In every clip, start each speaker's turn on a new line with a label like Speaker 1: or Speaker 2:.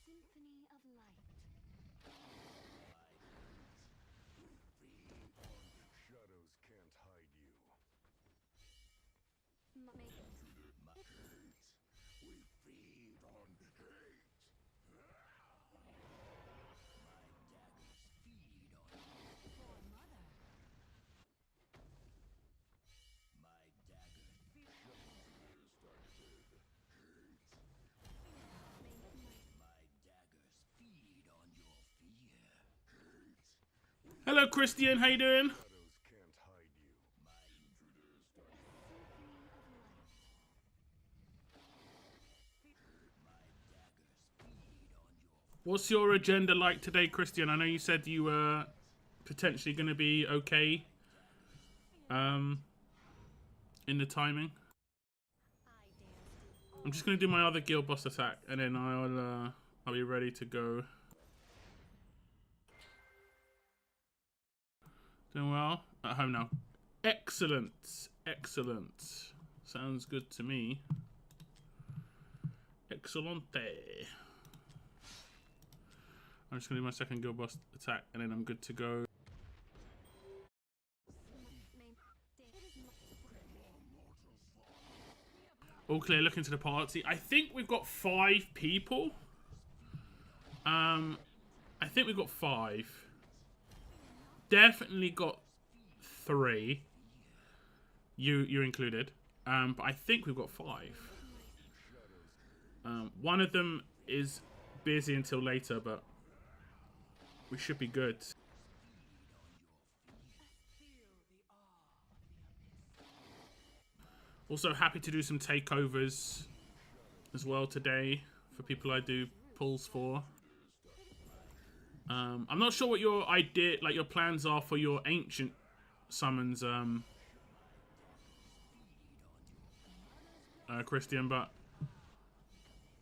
Speaker 1: Symphony of light.
Speaker 2: Shadows can't hide you. We feed on hate.
Speaker 3: Hello, Christian. How you doing?
Speaker 2: Shadows can't hide you.
Speaker 3: What's your agenda like today, Christian? I know you said you were potentially going to be okay in the timing. I'm just going to do my other guild boss attack, and then I'll be ready to go. Doing well at home now. Excellent, excellent. Sounds good to me. Excellente. I'm just gonna do my second guild boss attack, and then I'm good to go. All clear. Look into the party. I think we've got 5 people. I think we've got 5. Definitely got 3. You included. But I think we've got 5. One of them is busy until later, but we should be good. Also happy to do some takeovers as well today for people I do pulls for. I'm not sure what your idea, like your plans are for your ancient summons, Christian, but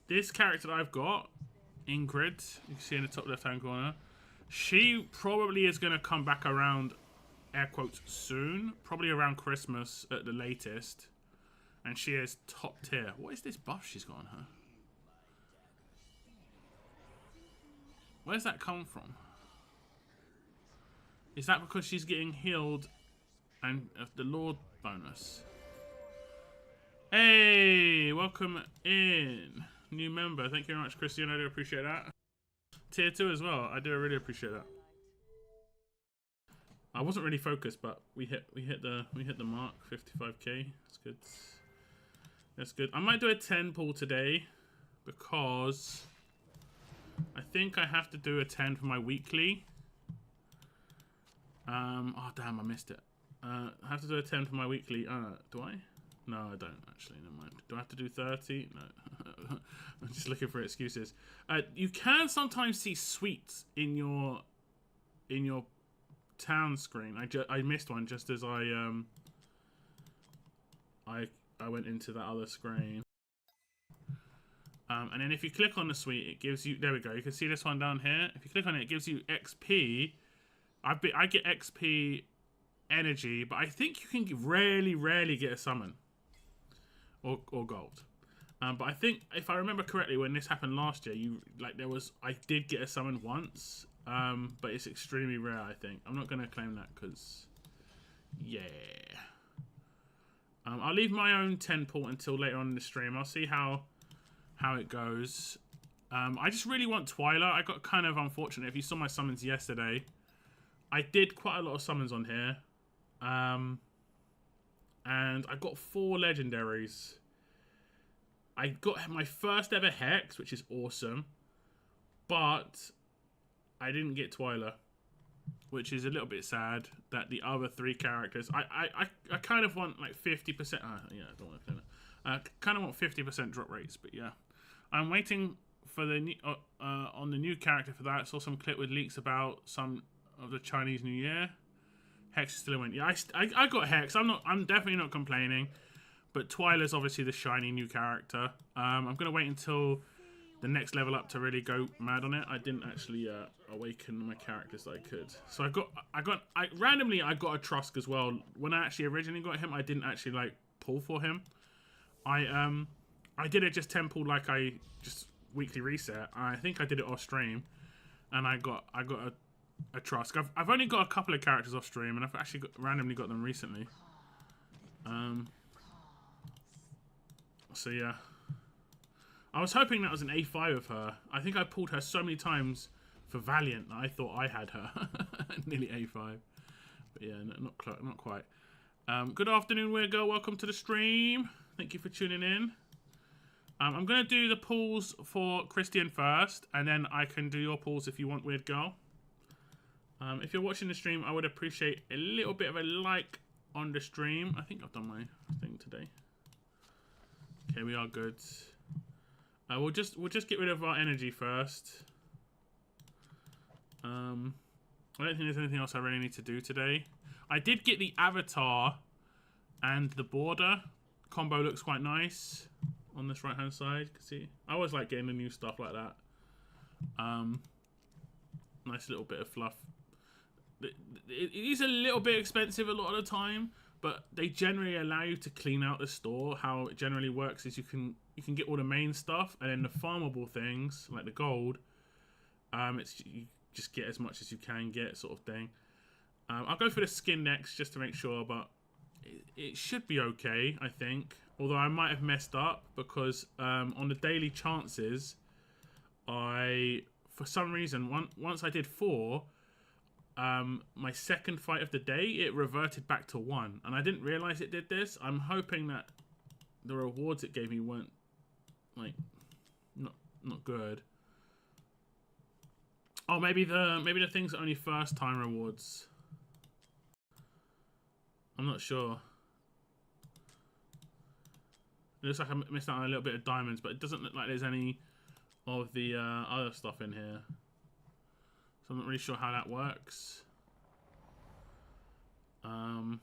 Speaker 3: this character that I've got, Ingrid, you can see in the top left-hand corner, she probably is going to come back around, air quotes, soon. Probably around Christmas at the latest. And she is top tier. What is this buff she's got on her? Where's that come from? Is that because she's getting healed and the Lord bonus? Hey, welcome in. New member. Thank you very much, Christian. I do appreciate that. Tier 2 as well. I do really appreciate that. I wasn't really focused, but we hit the mark. 55k. That's good. That's good. I might do a 10 pull today because I think I have to do a 10 for my weekly. Oh damn, I missed it. I have to do a 10 for my weekly. Do I? No, I don't actually. Never mind. Do I have to do 30? No. I'm just looking for excuses. You can sometimes see sweets in your town screen. I missed one just as I went into that other screen. And then if you click on the suite, it gives you, there we go. You can see this one down here. If you click on it, it gives you XP. I get XP energy, but I think you can rarely get a summon or gold. But I think if I remember correctly, when this happened last year, I did get a summon once, but it's extremely rare. I think I'm not gonna claim that because, yeah. I'll leave my own 10 pull until later on in the stream. I'll see how it goes. I just really want Twyla. I got kind of unfortunate. If you saw my summons yesterday, I did quite a lot of summons on here. And I got 4 legendaries. I got my first ever Hex, which is awesome. But I didn't get Twyla, which is a little bit sad that the other 3 characters... I kind of want like 50%... yeah, I don't want to claim it. I kind of want 50% drop rates, but yeah. I'm waiting for the new, on the new character for that. I saw some clip with leaks about some of the Chinese New Year. Hex is still a win. Yeah, I got Hex. I'm definitely not complaining. But Twyla's obviously the shiny new character. I'm gonna wait until the next level up to really go mad on it, I didn't actually awaken my characters that I could. So I randomly got a Trusk as well. When I actually originally got him, I didn't actually like pull for him. I did it just temple like I just weekly reset. I think I did it off stream, and I got a Trusk. I've only got a couple of characters off stream, and I've actually randomly got them recently. So yeah. I was hoping that was an A5 of her. I think I pulled her so many times for Valiant that I thought I had her. Nearly A5. But yeah, not quite. Good afternoon, Weird Girl. Welcome to the stream. Thank you for tuning in. I'm going to do the pulls for Christian first, and then I can do your pulls if you want, Weird Girl. If you're watching the stream, I would appreciate a little bit of a like on the stream. I think I've done my thing today. Okay, we are good. We'll just get rid of our energy first. I don't think there's anything else I really need to do today. I did get the avatar and the border combo. Looks quite nice on this right hand side. You can see I always like getting the new stuff like that. Nice little bit of fluff. It is a little bit expensive a lot of the time, but they generally allow you to clean out the store. How it generally works is you can get all the main stuff, and then the farmable things like the gold, you just get as much as you can get, sort of thing. I'll go for the skin next just to make sure, but it should be okay, I think. Although I might have messed up because on the daily chances, for some reason once I did 4. My second fight of the day, it reverted back to 1, and I didn't realize it did this. I'm hoping that the rewards it gave me weren't like not good. Oh, maybe the things are only first time rewards. I'm not sure. It looks like I missed out on a little bit of diamonds, but it doesn't look like there's any of the other stuff in here. So I'm not really sure how that works. Not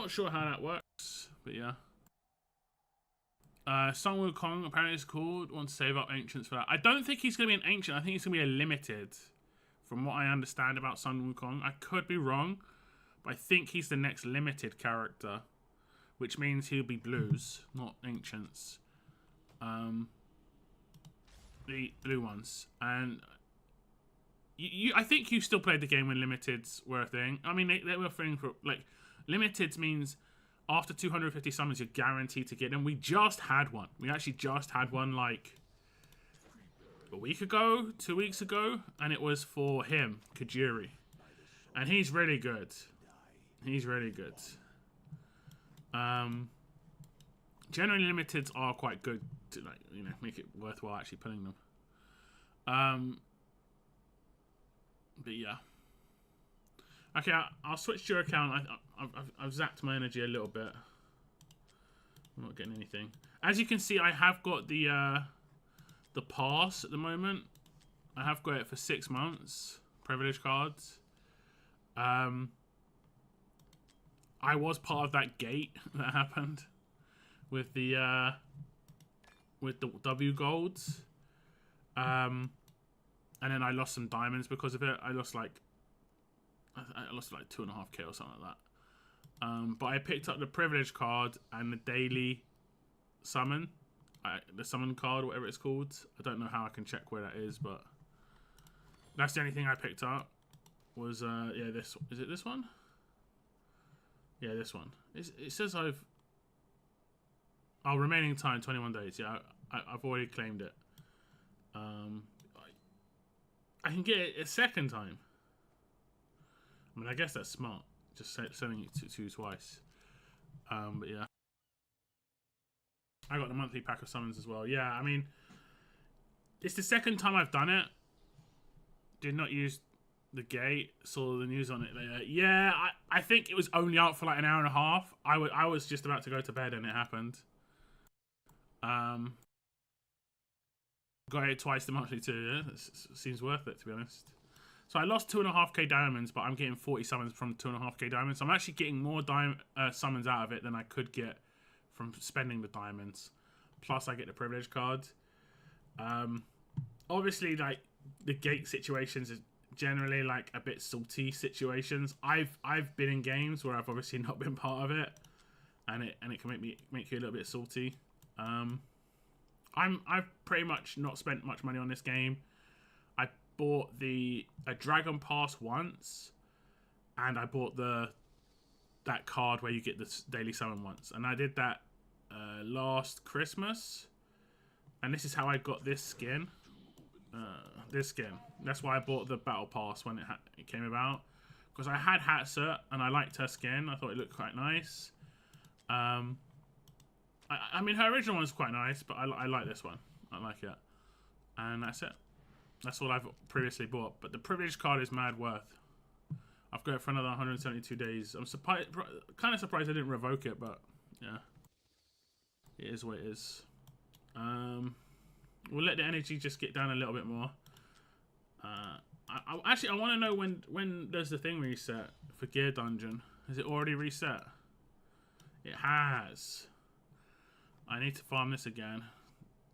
Speaker 3: sure how that works, but yeah. Sun Wukong apparently is called. Want to save up ancients for that. I don't think he's going to be an ancient. I think he's going to be a limited, from what I understand about Sun Wukong. I could be wrong, but I think he's the next limited character, which means he'll be blues, not ancients. The blue ones. And I think you still played the game when limiteds were a thing. I mean, they were a thing for, like, limiteds means after 250 summons, you're guaranteed to get them. We just had one. We actually just had one, like, a week ago, 2 weeks ago, and it was for him, Kajiri. And he's really good. He's really good. Generally, limiteds are quite good to, like, you know, make it worthwhile actually pulling them. But yeah. Okay, I'll switch to your account. I've zapped my energy a little bit. I'm not getting anything. As you can see, I have got the pass at the moment. I have got it for 6 months. Privilege cards. I was part of that gate that happened with the W golds. And then I lost some diamonds because of it. I lost like 2.5k or something like that. But I picked up the privilege card and the daily summon, the summon card, whatever it's called. I don't know how I can check where that is, but that's the only thing I picked up. Was yeah, this, is it this one? Yeah, this one. It says remaining time 21 days. Yeah, I've already claimed it. I can get it a second time. I mean, I guess that's smart. Just sending it to twice. But yeah. I got the monthly pack of summons as well. Yeah, I mean, it's the second time I've done it. Did not use the gate. Saw the news on it later. Yeah, I think it was only out for like an hour and a half. I was just about to go to bed and it happened. Got it twice the monthly too. Yeah, it seems worth it, to be honest. So I lost 2.5k diamonds, but I'm getting 40 summons from 2.5k diamonds. So I'm actually getting more summons out of it than I could get from spending the diamonds. Plus I get the privilege card. Obviously, like the gate situations are generally like a bit salty situations. I've been in games where I've obviously not been part of it, and it can make you a little bit salty. I've pretty much not spent much money on this game. I bought a Dragon Pass once, and I bought that card where you get the daily summon once, and I did that last Christmas, and this is how I got this skin. That's why I bought the battle pass when it came about, because I had Hatsa and I liked her skin. I thought it looked quite nice. I mean, her original one's quite nice, but I like this one. I like it, and that's it. That's all I've previously bought. But the privilege card is mad worth. I've got it for another 172 days. I'm kind of surprised I didn't revoke it, but yeah, it is what it is. We'll let the energy just get down a little bit more. Actually, I want to know when does the thing reset for Gear Dungeon? Has it already reset? It has. I need to farm this again.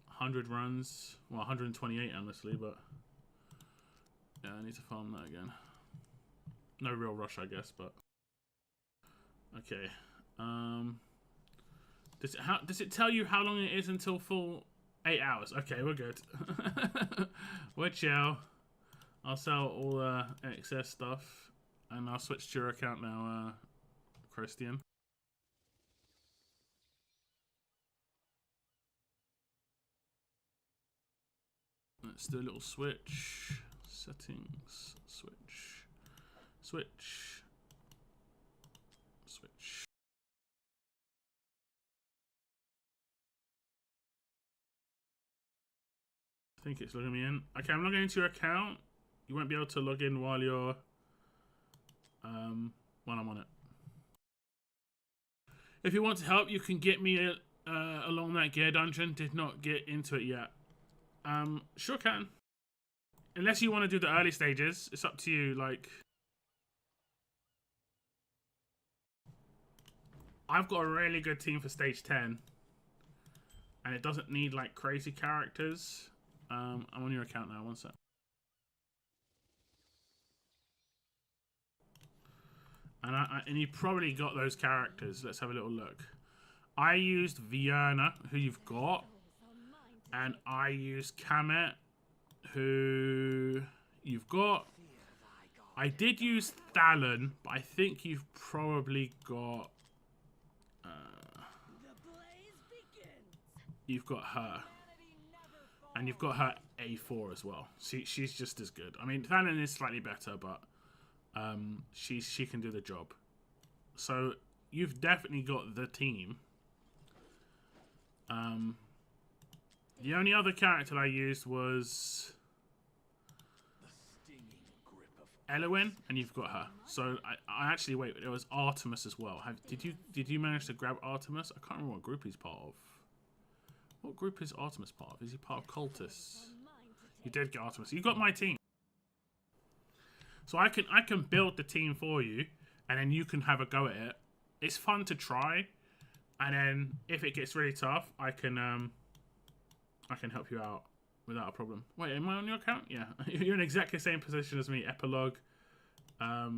Speaker 3: 100 runs. Well, 128 honestly, but yeah, I need to farm that again. No real rush, I guess, but okay. Does it tell you how long it is until full? 8 hours. Okay, we're good. We're chill. I'll sell all the excess stuff, and I'll switch to your account now, Christian. Let's do a little switch. Settings. Switch. Switch. Switch. I think it's logging me in. Okay, I'm logging into your account. You won't be able to log in while you're when I'm on it. If you want to help, you can get me along that gear dungeon. Did not get into it yet. Sure can. Unless you want to do the early stages, it's up to you. Like, I've got a really good team for stage 10, and it doesn't need like crazy characters. I'm on your account now. One sec. And you probably got those characters. Let's have a little look. I used Vienna, who you've got, and I used Kamet, who you've got. I did use Thalon, but I think you've probably got. You've got her. And you've got her A4 as well. She's just as good. I mean, Thalon is slightly better, but she can do the job. So you've definitely got the team. The only other character I used was Elowin, and you've got her. So I actually wait. It was Artemis as well. Did you manage to grab Artemis? I can't remember what group he's part of. What group is Artemis part of? Is he part of Cultists? You did get Artemis. You got my team. So I can build the team for you, and then you can have a go at it. It's fun to try, and then if it gets really tough, I can help you out without a problem. Wait, am I on your account? Yeah, you're in exactly the same position as me. Epilogue,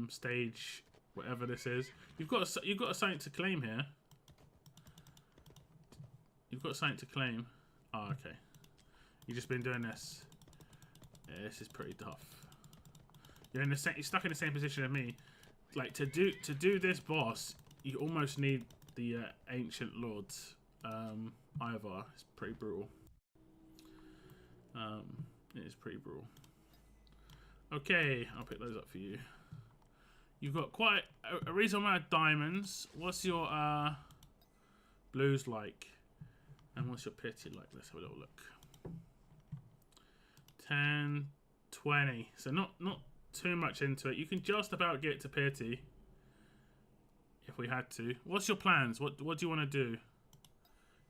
Speaker 3: stage, whatever this is. You've got something to claim here. You've got something to claim. Oh, okay. You've just been doing this. Yeah, this is pretty tough. You're stuck in the same position as me. Like to do this boss, you almost need the Ancient Lords. Ivar. It's pretty brutal. It is pretty brutal. Okay, I'll pick those up for you. You've got quite a reasonable amount of diamonds. What's your blues like? And what's your pity like? Let's have a little look. 10, 20. So not too much into it. You can just about get to pity if we had to. What's your plans? What do you want to do?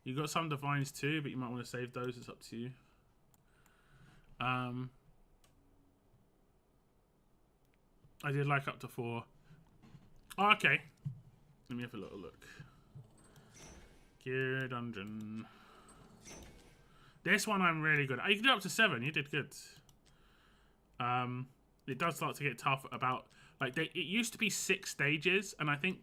Speaker 3: You got some divines too, but you might want to save those. It's up to you. I did like up to 4. Oh, okay. Let me have a little look. Gear dungeon. This one I'm really good at. You can do up to 7. You did good. It does start to get tough about... Like, it used to be 6 stages, and I think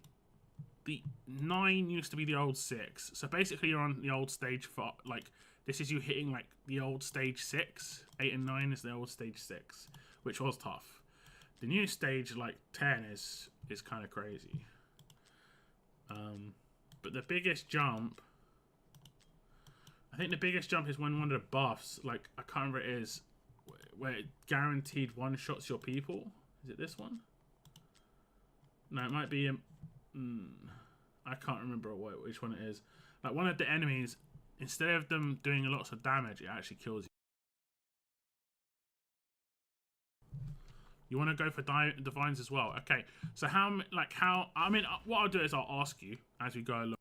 Speaker 3: the 9 used to be the old 6. So basically you're on the old stage for, like... This is you hitting, like, the old stage 6. 8 and 9 is the old stage 6, which was tough. The new stage, like, 10 is kind of crazy. But the biggest jump... I think the biggest jump is when one of the buffs, like, I can't remember what it is, where it guaranteed one-shots your people. Is it this one? No, it might be... I can't remember which one it is. Like, one of the enemies, instead of them doing lots of damage, it actually kills you. You want to go for divines as well? Okay. So I mean, what I'll do is I'll ask you as we go along.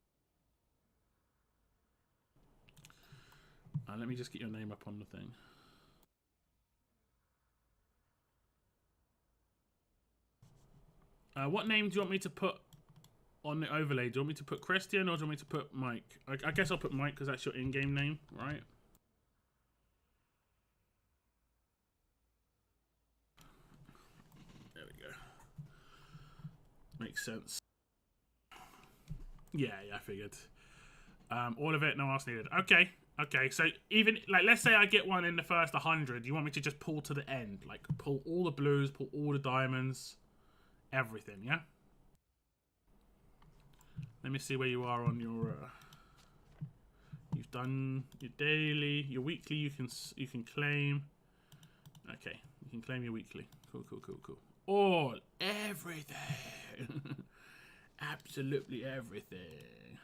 Speaker 3: Let me just get your name up on the thing. What name do you want me to put on the overlay? Do you want me to put Christian or do you want me to put Mike? I guess I'll put Mike because that's your in-game name, right? There we go. Makes sense. Yeah, I figured. All of it, no else needed. Okay. Okay, so even, like, let's say I get one in the first 100. You want me to just pull to the end? Like, pull all the blues, pull all the diamonds, everything, yeah? Let me see where you are on your, you've done your daily, your weekly you can claim. Okay, you can claim your weekly. Cool. All, everything. Absolutely everything.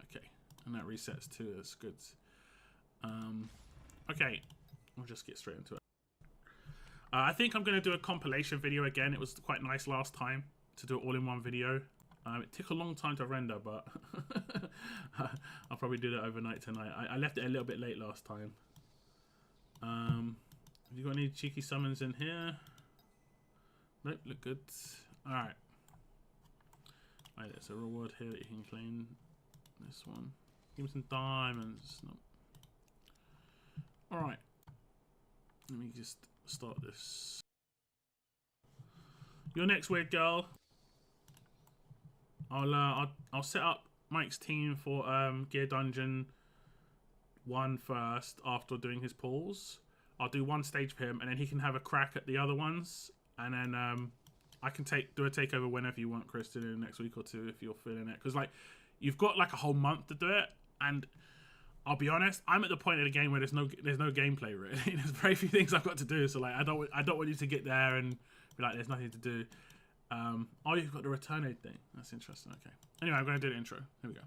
Speaker 3: Okay, and that resets too, that's good. Okay, we'll just get straight into it. I think I'm going to do a compilation video again. It was quite nice last time to do it all in one video. It took a long time to render, but I'll probably do that overnight tonight. I left it a little bit late last time. Have you got any cheeky summons in here? Nope, look good. Alright. Right, there's a reward here that you can claim. This one. Give me some diamonds. Nope. Alright. Let me just start this. Your next weird girl. I'll set up Mike's team for Gear Dungeon 1 first after doing his pulls. I'll do one stage for him and then he can have a crack at the other ones. And then I can do a takeover whenever you want, Kristen, in the next week or 2 if you're feeling it. Because like you've got like a whole month to do it, and I'll be honest, I'm at the point of the game where there's no gameplay really. There's very few things I've got to do, so like I don't want you to get there and be like there's nothing to do. Oh, you've got the return aid thing. That's interesting. Okay. Anyway, I'm going to do the intro. Here we go.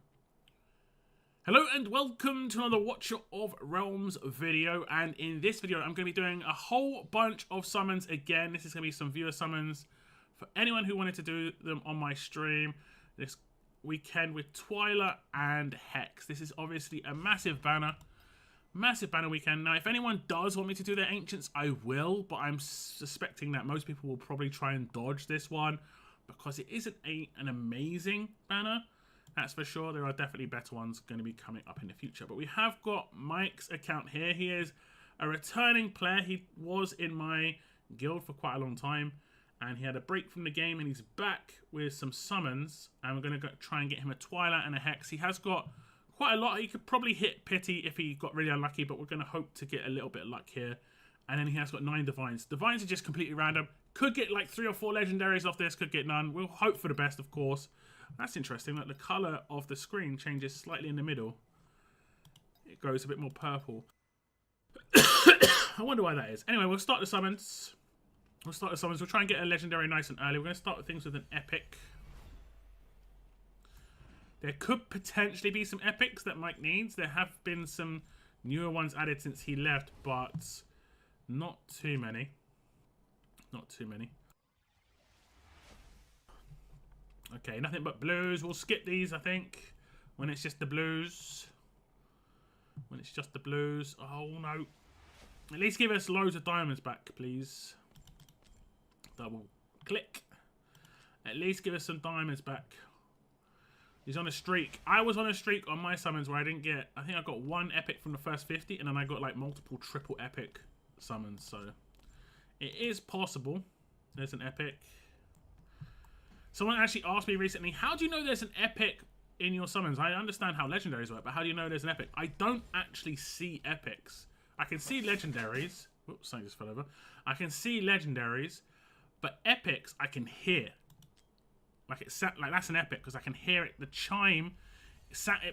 Speaker 3: Hello and welcome to another Watcher of Realms video, and in this video I'm going to be doing a whole bunch of summons again. This is going to be some viewer summons for anyone who wanted to do them on my stream this weekend with Twyla and Hex. This is obviously a massive banner weekend. Now, if anyone does want me to do their Ancients, I will, but I'm suspecting that most people will probably try and dodge this one because it isn't an amazing banner. That's for sure. There are definitely better ones going to be coming up in the future. But we have got Mike's account here. He is a returning player. He was in my guild for quite a long time, and he had a break from the game, and he's back with some summons, and we're going to try and get him a Twyla and a Hex. He has got quite a lot. He could probably hit Pity if he got really unlucky, but we're going to hope to get a little bit of luck here. And then he has got 9 Divines. Divines are just completely random. Could get like 3 or 4 Legendaries off this, could get none. We'll hope for the best, of course. That's interesting, like the colour of the screen changes slightly in the middle. It goes a bit more purple. I wonder why that is. Anyway, we'll start the summons. We'll try and get a Legendary nice and early. We're going to start with things with an Epic. There could potentially be some Epics that Mike needs. There have been some newer ones added since he left, but not too many. Not too many. Okay, nothing but blues. We'll skip these, I think, when it's just the blues. When it's just the blues. Oh, no. At least give us loads of diamonds back, please. Double click. At least give us some diamonds back. He's on a streak. I was on a streak on my summons where I didn't get... I think I got 1 epic from the first 50, and then I got like multiple triple epic summons. So it is possible. There's an epic. Someone actually asked me recently, how do you know there's an epic in your summons? I understand how legendaries work, but how do you know there's an epic? I don't actually see epics. I can see legendaries. Whoops, something just fell over. I can see legendaries, but epics I can hear. Like that's an epic because I can hear it. The chime,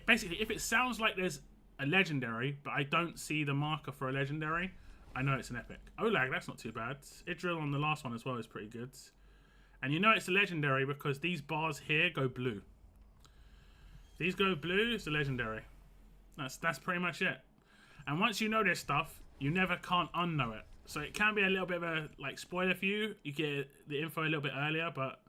Speaker 3: basically, if it sounds like there's a legendary, but I don't see the marker for a legendary, I know it's an epic. Olag, that's not too bad. Idril on the last one as well is pretty good. And you know it's a legendary because these bars here go blue. These go blue, it's a legendary. That's pretty much it. And once you know this stuff, you never can't unknow it. So it can be a little bit of a like spoiler for you. You get the info a little bit earlier, but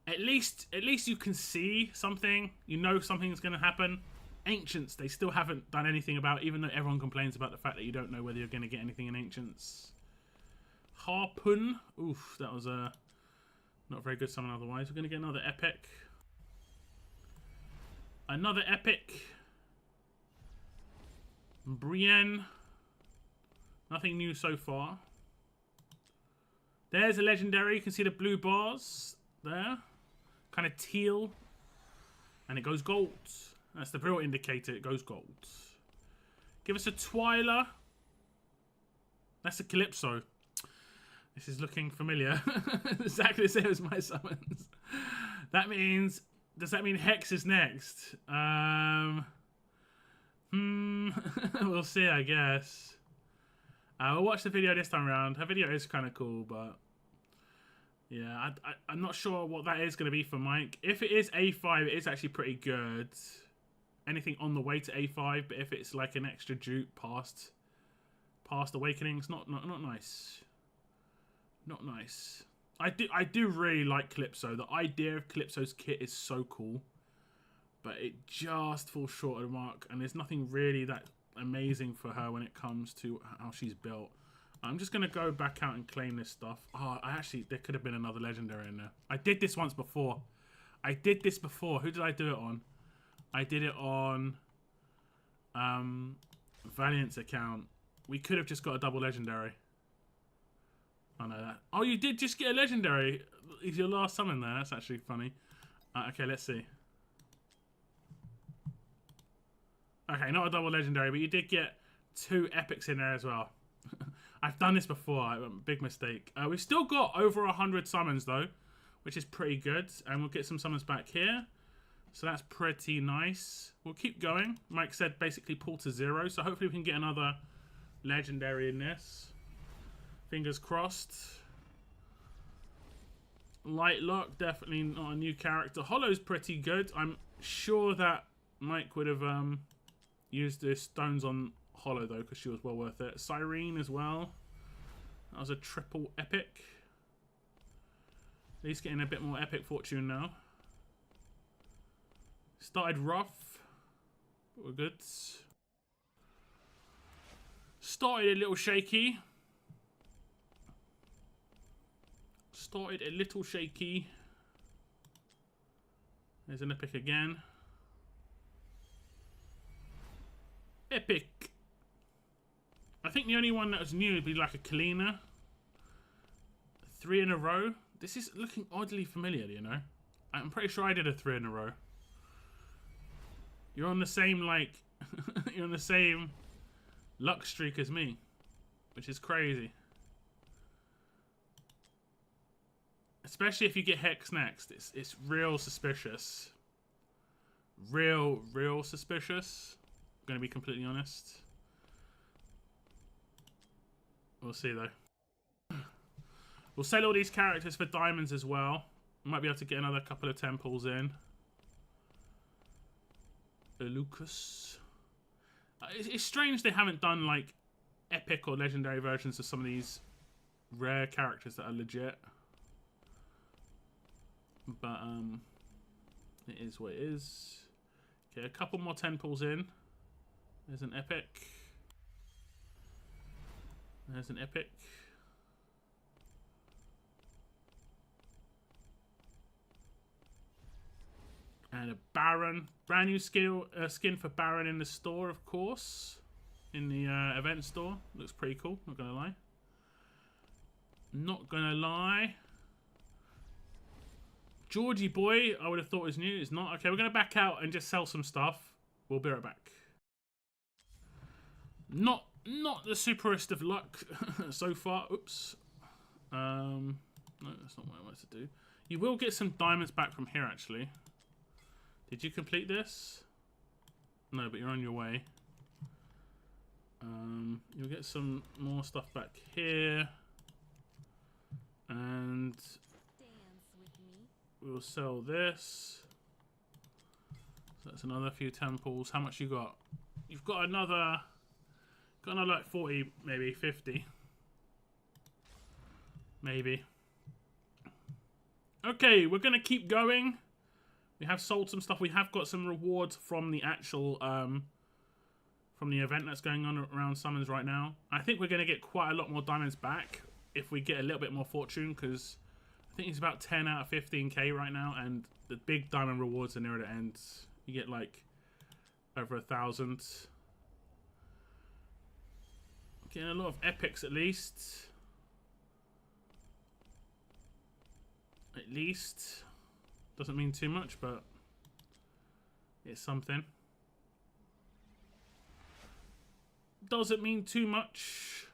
Speaker 3: at least you can see something. You know something's going to happen. Ancients, they still haven't done anything about, even though everyone complains about the fact that you don't know whether you're going to get anything in Ancients. Harpoon. Oof, that was a not very good summon otherwise. We're going to get another epic. Another epic. Brienne. Nothing new so far. There's a legendary. You can see the blue bars there. Kind of teal. And it goes gold. That's the real indicator. It goes gold. Give us a Twyla. That's a Calypso. This is looking familiar. Exactly the same as my summons. That means... Does that mean Hex is next? We'll see, I guess. We'll watch the video this time around. Her video is kind of cool, but... Yeah, I'm not sure what that is going to be for Mike. If it is A5, it is actually pretty good. Anything on the way to A5, but if it's like an extra dupe past Awakenings, not nice. Not nice. I do really like Calypso. The idea of Calypso's kit is so cool, but it just falls short of the mark, and there's nothing really that amazing for her when it comes to how she's built. I'm just going to go back out and claim this stuff. Oh, there could have been another legendary in there. I did this once before. Who did I do it on? I did it on Valiant's account. We could have just got a double legendary. I know that. Oh, you did just get a legendary. Is your last summon there? That's actually funny. Okay, let's see. Okay, not a double legendary, but you did get 2 epics in there as well. I've done this before. Big mistake. We've still got over 100 summons though, which is pretty good. And we'll get some summons back here. So that's pretty nice. We'll keep going. Mike said basically pull to 0. So hopefully we can get another legendary in this. Fingers crossed. Lightlock, definitely not a new character. Hollow's pretty good. I'm sure that Mike would have used the stones on Hollow though, because she was well worth it. Cyrene as well. That was a triple epic. At least getting a bit more epic fortune now. Started rough, but we're good. Started a little shaky. There's an epic again. Epic. I think the only one that was new would be like a Kalina. 3 in a row. This is looking oddly familiar, you know. I'm pretty sure I did a 3 in a row. You're on the same, like... you're on the same luck streak as me. Which is crazy. Especially if you get Hex next. It's real suspicious. Real suspicious. I'm going to be completely honest. We'll see though. We'll sell all these characters for diamonds as well. We might be able to get another couple of temples in. Lucas. It's strange they haven't done like epic or legendary versions of some of these rare characters that are legit. But it is what it is. Okay, a couple more temples in. There's an epic. There's an epic. And a Baron. Brand new skin for Baron in the store, of course. In the event store. Looks pretty cool, not gonna lie. Not gonna lie. Georgie boy, I would have thought was new. It's not. Okay, we're gonna back out and just sell some stuff. We'll be right back. Not the superest of luck so far. Oops. No, that's not what I wanted to do. You will get some diamonds back from here, actually. Did you complete this? No, but you're on your way. You'll get some more stuff back here. And we'll sell this. So that's another few temples. How much you got? You've got another like 40, maybe 50. Maybe. Okay, we're gonna keep going. We have sold some stuff. We have got some rewards from the actual from the event that's going on around summons right now. I think we're gonna get quite a lot more diamonds back if we get a little bit more fortune, because I think it's about 10 out of 15k right now, and the big diamond rewards are near the end. You get like over 1,000. Getting a lot of epics at least. At least. Doesn't mean too much, but it's something. Doesn't mean too much.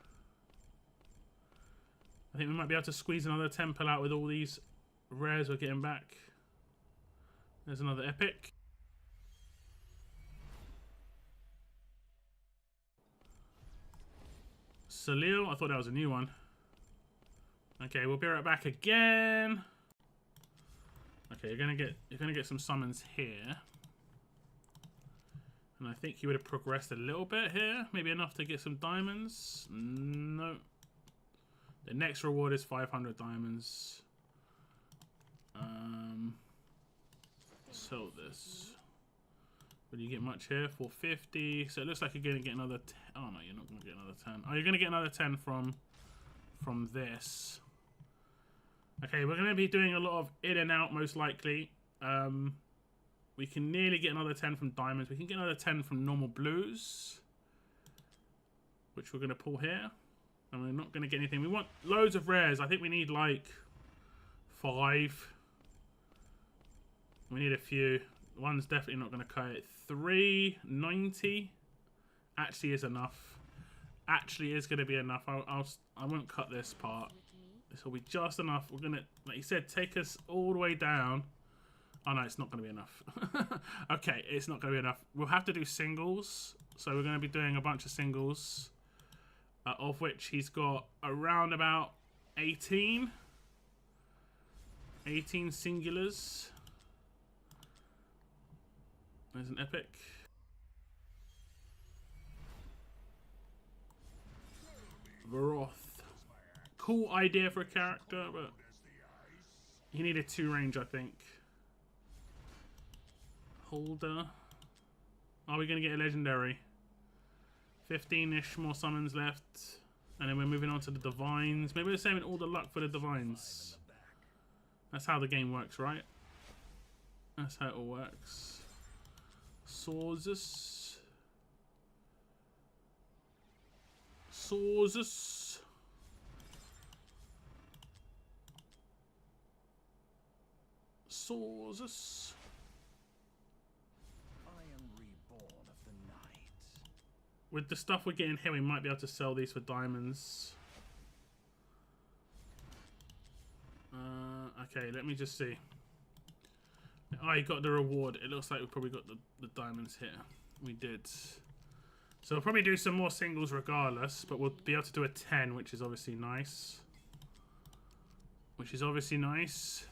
Speaker 3: I think we might be able to squeeze another temple out with all these rares we're getting back. There's another epic. Salil, I thought that was a new one. Okay, we'll be right back again. Okay, you're gonna get some summons here. And I think you would have progressed a little bit here. Maybe enough to get some diamonds. No. The next reward is 500 diamonds. Sell this. Will you get much here? 450. So it looks like you're gonna get another 10. Oh no, you're not gonna get another 10. Oh, you're gonna get another 10 from this. Okay, we're gonna be doing a lot of in and out most likely. We can nearly get another 10 from diamonds. We can get another 10 from normal blues, which we're gonna pull here. And we're not gonna get anything. We want loads of rares. I think we need like 5. We need a few. One's definitely not going to cut it. 390 actually is enough. Actually is going to be enough. I won't cut this part. This will be just enough. We're going to, like you said, take us all the way down. Oh no, it's not going to be enough. Okay, it's not going to be enough. We'll have to do singles. So we're going to be doing a bunch of singles. Of which he's got around about 18. 18 singulars. There's an epic. Varoth. Cool idea for a character, but he needed 2 range, I think. Holder. Are we going to get a legendary? 15-ish more summons left. And then we're moving on to the divines. Maybe we're saving all the luck for the divines. That's how the game works, right? That's how it all works. Sauzus. Sauzus. Sauzus.
Speaker 2: I am reborn of the night.
Speaker 3: With the stuff we're getting here, we might be able to sell these for diamonds. Okay, let me just see. Oh, you got the reward. It looks like we probably got the diamonds here. We did. So we'll probably do some more singles regardless, but we'll be able to do a 10, which is obviously nice. Which is obviously nice.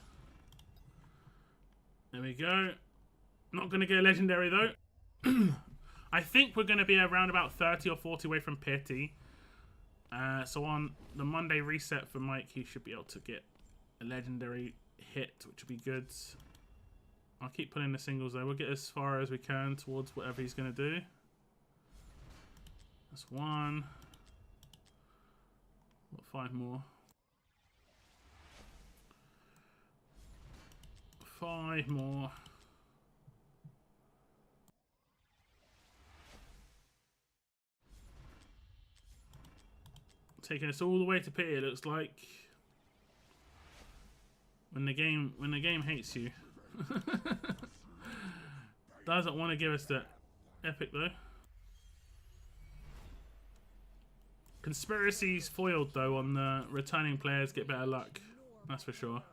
Speaker 3: There we go. Not going to get a legendary though. I think we're going to be around about 30 or 40 away from Pity. So on the Monday reset for Mike, he should be able to get a legendary hit, which would be good. I'll keep pulling the singles though. We'll get as far as we can towards whatever he's going to do. That's 1. What, 5 more? 5 more. Taking us all the way to pity, it looks like. When the game hates you. Doesn't want to give us the epic though. Conspiracies foiled though on the returning players get better luck. That's for sure.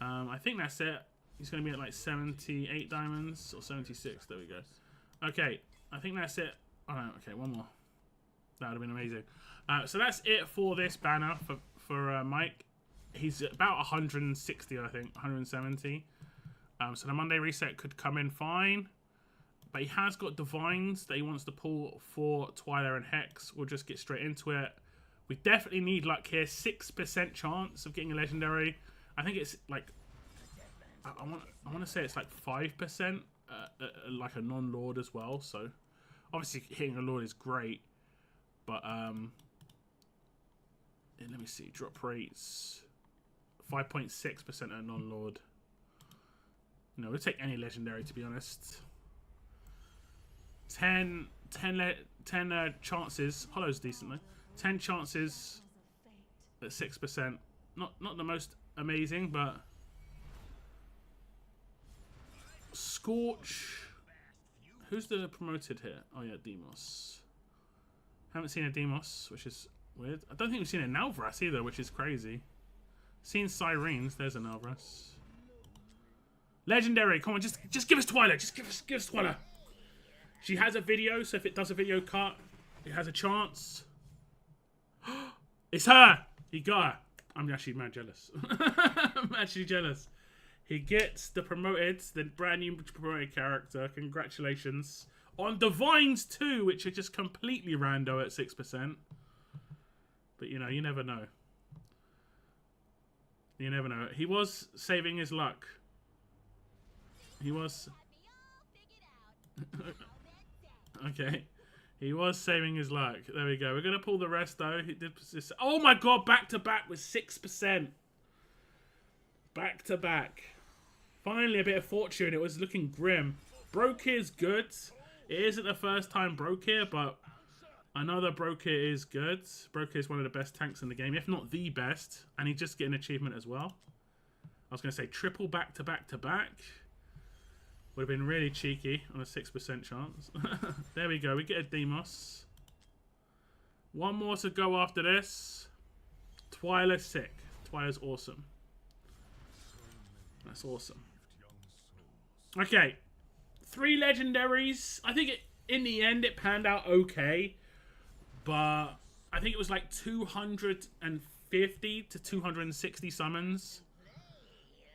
Speaker 3: I think that's it. He's going to be at like 78 diamonds or 76. There we go. Okay, I think that's it. Oh no, okay, one more. That would have been amazing. So that's it for this banner for Mike. He's about 160, I think, 170. So the Monday reset could come in fine. But he has got divines that he wants to pull for Twyla and Hex. We'll just get straight into it. We definitely need luck here. 6% chance of getting a legendary. I think it's like... I want to say it's like 5%, like a non-lord as well. So obviously hitting a lord is great. But let me see. Drop rates... 5.6% at non-lord. No, we'll take any legendary, to be honest. 10 chances. Hollow's decently. 10 chances at 6%. Not the most amazing, but Scorch. Who's the promoted here? Oh yeah, Demos. Haven't seen a Demos, which is weird. I don't think we've seen a Nalvras either, which is crazy. Seen Sirens. There's a Nalvras. Legendary. Come on, just give us Twyla. Just give us Twyla. She has a video, so if it does a video cut, it has a chance. It's her. He got her. I'm actually mad jealous. I'm actually jealous. He gets the brand new promoted character. Congratulations. On Divines too, which are just completely rando at 6%. But you know, you never know. You never know. He was saving his luck. He was... Okay. He was saving his luck. There we go. We're going to pull the rest, though. He did persist. Oh, my God. Back-to-back with 6%. Back-to-back. Finally, a bit of fortune. It was looking grim. Brokir's good. It isn't the first time Brokir, but I know that Brokir is good. Brokir is one of the best tanks in the game, if not the best. And he just get an achievement as well. I was going to say triple back-to-back-to-back. Would have been really cheeky on a 6% chance. There we go. We get a Demos. One more to go after this. Twyla's sick. Twyla's awesome. That's awesome. Okay. 3 legendaries. I think in the end it panned out okay. But I think it was like 250 to 260 summons.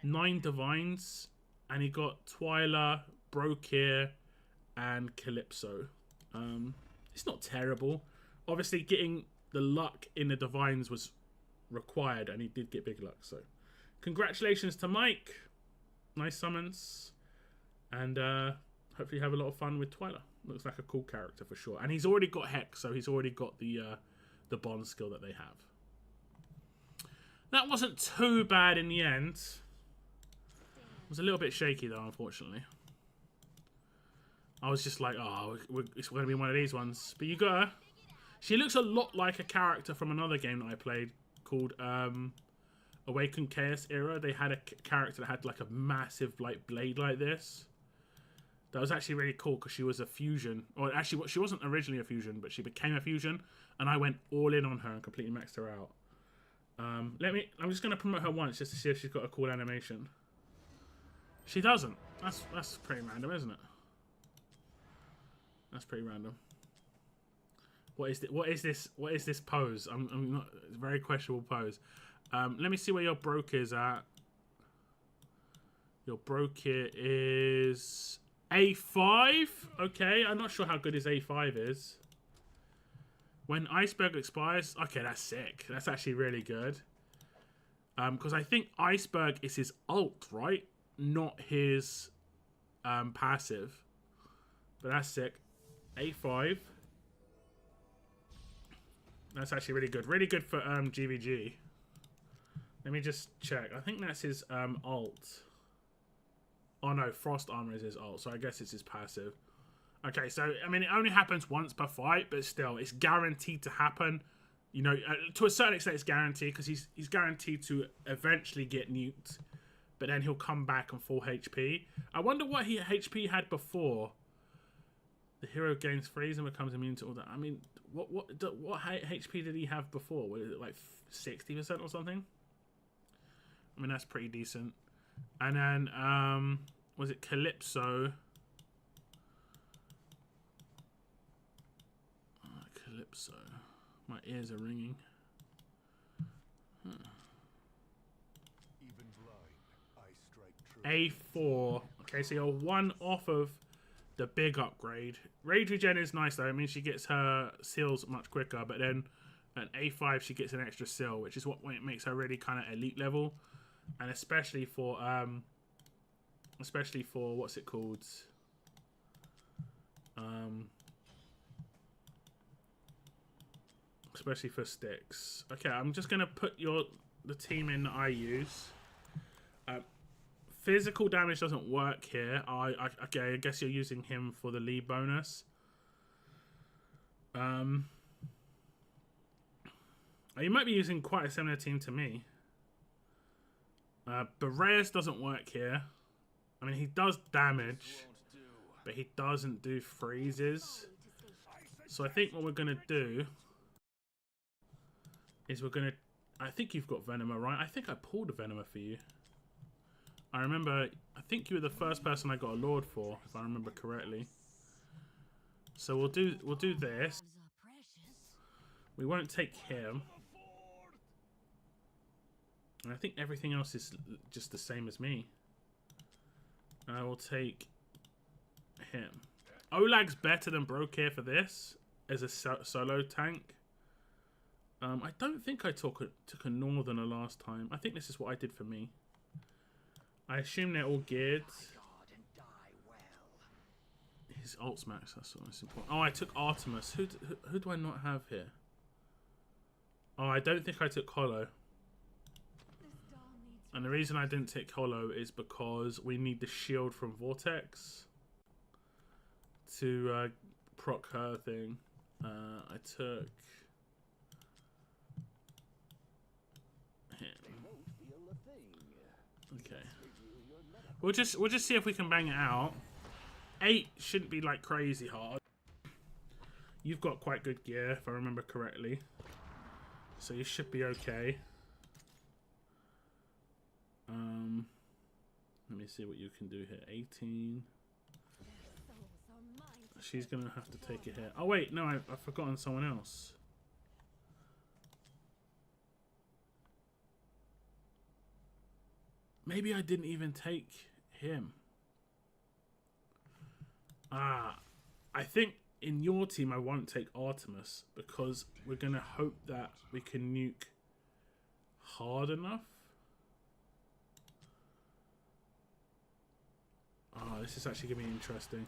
Speaker 3: 9 divines. And he got Twyla, Brokir, and Calypso. It's not terrible. Obviously, getting the luck in the Divines was required, and he did get big luck. So, congratulations to Mike. Nice summons. And hopefully you have a lot of fun with Twyla. Looks like a cool character for sure. And he's already got Hex, so he's already got the bond skill that they have. That wasn't too bad in the end. It was a little bit shaky though, unfortunately. I was just like, oh, it's going to be one of these ones. But you got her. She looks a lot like a character from another game that I played called Awakened Chaos Era. They had a character that had like a massive like blade like this. That was actually really cool because she was a fusion. Or actually, she wasn't originally a fusion, but she became a fusion. And I went all in on her and completely maxed her out. I'm just going to promote her once just to see if she's got a cool animation. She doesn't. That's pretty random, isn't it? That's pretty random. What is this pose? I'm not. It's a very questionable pose. Let me see where your Brokir is at. Your Brokir is A5. Okay, I'm not sure how good his A5 is. When Iceberg expires, okay, that's sick. That's actually really good. Because I think Iceberg is his ult, right? Not his passive. But that's sick. A5. That's actually really good. Really good for GVG. Let me just check. I think that's his ult. Oh no, Frost Armor is his ult. So I guess it's his passive. Okay, so I mean it only happens once per fight, but still, it's guaranteed to happen You know, to a certain extent, it's guaranteed because he's guaranteed to eventually get nuked, but then he'll come back on full HP. I wonder what HP had before. The hero gains freeze and becomes immune to all that. I mean, what HP did he have before? Was it like 60% or something? I mean, that's pretty decent. And then was it Calypso? Calypso. My ears are ringing.
Speaker 2: Even blind, I strike true.
Speaker 3: A4. Okay, so you're one off of the big upgrade. Rage regen is nice though. I mean, she gets her seals much quicker, but then at A5 she gets an extra seal, which is what makes her really kind of elite level, and especially for what's it called? Especially for sticks. Okay, I'm just gonna put the team in that I use. Physical damage doesn't work here. Okay, I guess you're using him for the lead bonus. You might be using quite a similar team to me. Boreas doesn't work here. I mean, he does damage, but he doesn't do freezes. So I think what we're gonna do is I think you've got Venomer, right? I think I pulled a Venomer for you. I remember, I think you were the first person I got a Lord for, if I remember correctly. So we'll do this. We won't take him. And I think everything else is just the same as me. I will take him. Olag's better than Brokir for this as a solo tank. I don't think I took a Northerner last time. I think this is what I did for me. I assume they're all geared. His ult's max, that's what's important. Oh, I took Artemis. Who do I not have here? Oh, I don't think I took Hollow. And the reason I didn't take Hollow is because we need the shield from Vortex to proc her thing. I took him. Okay. We'll just see if we can bang it out. 8 shouldn't be like crazy hard. You've got quite good gear, if I remember correctly. So you should be okay. Let me see what you can do here. 18. She's gonna have to take a hit. Oh wait, no, I've forgotten someone else. Maybe I didn't even take him. I think in your team I won't take Artemis because we're going to hope that we can nuke hard enough. This is actually going to be interesting.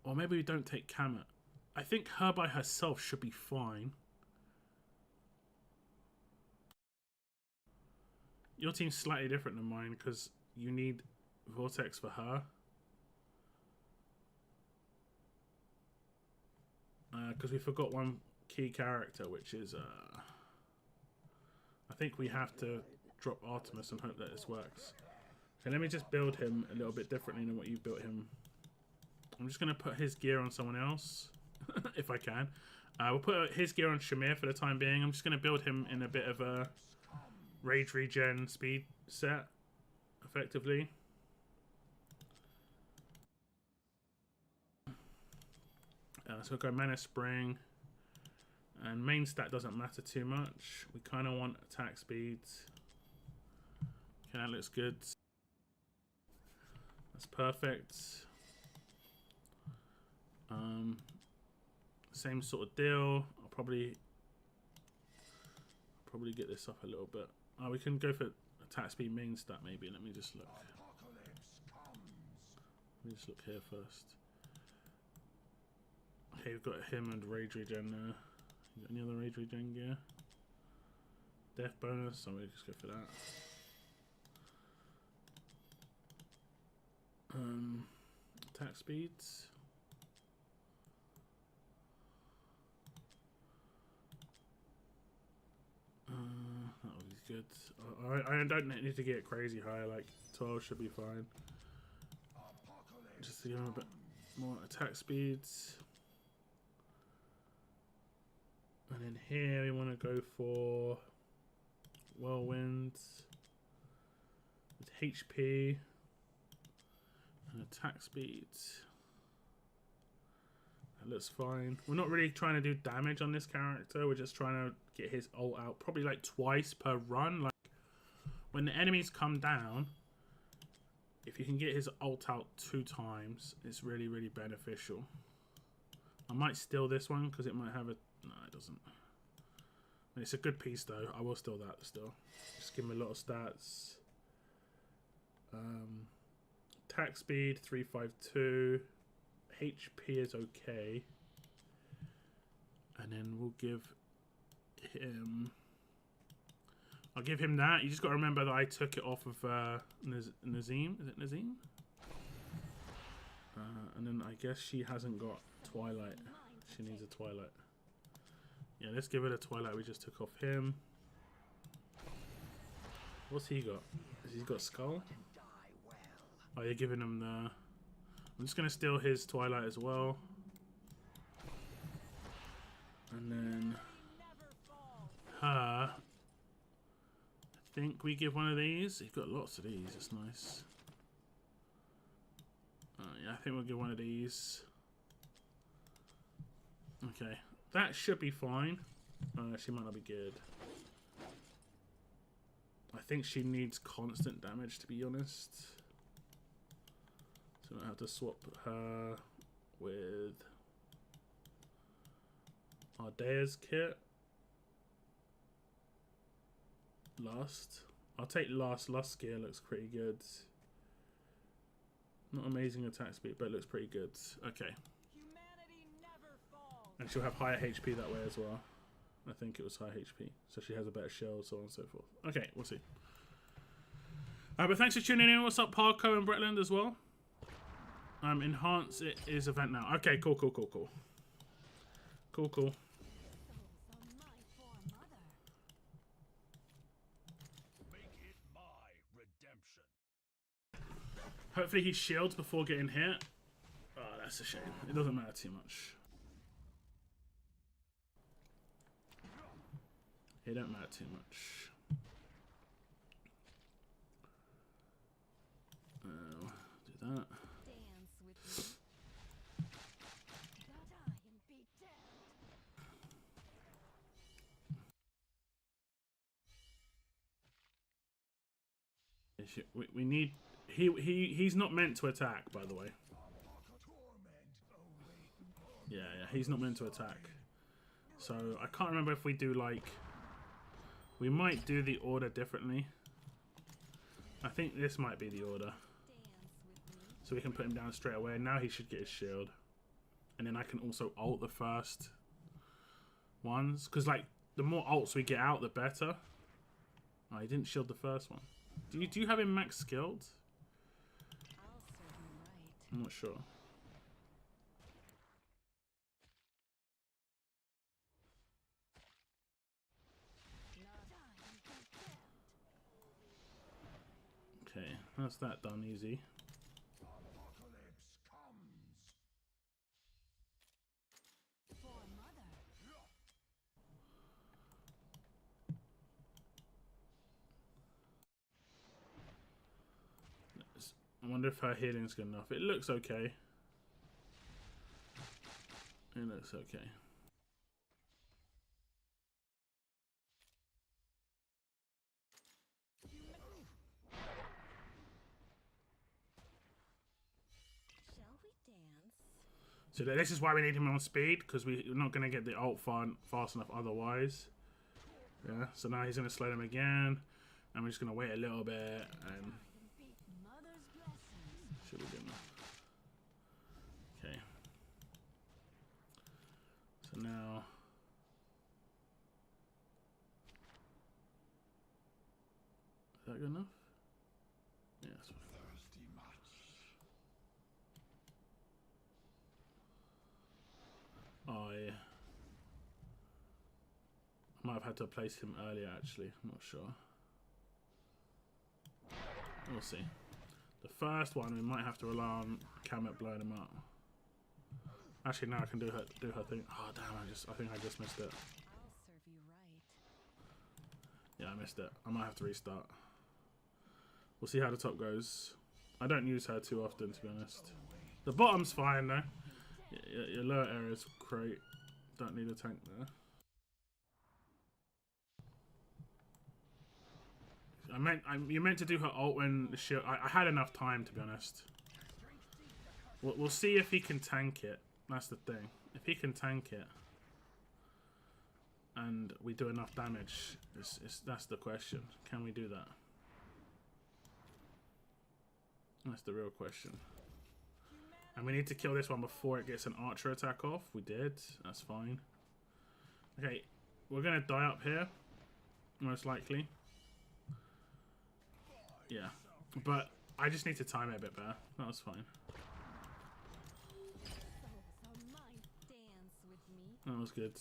Speaker 3: Or maybe we don't take Kamet. I think her by herself should be fine. Your team's slightly different than mine because you need Vortex for her. Because we forgot one key character, which is... I think we have to drop Artemis and hope that this works. Okay, let me just build him a little bit differently than what you built him. I'm just going to put his gear on someone else, if I can. We'll put his gear on Shamir for the time being. I'm just going to build him in a bit of a rage regen speed set, effectively. So we'll go Mana Spring. And main stat doesn't matter too much. We kind of want attack speeds. Okay, that looks good. That's perfect. Same sort of deal. I'll probably get this up a little bit. We can go for attack speed main stat maybe. Let me just look. Let me just look here first. Okay, we've got him and rage regen there. You got any other rage regen gear? Death bonus, so we'll just go for that. Attack speeds. I don't need to get crazy high. Like 12 should be fine. Just to give him a bit more attack speeds. And then here we want to go for Whirlwind with HP and attack speeds. That looks fine. We're not really trying to do damage on this character. We're just trying to get his ult out probably like twice per run. Like when the enemies come down, if you can get his ult out 2 times, it's really, really beneficial. I might steal this one because it might have a... No, it doesn't. It's a good piece though. I will steal that still. Just give him a lot of stats. Attack speed 352. HP is okay. And then we'll give him... I'll give him that. You just got to remember that I took it off of Nazim. Is it Nazim? And then I guess she hasn't got Twilight. She needs a Twilight. Yeah, let's give it a Twilight we just took off him. What's he got? Has he got Skull? Oh, you're giving him the... I'm just going to steal his Twilight as well. And then... her... I think we give one of these. He's got lots of these. It's nice. Yeah, I think we'll give one of these. Okay. That should be fine. She might not be good. I think she needs constant damage, to be honest. So I have to swap her with Ardea's kit. Lust. I'll take Lust. Lust gear looks pretty good. Not amazing attack speed, but it looks pretty good. Okay. And she'll have higher HP that way as well. I think it was high HP. So she has a better shield, so on and so forth. Okay, we'll see. But thanks for tuning in. What's up, Parko and Bretland as well? Enhance it is event now. Okay, cool. Cool. Hopefully he shields before getting hit. Oh, that's a shame. It doesn't matter too much. It don't matter too much. Do that. We need... He's not meant to attack, by the way. Yeah, he's not meant to attack. So, I can't remember if we do, like... We might do the order differently. I think this might be the order. So we can put him down straight away. Now he should get his shield. And then I can also ult the first ones. Because, like, the more ults we get out, the better. Oh, he didn't shield the first one. Do you have him max skilled? I'm not sure. Okay, that's that done easy. I wonder if her healing's good enough. It looks okay. It looks okay. So this is why we need him on speed, because we're not going to get the ult fast enough otherwise. Yeah, so now he's going to slow them again, and we're just going to wait a little bit, and should be good enough. Okay. So now... Is that good enough? Yeah, that's what I might have had to place him earlier, actually. I'm not sure. We'll see. The first one, we might have to rely on Kamet blowing him up. Actually, now I can do her thing. Oh damn! I think I just missed it.
Speaker 1: I'll serve you right.
Speaker 3: Yeah, I missed it. I might have to restart. We'll see how the top goes. I don't use her too often, to be honest. The bottom's fine though. Your lower area is great. Don't need a tank there. You meant to do her ult when the shield. I had enough time, to be honest. We'll see if he can tank it. That's the thing. If he can tank it, and we do enough damage, that's the question. Can we do that? That's the real question. And we need to kill this one before it gets an archer attack off. We did. That's fine. Okay, we're gonna die up here, most likely. Yeah, but I just need to time it a bit better. That was fine. That was good.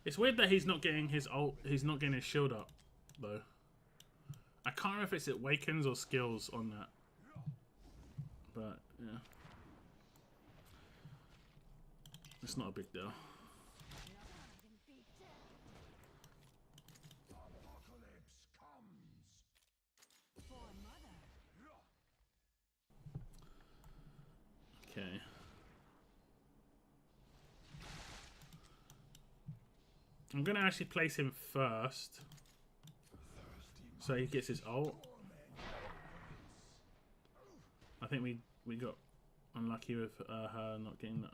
Speaker 3: It's weird that he's not getting his ult. He's not getting his shield up, though. I can't remember if it's awakens or skills on that. But yeah, it's not a big deal. Okay. I'm gonna actually place him first, so he gets his ult. I think we got unlucky with her not getting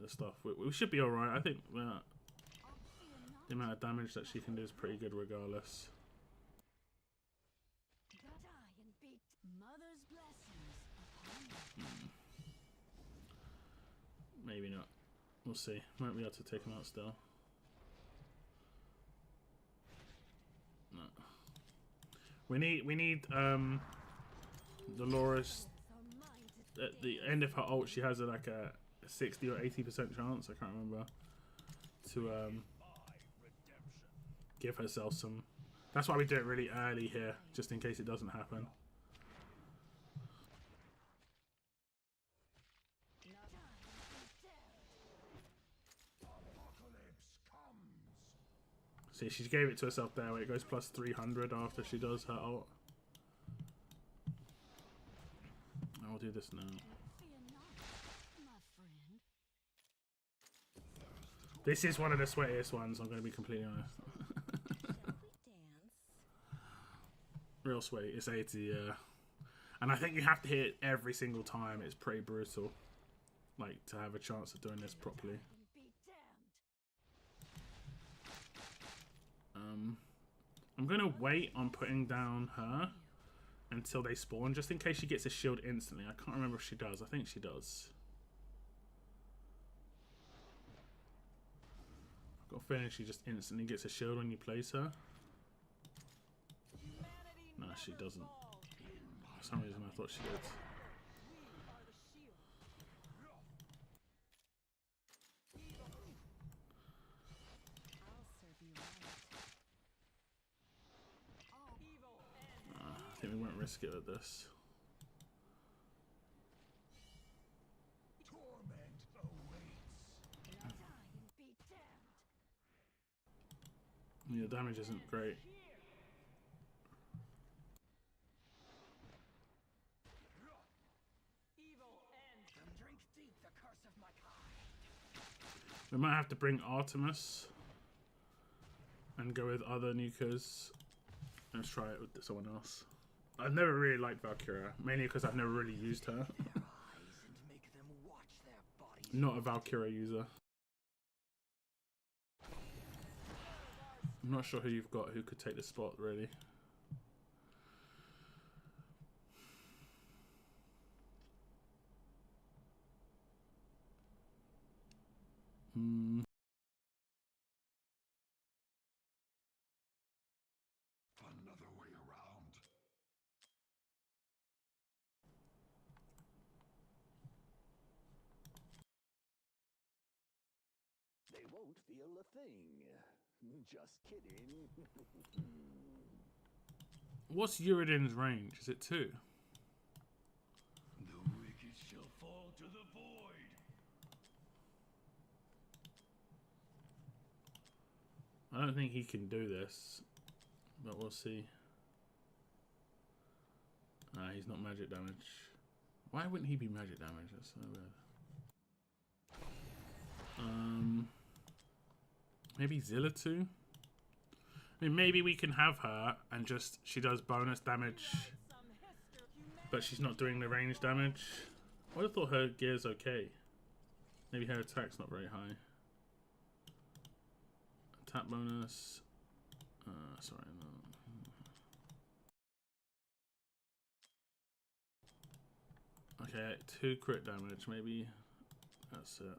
Speaker 3: the stuff. We should be alright. I think the amount of damage that she can do is pretty good regardless. Maybe not. We'll see. Might be able to take him out still. No. We need Dolores at the end of her ult. She has like a 60 or 80% chance. I can't remember, to give herself some. That's why we do it really early here, just in case it doesn't happen. See, she gave it to herself there where it goes plus 300 after she does her ult. I'll do this now. This is one of the sweatiest ones, I'm going to be completely honest. Real sweaty. It's 80, yeah. And I think you have to hit it every single time. It's pretty brutal. Like, to have a chance of doing this properly. I'm gonna wait on putting down her until they spawn, just in case she gets a shield instantly. I can't remember if she does. I think she does. I've got a feeling she just instantly gets a shield when you place her. No, she doesn't. For some reason I thought she did. I think we won't risk it at this. Yeah, damage isn't great. We might have to bring Artemis and go with other nukers. Let's try it with someone else. I've never really liked Valkyria, mainly because I've never really used her. Not a Valkyria user. I'm not sure who you've got who could take the spot, really.
Speaker 2: Another way around.
Speaker 4: They won't feel a thing. Just kidding.
Speaker 3: What's Uridin's range? Is it 2?
Speaker 2: The wicked shall fall to the void.
Speaker 3: I don't think he can do this, but we'll see. He's not magic damage. Why wouldn't he be magic damage? That's so weird. Maybe Zilla 2? I mean, maybe we can have her and just she does bonus damage, but she's not doing the range damage. I would have thought her gear's okay. Maybe her attack's not very high. Attack bonus. Sorry, no. Okay, 2 crit damage. Maybe that's it.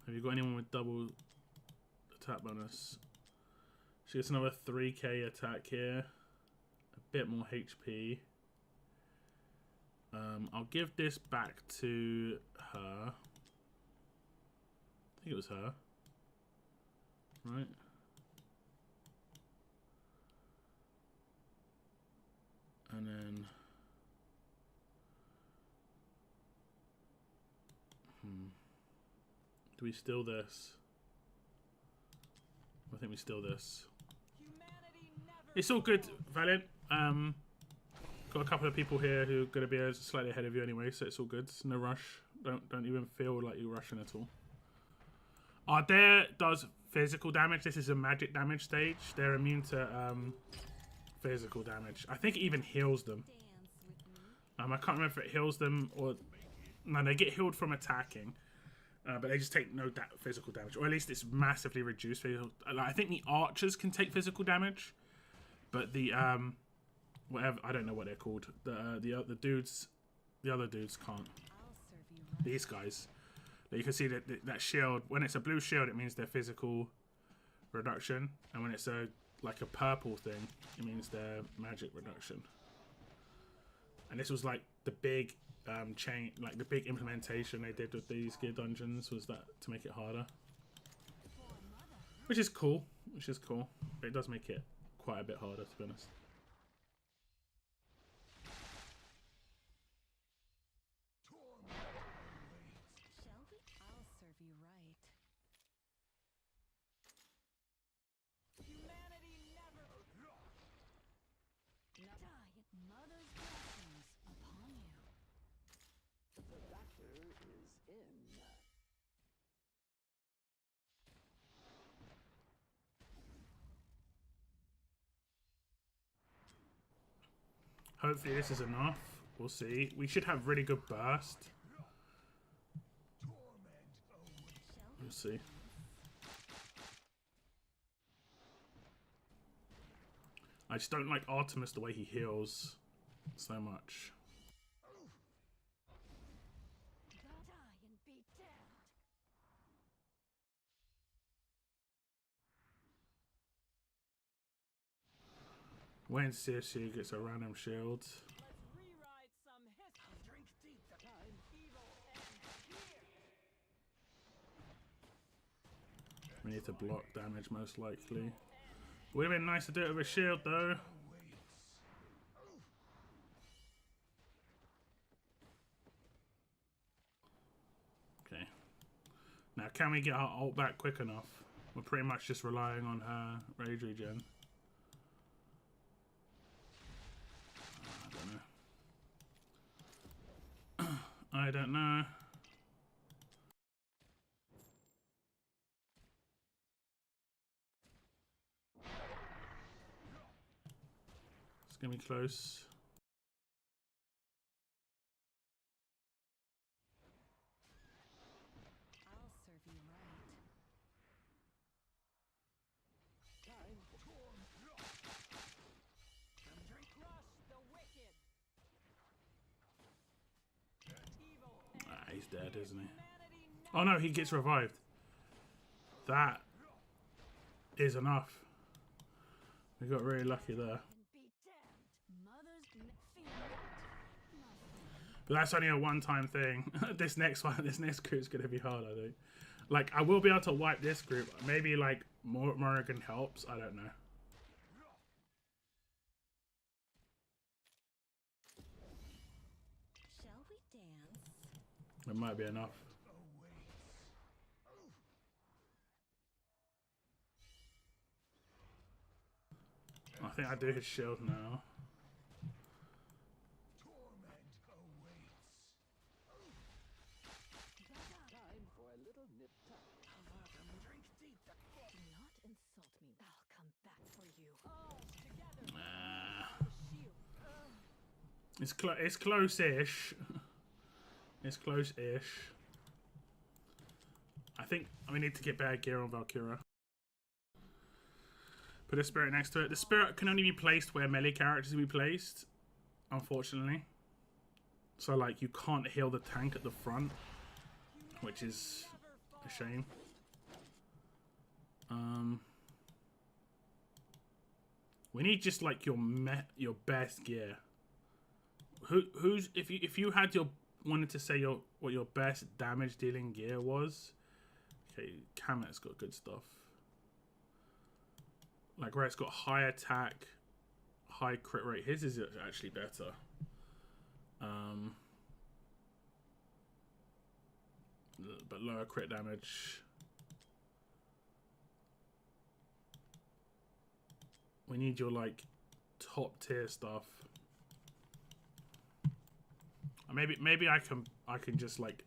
Speaker 3: Have you got anyone with double attack bonus? She gets another 3k attack here. A bit more HP. I'll give this back to her. I think it was her. Right? And then... Do we steal this? I think we steal this. It's all good, Valiant. Got a couple of people here who are going to be slightly ahead of you anyway, so it's all good. No rush. Don't even feel like you're rushing at all. Ardea does physical damage. This is a magic damage stage. They're immune to physical damage. I think it even heals them. I can't remember if it heals them or... No, they get healed from attacking. But they just take no physical damage. Or at least it's massively reduced. I think the archers can take physical damage. But the... whatever, I don't know what they're called. The other dudes can't. These guys. You can see that shield. When it's a blue shield, it means their physical reduction, and when it's like a purple thing, it means their magic reduction. And this was like the big change, like the big implementation they did with these gear dungeons was that to make it harder, which is cool. But it does make it quite a bit harder, to be honest. Hopefully this is enough. We'll see. We should have really good burst. We'll see. I just don't like Artemis the way he heals so much. Wait and see if she gets a random shield. We need to block damage most likely. Would have been nice to do it with a shield though. Okay. Now can we get our ult back quick enough? We're pretty much just relying on her rage regen. I don't know. It's gonna be close.
Speaker 1: I'll serve you right.
Speaker 3: He's dead, isn't he? Oh no, he gets revived. That is enough. We got really lucky there. But that's only a one-time thing. This next group's gonna be hard, I think. Like, I will be able to wipe this group. Maybe like Morrigan helps. I don't know. It might be enough. I think I do his shield now.
Speaker 4: Time for a little nip tuck.
Speaker 1: Drink deep. Do not insult me. I'll come back for you. All together.
Speaker 3: It's close-ish. It's close-ish. I think we need to get better gear on Valkyra. Put a spirit next to it. The spirit can only be placed where melee characters will be placed, unfortunately. So, like, you can't heal the tank at the front, which is a shame. We need just like your best gear. Who's if you had wanted to say what your best damage dealing gear was? Okay, Kamet's got good stuff. Like where it's got high attack, high crit rate. His is actually better. But lower crit damage. We need your like top tier stuff. Maybe I can just like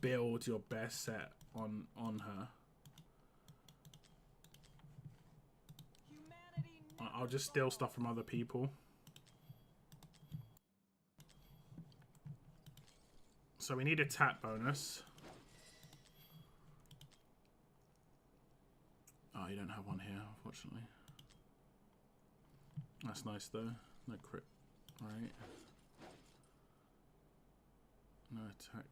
Speaker 3: build your best set on her. I'll just steal stuff from other people. So we need a tap bonus. Oh, you don't have one here, unfortunately. That's nice though. No crit, right? No attack.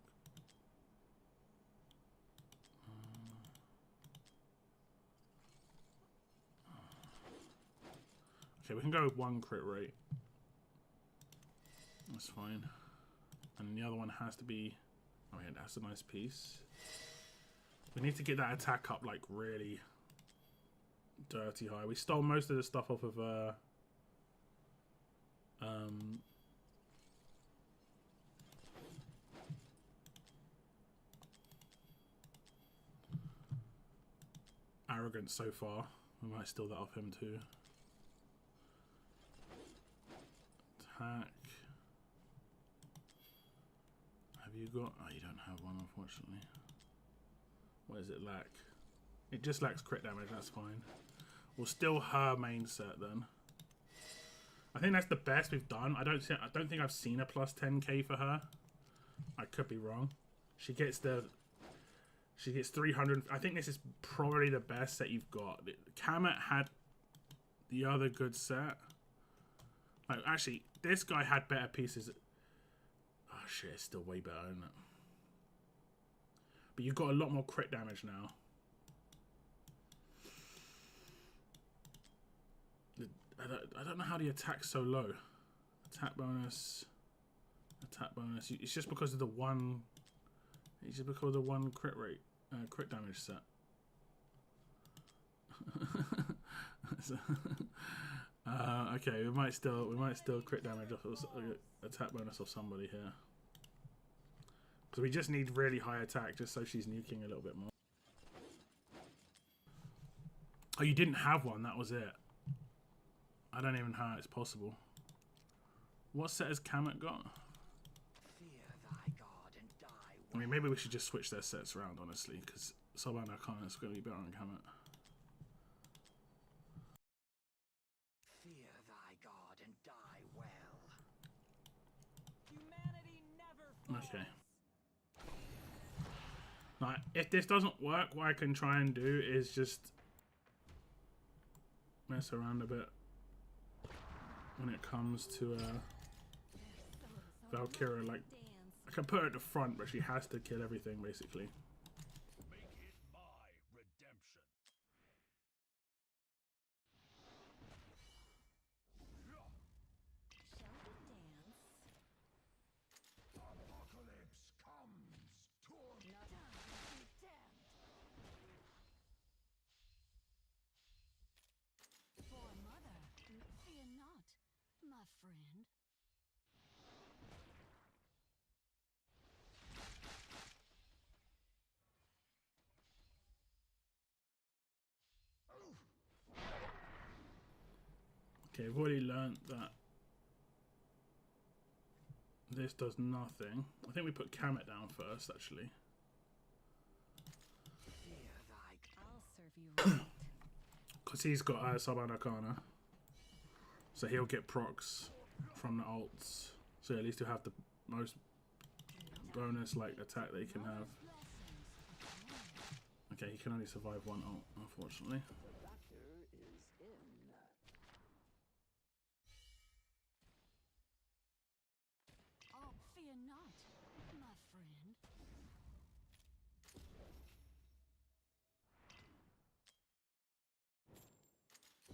Speaker 3: Okay, we can go with one crit rate. That's fine. And the other one has to be... Oh yeah, that's a nice piece. We need to get that attack up like really dirty high. We stole most of the stuff off of Arrogant so far. We might steal that off him too. Attack. Have you got... Oh, you don't have one, unfortunately. What does it lack? It just lacks crit damage, that's fine. We'll steal her main set then. I think that's the best we've done. I don't think I've seen a plus 10k for her. I could be wrong. She gets 300. I think this is probably the best set you've got. Kamet had the other good set. Like, actually, this guy had better pieces. Oh shit, it's still way better, isn't it? But you've got a lot more crit damage now. I don't know how the attack's so low. Attack bonus. Attack bonus. It's just because of the one... It's just because of the one crit rate. Crit damage set. Okay, we might still crit damage off attack bonus off somebody here. Because we just need really high attack just so she's nuking a little bit more. Oh, you didn't have one, that was it. I don't even know how it's possible. What set has Kamet got?
Speaker 4: Fear thy God and die.
Speaker 3: I mean, maybe we should just switch their sets around, honestly, because Sobana Khan's going to be better on Kamet.
Speaker 4: Fear thy God and die well.
Speaker 1: Humanity never falls.
Speaker 3: Okay. Now, if this doesn't work, what I can try and do is just mess around a bit when it comes to Valkyra. Like, I can put her at the front, but she has to kill everything, basically.
Speaker 2: Make it my redemption. Apocalypse comes.
Speaker 1: For mother, fear not, my friend.
Speaker 3: Okay, I've already learnt that this does nothing. I think we put Kamet down first, actually.
Speaker 1: I'll serve you right.
Speaker 3: Because he's got Suban Arcana. So he'll get procs from the ults. So at least he'll have the most bonus like attack that he can have. Okay, he can only survive one ult, unfortunately.
Speaker 4: The doctor is in.
Speaker 1: Oh, fear not, my friend.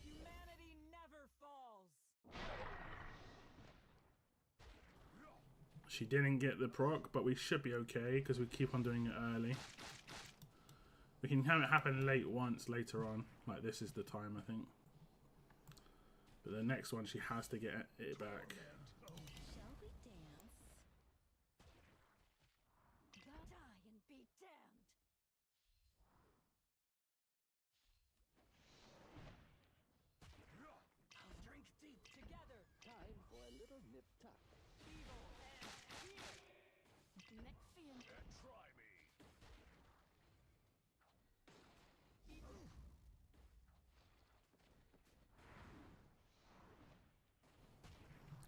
Speaker 1: Humanity never falls.
Speaker 3: She didn't get the proc, but we should be okay because we keep on doing it early. We can have it happen late once later on. Like this is the time, I think. But the next one, she has to get it back.
Speaker 1: Shall we dance? Die and be damned.
Speaker 4: Drink deep.
Speaker 1: Together,
Speaker 4: Time for a little nip tuck.
Speaker 1: evil and fear. Fear.
Speaker 2: Try me.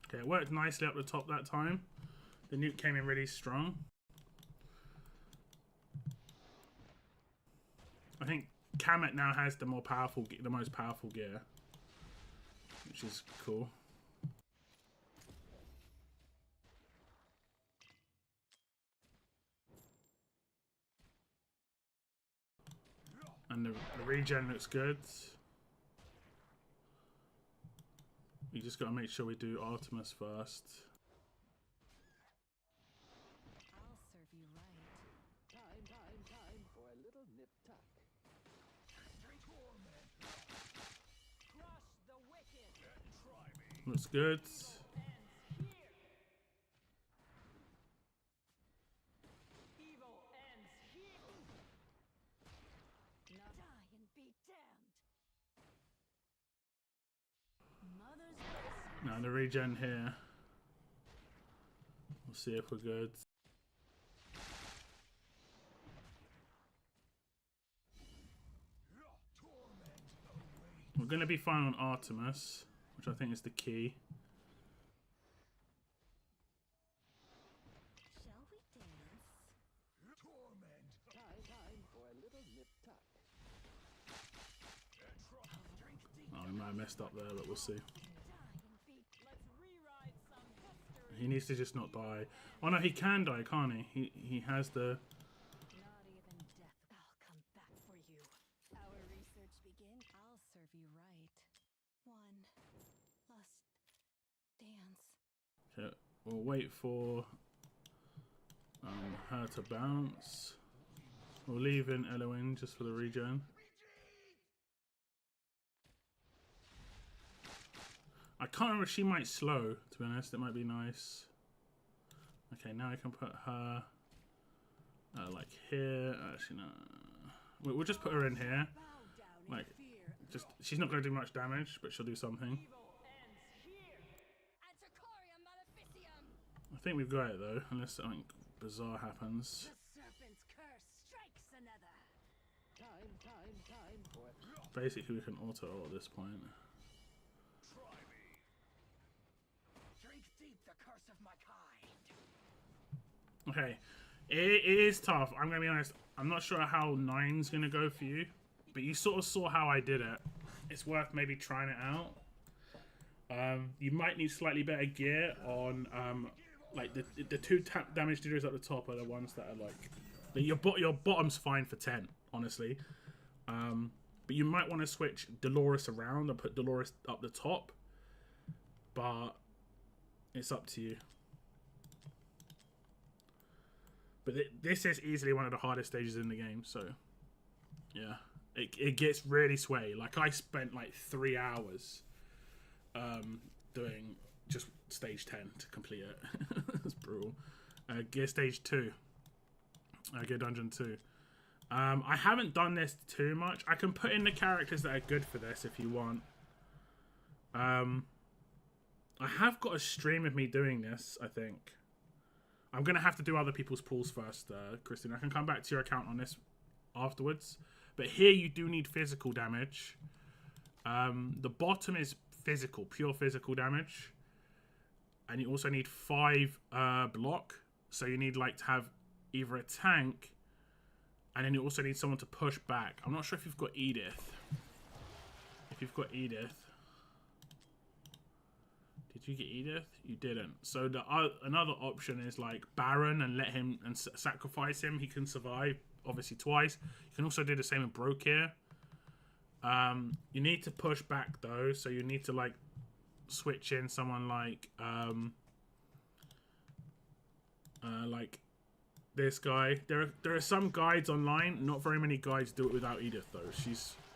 Speaker 3: Okay, it worked nicely up the top that time. The nuke came in really strong. I think Kamet now has the most powerful gear, which is cool. And the regen looks good. We just got to make sure we do Artemis first.
Speaker 1: I'll serve you right.
Speaker 4: Time for a little nip tuck.
Speaker 1: Crush the wicked.
Speaker 2: Try me.
Speaker 3: Looks good.
Speaker 1: Ends here. Evil ends here. Now die and be damned. Mother's blessing.
Speaker 3: Now the regen here. We'll see if we're good. We're going to be fine on Artemis, which I think is the key.
Speaker 1: Shall we dance?
Speaker 4: Time for a little nip tuck.
Speaker 3: Oh, we might have messed up there, but we'll see.
Speaker 1: Die and be. Let's rewrite some history.
Speaker 3: He needs to just not die. Oh no, he can die, can't he? He has the...
Speaker 1: Not even death. I'll come back for you. Our research begin. I'll serve you right. One last dance.
Speaker 3: Okay, we'll wait for her to bounce. We'll leave in Eloin just for the regen. I can't remember, she might slow, to be honest. It might be nice. Okay, now I can put her like here. Actually, no. We'll just put her in here. Like, just she's not going to do much damage, but she'll do something.
Speaker 1: Evil ends here. Anticoria maleficium.
Speaker 3: I think we've got it though, unless something bizarre happens.
Speaker 1: The serpent's curse strikes another.
Speaker 4: Time for it.
Speaker 3: Basically, we can auto at this point.
Speaker 2: Try me.
Speaker 4: Drink deep the curse of my kind.
Speaker 3: Okay, it is tough. I'm gonna be honest. I'm not sure how 9's gonna go for you, but you sort of saw how I did it. It's worth maybe trying it out. You might need slightly better gear on like the two tap damage dealers at the top are the ones that are like your bottom's fine for 10, honestly. But you might want to switch Dolores around and put Dolores up the top. But it's up to you. But this is easily one of the hardest stages in the game, so yeah, it gets really sweaty. Like I spent like 3 hours doing just stage 10 to complete it. It's brutal. Gear stage 2. Gear dungeon 2. I haven't done this too much. I can put in the characters that are good for this if you want. I have got a stream of me doing this, I think. I'm going to have to do other people's pulls first, Christine. I can come back to your account on this afterwards. But here you do need physical damage. The bottom is physical, pure physical damage. And you also need 5 block. So you need like to have either a tank, and then you also need someone to push back. I'm not sure if you've got Edith. If you've got Edith. Did you get Edith? You didn't. So the another option is like Baron and let him and sacrifice him. He can survive, obviously twice. You can also do the same with Broke here. You need to push back though, so you need to like switch in someone like this guy. There are some guides online. Not very many guides do it without Edith though.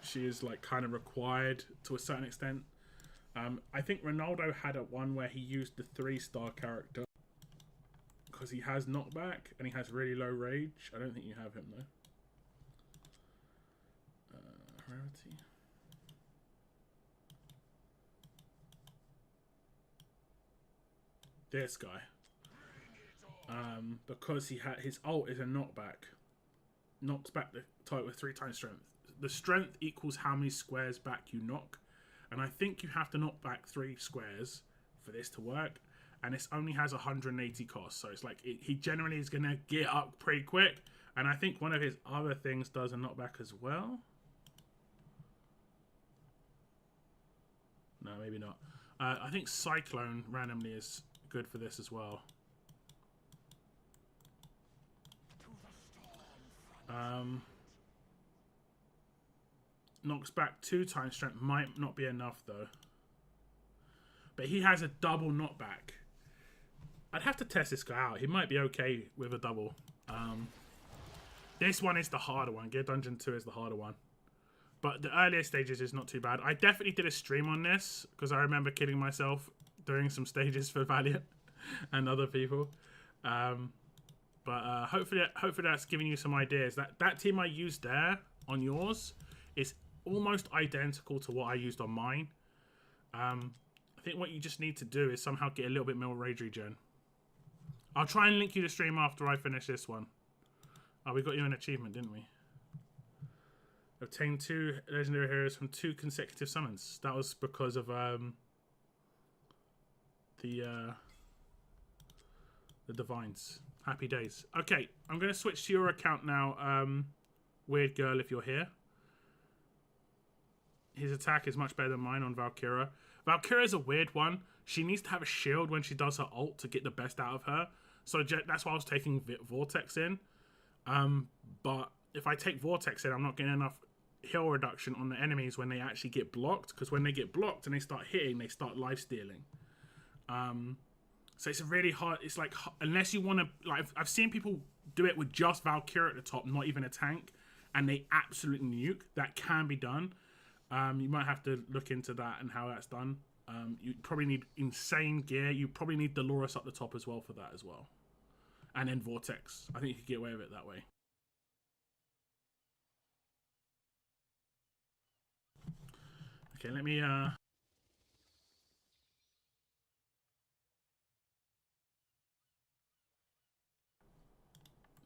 Speaker 3: She is like kind of required to a certain extent. I think Ronaldo had one where he used the 3-star character because he has knockback and he has really low rage. I don't think you have him though. Rarity. This guy. Because he had his ult is a knockback. Knocks back the target with 3 times strength. The strength equals how many squares back you knock. And I think you have to knock back 3 squares for this to work. And this only has 180 cost. So it's like, he generally is going to get up pretty quick. And I think one of his other things does a knockback as well. No, maybe not. I think Cyclone randomly is good for this as well. Knocks back 2 times strength. Might not be enough though. But he has a double knockback. I'd have to test this guy out. He might be okay with a double. This one is the harder one. Gear Dungeon 2 is the harder one. But the earlier stages is not too bad. I definitely did a stream on this because I remember kidding myself doing some stages for Valiant and other people. But hopefully that's giving you some ideas. That team I used there on yours is almost identical to what I used on mine. I think what you just need to do is somehow get a little bit more rage regen. I'll try and link you to stream after I finish this one. Oh, we got you an achievement, didn't we? Obtain 2 legendary heroes from 2 consecutive summons. That was because of the divines. Happy days. Okay, I'm going to switch to your account now. Weird Girl, if you're here. His attack is much better than mine on Valkyra. Valkyra is a weird one. She needs to have a shield when she does her ult to get the best out of her. So that's why I was taking Vortex in. But if I take Vortex in, I'm not getting enough heal reduction on the enemies when they actually get blocked. Because when they get blocked and they start hitting, they start lifestealing. So it's a really hard... It's like, unless you want to... Like, I've seen people do it with just Valkyra at the top, not even a tank. And they absolutely nuke. That can be done. You might have to look into that and how that's done. You probably need insane gear. You probably need Dolores up the top as well for that as well. And then Vortex. I think you could get away with it that way. Okay, let me...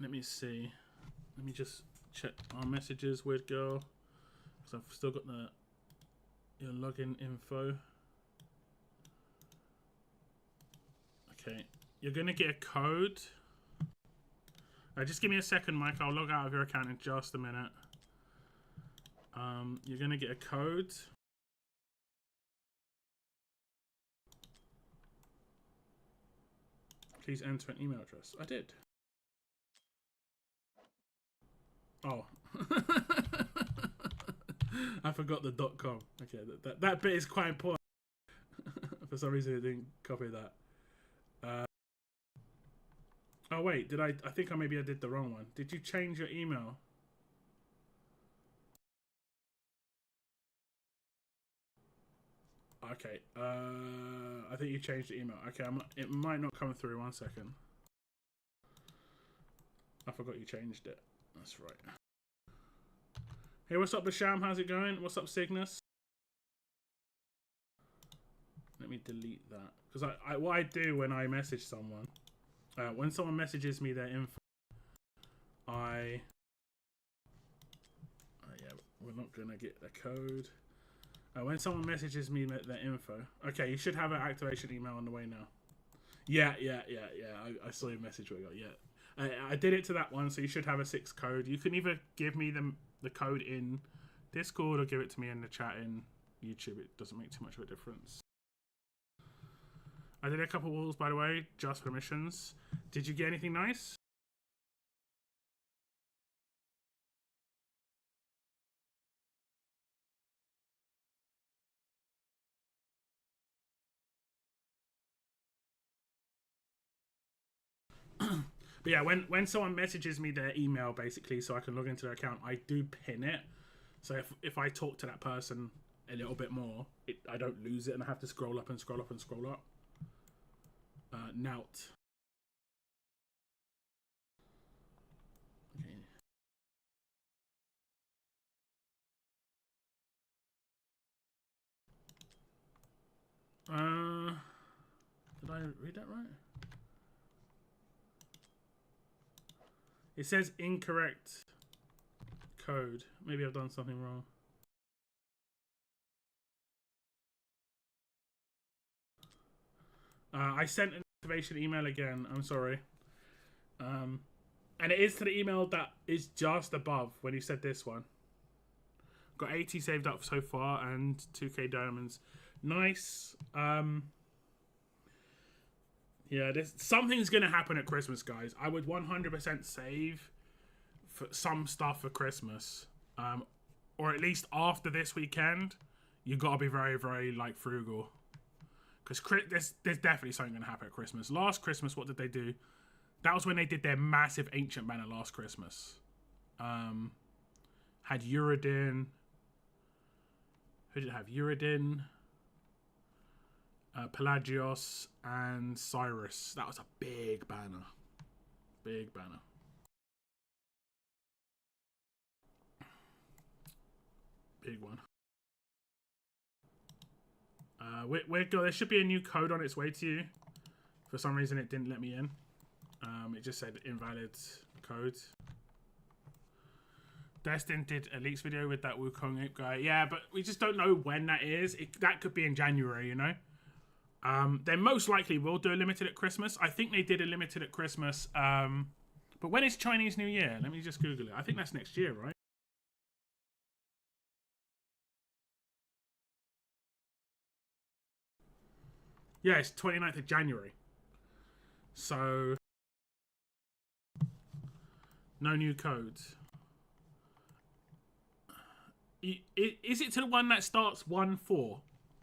Speaker 3: Let me see. Let me just check our messages, Weird Girl. Because I've still got your login info. Okay. You're going to get a code. Just give me a second, Mike. I'll log out of your account in just a minute. You're going to get a code. Please enter an email address. I did. Oh. I forgot the .com. Okay, that bit is quite important. For some reason I didn't copy that. Oh wait, I think maybe I did the wrong one. Did you change your email? Okay, I think you changed the email. Okay, it might not come through. 1 second. I forgot you changed it. That's right. Hey, what's up, Basham? How's it going? What's up, Cygnus? let me delete that. Because what I do when I message someone, when someone messages me their info, yeah, we're not going to get the code. When someone messages me their info, okay, you should have an activation email on the way now. Yeah. I saw your message. Yeah. I did it to that one, so you should have a 6 code. You can either give me the code in Discord or give it to me in the chat in YouTube. It doesn't make too much of a difference. I did a couple walls, by the way, just permissions. Did you get anything nice? But yeah, when someone messages me their email, basically, so I can log into their account, I do pin it. So if I talk to that person a little bit more, I don't lose it, and I have to scroll up and scroll up and scroll up. Nout. Okay. Did I read that right? It says incorrect code. Maybe I've done something wrong. I sent an activation email again. I'm sorry. And it is to the email that is just above when you said this one. Got 80 saved up so far and 2k diamonds. Nice. Yeah, something's going to happen at Christmas, guys. I would 100% save for some stuff for Christmas. Or at least after this weekend, you got to be very, very, like, frugal. Because there's definitely something going to happen at Christmas. Last Christmas, what did they do? That was when they did their massive Ancient banner last Christmas. Had Uridin. Who did it have? Uridin, Pelagios, and Cyrus. That was a big banner. Big banner. Big one. There should be a new code on its way to you. For some reason, it didn't let me in. It just said invalid code. Destin did a leaks video with that Wukong Ape guy. Yeah, but we just don't know when that is. That could be in January, you know? They most likely will do a limited at Christmas. I think they did a limited at Christmas. But when is Chinese New Year? Let me just Google it. I think that's next year, right? Yeah, it's 29th of January. So, no new codes. Is it to the one that starts 1-4?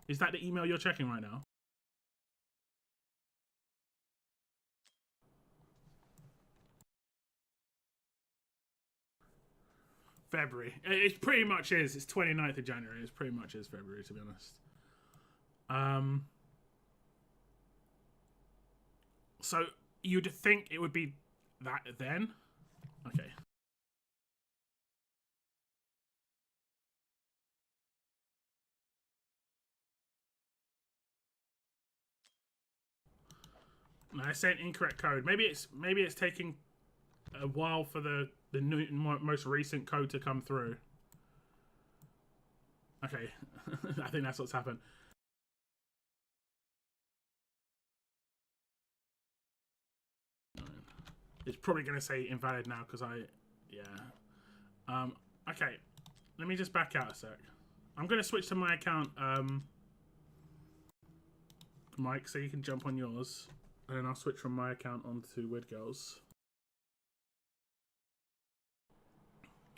Speaker 3: Is that the email you're checking right now? February. It pretty much is. It's 29th of January. It pretty much is February, to be honest. So you'd think it would be that then? Okay. No, I sent incorrect code. Maybe it's taking a while for the new, most recent code to come through. Okay, I think that's what's happened. It's probably going to say invalid now because yeah. Okay, let me just back out a sec. I'm going to switch to my account, Mike, so you can jump on yours. And then I'll switch from my account onto Weird Girls.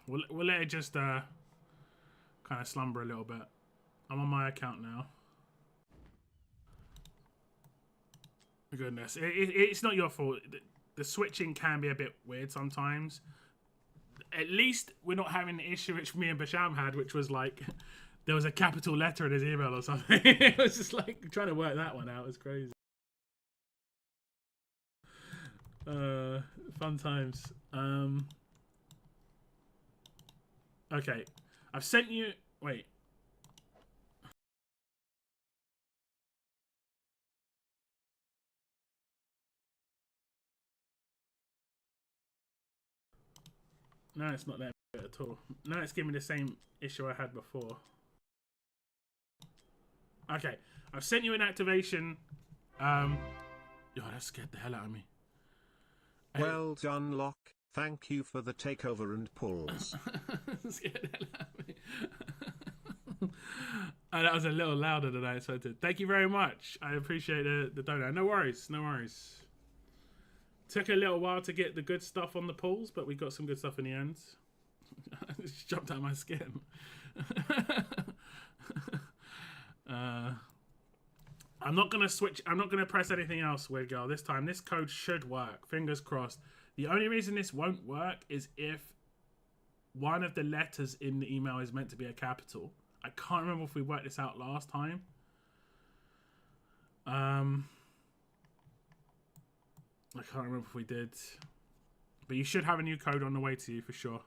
Speaker 3: We'll let it just kind of slumber a little bit. I'm on my account now. Goodness, it's not your fault. The switching can be a bit weird sometimes. At least we're not having the issue which me and Basham had, which was like there was a capital letter in his email or something. It was just like trying to work that one out. It was crazy. Fun times. Okay, I've sent you. Wait. No, it's not letting me do it at all. No, it's giving me the same issue I had before. Okay, I've sent you an activation. Yo, that scared the hell out of me.
Speaker 5: Well done, Locke. Thank you for the takeover and pulls.
Speaker 3: Scared the hell out of me. Oh, that was a little louder than I expected. Thank you very much. I appreciate the donut. No worries, no worries. Took a little while to get the good stuff on the pulls, but we got some good stuff in the end. I just jumped out of my skin. I'm not gonna switch. I'm not gonna press anything else, weird girl. This time, this code should work. Fingers crossed. The only reason this won't work is if one of the letters in the email is meant to be a capital. I can't remember if we worked this out last time. I can't remember if we did. But you should have a new code on the way to you for sure.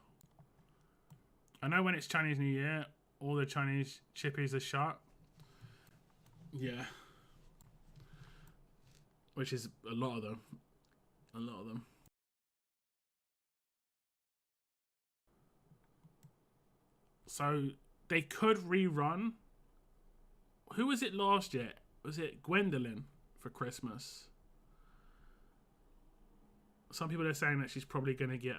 Speaker 3: I know when it's Chinese New Year, all the Chinese chippies are shut. Yeah. Which is a lot of them. A lot of them. So they could rerun. Who was it last year? Was it Gwendolyn for Christmas? Some people are saying that she's probably going to get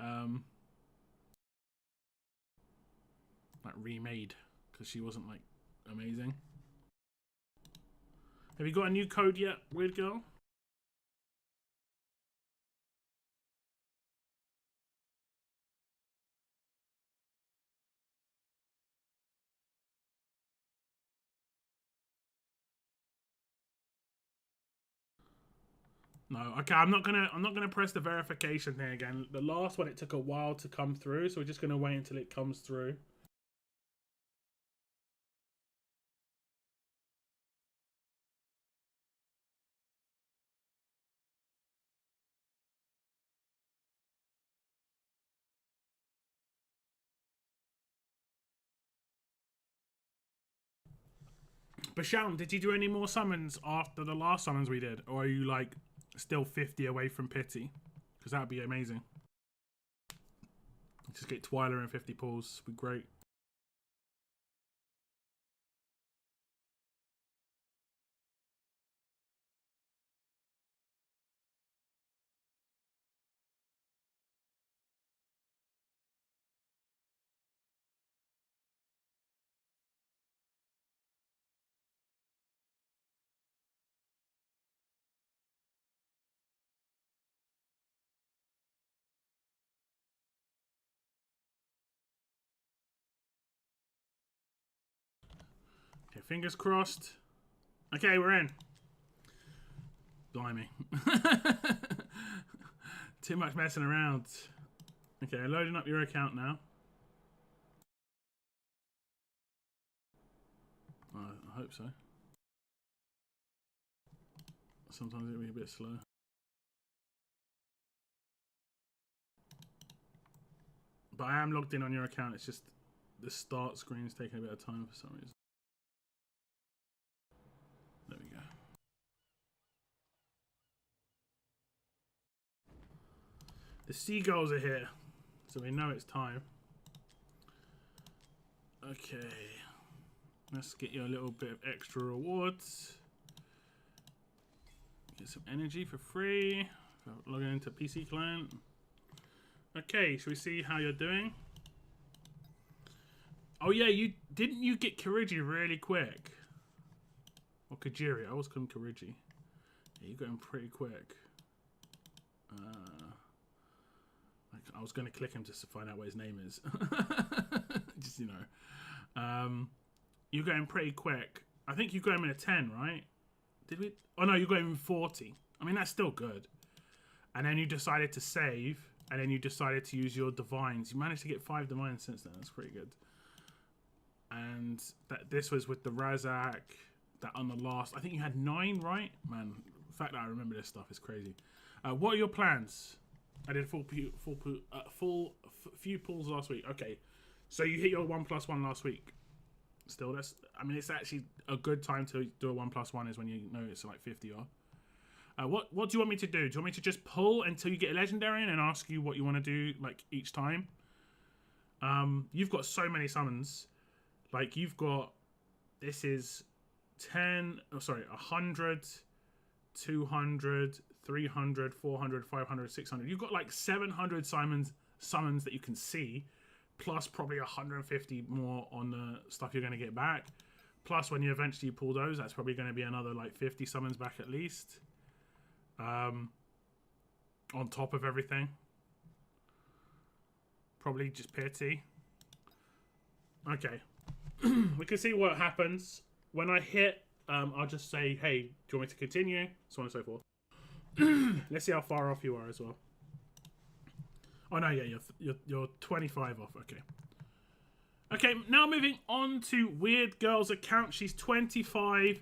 Speaker 3: like remade because she wasn't like amazing. Have you got a new code yet, weird girl? No, okay. I'm not gonna press the verification thing again. The last one, it took a while to come through, so we're just gonna wait until it comes through. Bashan, did you do any more summons after the last summons we did? Or are you like still 50 away from pity? Because that would be amazing. Just get Twyla and 50 pulls. Would be great. Okay, fingers crossed. Okay, we're in. Blimey. Too much messing around. Okay, loading up your account now. I hope so. Sometimes it'll be a bit slow. But I am logged in on your account. It's just the start screen is taking a bit of time for some reason. There we go. The seagulls are here, so we know it's time. Okay. Let's get you a little bit of extra rewards. Get some energy for free. Logging into PC client. Okay, shall we see how you're doing? Oh yeah, didn't you get Kirigi really quick? Or Kajiri, I always call him Kirigi. Yeah, you got him pretty quick. I was going to click him just to find out what his name is. Just, you know. You got him pretty quick. I think you got him in a 10, right? Did we? Oh no, you got him in 40. I mean, that's still good. And then you decided to save, and then you decided to use your divines. You managed to get 5 divines since then. That's pretty good. And this was with the Razak. That on the last, I think you had 9, right? Man, the fact that I remember this stuff is crazy. What are your plans? I did few pulls last week. Okay, so you hit your 1+1 last week. Still, that's. I mean, it's actually a good time to do a 1+1 is when you know it's like 50 or. What do you want me to do? Do you want me to just pull until you get a legendary and ask you what you want to do like each time? You've got so many summons. Like, you've got... This is 100, 200, 300, 400, 500, 600. You've got like 700 summons that you can see, plus probably 150 more on the stuff you're going to get back. Plus, when you eventually pull those, that's probably going to be another like 50 summons back at least. On top of everything. Probably just pity. Okay. We can see what happens. When I hit, I'll just say, hey, do you want me to continue? So on and so forth. Let's see how far off you are as well. Oh no, yeah, you're 25 off. Okay. Okay, now moving on to Weird Girl's account. She's 25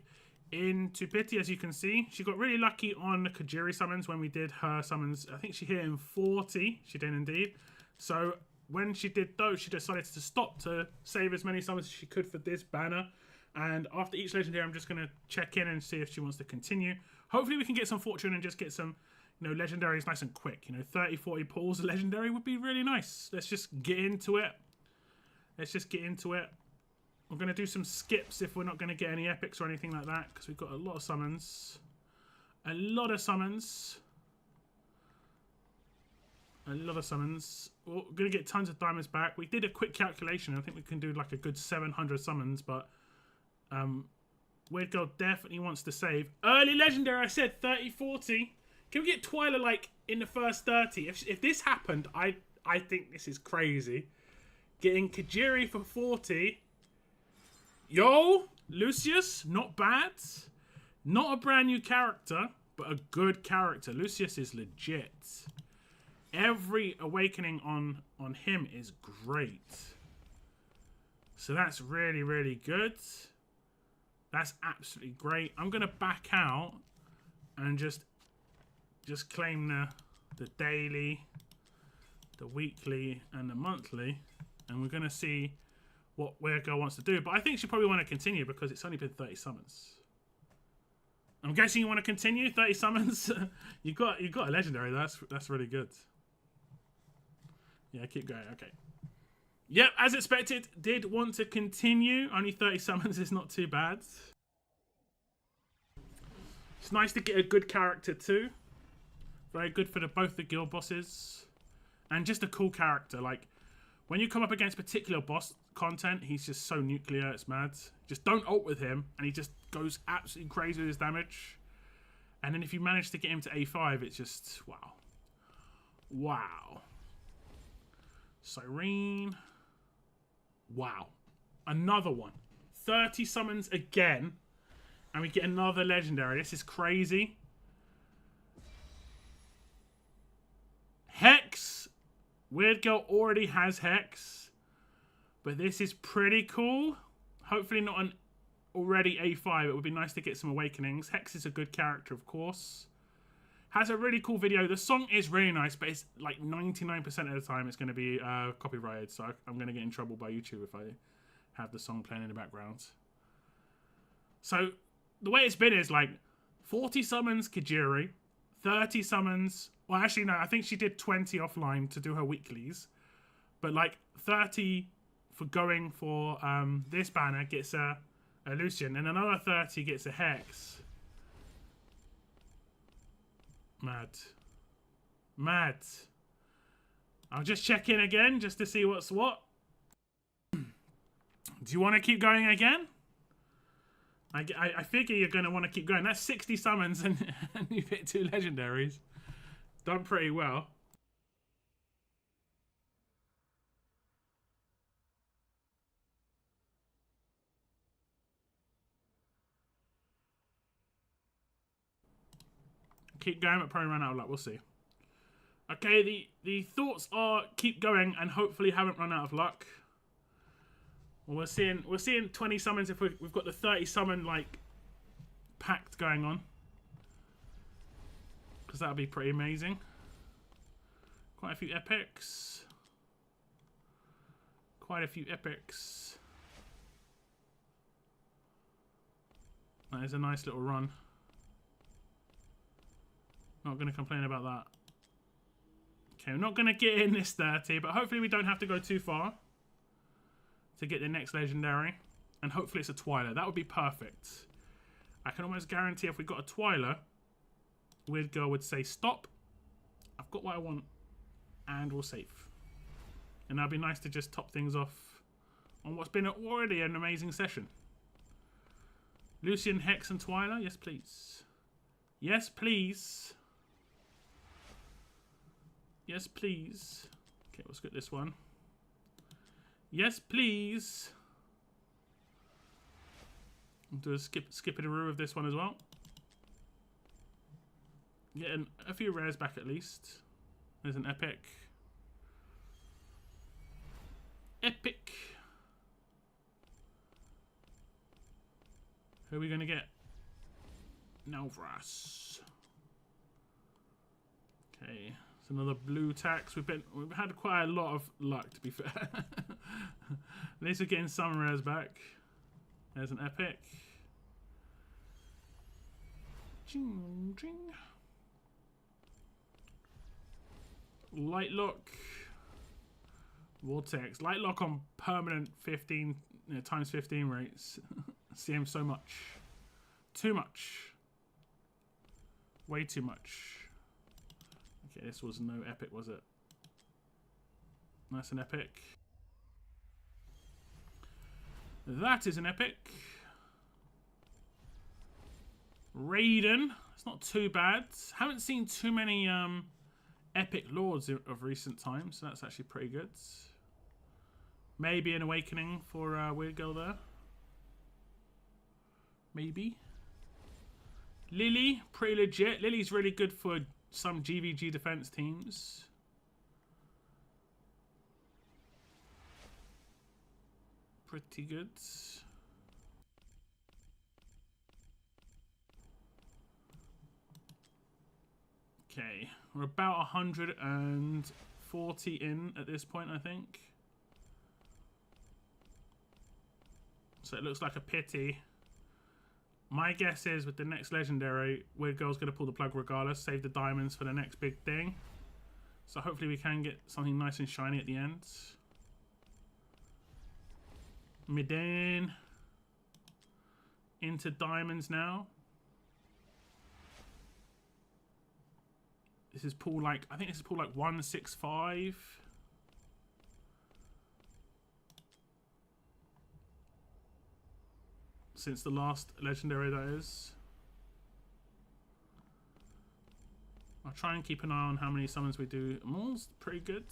Speaker 3: into pity, as you can see. She got really lucky on the Kajiri summons when we did her summons. I think she hit in 40. She did indeed. So when she did those, she decided to stop to save as many summons as she could for this banner. And after each legendary, I'm just going to check in and see if she wants to continue. Hopefully we can get some fortune and just get some, you know, legendaries nice and quick. You know, 30, 40 pulls a legendary would be really nice. Let's just get into it. Let's just get into it. We're going to do some skips if we're not going to get any epics or anything like that, because we've got a lot of summons. A lot of summons. A lot of summons. We're going to get tons of diamonds back. We did a quick calculation. I think we can do like a good 700 summons, but Weird Girl definitely wants to save. Early legendary, I said 30, 40. Can we get Twyla like in the first 30? If this happened, I think this is crazy. Getting Kajiri for 40. Yo, Lucius, not bad. Not a brand new character, but a good character. Lucius is legit. Every awakening on him is great. So that's really, really good. That's absolutely great. I'm going to back out and just claim the daily, the weekly, and the monthly. And we're going to see what Weird Girl wants to do. But I think she probably want to continue because it's only been 30 summons. I'm guessing you want to continue 30 summons. you got a legendary. That's really good. Yeah, keep going. Okay. Yep, as expected, did want to continue. Only 30 summons is not too bad. It's nice to get a good character too. Very good for both the guild bosses. And just a cool character. Like, when you come up against particular boss content, he's just so nuclear, it's mad. Just don't ult with him, and he just goes absolutely crazy with his damage. And then if you manage to get him to A5, it's just, wow. Wow. Cyrene. Wow. Another one. 30 summons again. And we get another legendary. This is crazy. Hex. Weird Girl already has Hex. But this is pretty cool. Hopefully not an already A5. It would be nice to get some awakenings. Hex is a good character, of course. Has a really cool video. The song is really nice, but it's like 99% of the time it's going to be copyrighted. So I'm going to get in trouble by YouTube if I have the song playing in the background. So the way it's been is like 40 summons Kajiri, 30 summons. Well, actually, no, I think she did 20 offline to do her weeklies. But like 30 for going for this banner gets a Lucian. And another 30 gets a Hex. Mad. Mad. I'll just check in again just to see what's what. Do you want to keep going again? I figure you're going to want to keep going. That's 60 summons and you've hit 2 legendaries. Done pretty well. Keep going, but probably run out of luck. We'll see. Okay, the thoughts are keep going and hopefully haven't run out of luck. Well, we're seeing 20 summons if we've got the 30 summon like pact going on, because that would be pretty amazing. Quite a few epics. Quite a few epics. That is a nice little run. Not going to complain about that. Okay, we're not going to get in this 30, but hopefully we don't have to go too far. to get the next legendary. And hopefully it's a Twyla. That would be perfect. I can almost guarantee if we got a Twyla, Weird Girl would say, stop. I've got what I want. And we'll save. And that'd be nice to just top things off on what's been already an amazing session. Lucian, Hex, and Twyla. Yes, please. Yes, please. Yes, please. Okay, let's get this one. Yes, please. Do a skip-a-doo of this one as well. Getting a few rares back at least. There's an epic. Epic. Who are we going to get? Nalvras. Okay. It's another blue tax. We've had quite a lot of luck, to be fair. At least we're getting some rares back. There's an epic. Ching, ching. Lightlock. Vortex. Lightlock on permanent 15 times 15 rates. See him so much. Too much. Way too much. Okay, this was no epic, was it? That's an epic. That is an epic. Raiden. It's not too bad. Haven't seen too many epic lords of recent times, so that's actually pretty good. Maybe an awakening for Weird Girl there. Maybe. Lily, pretty legit. Lily's really good for some GVG defense teams. Pretty good. Okay, we're about 140 in at this point, I think. So it looks like a pity. My guess is with the next legendary, Weird Girl's going to pull the plug regardless, save the diamonds for the next big thing. So hopefully we can get something nice and shiny at the end. Midden. Into diamonds now. This is pool like, I think this is pool like 165. Since the last legendary, that is. I'll try and keep an eye on how many summons we do. Maul's pretty good.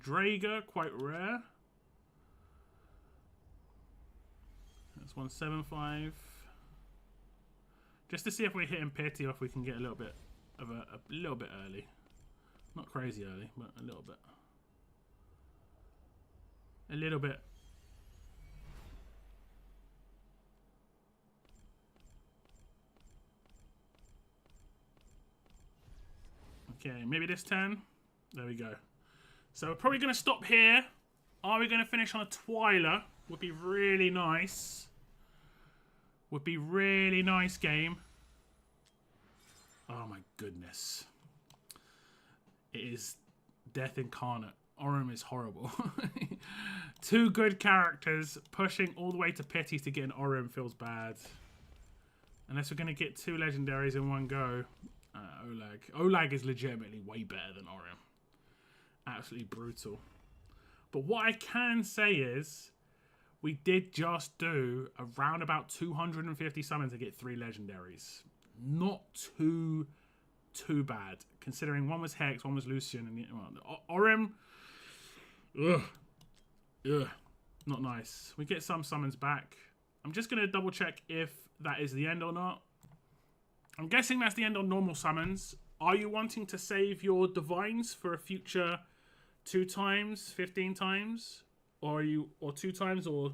Speaker 3: Drager, quite rare. That's 175. Just to see if we're hitting pity or if we can get a little bit of a little bit early. Not crazy early, but a little bit. A little bit. Okay, maybe this 10. There we go. So we're probably going to stop here. Are we going to finish on a Twyla? Would be really nice. Would be really nice game. Oh my goodness. It is death incarnate. Orym is horrible. Two good characters pushing all the way to pity to get an Orym feels bad. Unless we're going to get two legendaries in one go. Olag. Olag is legitimately way better than Orym. Absolutely brutal. But what I can say is, we did just do around about 250 summons to get 3 legendaries. Not too bad, considering one was Hex, one was Lucian, and Orym. Ugh, not nice. We get some summons back. I'm just gonna double check if that is the end or not. I'm guessing that's the end on normal summons. Are you wanting to save your divines for a future 2 times, 15 times, or 2 times, or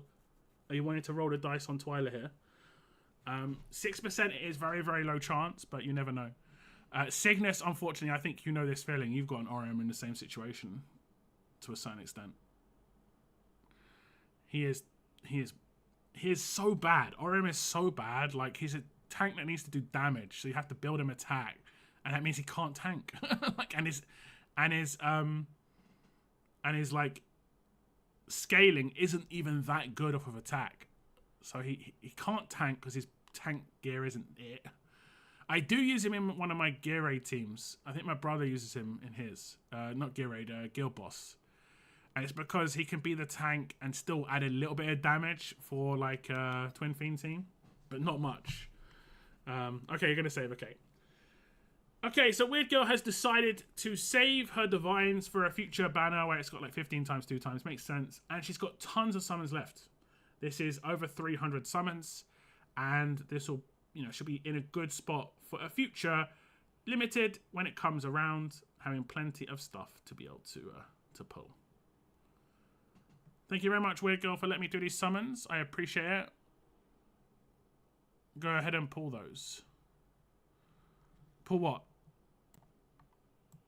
Speaker 3: are you wanting to roll the dice on Twyla here? 6% is very, very low chance, but you never know. Cygnus, unfortunately, I think you know this feeling. You've got an Orym in the same situation to a certain extent. He is so bad. Orym is so bad. Like, he's a tank that needs to do damage, so you have to build him attack, and that means he can't tank. Like, and his like scaling isn't even that good off of attack. So he can't tank because his tank gear isn't it. I do use him in one of my gear raid teams. I think my brother uses him in his. Not gear raid, guild boss. And it's because he can be the tank and still add a little bit of damage for like Twin Fiend team. But not much. Okay, you're going to save. Okay. Okay, so Weird Girl has decided to save her divines for a future banner where it's got like 15 times 2 times. Makes sense. And she's got tons of summons left. This is over 300 summons. And this will, you know, she'll be in a good spot for a future limited when it comes around, having plenty of stuff to be able to pull. Thank you very much, Weird Girl, for letting me do these summons. I appreciate it. Go ahead and pull those. Pull what?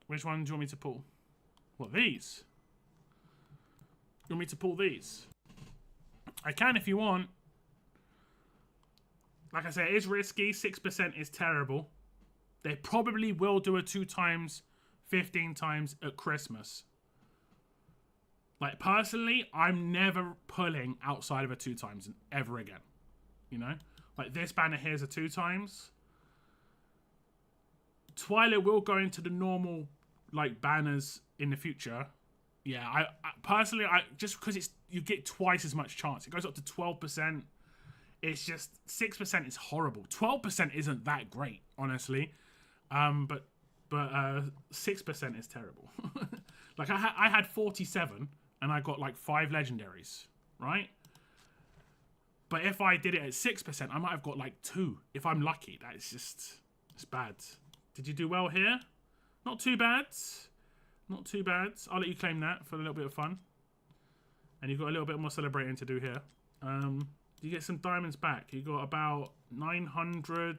Speaker 3: Which one do you want me to pull? What, these? You want me to pull these? I can if you want. Like I say, it is risky. 6% is terrible. They probably will do a 2 times, 15 times at Christmas. Like, personally, I'm never pulling outside of a 2 times ever again. You know? Like, this banner here is a 2 times. Twyla will go into the normal, like, banners in the future. Yeah, I personally, just because it's you get twice as much chance. It goes up to 12%. It's just 6% is horrible. 12% isn't that great, honestly. But 6% is terrible. Like I had 47 and I got like 5 legendaries, right? But if I did it at 6%, I might have got like 2 if I'm lucky. That is just, it's bad. Did you do well here? Not too bad. Not too bad. I'll let you claim that for a little bit of fun. And you've got a little bit more celebrating to do here. You get some diamonds back. You got about 900,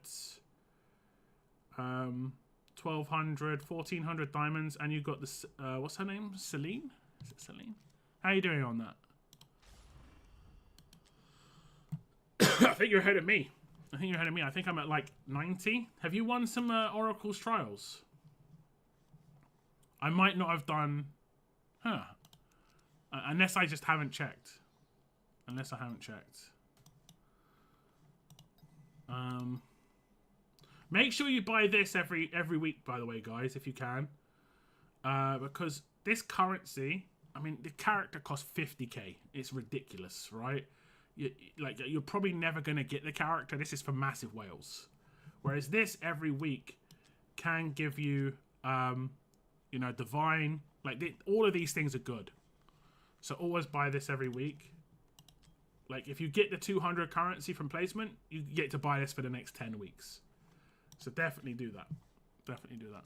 Speaker 3: 1200, 1400 diamonds, and you got this. What's her name? Celine? Is it Celine? How are you doing on that? I think you're ahead of me. I think I'm at like 90. Have you won some Oracle's trials? I might not have done. Huh. Unless I just haven't checked. Make sure you buy this every week, by the way, guys, if you can. Because this currency, I mean, the character costs 50k. It's ridiculous, right? You're probably never going to get the character. This is for massive whales. Whereas this every week can give you, you know, divine. Like, all of these things are good. So always buy this every week. Like, if you get the 200 currency from placement, you get to buy this for the next 10 weeks. So definitely do that. Definitely do that.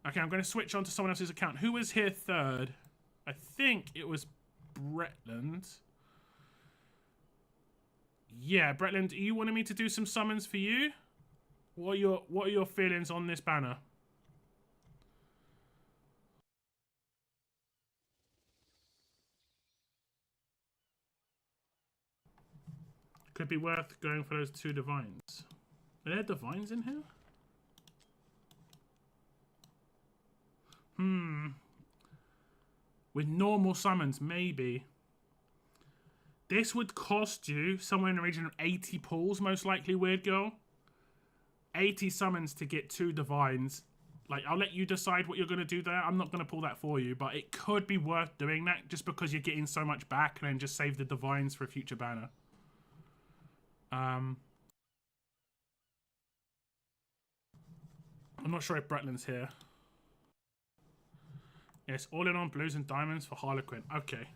Speaker 3: Okay, I'm going to switch on to someone else's account. Who was here third? I think it was Bretland. Yeah, Bretland, are you wanting me to do some summons for you? What are your feelings on this banner? Could be worth going for those 2 divines. Are there divines in here? With normal summons, maybe. This would cost you somewhere in the region of 80 pulls, most likely, Weird Girl. 80 summons to get 2 divines. Like, I'll let you decide what you're going to do there. I'm not going to pull that for you, but it could be worth doing that just because you're getting so much back and then just save the divines for a future banner. I'm not sure if Bretland's here. Yes, all in on blues and diamonds for Harlequin. Okay.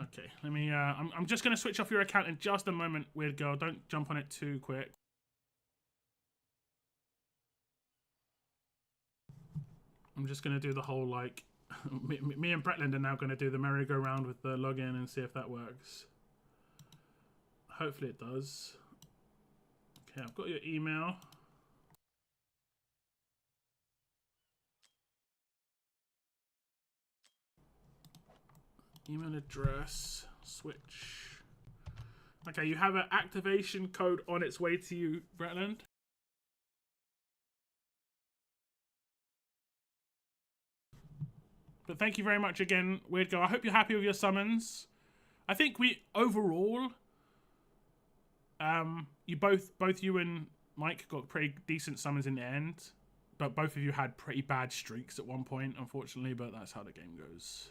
Speaker 3: Okay, let me, I'm just going to switch off your account in just a moment, Weird Girl. Don't jump on it too quick. I'm just going to do the whole, like, me and Bretland are now going to do the merry-go-round with the login and see if that works. Hopefully it does. Okay, I've got your email. Email address, switch. Okay, you have an activation code on its way to you, Bretland. But thank you very much again, Weird Girl. I hope you're happy with your summons. I think we overall, both you and Mike got pretty decent summons in the end, but both of you had pretty bad streaks at one point, unfortunately. But that's how the game goes.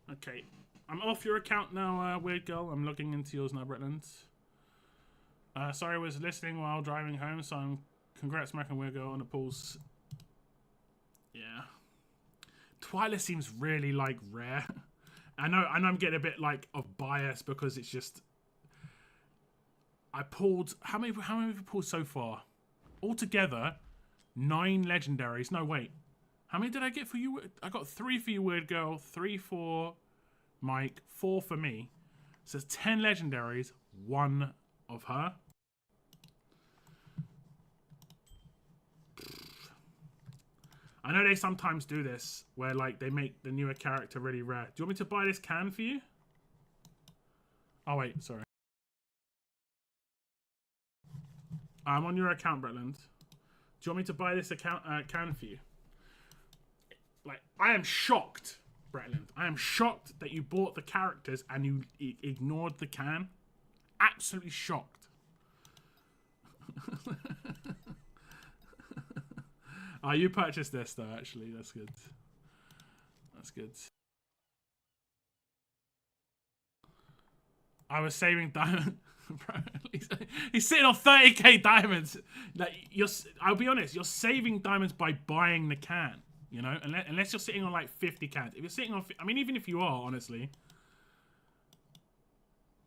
Speaker 3: Okay, I'm off your account now, Weird Girl. I'm logging into yours now, Bretland. Sorry, I was listening while driving home, so congrats, Mac and Weird Girl, on the pulse. Yeah. Twyla seems really, like, rare. I know I'm getting a bit, like, of bias because it's just... I pulled... How many have we pulled so far? Altogether, 9 legendaries. No, wait. How many did I get for you? I got 3 for you, Weird Girl, 3 for Mike, 4 for me. So it's 10 legendaries, 1 of her. I know they sometimes do this, where like they make the newer character really rare. Do you want me to buy this can for you? Oh wait, sorry. I'm on your account, Bretland. Do you want me to buy this can for you? Like, I am shocked, Bretland. I am shocked that you bought the characters and you ignored the can. Absolutely shocked. Oh, you purchased this though, actually. That's good. That's good. I was saving diamond. Bro, he's sitting on 30k diamonds. Like, I'll be honest, you're saving diamonds by buying the can. You know, unless you're sitting on like 50 cans. If you're sitting on, I mean, even if you are, honestly.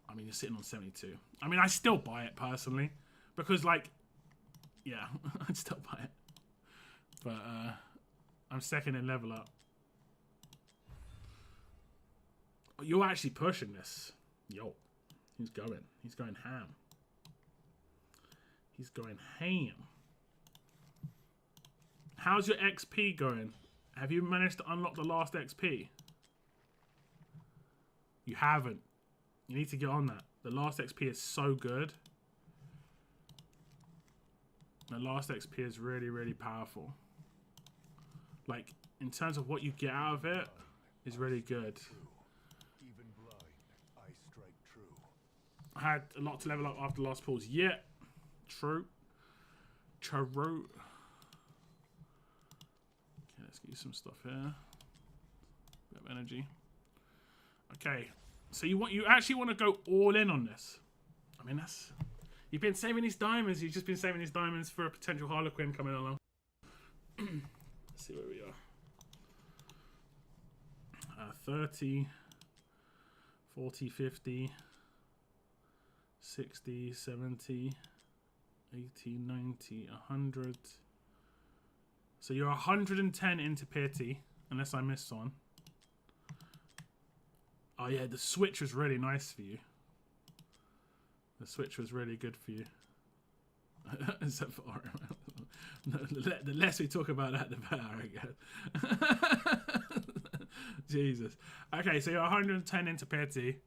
Speaker 3: I mean, you're sitting on 72. I mean, I still buy it personally. Because like, yeah, I'd still buy it. But I'm second in level up. You're actually pushing this. Yo, he's going. He's going ham. He's going ham. How's your XP going? Have you managed to unlock the last XP? You haven't. You need to get on that. The last XP is so good. The last XP is really, really powerful. Like, in terms of what you get out of it, is really good.
Speaker 2: Even blind, I strike true.
Speaker 3: I had a lot to level up after the last pulls. Yeah, true. True. Okay, let's get you some stuff here. Bit of energy. Okay, so you actually want to go all in on this? I mean, that's... You've been saving these diamonds. You've just been saving these diamonds for a potential Harlequin coming along. Let's see where we are. 30, 40, 50, 60, 70, 80, 90, 100. So you're 110 into Pity, unless I missed one. Oh yeah, the switch was really nice for you. The switch was really good for you. Except for the less we talk about that, the better, I guess. Jesus. Okay, so you're 110 into Pity.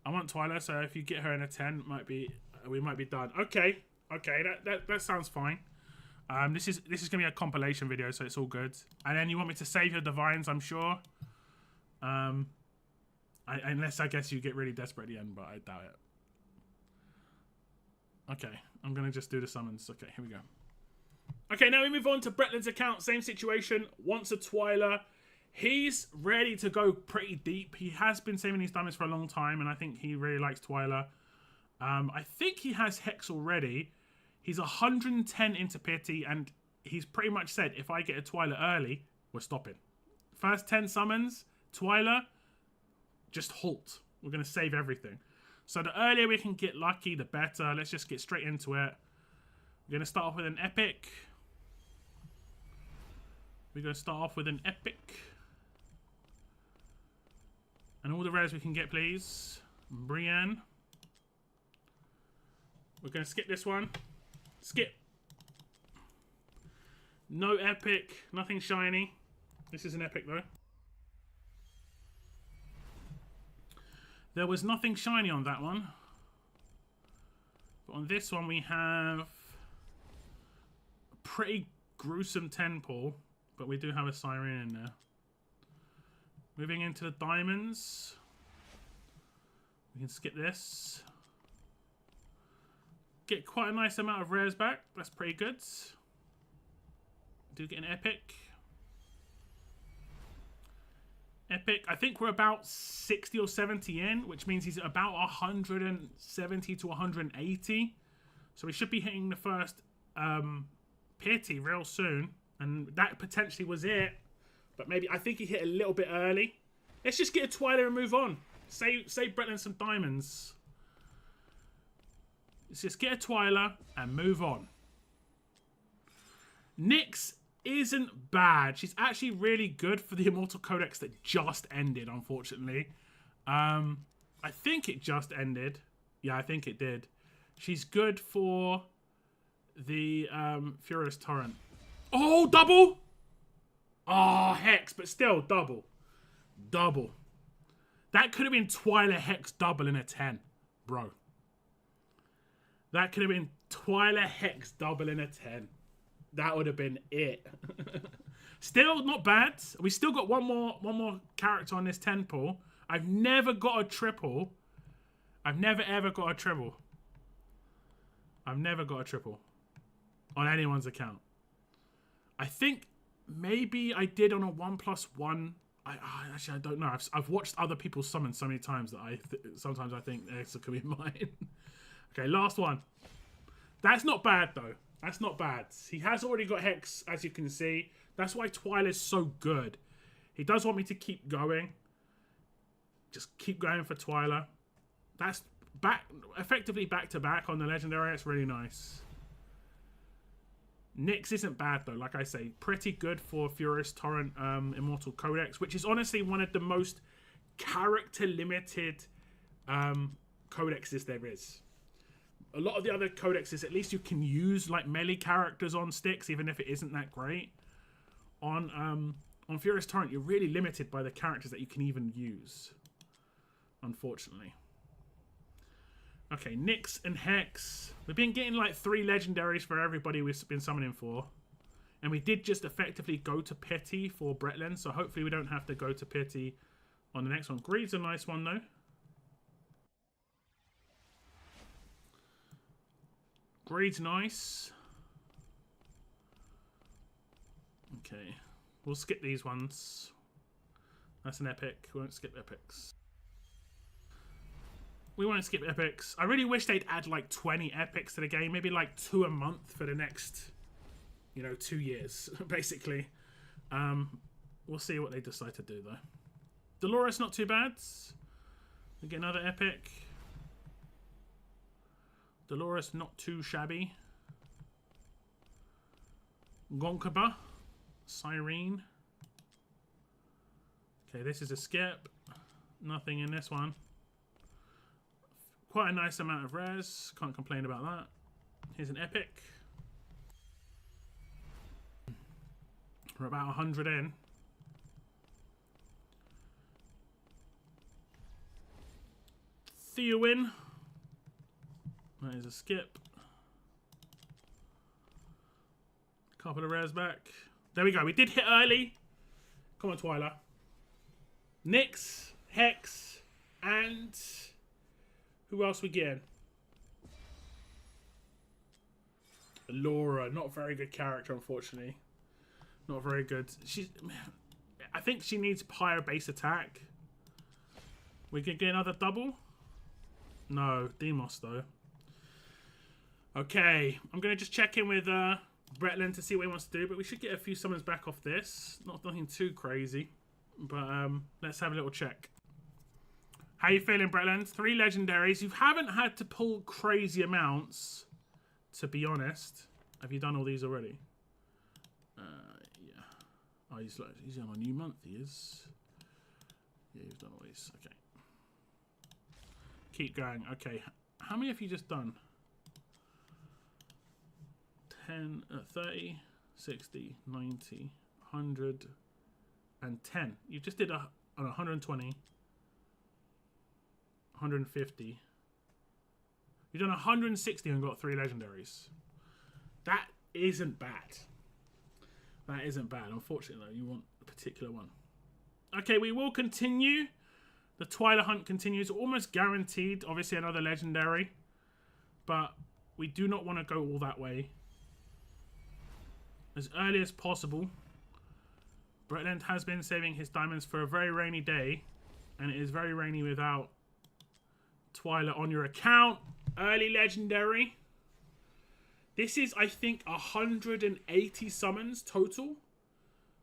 Speaker 3: I want Twyla, so if you get her in a 10, we might be done. Okay, that sounds fine. This is gonna be a compilation video, so it's all good. And then you want me to save your divines, I'm sure. Unless I guess you get really desperate at the end, but I doubt it. Okay, I'm going to just do the summons. Okay, here we go. Okay, now we move on to Bretland's account. Same situation. Wants a Twyla. He's ready to go pretty deep. He has been saving these diamonds for a long time, and I think he really likes Twyla. I think he has Hex already. He's 110 into Pity, and he's pretty much said, if I get a Twyla early, we're stopping. First 10 summons, Twyla, just halt. We're going to save everything. So the earlier we can get lucky, the better. Let's just get straight into it. We're going to start off with an epic. We're going to start off with an epic. And all the rares we can get, please. Brienne. We're going to skip this one. Skip. No epic, nothing shiny. This is an epic though. There was nothing shiny on that one. But on this one we have a pretty gruesome 10 pull, but we do have a siren in there. Moving into the diamonds. We can skip this. Get quite a nice amount of rares back. That's pretty good. Do get an epic. Epic. I think we're about 60 or 70 in, which means he's at about 170 to 180. So we should be hitting the first pity real soon. And that potentially was it. But maybe, I think he hit a little bit early. Let's just get a Twyla and move on. Save Bretland some diamonds. Let's just get a Twyla and move on. Nyx isn't bad. She's actually really good for the Immortal Codex that just ended, unfortunately. I think it just ended. Yeah, I think it did. She's good for the Furious Torrent. Oh, double! Oh, Hex, but still, double. Double. That could have been Twyla Hex double in a 10, bro. That could have been Twyla Hex double in a 10. That would have been it. Still not bad. We still got one more character on this 10 pull. I've never got a triple. I've never ever got a triple. I've never got a triple on anyone's account. I think maybe I did on a 1+1. Actually, I don't know. I've watched other people summon so many times that sometimes I think this could be mine. Okay, last one. That's not bad though. That's not bad. He has already got Hex, as you can see. That's why Twyla is so good. He does want me to keep going. Just keep going for Twyla. That's effectively back to back on the legendary. It's really nice. Nyx isn't bad though, like I say, pretty good for Furious Torrent Immortal Codex, which is honestly one of the most character limited codexes there is. A lot of the other codexes, at least you can use like melee characters on sticks, even if it isn't that great. On Furious Torrent, you're really limited by the characters that you can even use, unfortunately. Okay, Nyx and Hex. We've been getting like 3 legendaries for everybody we've been summoning for. And we did just effectively go to Pity for Bretland, so hopefully we don't have to go to Pity on the next one. Greed's a nice one though. Greed's nice. Okay, we'll skip these ones. That's an epic. We won't skip epics. We won't skip epics. I really wish they'd add like 20 epics to the game. Maybe like 2 a month for the next, 2 years, basically. We'll see what they decide to do, though. Dolores, not too bad. We get another epic. Dolores, not too shabby. Gonkaba. Cyrene. Okay, this is a skip. Nothing in this one. Quite a nice amount of rares. Can't complain about that. Here's an epic. We're about 100 in. Theowin. That is a skip. Couple of rares back. There we go. We did hit early. Come on, Twyla. Nyx, Hex, and who else we getting? Laura. Not a very good character, unfortunately. Not very good. I think she needs higher base attack. We can get another double. No, Demos though. Okay, I'm gonna just check in with Bretland to see what he wants to do, but we should get a few summons back off this. Nothing too crazy, but let's have a little check. How you feeling, Bretland? 3 legendaries. You haven't had to pull crazy amounts, to be honest. Have you done all these already? Yeah. Oh, he's on a new month. He is. Yeah, you've done all these. Okay. Keep going. Okay. How many have you just done? 10, 30, 60, 90, 100, and 10. You just did on 120, 150. You've done 160 and got 3 legendaries. That isn't bad. That isn't bad. Unfortunately, though, you want a particular one. Okay, we will continue. The Twyla hunt continues. Almost guaranteed, obviously, another legendary. But we do not want to go all that way. As early as possible. Bretland has been saving his diamonds for a very rainy day. And it is very rainy without Twyla on your account. Early legendary. This is, I think, 180 summons total.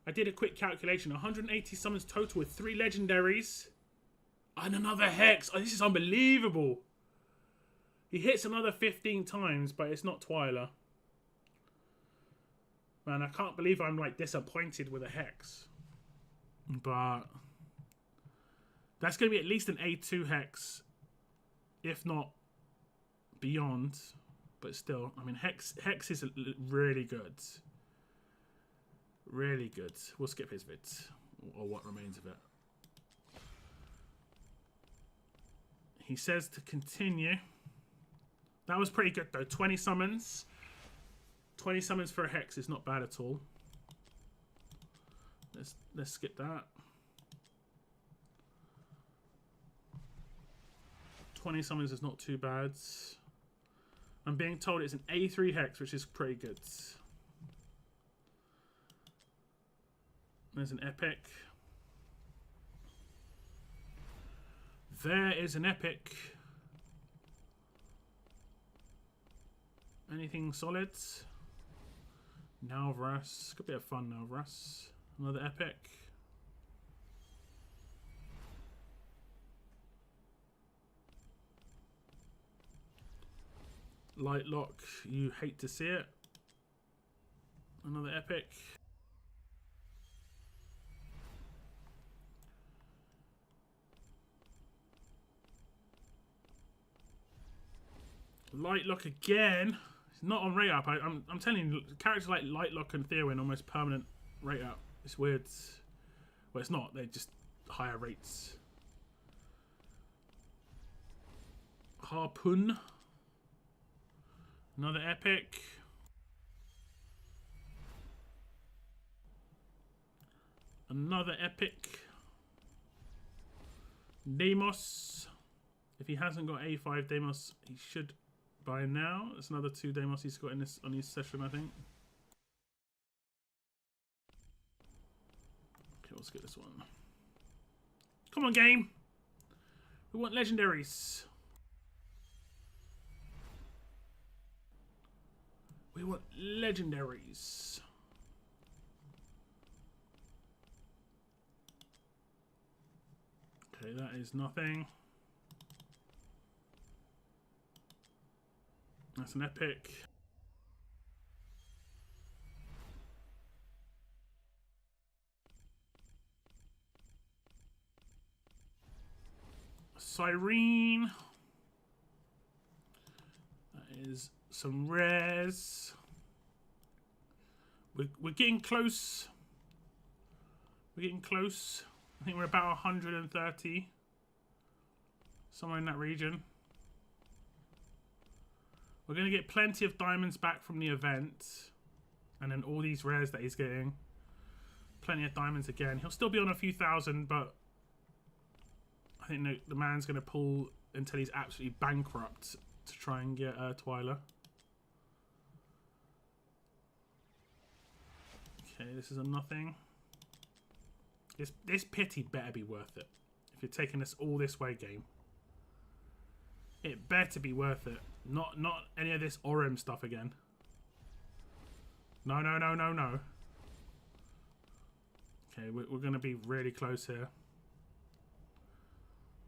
Speaker 3: I did a quick calculation. 180 summons total with 3 legendaries. And another Hex. Oh, this is unbelievable. He hits another 15 times, but it's not Twyla. Man, I can't believe I'm like disappointed with a Hex. But that's going to be at least an A2 Hex. If not beyond. But still, I mean, Hex is really good. Really good. We'll skip his vids. Or what remains of it. He says to continue. That was pretty good, though. 20 summons. 20 summons for a Hex is not bad at all. Let's skip that. 20 summons is not too bad. I'm being told it's an A3 Hex, which is pretty good. There's an epic. There is an epic. Anything solid? Nalvras. Could be a fun Nalvras. Another epic. Lightlock. You hate to see it. Another epic. Lightlock again. It's not on rate up. I'm telling you, characters like Lightlock and Theowin almost permanent rate up. It's weird. Well, it's not. They're just higher rates. Harpoon. Another epic. Another epic. Deimos. If he hasn't got A5 Deimos, he should by now. There's another 2 Deimos he's got in this on his session, I think. Okay, let's get this one. Come on, game. We want legendaries. We want legendaries. Okay, that is nothing. That's an epic. Cyrene. That is some rares. We're getting close. We're getting close. I think we're about 130. Somewhere in that region. We're going to get plenty of diamonds back from the event. And then all these rares that he's getting. Plenty of diamonds again. He'll still be on a few thousand, but I think the man's going to pull until he's absolutely bankrupt to try and get Twyla. Okay, this is a nothing. This pity better be worth it. If you're taking us all this way, game. It better be worth it. Not any of this Orim stuff again. No, no, no, no, no. Okay, we're going to be really close here.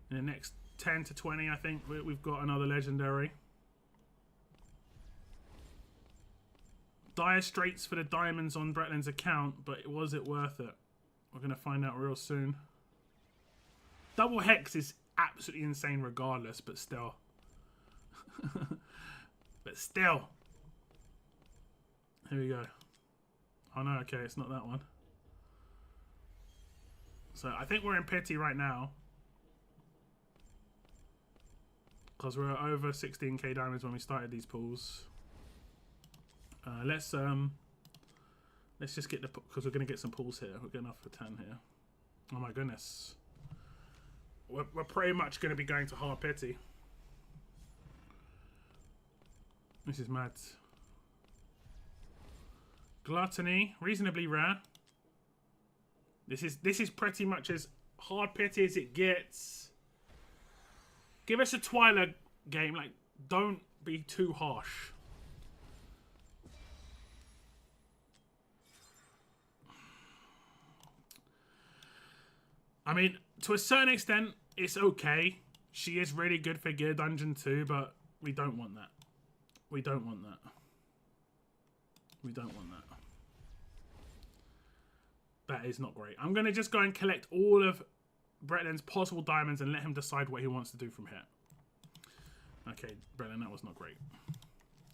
Speaker 3: In the next 10 to 20, I think, we've got another legendary. Dire straits for the diamonds on Bretland's account, but was it worth it? We're going to find out real soon. Double Hex is absolutely insane regardless, but still. But still. Here we go. Oh no, okay, it's not that one. So I think we're in pity right now. Because we're over 16k diamonds when we started these pools. Let's just get the, because we're going to get some pools here. We're getting off for 10 here. Oh my goodness. We're pretty much going to be going to hard pity. This is mad. Gluttony, reasonably rare. This is pretty much as hard pity as it gets. Give us a Twyla game. Like, don't be too harsh. I mean, to a certain extent, it's okay. She is really good for Gear Dungeon too, but we don't want that. We don't want that. We don't want that. That is not great. I'm going to just go and collect all of Bretland's possible diamonds and let him decide what he wants to do from here. Okay, Bretland, that was not great.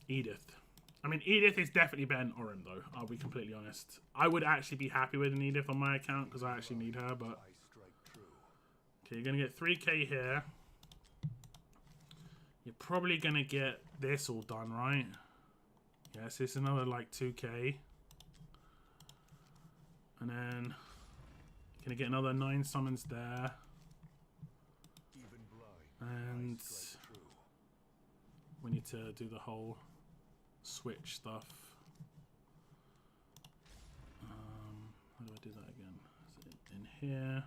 Speaker 3: Edith. I mean, Edith is definitely better than Orym, though. I'll be completely honest. I would actually be happy with an Edith on my account because I actually need her, but... Okay, you're going to get 3k here. You're probably going to get this all done, right? Yes, it's another, like, 2k. And then... Gonna get another 9 summons there. And we need to do the whole switch stuff. How do I do that again? Is it in here?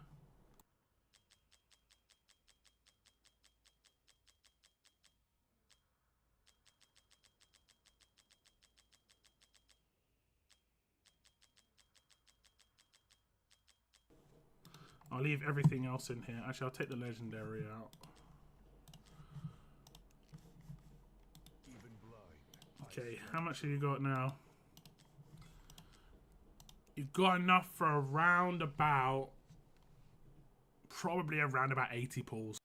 Speaker 3: I'll leave everything else in here. Actually, I'll take the legendary out. Okay, how much have you got now? You've got enough for around about... Probably around about 80 pulls.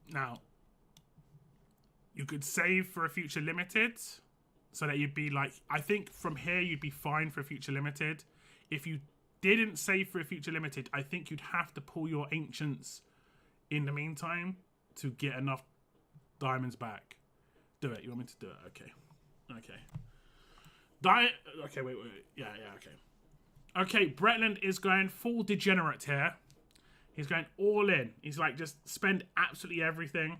Speaker 3: Now, you could save for a future limited. So that you'd be like... I think from here you'd be fine for a future limited. If you didn't save for a future limited, I think you'd have to pull your ancients in the meantime to get enough diamonds back. Do it. You want me to do it? Okay. Okay. Okay, wait. Yeah, okay. Okay, Bretland is going full degenerate here. He's going all in. He's like, just spend absolutely everything.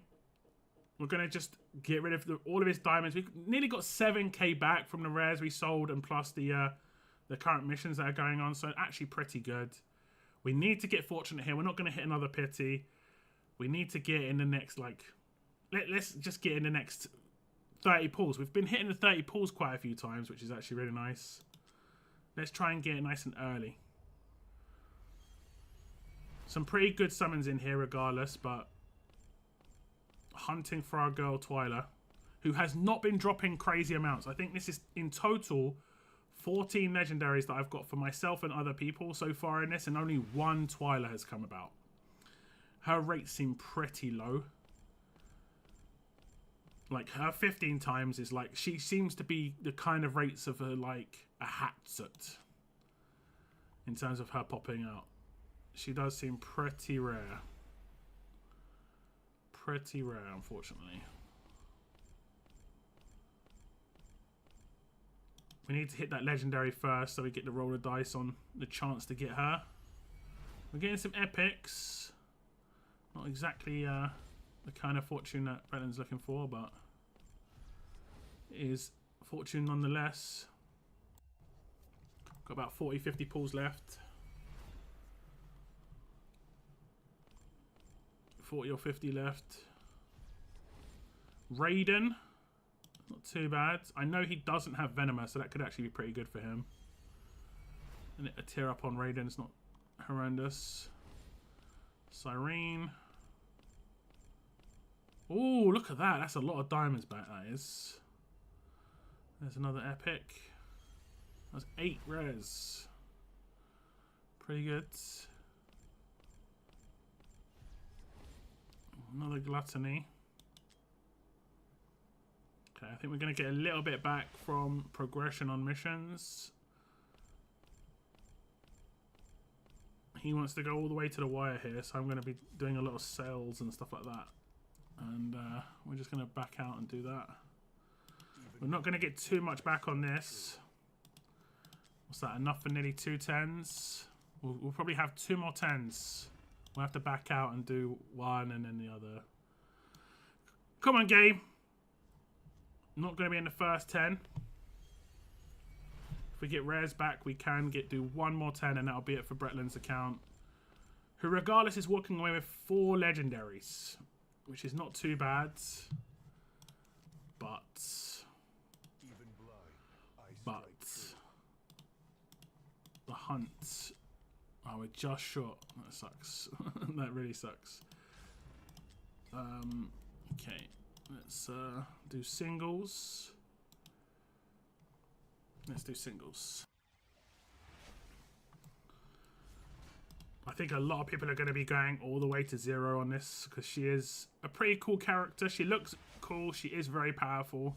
Speaker 3: We're going to just get rid of all of his diamonds. We've nearly got 7k back from the rares we sold and plus the current missions that are going on. So actually pretty good. We need to get fortunate here. We're not going to hit another pity. We need to get in the next, like... Let's just get in the next 30 pulls. We've been hitting the 30 pulls quite a few times, which is actually really nice. Let's try and get it nice and early. Some pretty good summons in here regardless, but... Hunting for our girl Twyla, who has not been dropping crazy amounts. I think this is, in total... 14 legendaries that I've got for myself and other people so far in this, and only 1 Twyla has come about. Her rates seem pretty low. Like, her 15 times is like, she seems to be the kind of rates of her, like, a Hatsut. In terms of her popping out. She does seem pretty rare. Pretty rare, unfortunately. We need to hit that legendary first so we get the roll of dice on the chance to get her. We're getting some epics. Not exactly the kind of fortune that Bretland's looking for, but it is fortune nonetheless. Got about 40, 50 pulls left. 40 or 50 left. Raiden. Not too bad. I know he doesn't have Venomous, so that could actually be pretty good for him. And a tear up on Raiden is not horrendous. Cyrene. Oh, look at that. That's a lot of diamonds back, that is. There's another epic. That's 8 rares. Pretty good. Another gluttony. Okay, I think we're going to get a little bit back from progression on missions. He wants to go all the way to the wire here, so I'm going to be doing a lot of sales and stuff like that. And we're just going to back out and do that. We're not going to get too much back on this. What's that? Enough for nearly 2 10s. We'll probably have 2 more 10s. We'll have to back out and do one and then the other. Come on, game. Not going to be in the first 10. If we get rares back, we can do 1 more 10, and that'll be it for Bretland's account. Who, regardless, is walking away with 4 legendaries, which is not too bad. But the hunt. Oh, we're just short. That sucks. That really sucks. Okay, let's do singles. Let's do singles. I think a lot of people are going to be going all the way to 0 on this because she is a pretty cool character. She looks cool. She is very powerful.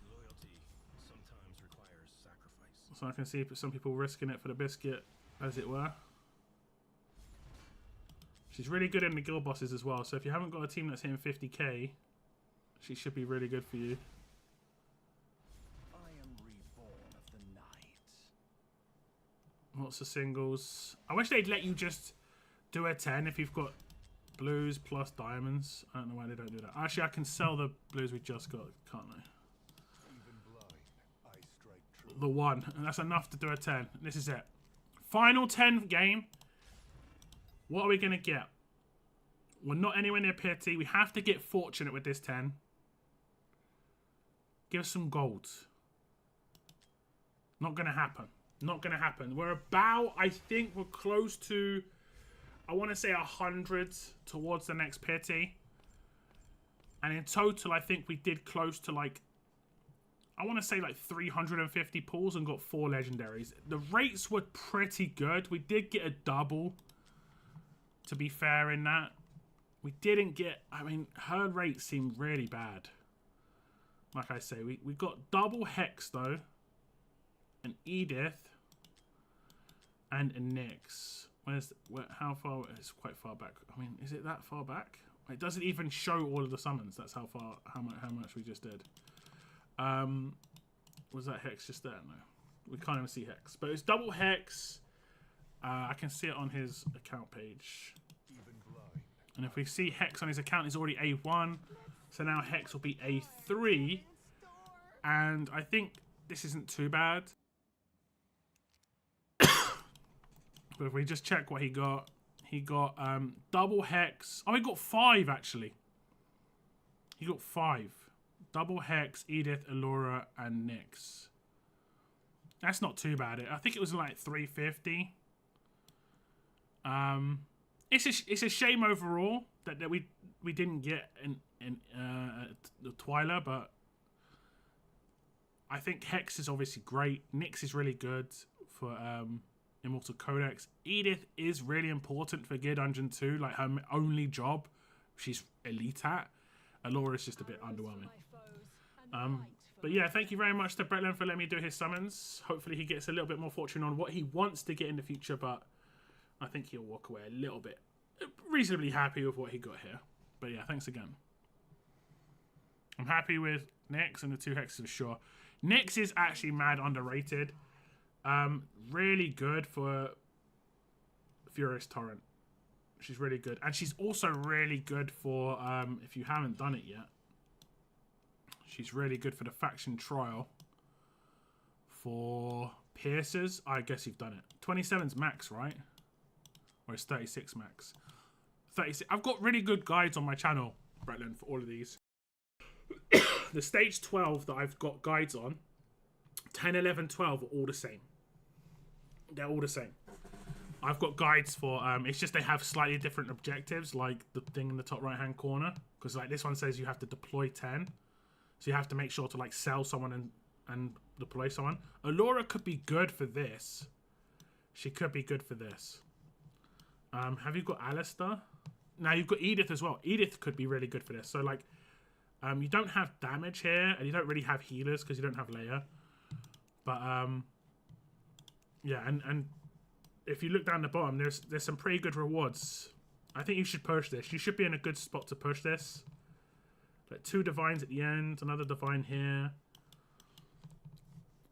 Speaker 6: Loyalty sometimes requires sacrifice.
Speaker 3: So I can see some people risking it for the biscuit, as it were. She's really good in the guild bosses as well. So if you haven't got a team that's hitting 50k, she should be really good for you.
Speaker 4: I am reborn of the night.
Speaker 3: Lots of singles. I wish they'd let you just do a 10 if you've got blues plus diamonds. I don't know why they don't do that. Actually, I can sell the blues we just got, can't I?
Speaker 2: Even blind, I strike true.
Speaker 3: The 1. And that's enough to do a 10. This is it. Final 10 game. What are we going to get? We're not anywhere near pity. We have to get fortunate with this 10. Give us some gold. Not going to happen. Not going to happen. We're about, I think we're close to, I want to say 100 towards the next pity. And in total, I think we did close to like, I want to say like 350 pulls and got 4 legendaries. The rates were pretty good. We did get a double, to be fair in that. We didn't get, I mean, her rate seemed really bad. Like I say, we got double Hex though. An Edith. And a Nyx. How far? It's quite far back. I mean, is it that far back? It doesn't even show all of the summons. That's how much we just did. Was that Hex just there? No. We can't even see Hex. But it's double Hex. I can see it on his account page. And if we see Hex on his account, it's already A1. So now Hex will be A3. And I think this isn't too bad. But if we just check what he got double Hex. Oh, he got 5 actually. He got 5. Double Hex, Edith, Allura, and Nyx. That's not too bad. I think it was like 350. It's a shame overall that we didn't get the Twyla, but I think Hex is obviously great. Nyx is really good for Immortal Codex. Edith is really important for Gear Dungeon 2, like her only job she's elite at. Allura is just a bit underwhelming. But yeah, thank you very much to Bretland for letting me do his summons. Hopefully he gets a little bit more fortune on what he wants to get in the future, but I think he'll walk away a little bit reasonably happy with what he got here. But yeah, thanks again. I'm happy with Nyx and the 2 Hexes for sure. Nyx is actually mad underrated. Really good for Furious Torrent. She's really good. And she's also really good for, if you haven't done it yet, she's really good for the faction trial. For Piercers, I guess you've done it. 27's max, right? Or it's 36 max. 36. I've got really good guides on my channel, Bretland, for all of these. The stage 12 that I've got guides on, 10, 11, 12 are all the same. They're all the same. I've got guides for, it's just they have slightly different objectives, like the thing in the top right hand corner. Because like this one says you have to deploy 10. So you have to make sure to like sell someone and deploy someone. Allura could be good for this. She could be good for this. Have you got Alistair? Now you've got Edith as well. Edith could be really good for this. So like, You don't have damage here, and you don't really have healers because you don't have Leia. But yeah, and if you look down the bottom, there's some pretty good rewards. I think you should push this. You should be in a good spot to push this. Like 2 divines at the end, another divine here.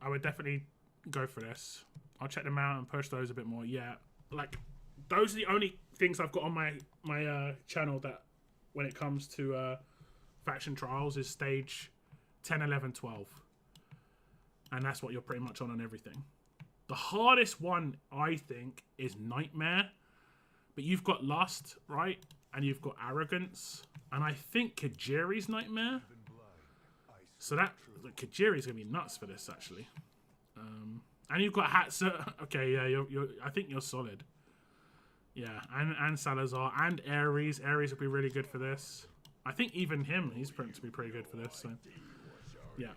Speaker 3: I would definitely go for this. I'll check them out and push those a bit more. Yeah, like those are the only things I've got on my channel that when it comes to faction trials is stage 10, 11, 12. And that's what you're pretty much on everything. The hardest one, I think, is Nightmare. But you've got Lust, right? And you've got Arrogance. And I think Kajiri's Nightmare. So that Kajiri's going to be nuts for this, actually. And you've got Hatsa. Okay, yeah, you're. I think you're solid. Yeah, and Salazar and Ares. Ares will be really good for this. I think even him, he's going to be pretty good for this. So, yeah.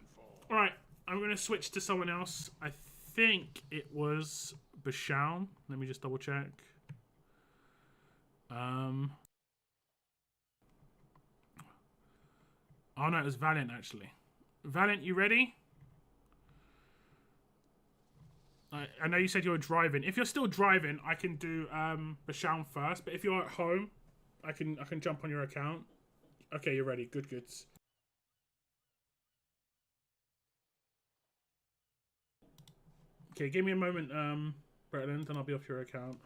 Speaker 3: All right, I'm going to switch to someone else. I think it was Bashaun. Let me just double check. Oh no, it was Valiant actually. Valiant, you ready? I know you said you were driving. If you're still driving, I can do Bashaun first. But if you're at home, I can jump on your account. Okay, you're ready. Good, good. Okay, give me a moment, Bretland, and I'll be off your account.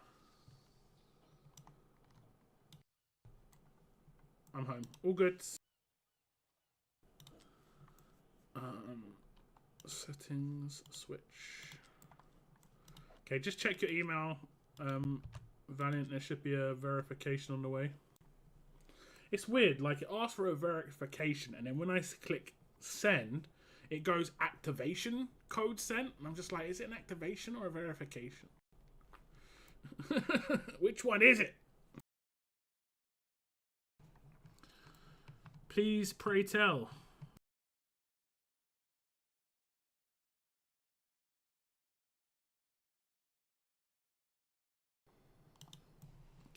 Speaker 3: I'm home. All good. Settings, switch. Okay, just check your email, Valiant. There should be a verification on the way. It's weird, like it asks for a verification, and then when I click send, it goes activation code sent, and I'm just like, is it an activation or a verification? Which one is it? Please, pray tell.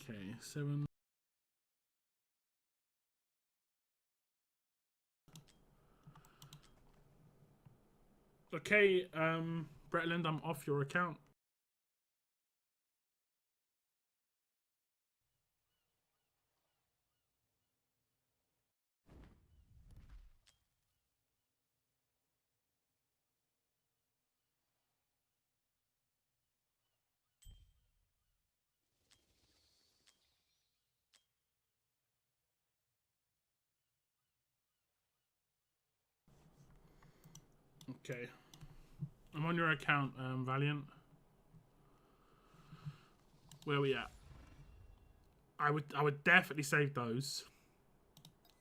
Speaker 3: Okay, 7. Okay, Bretland, I'm off your account. Okay. I'm on your account, Valiant. Where are we at? I would definitely save those.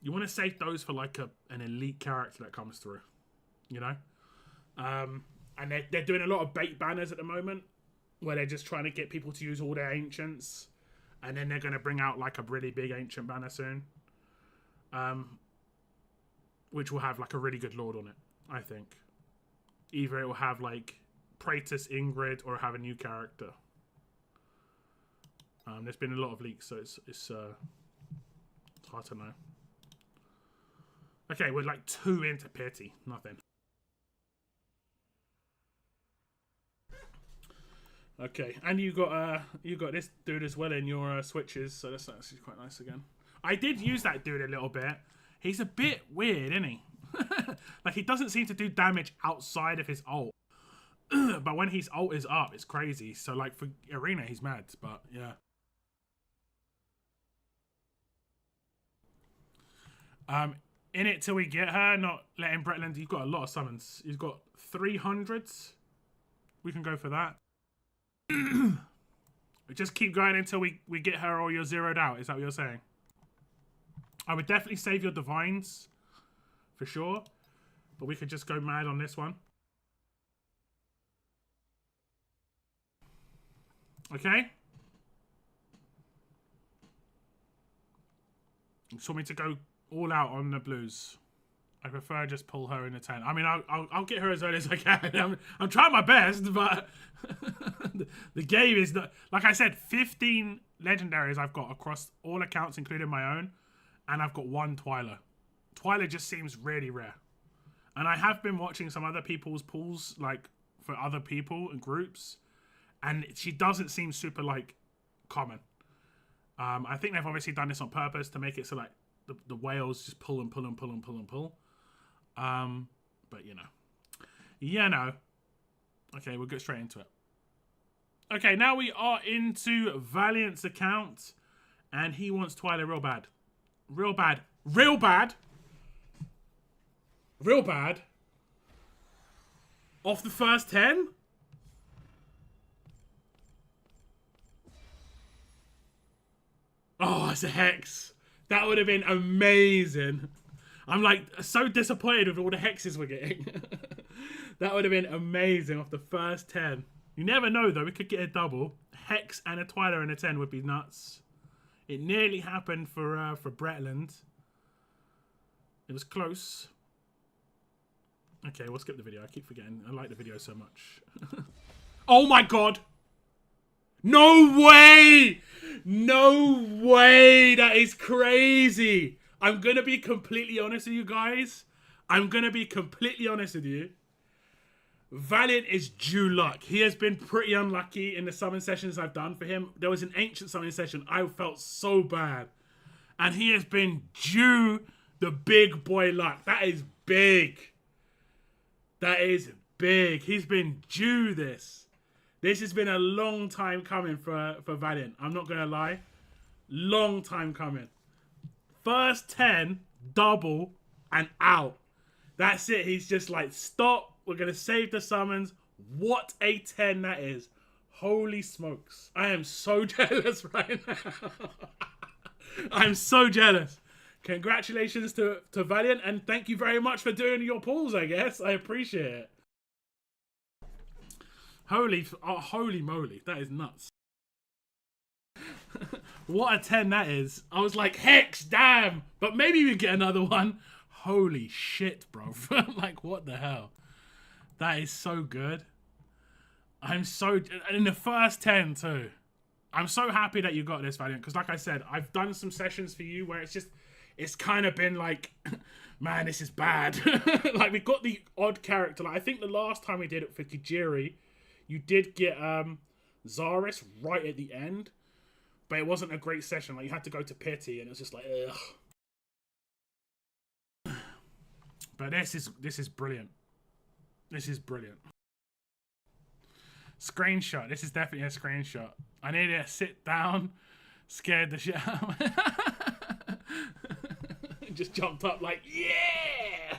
Speaker 3: You want to save those for like an elite character that comes through, you know. And they're doing a lot of bait banners at the moment, where they're just trying to get people to use all their ancients, and then they're going to bring out like a really big ancient banner soon, which will have like a really good lord on it. I think either it will have like Praetus Ingrid or have a new character. There's been a lot of leaks, so it's hard to know. Okay, we're like 2 into pity, nothing. Okay, and you got this dude as well in your switches, so that's actually quite nice again. I did use that dude a little bit. He's a bit weird, isn't he? Like he doesn't seem to do damage outside of his ult, but when his ult is up, it's crazy. So like for arena, he's mad, but yeah. In it till we get her, not letting Bretland. You've got a lot of summons. You've got 300s. We can go for that. We just keep going until we get her or you're zeroed out. Is that what you're saying? I would definitely save your divines for sure, but we could just go mad on this one. Okay. You just want me to go all out on the blues? I prefer just pull her in the 10. I mean, I'll get her as early as I can. I'm trying my best, but the game is not, like I said, 15 legendaries I've got across all accounts, including my own, and I've got 1 Twyla. Twyla just seems really rare. And I have been watching some other people's pools, like, for other people and groups, and she doesn't seem super, like, common. I think they've obviously done this on purpose to make it so, like, the whales just pull and pull and pull and pull and pull. But, you know. Yeah, no. Okay, we'll get straight into it. Okay, now we are into Valiant's account, and he wants Twyla real bad. Real bad. Real bad. Real bad. Off the first 10? Oh, it's a Hex. That would have been amazing. I'm like so disappointed with all the Hexes we're getting. That would have been amazing off the first 10. You never know though, we could get a double. Hex and a Twyla and a 10 would be nuts. It nearly happened for Bretland. It was close. Okay, we'll skip the video. I keep forgetting. I like the video so much. Oh my god! No way! No way! That is crazy! I'm gonna be completely honest with you guys. I'm gonna be completely honest with you. Valiant is due luck. He has been pretty unlucky in the summon sessions I've done for him. There was an ancient summon session. I felt so bad. And he has been due the big boy luck. That is big. That is big. He's been due this. This has been a long time coming for Valiant. I'm not going to lie. Long time coming. First 10, double, and out. That's it. He's just like, stop. We're going to save the summons. What a 10 that is. Holy smokes. I am so jealous right now. I'm so jealous. Congratulations to Valiant, and thank you very much for doing your pulls, I guess. I appreciate it. Holy moly. That is nuts. What a 10 that is. I was like, Hex, damn. But maybe we get another one. Holy shit, bro. Like, what the hell? That is so good. I'm so... in the first 10 too. I'm so happy that you got this, Valiant. Because like I said, I've done some sessions for you where it's just... it's kind of been like... man, this is bad. Like, we got the odd character. Like, I think the last time we did it for Kijiri, you did get Zaris right at the end. But it wasn't a great session. Like, you had to go to Pity and it was just like, ugh. But this is brilliant. This is brilliant. Screenshot. This is definitely a screenshot. I need to sit down. Scared the shit out. Just jumped up like, yeah!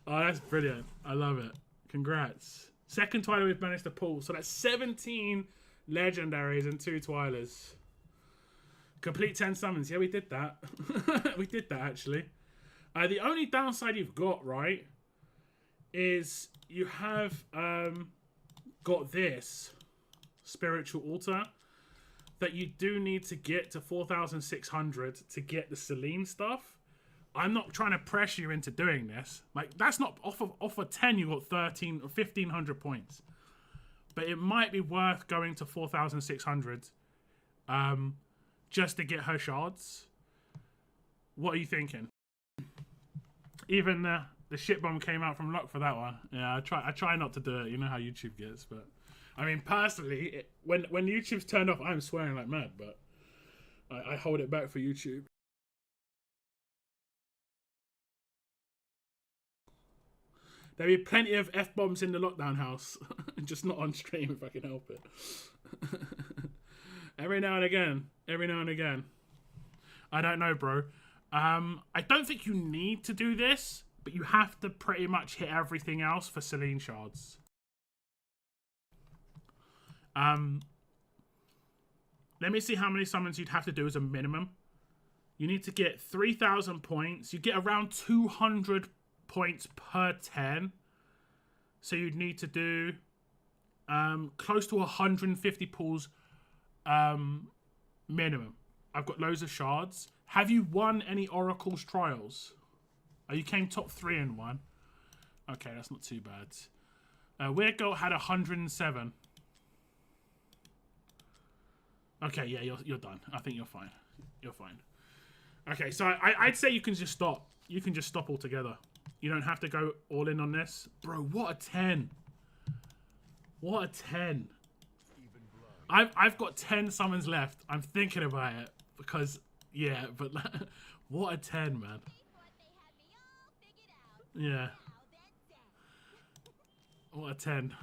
Speaker 3: Oh, that's brilliant. I love it. Congrats. Second Twyla we've managed to pull. So that's 17 legendaries and 2 Twylas. Complete 10 summons. Yeah, we did that. We did that, actually. The only downside you've got, right, is you have got this spiritual altar that you do need to get to 4,600 to get the Celine stuff. I'm not trying to pressure you into doing this. Like, that's not off of 10. You got 13 or 1,500 points, but it might be worth going to 4,600 just to get her shards. What are you thinking? Even the shit bomb came out from luck for that one. Yeah, I try not to do it. You know how YouTube gets, but I mean, personally, when YouTube's turned off, I'm swearing like mad, but I hold it back for YouTube. There'll be plenty of F-bombs in the lockdown house. Just not on stream if I can help it. Every now and again. Every now and again. I don't know, bro. I don't think you need to do this, but you have to pretty much hit everything else for Celine shards. Let me see how many summons you'd have to do as a minimum. You need to get 3,000 points. You get around 200 points per 10. So you'd need to do close to 150 pulls minimum. I've got loads of shards. Have you won any Oracle's trials? Oh, you came top 3 in one. Okay, that's not too bad. Weird Girl had 107. Okay, yeah, you're done. I think you're fine. You're fine. Okay, so I'd say you can just stop. You can just stop altogether. You don't have to go all in on this. Bro, what a 10. What a 10. I've got 10 summons left. I'm thinking about it because, yeah, but what a 10, man. Yeah. What a 10.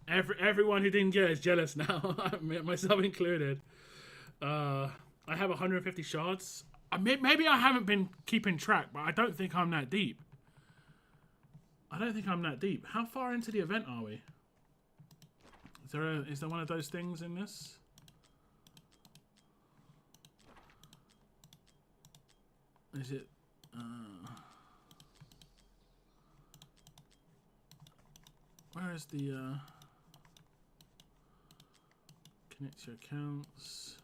Speaker 3: Everyone who didn't get it is jealous now, myself included. I have 150 shards. Maybe I haven't been keeping track, but I don't think I'm that deep. I don't think I'm that deep. How far into the event are we? Is there one of those things in this? Is it? Where is the connect your accounts?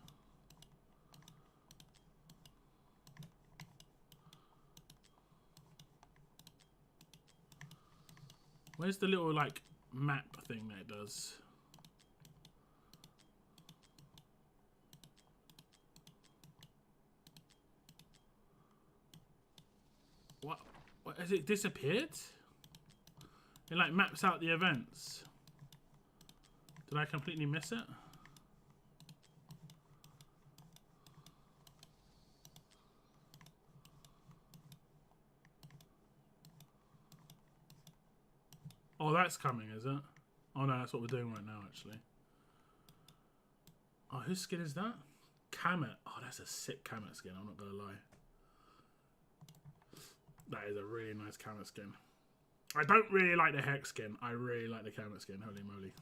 Speaker 3: Where's the little like map thing that it does? What has it disappeared? It like maps out the events. Did I completely miss it? Oh, that's coming, is it? Oh no, that's what we're doing right now, actually. Oh, whose skin is that? Kamet. Oh, that's a sick Kamet skin, I'm not gonna lie. That is a really nice Kamet skin. I don't really like the Hex skin. I really like the Kamet skin, holy moly.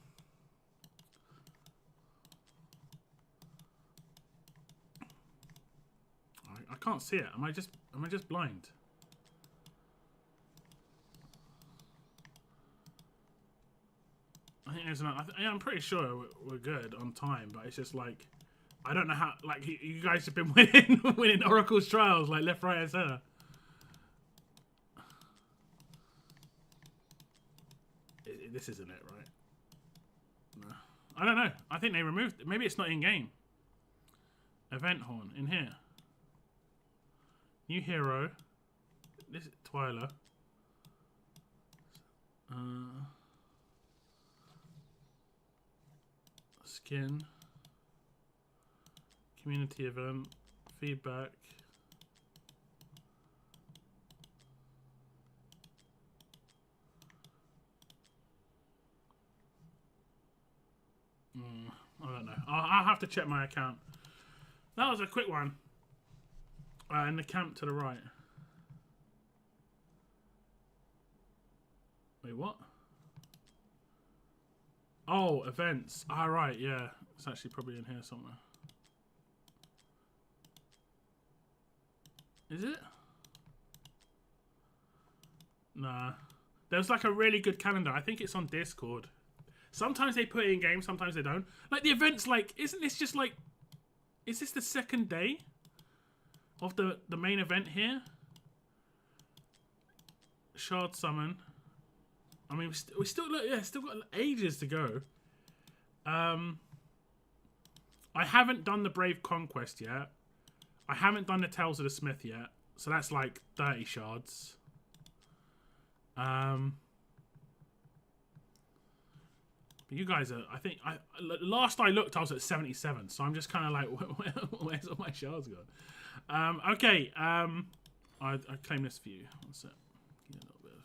Speaker 3: I can't see it. Am I just blind? I think there's another. I'm pretty sure we're good on time, but it's just like I don't know how. Like you guys have been winning Oracle's trials like left, right, and center. This isn't it, right? No. I don't know. I think they removed it. Maybe it's not in game. Event horn in here. New hero. This is Twyla. Skin. Community event. Feedback. I don't know. I'll have to check my account. That was a quick one. In the camp to the right. Wait, what? Oh, events. Ah, right, yeah. It's actually probably in here somewhere. Is it? Nah. There's like a really good calendar. I think it's on Discord. Sometimes they put it in game, sometimes they don't. Like the events, like, isn't this just like... Is this the second day of the main event here? Shard summon. I mean, we still look, yeah, still got ages to go. I haven't done the Brave Conquest yet. I haven't done the Tales of the Smith yet. So that's like 30 shards. You guys are, I think, last I looked, I was at 77, so I'm just kind of like, where's all my shards gone? Okay, I claim this for you. What's that? Give a little bit of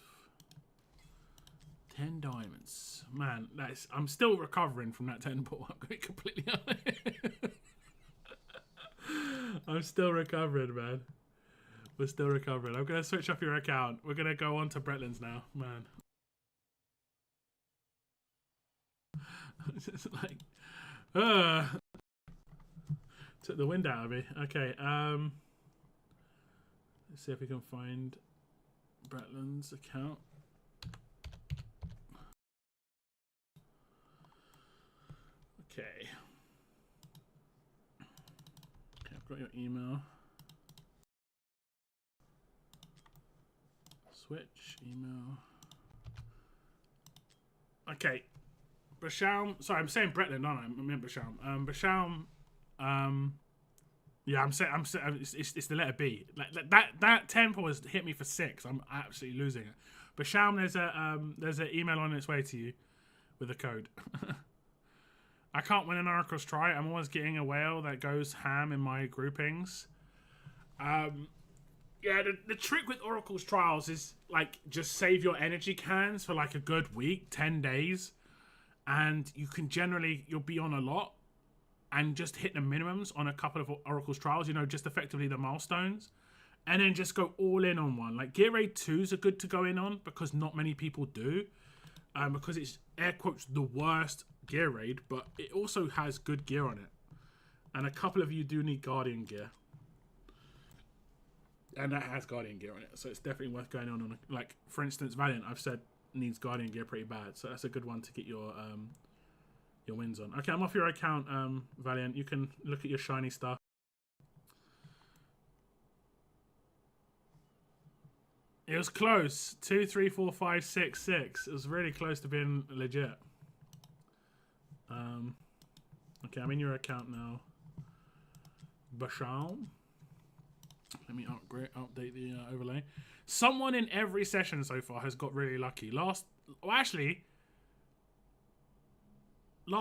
Speaker 3: 10 diamonds. Man, I'm still recovering from that 10 ball. I'm going to be completely honest. I'm still recovering, man. We're still recovering. I'm going to switch off your account. We're going to go on to Bretland's now, man. It's like, took the wind out of me. Okay, let's see if we can find Bretland's account. Okay. Okay, I've got your email. Switch email. Okay. Bashalm, sorry, I'm saying Bretland, aren't I? I meant Bashalm. Bashalm, Yeah, it's the letter B. Like that temple has hit me for 6. I'm absolutely losing it. But Shaum, there's an email on its way to you with a code. I can't win an Oracle's try. I'm always getting a whale that goes ham in my groupings. Yeah, the trick with Oracle's trials is like just save your energy cans for like a good week, 10 days, and you can you'll be on a lot and just hit the minimums on a couple of Oracle's trials, you know, just effectively the milestones, and then just go all in on one. Like Gear Raid 2s are good to go in on because not many people do, because it's air quotes the worst gear raid, but it also has good gear on it, and a couple of you do need Guardian gear. And that has Guardian gear on it, so it's definitely worth going on. Like, for instance, Valiant, I've said, needs Guardian gear pretty bad, so that's a good one to get your wins on. Okay, I'm off your account, Valiant. You can look at your shiny stuff. It was close. 2, 3, 4, 5, 6, 6. It was really close to being legit. Okay, I'm in your account now. Basham. Let me update the overlay. Someone in every session so far has got really lucky. Last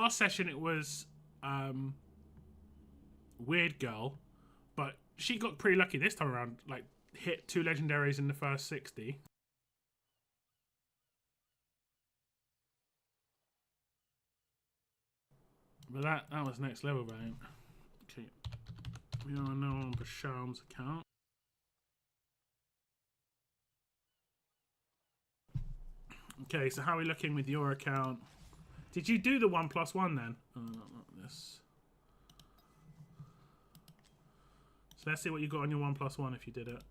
Speaker 3: session it was Weird Girl, but she got pretty lucky this time around. Like hit 2 legendaries in the first 60. But that was next level, Valiant. Okay. We are now on Basham's account. Okay, so how are we looking with your account? Did you do the 1+1 then? Oh, not this. So let's see what you got on your 1+1 if you did it.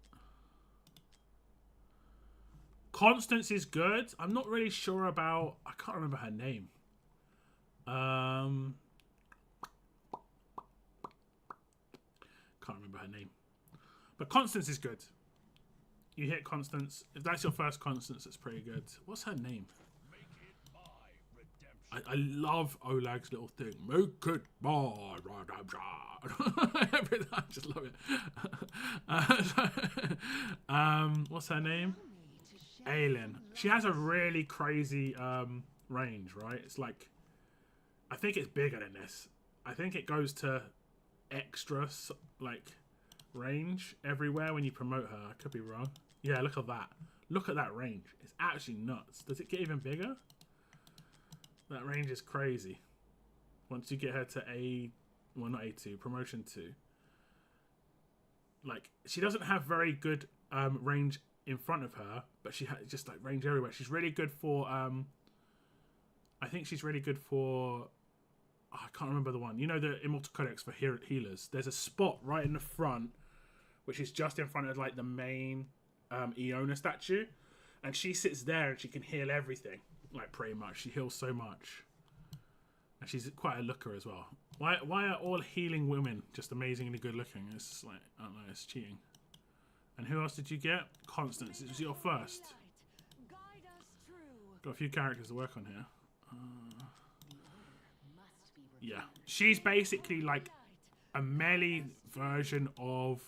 Speaker 3: Constance is good. I'm not really sure about... I can't remember her name. Can't remember her name. But Constance is good. You hit Constance. If that's your first Constance, it's pretty good. What's her name? I love Olag's little thing. Make it my redemption. I just love it. What's her name? Aylin. She has a really crazy range, right? It's like... I think it's bigger than this. I think it goes to extra like range everywhere when you promote her. I could be wrong. Yeah, look at that. Look at that range. It's actually nuts. Does it get even bigger? That range is crazy. Once you get her to not A2, promotion 2. Like, she doesn't have very good range in front of her, but she has just like range everywhere. She's really good for I think she's really good for... Oh, I can't remember the one. You know the Immortal Codex for healers? There's a spot right in the front, which is just in front of like the main Iona statue. And she sits there and she can heal everything. Like, pretty much. She heals so much. And she's quite a looker as well. Why are all healing women just amazingly good looking? It's like, I don't know, it's cheating. And who else did you get? Constance. It was your first. Got a few characters to work on here. Yeah, she's basically like a melee version of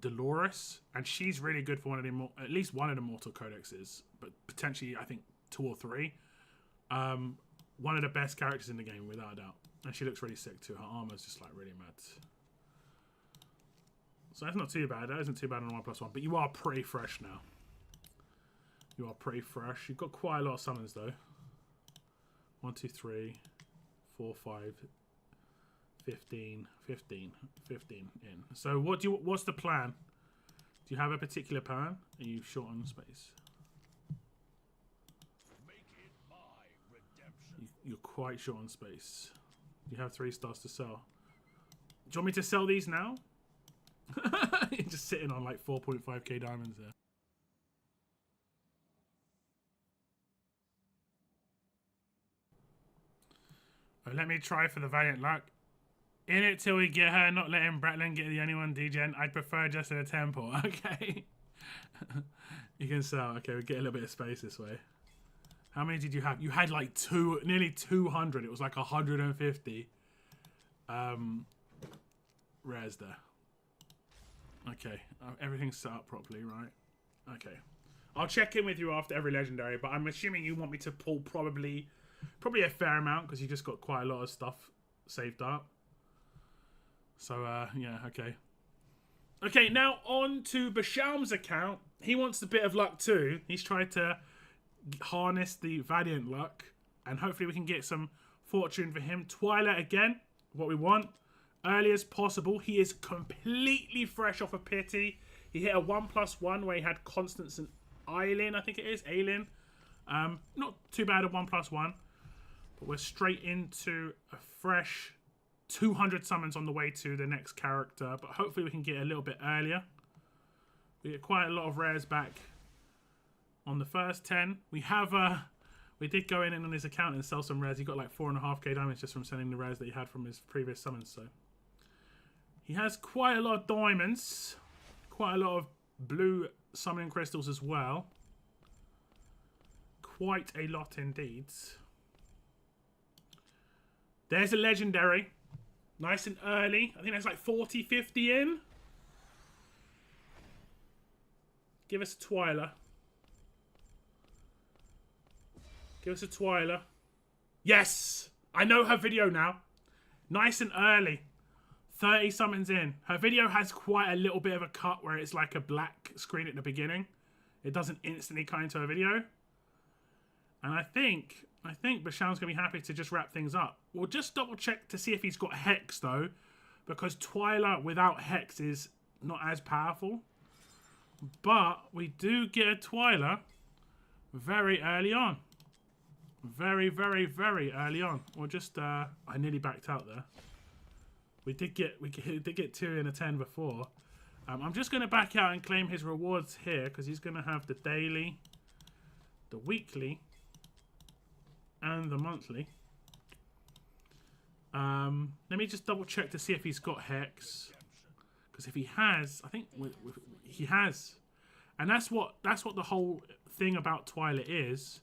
Speaker 3: Dolores, and she's really good for at least one of the Mortal Codexes, but potentially I think 2 or 3. One of the best characters in the game, without a doubt, and she looks really sick too. Her armor's just like really mad. So that's not too bad. That isn't too bad on 1+1, but you are pretty fresh now. You are pretty fresh. You've got quite a lot of summons though. 1, 2, 3, 4, 5, 15 in. So what's the plan? Do you have a particular plan? Are you short on space?
Speaker 2: Make it my redemption.
Speaker 3: You're quite short on space. You have 3 stars to sell. Do you want me to sell these now? You're just sitting on like 4.5k diamonds there. Let me try for the Valiant luck. In it till we get her, not letting Bratland get the only one degen. I'd prefer just in a temple. Okay. You can sell. Okay, we get a little bit of space this way. How many did you have? You had like nearly 200. It was like 150. rares there. Okay, everything's set up properly, right? Okay. I'll check in with you after every legendary, but I'm assuming you want me to pull probably a fair amount because you just got quite a lot of stuff saved up. So, yeah, okay. Okay, now on to Bashalm's account. He wants a bit of luck too. He's tried to harness the Valiant luck, and hopefully we can get some fortune for him. Twyla again, what we want. Early as possible. He is completely fresh off a pity. He hit a 1+1 where he had Constance and Eileen, I think it is. Aileen. Not too bad at 1+1. But we're straight into a fresh 200 summons on the way to the next character. But hopefully we can get a little bit earlier. We get quite a lot of rares back on the first 10. We have we did go in on his account and sell some rares. He got like 4.5k damage just from selling the rares that he had from his previous summons. So he has quite a lot of diamonds. Quite a lot of blue summoning crystals as well. Quite a lot indeed. There's a legendary. Nice and early. I think that's like 40, 50 in. Give us a Twyla. Give us a Twyla. Yes! I know her video now. Nice and early. 30 summons in. Her video has quite a little bit of a cut where it's like a black screen at the beginning. It doesn't instantly cut into her video. And I think Bashalm's going to be happy to just wrap things up. We'll just double check to see if he's got Hex though. Because Twyla without Hex is not as powerful. But we do get a Twyla very early on. Very, very, very early on. Or just, I nearly backed out there. We did get 2 in a 10 before. I'm just going to back out and claim his rewards here because he's going to have the daily, the weekly, and the monthly. Let me just double check to see if he's got Hex. Because if he has, I think he has. And that's what the whole thing about Twyla is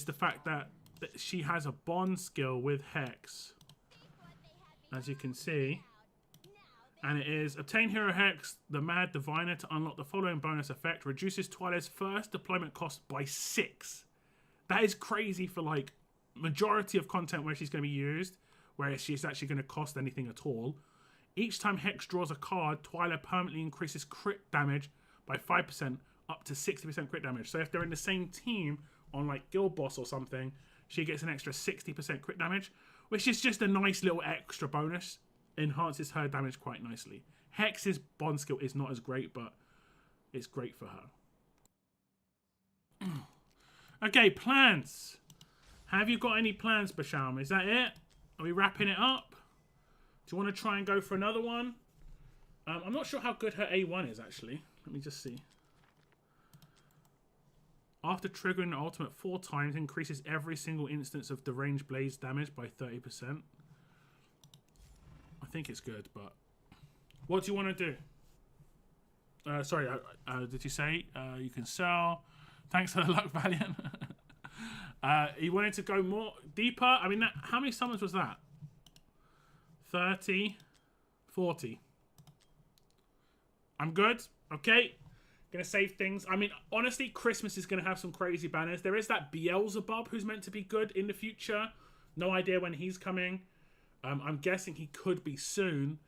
Speaker 3: the fact that she has a bond skill with Hex. As you can see. And it is obtain hero Hex, the Mad Diviner, to unlock the following bonus effect. Reduces Twyla's first deployment cost by 6. That is crazy for like majority of content where she's going to be used, where she's actually going to cost anything at all. Each time Hex draws a card, Twyla permanently increases crit damage by 5% up to 60% crit damage. So if they're in the same team on like Guild Boss or something, she gets an extra 60% crit damage, which is just a nice little extra bonus. Enhances her damage quite nicely. Hex's bond skill is not as great, but it's great for her. Okay, plans. Have you got any plans, Bashalm? Is that it? Are we wrapping it up? Do you want to try and go for another one? I'm not sure how good her A1 is, actually. Let me just see. After triggering the ultimate 4 times, increases every single instance of deranged blaze damage by 30%. I think it's good, but what do you want to do? Sorry, did you say you can sell? Thanks for the luck, Valiant. You wanted to go more deeper? I mean, how many summons was that? 30, 40. I'm good. Okay. Gonna save things. I mean, honestly, Christmas is gonna have some crazy banners. There is that Beelzebub who's meant to be good in the future. No idea when he's coming. I'm guessing he could be soon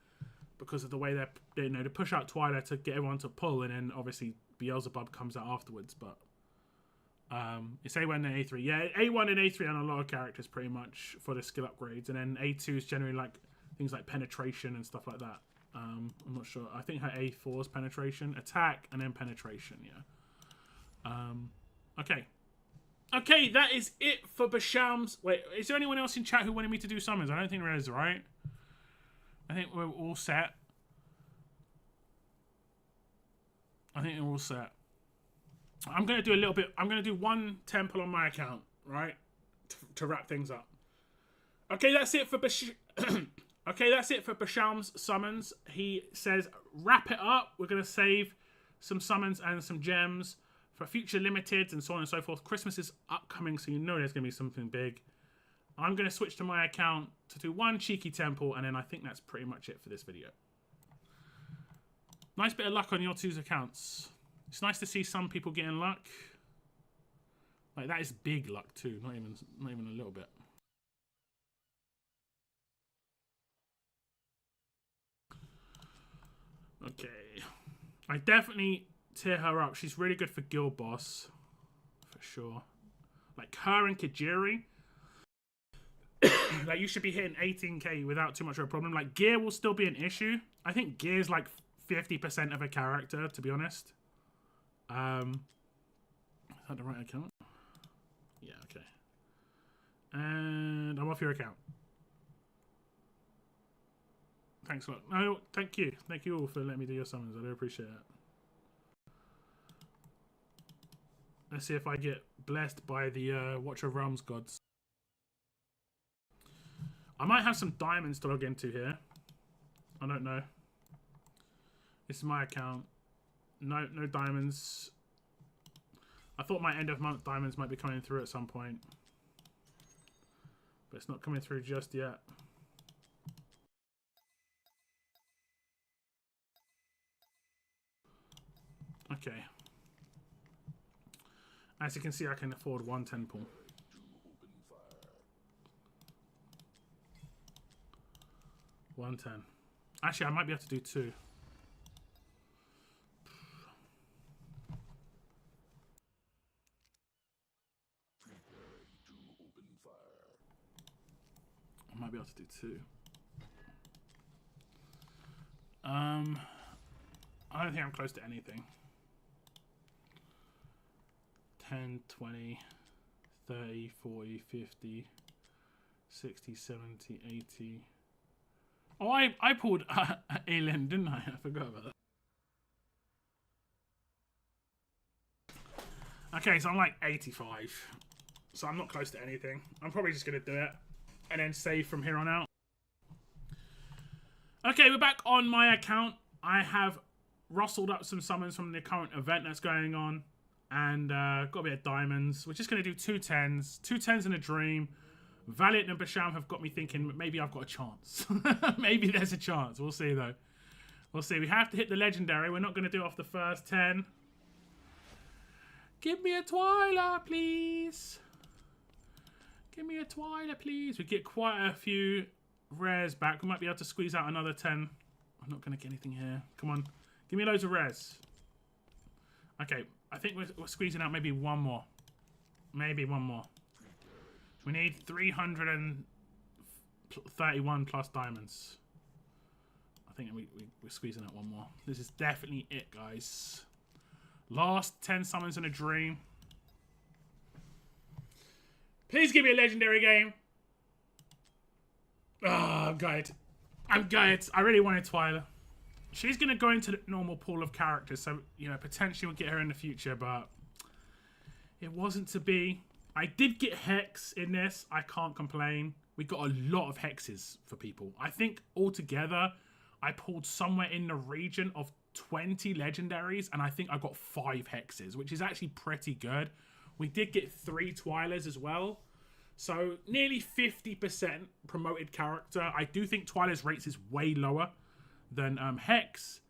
Speaker 3: because of the way they push out Twyla to get everyone to pull, and then obviously Beelzebub comes out afterwards. But it's A1 and A3. Yeah, A1 and A3 on a lot of characters pretty much for the skill upgrades, and then A2 is generally like things like penetration and stuff like that. I'm not sure. I think her A4 is penetration, attack, and then penetration. Yeah. Okay. Okay, that is it for Bashalm's. Wait, is there anyone else in chat who wanted me to do summons? I don't think there is, right? I think we're all set. I think we're all set. I'm going to do a little bit. I'm going to do one temple on my account, right? To wrap things up. Okay, that's it for Okay, that's it for Bashalm's summons. He says, wrap it up. We're going to save some summons and some gems for future limiteds and so on and so forth. Christmas is upcoming, so you know there's going to be something big. I'm going to switch to my account to do one cheeky temple, and then I think that's pretty much it for this video. Nice bit of luck on your two's accounts. It's nice to see some people getting luck. Like, that is big luck too, not even a little bit. Okay. I definitely tear her up. She's really good for Guild Boss. For sure. Like, her and Kajiri. Like, you should be hitting 18k without too much of a problem. Like, gear will still be an issue. I think gear's like 50% of a character, to be honest. Is that the right account? Yeah, okay. And I'm off your account. Thanks a lot. No, thank you. Thank you all for letting me do your summons. I do appreciate it. Let's see if I get blessed by the Watcher of Realms gods. I might have some diamonds to log into here. I don't know. This is my account. No diamonds. I thought my end of month diamonds might be coming through at some point. But it's not coming through just yet. Okay. As you can see, I can afford one temple. $110. Actually, I might be able to do 2. I might be able to do 2. I don't think I'm close to anything. 10, 20, 30, 40, 50, 60, 70, 80. Oh, I pulled Alien, didn't I? I forgot about that. Okay, so I'm like 85. So I'm not close to anything. I'm probably just going to do it and then save from here on out. Okay, we're back on my account. I have rustled up some summons from the current event that's going on. And got a bit of diamonds. We're just going to do 2 10s. 2 10s in a dream. Valiant and Basham have got me thinking maybe I've got a chance. Maybe there's a chance. We'll see, though. We'll see. We have to hit the legendary. We're not going to do it off the first 10. Give me a Twyla, please. Give me a Twyla, please. We get quite a few rares back. We might be able to squeeze out another 10. I'm not going to get anything here. Come on. Give me loads of rares. Okay. I think we're squeezing out maybe one more. Maybe one more. We need 331 plus diamonds. I think we're squeezing out one more. This is definitely it, guys. Last 10 summons in a dream. Please give me a legendary game. Oh, I'm gutted. I'm gutted. I really wanted Twyla. She's going to go into the normal pool of characters, so, you know, potentially we'll get her in the future, but it wasn't to be. I did get Hex in this. I can't complain. We got a lot of Hexes for people. I think altogether, I pulled somewhere in the region of 20 legendaries, and I think I got 5 Hexes, which is actually pretty good. We did get 3 Twylas as well. So, nearly 50% promoted character. I do think Twyla's rates is way lower than Hex.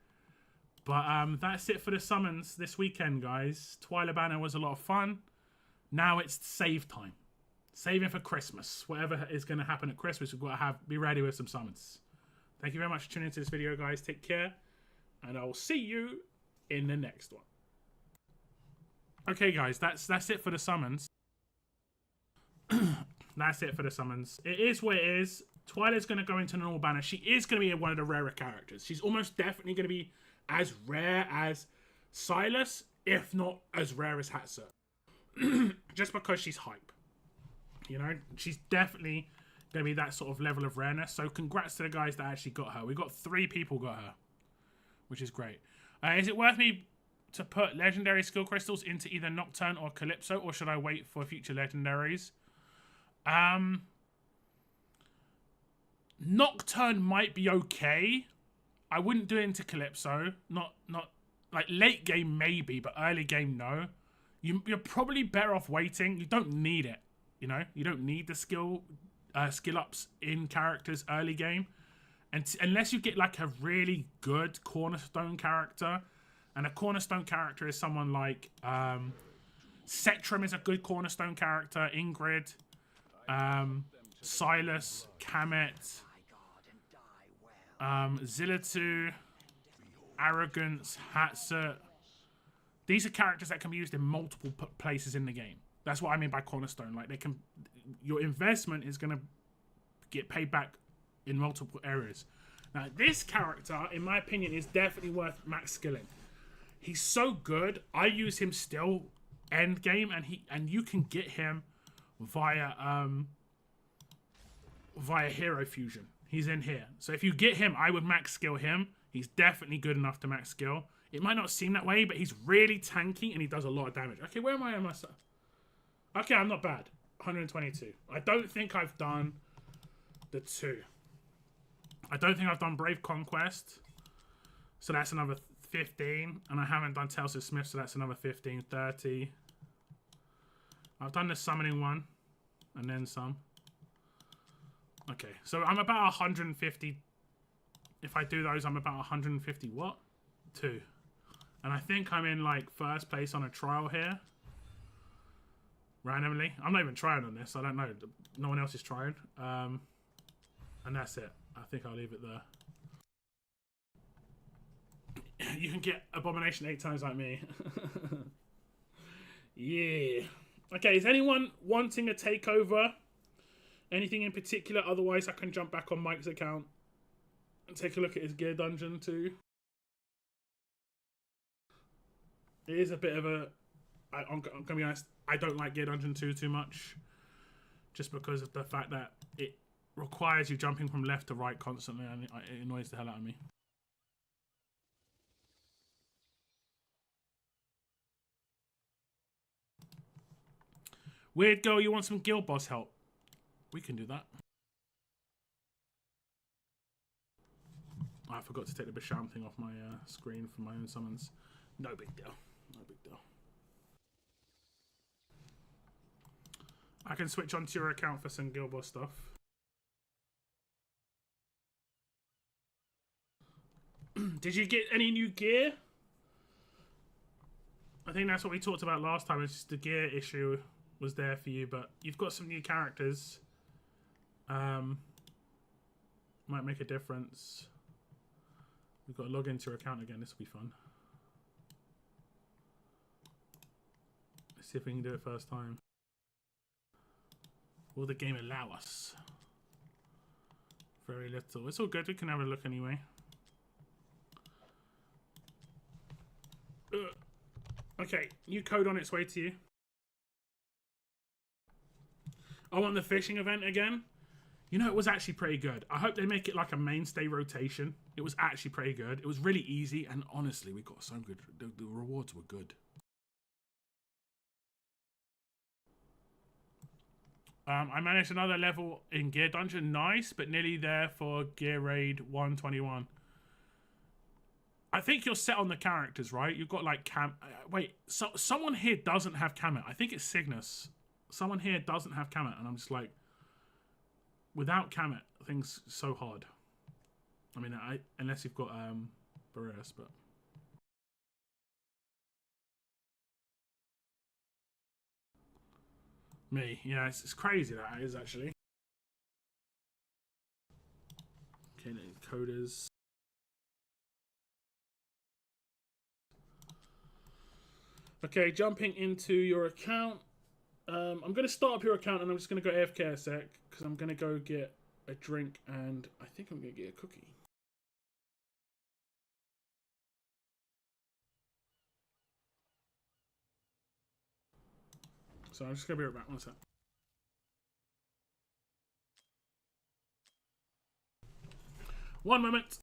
Speaker 3: But that's it for the summons this weekend, guys. Twyla Banner was a lot of fun. Now it's save time. Saving for Christmas. Whatever is going to happen at Christmas, we've got to be ready with some summons. Thank you very much for tuning into this video, guys. Take care. And I will see you in the next one. Okay, guys. That's it for the summons. That's it for the summons. It is what it is. Twyla's going to go into normal banner. She is going to be one of the rarer characters. She's almost definitely going to be as rare as Silas, if not as rare as Hatsa. Just because she's hype. You know, she's definitely going to be that sort of level of rareness. So congrats to the guys that actually got her. We got 3 people got her, which is great. Is it worth me to put legendary skill crystals into either Nocturne or Calypso, or should I wait for future legendaries? Nocturne might be okay. I wouldn't do it into Calypso. Not like late game maybe, but early game no. You're probably better off waiting. You don't need it. You know, you don't need the skill skill ups in characters early game. And unless you get like a really good cornerstone character, and a cornerstone character is someone like Sectrum is a good cornerstone character, Ingrid, Silas, Kamet, Zillatu, Arrogance, Hatsut. These are characters that can be used in multiple places in the game. That's what I mean by cornerstone. Like, they can, your investment is going to get paid back in multiple areas. Now, this character, in my opinion, is definitely worth max skilling. He's so good. I use him still end game, and you can get him via hero fusion. He's in here. So if you get him, I would max skill him. He's definitely good enough to max skill. It might not seem that way, but he's really tanky and he does a lot of damage. Okay, where am I on myself? Okay, I'm not bad. 122. I don't think I've done the 2. I don't think I've done Brave Conquest. So that's another 15. And I haven't done Tales of Smith, so that's another 15, 30. I've done the summoning one. And then some. Okay, so I'm about 150. If I do those, I'm about 150 what? 2. And I think I'm in like first place on a trial here. Randomly. I'm not even trying on this. I don't know. No one else is trying. And that's it. I think I'll leave it there. You can get Abomination 8 times like me. Yeah. Okay, is anyone wanting a takeover? Anything in particular? Otherwise, I can jump back on Mike's account and take a look at his gear dungeon too. It is a bit of a... I'm going to be honest, I don't like Gear Dungeon 2 too much. Just because of the fact that it requires you jumping from left to right constantly, and it annoys the hell out of me. Weird Girl, you want some guild boss help? We can do that. I forgot to take the Basham thing off my screen for my own summons. No big deal. No big deal. I can switch onto your account for some guild boss stuff. Did you get any new gear? I think that's what we talked about last time. It's just the gear issue was there for you, but you've got some new characters. Might make a difference. We've got to log into your account again. This will be fun. Let's see if we can do it first time. Will the game allow us? Very little. It's all good. We can have a look anyway. Okay, new code on its way to you. I want the fishing event again. You know, it was actually pretty good. I hope they make it like a mainstay rotation. It was actually pretty good. It was really easy, and honestly, we got so good. The rewards were good. I managed another level in Gear Dungeon. Nice, but nearly there for Gear Raid 121. I think you're set on the characters, right? You've got like wait, so someone here doesn't have Kamet. I think it's Cygnus. Someone here doesn't have Kamet, and I'm just like, without Kamet, things so hard. I mean, unless you've got Boreas, but me, yeah, it's crazy that is actually. Okay, coders. Okay, jumping into your account. I'm going to start up your account and I'm just going to go AFK a sec because I'm going to go get a drink and I think I'm going to get a cookie. So I'm just going to be right back. 1 sec. One moment.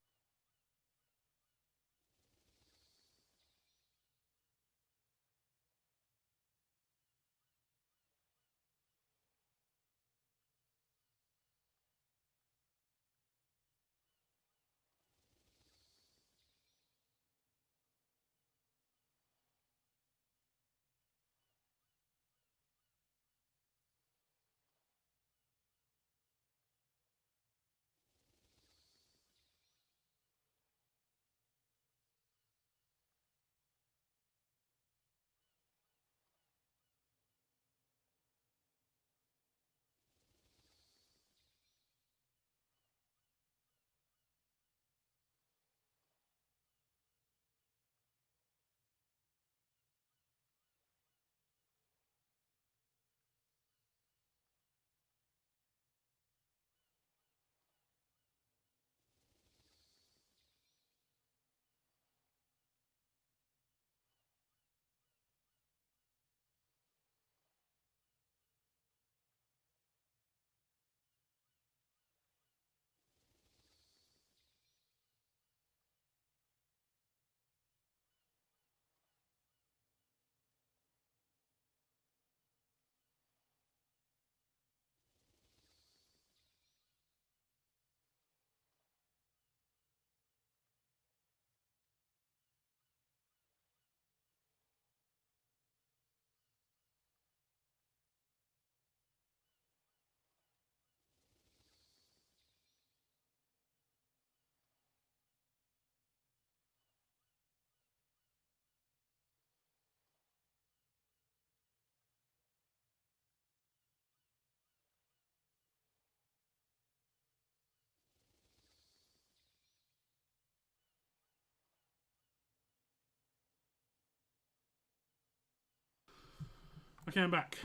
Speaker 3: Okay, I'm back.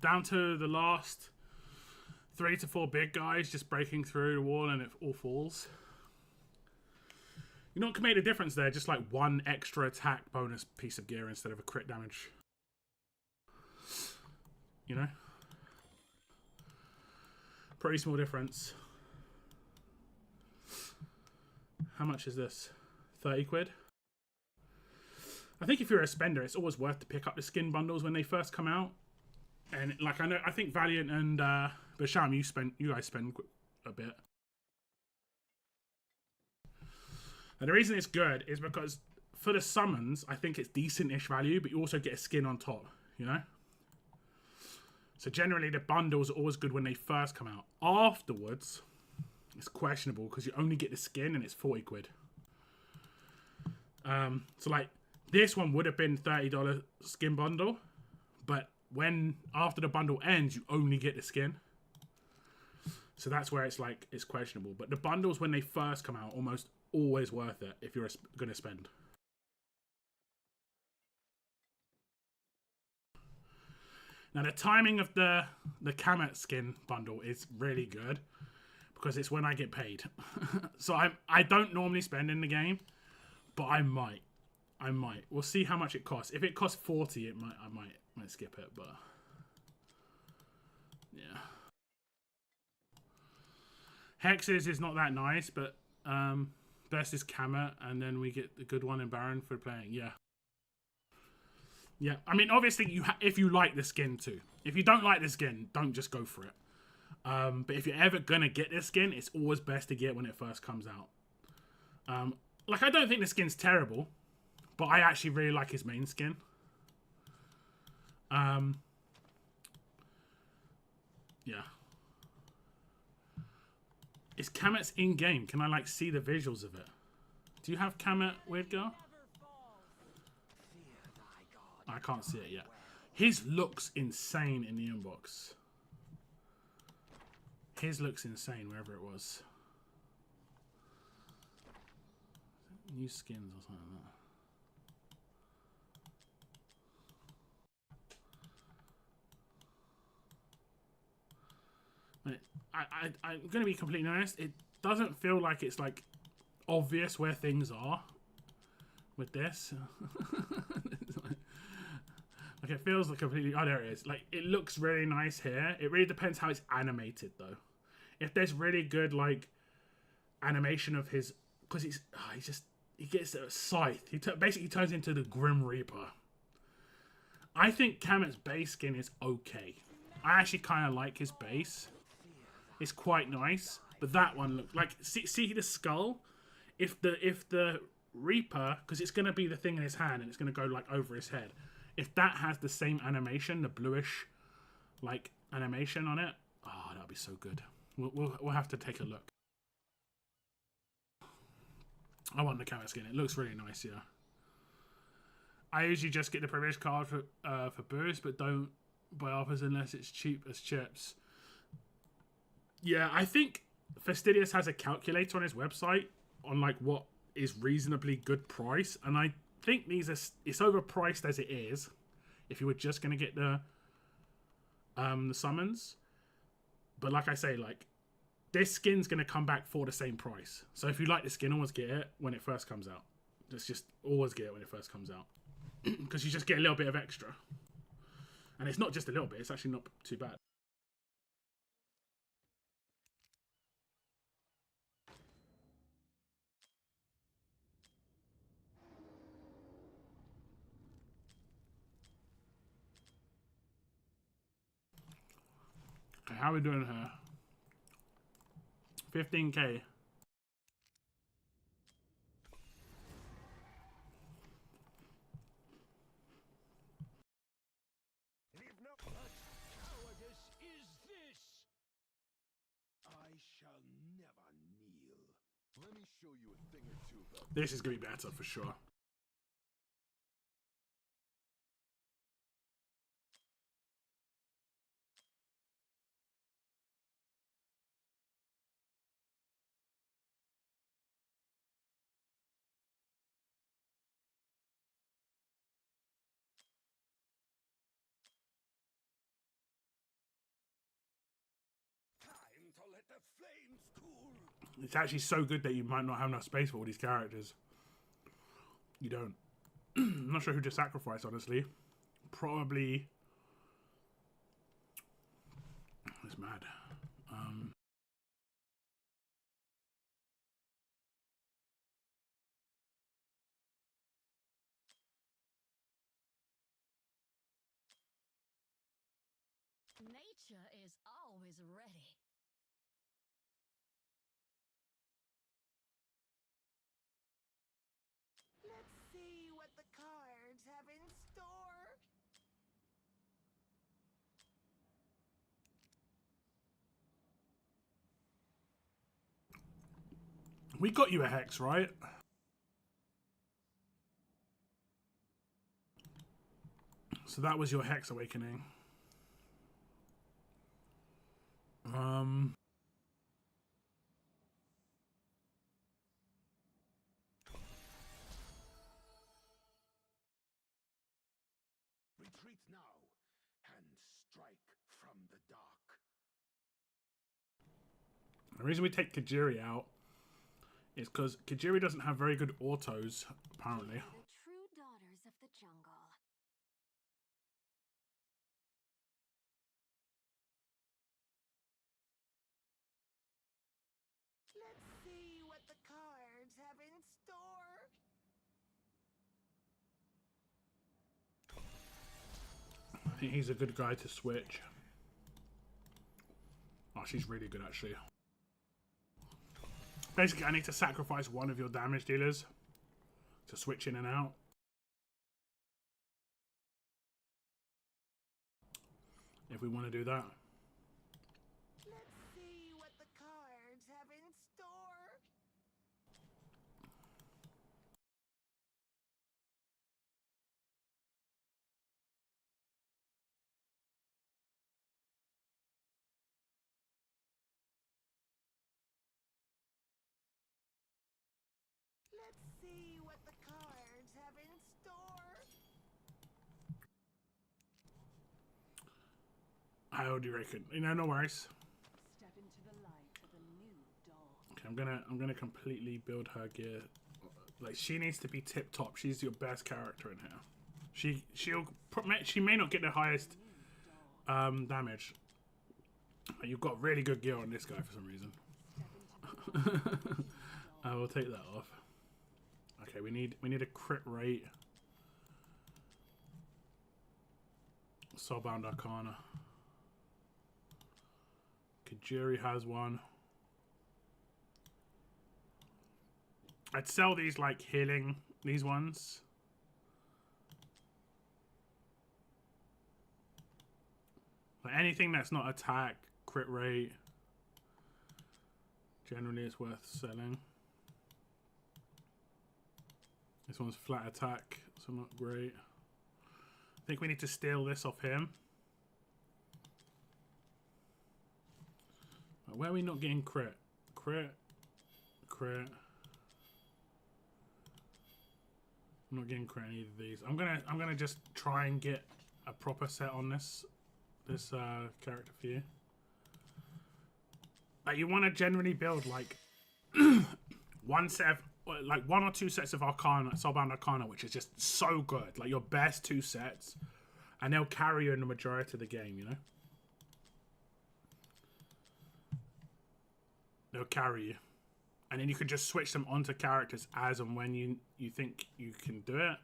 Speaker 3: Down to the last 3 to 4 big guys just breaking through the wall and it all falls. You know what can make the difference there? Just like one extra attack bonus piece of gear instead of a crit damage. You know? Pretty small difference. How much is this? 30 quid? I think if you're a spender, it's always worth to pick up the skin bundles when they first come out. And like I think Valiant and Basham, you guys spend a bit. And the reason it's good is because for the summons, I think it's decent-ish value, but you also get a skin on top, you know? So generally the bundles are always good when they first come out. Afterwards, it's questionable because you only get the skin and it's 40 quid. So like this one would have been $30 skin bundle, but when after the bundle ends, you only get the skin. So that's where it's like it's questionable. But the bundles when they first come out, almost always worth it if you're going to spend. Now the timing of the Kamet skin bundle is really good because it's when I get paid. So I don't normally spend in the game, but I might. We'll see how much it costs. If it costs 40, I might skip it, but yeah. Hexes is not that nice, but best is Kamet, and then we get the good one in Baron for playing. Yeah. Yeah, I mean, obviously, if you like the skin too. If you don't like the skin, don't just go for it. But if you're ever going to get this skin, it's always best to get when it first comes out. Like, I don't think the skin's terrible, but I actually really like his main skin. Yeah. Is Kamet's in-game? Can I, like, see the visuals of it? Do you have Kamet, Weird Girl? I can't see it yet. His looks insane in the inbox. His looks insane wherever it was. New skins or something like that. I'm going to be completely honest. It doesn't feel like it's like obvious where things are with this. Like it feels like completely. Oh, there it is. Like it looks really nice here. It really depends how it's animated though. If there's really good like animation of his, because he gets a scythe. He basically turns into the Grim Reaper. I think Kamet's base skin is okay. I actually kind of like his base. It's quite nice, but that one looks like see the skull. If the Reaper, because it's gonna be the thing in his hand and it's gonna go like over his head. If that has the same animation, the bluish like animation on it, oh, that'll be so good. We'll have to take a look. I want the Kamet skin. It looks really nice, yeah. I usually just get the privilege card for boost, but don't buy offers unless it's cheap as chips. Yeah, I think Fastidious has a calculator on his website on like what is reasonably good price, and I think it's overpriced as it is. If you were just gonna get the summons, but like I say, like this skin's gonna come back for the same price. So if you like the skin, always get it when it first comes out. Just always get it when it first comes out because you just get a little bit of extra, and it's not just a little bit; it's actually not too bad. Okay, how are we doing here? 15k.
Speaker 4: Cowardice is this? I shall never kneel.
Speaker 2: Let me show you a thing or two about
Speaker 3: This is gonna be better for sure.
Speaker 2: the flames cool.
Speaker 3: It's actually so good that you might not have enough space for all these characters. You don't. I'm not sure who to sacrifice, honestly. Probably... It's mad.
Speaker 1: Nature is always ready.
Speaker 4: Let's see what the cards have in store.
Speaker 3: We got you a Hex, right? So that was your Hex awakening.
Speaker 2: Retreat now and strike from the dark.
Speaker 3: The reason we take Kajiri out is because Kajiri doesn't have very good autos, apparently.
Speaker 1: The true daughters of the jungle.
Speaker 4: Let's see what the cards have in store.
Speaker 3: I think he's a good guy to switch. Oh, she's really good, actually. Basically, I need to sacrifice one of your damage dealers to switch in and out. If we want to do that.
Speaker 4: Let's see what the cards have in store. Let's see what the cards have in store.
Speaker 3: How do you reckon? You know, no worries.
Speaker 1: Step into the light of a new dawn.
Speaker 3: Okay, I'm gonna completely build her gear. Like, she needs to be tip top. She's your best character in here. She may not get the highest damage. But you've got really good gear on this guy for some reason. I will take that off. Okay, we need a crit rate. Soulbound Arcana. Kajiri has one. I'd sell these like healing, these ones. Like anything that's not attack, crit rate. Generally it's worth selling. This one's flat attack, so not great. I think we need to steal this off him. Where are we not getting crit? Crit. Crit. I'm not getting crit on either of these. I'm gonna just try and get a proper set on this character for you. Like, you want to generally build like one or two sets of Arcana, Soulbound Arcana, which is just so good. Like your best two sets, and they'll carry you in the majority of the game. You know, they'll carry you, and then you can just switch them onto characters as and when you think you can do it.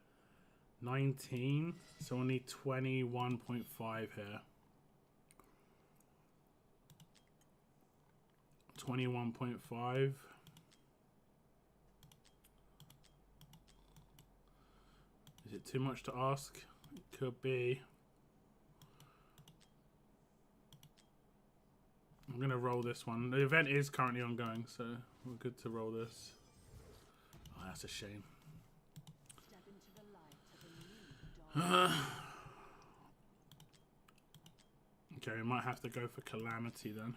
Speaker 3: 19, so we'll need 21.5 here. 21.5. Is it too much to ask? It could be. I'm going to roll this one. The event is currently ongoing, so we're good to roll this. Oh, that's a shame.
Speaker 1: Step into the light of a new dawn.
Speaker 3: Okay, we might have to go for Calamity then.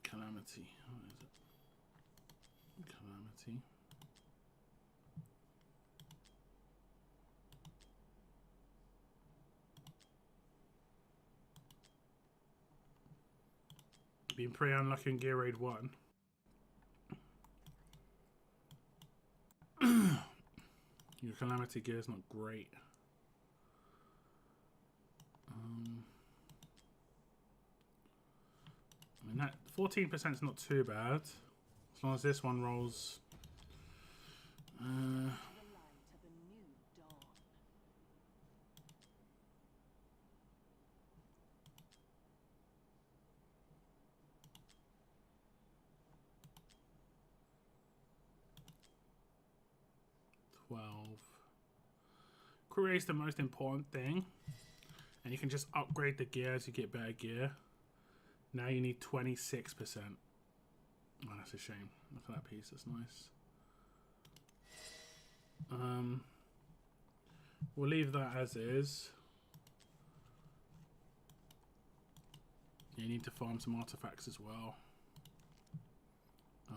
Speaker 3: Calamity. What is it? Calamity. Been pretty unlucky in Gear Raid 1. Your Calamity gear is not great. I mean, that 14% is not too bad. As long as this one rolls.
Speaker 1: The light of a new dawn.
Speaker 3: Crew rate is the most important thing. And you can just upgrade the gear as you get better gear. Now you need 26%. Oh, that's a shame. Look at that piece, that's nice. We'll leave that as is. You need to farm some artifacts as well.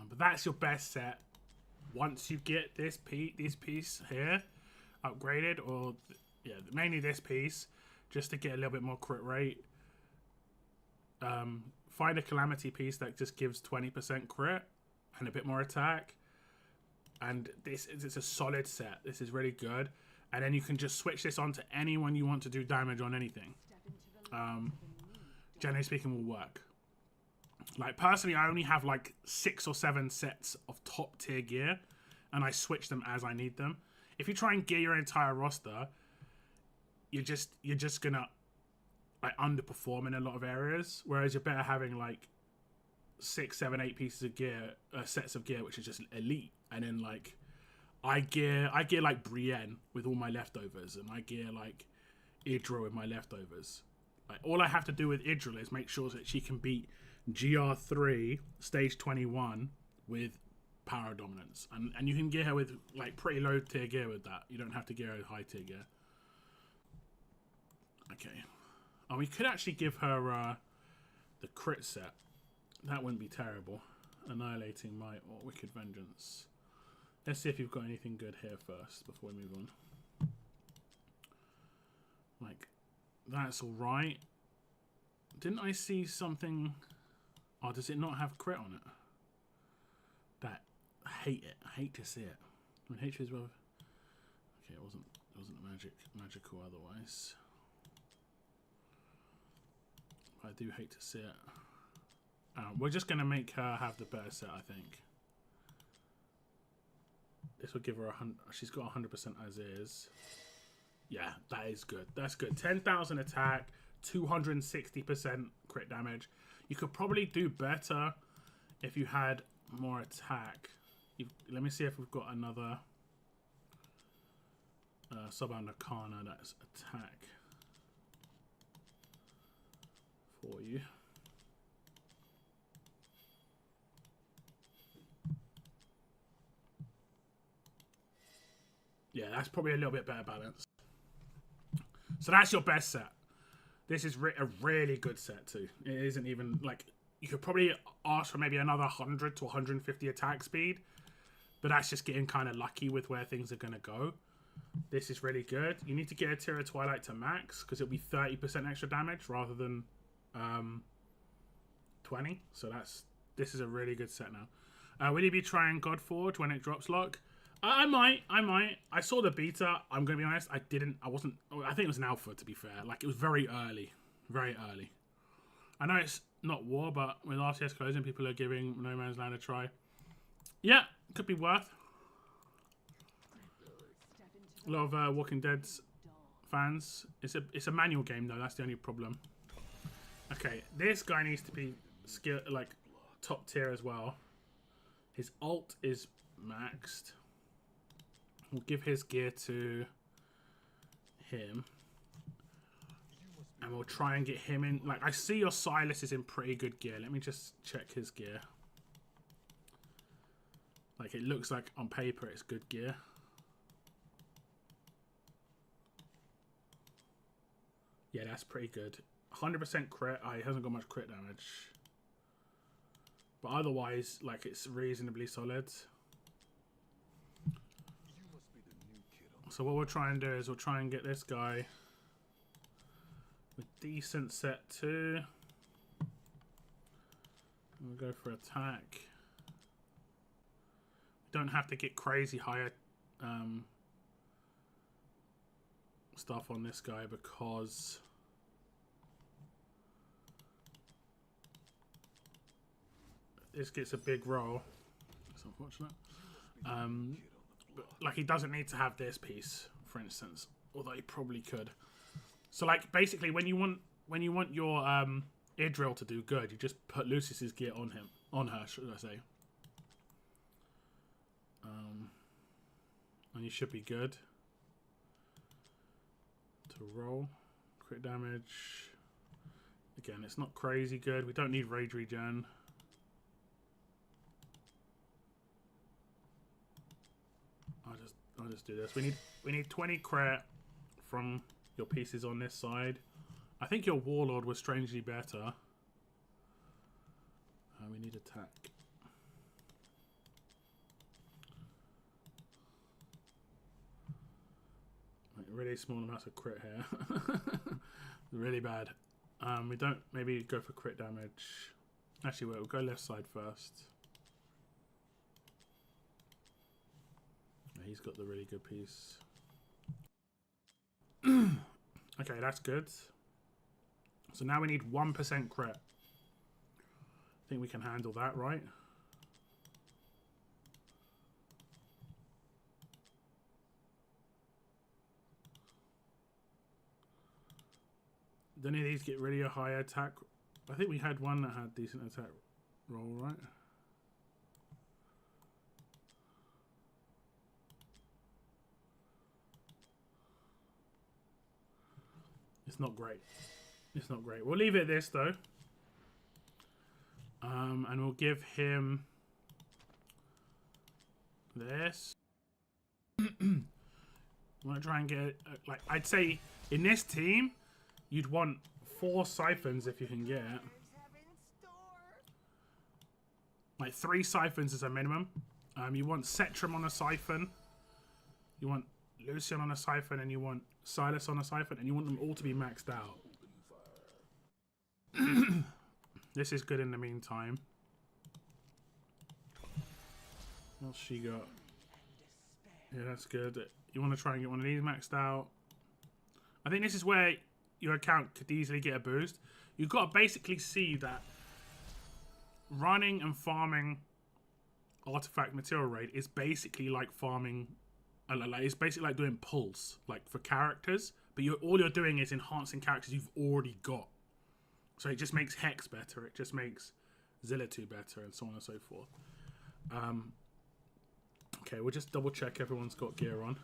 Speaker 3: But that's your best set. Once you get this piece here upgraded, or yeah, mainly this piece, just to get a little bit more crit rate. Find a Calamity piece that just gives 20% crit and a bit more attack. And it's a solid set. This is really good. And then you can just switch this on to anyone you want to do damage on anything. Generally speaking, will work. Like, personally, I only have like 6 or 7 sets of top tier gear, and I switch them as I need them. If you try and gear your entire roster, you're just gonna like underperform in a lot of areas. Whereas you're better having like 6, 7, 8 pieces of gear, sets of gear, which is just elite. And then like I gear like Brienne with all my leftovers, and I gear like Idril with my leftovers. Like, all I have to do with Idril is make sure that she can beat GR3 stage 21 with power dominance, and you can gear her with like pretty low tier gear with that. You don't have to gear her high tier gear. Okay. Oh, we could actually give her the crit set. That wouldn't be terrible. Annihilating Might or Wicked Vengeance. Let's see if you've got anything good here first before we move on. Like, that's alright. Didn't I see something? Oh, does it not have crit on it? That, I hate it. I hate to see it. I mean, H is well. Okay, it wasn't magical otherwise. I do hate to see it. We're just gonna make her have the better set, I think. This will give her 100. She's got 100% as is. Yeah, that is good. That's good. 10,000 attack, 260% crit damage. You could probably do better if you had more attack. Let me see if we've got another Subbound Arcana that's attack for you. Yeah, that's probably a little bit better balance. So that's your best set. This is a really good set too. It isn't even like, you could probably ask for maybe another 100 to 150 attack speed, but that's just getting kind of lucky with where things are going to go. This is really good. You need to get a tier of Twilight to max because it'll be 30% extra damage rather than 20. So this is a really good set now. Will you be trying Godforge when it drops lock? I might. I saw the beta. I'm going to be honest. I think it was an alpha, to be fair. Like, it was very early. Very early. I know it's not war, but with RTS closing, people are giving No Man's Land a try. Yeah, could be worth. A lot of Walking Dead fans. It's a manual game, though. That's the only problem. Okay, this guy needs to be like top tier as well. His ult is maxed. We'll give his gear to him. And we'll try and get him in. Like, I see your Silas is in pretty good gear. Let me just check his gear. Like, it looks like on paper it's good gear. Yeah, that's pretty good. 100% crit. Oh, he hasn't got much crit damage. But otherwise, like, it's reasonably solid. So what we'll try and do is we'll try and get this guy with decent set 2. We'll go for attack. Don't have to get crazy higher stuff on this guy because this gets a big roll. It's unfortunate. But, like, he doesn't need to have this piece, for instance, although he probably could. So, like, basically, when you want your ear drill to do good, you just put Lucius's gear on her, should I say? And you should be good to roll. Crit damage. Again, it's not crazy good. We don't need rage regen. I'll just do this. We need 20 crit from your pieces on this side. I think your warlord was strangely better. We need attack. Like, really small amounts of crit here. Really bad. We don't maybe go for crit damage. Actually, wait, we'll go left side first. He's got the really good piece. Okay, that's good. So now we need 1% crit. I think we can handle that, right? Do any of these get really a high attack? I think we had one that had decent attack roll, right? It's not great. It's not great. We'll leave it at this, though. And we'll give him this. I want to try and get, like, I'd say in this team, you'd want 4 siphons if you can get. Like 3 siphons is a minimum. You want Cetrum on a siphon. You want Lucian on a siphon, and you want Silas on a siphon, and you want them all to be maxed out. This is good in the meantime. What's she got? Yeah, that's good. You want to try and get one of these maxed out. I think this is where your account could easily get a boost. You've got to basically see that running and farming artifact material raid is basically like farming. It's basically like doing pulls, like for characters, but all you're doing is enhancing characters you've already got. So it just makes Hex better, it just makes Zilla2 better, and so on and so forth. Okay, we'll just double check everyone's got gear on.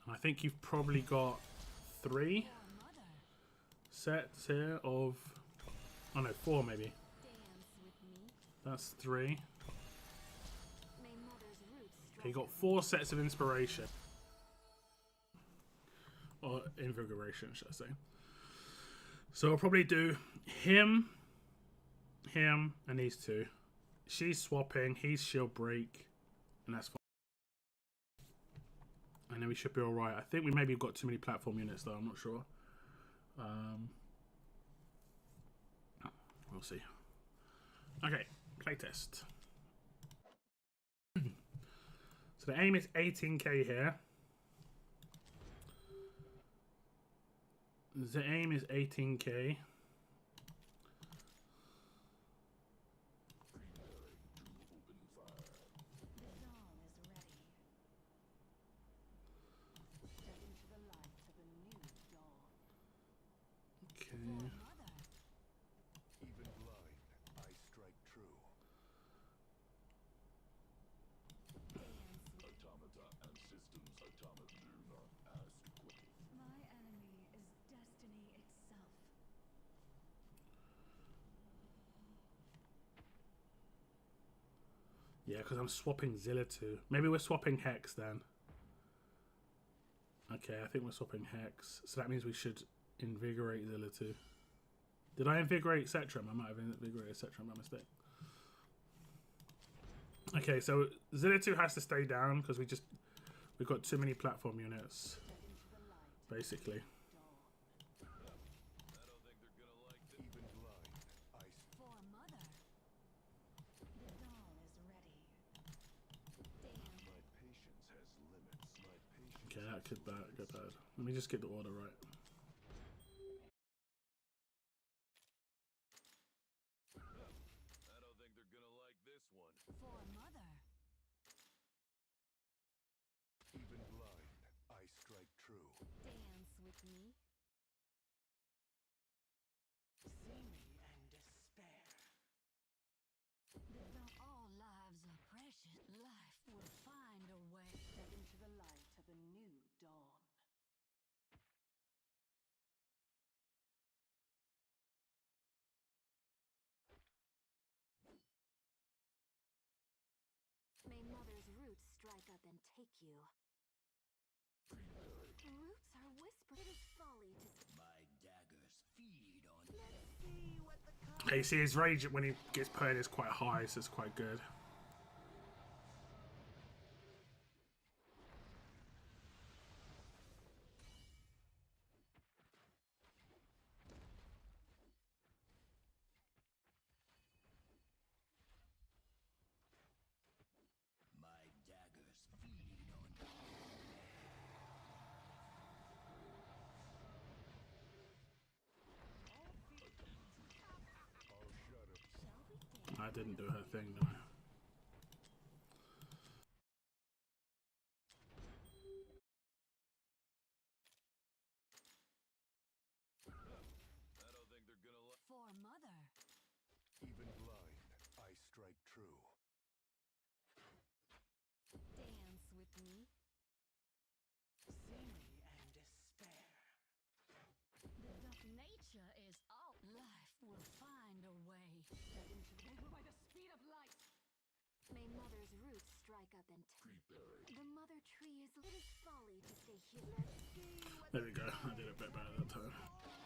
Speaker 3: And I think you've probably got 3 sets here of... Oh no, 4 maybe. That's 3. Okay, you got 4 sets of inspiration. Or invigoration, should I say. So I'll probably do him, and these 2. She's swapping, he's shield break, and that's fine. And then we should be alright. I think we maybe have got too many platform units though, I'm not sure. We'll see. Okay, playtest. So the aim is 18k here. The aim is 18k. Yeah, because I'm swapping Zilla too. Maybe we're swapping Hex then. Okay, I think we're swapping Hex. So that means we should invigorate Zilla too. Did I invigorate Cetrum? I might have invigorated Cetrum by mistake. Okay, so Zilla 2 has to stay down because we've got too many platform units, basically. Go bad. Let me just get the order right.
Speaker 2: I don't think they're gonna like this one.
Speaker 1: For mother.
Speaker 2: Even blind, I strike true.
Speaker 1: Dance with me.
Speaker 4: See me and despair.
Speaker 1: All lives are precious. Life will find a way.
Speaker 4: Step into the light of a new dawn.
Speaker 1: May mother's roots strike up and take you. Roots are whispered. It is folly to.
Speaker 6: My daggers feed on.
Speaker 4: Let's see what the cards.
Speaker 3: Okay, see his rage when he gets put in is quite high, so it's quite good.
Speaker 6: My daggers feed on.
Speaker 3: I didn't do her thing, though.
Speaker 2: I don't think they're gonna like.
Speaker 1: For mother.
Speaker 2: Even blind, I strike true.
Speaker 1: Dance with me.
Speaker 4: See me and despair.
Speaker 1: Nature is all. Life will find a way.
Speaker 4: Step into the by the speed of light.
Speaker 1: May mother's roots strike up and. The mother tree is. It is folly to stay here. Let's see what.
Speaker 3: There we go. I did a bit better that time.
Speaker 1: I'll serve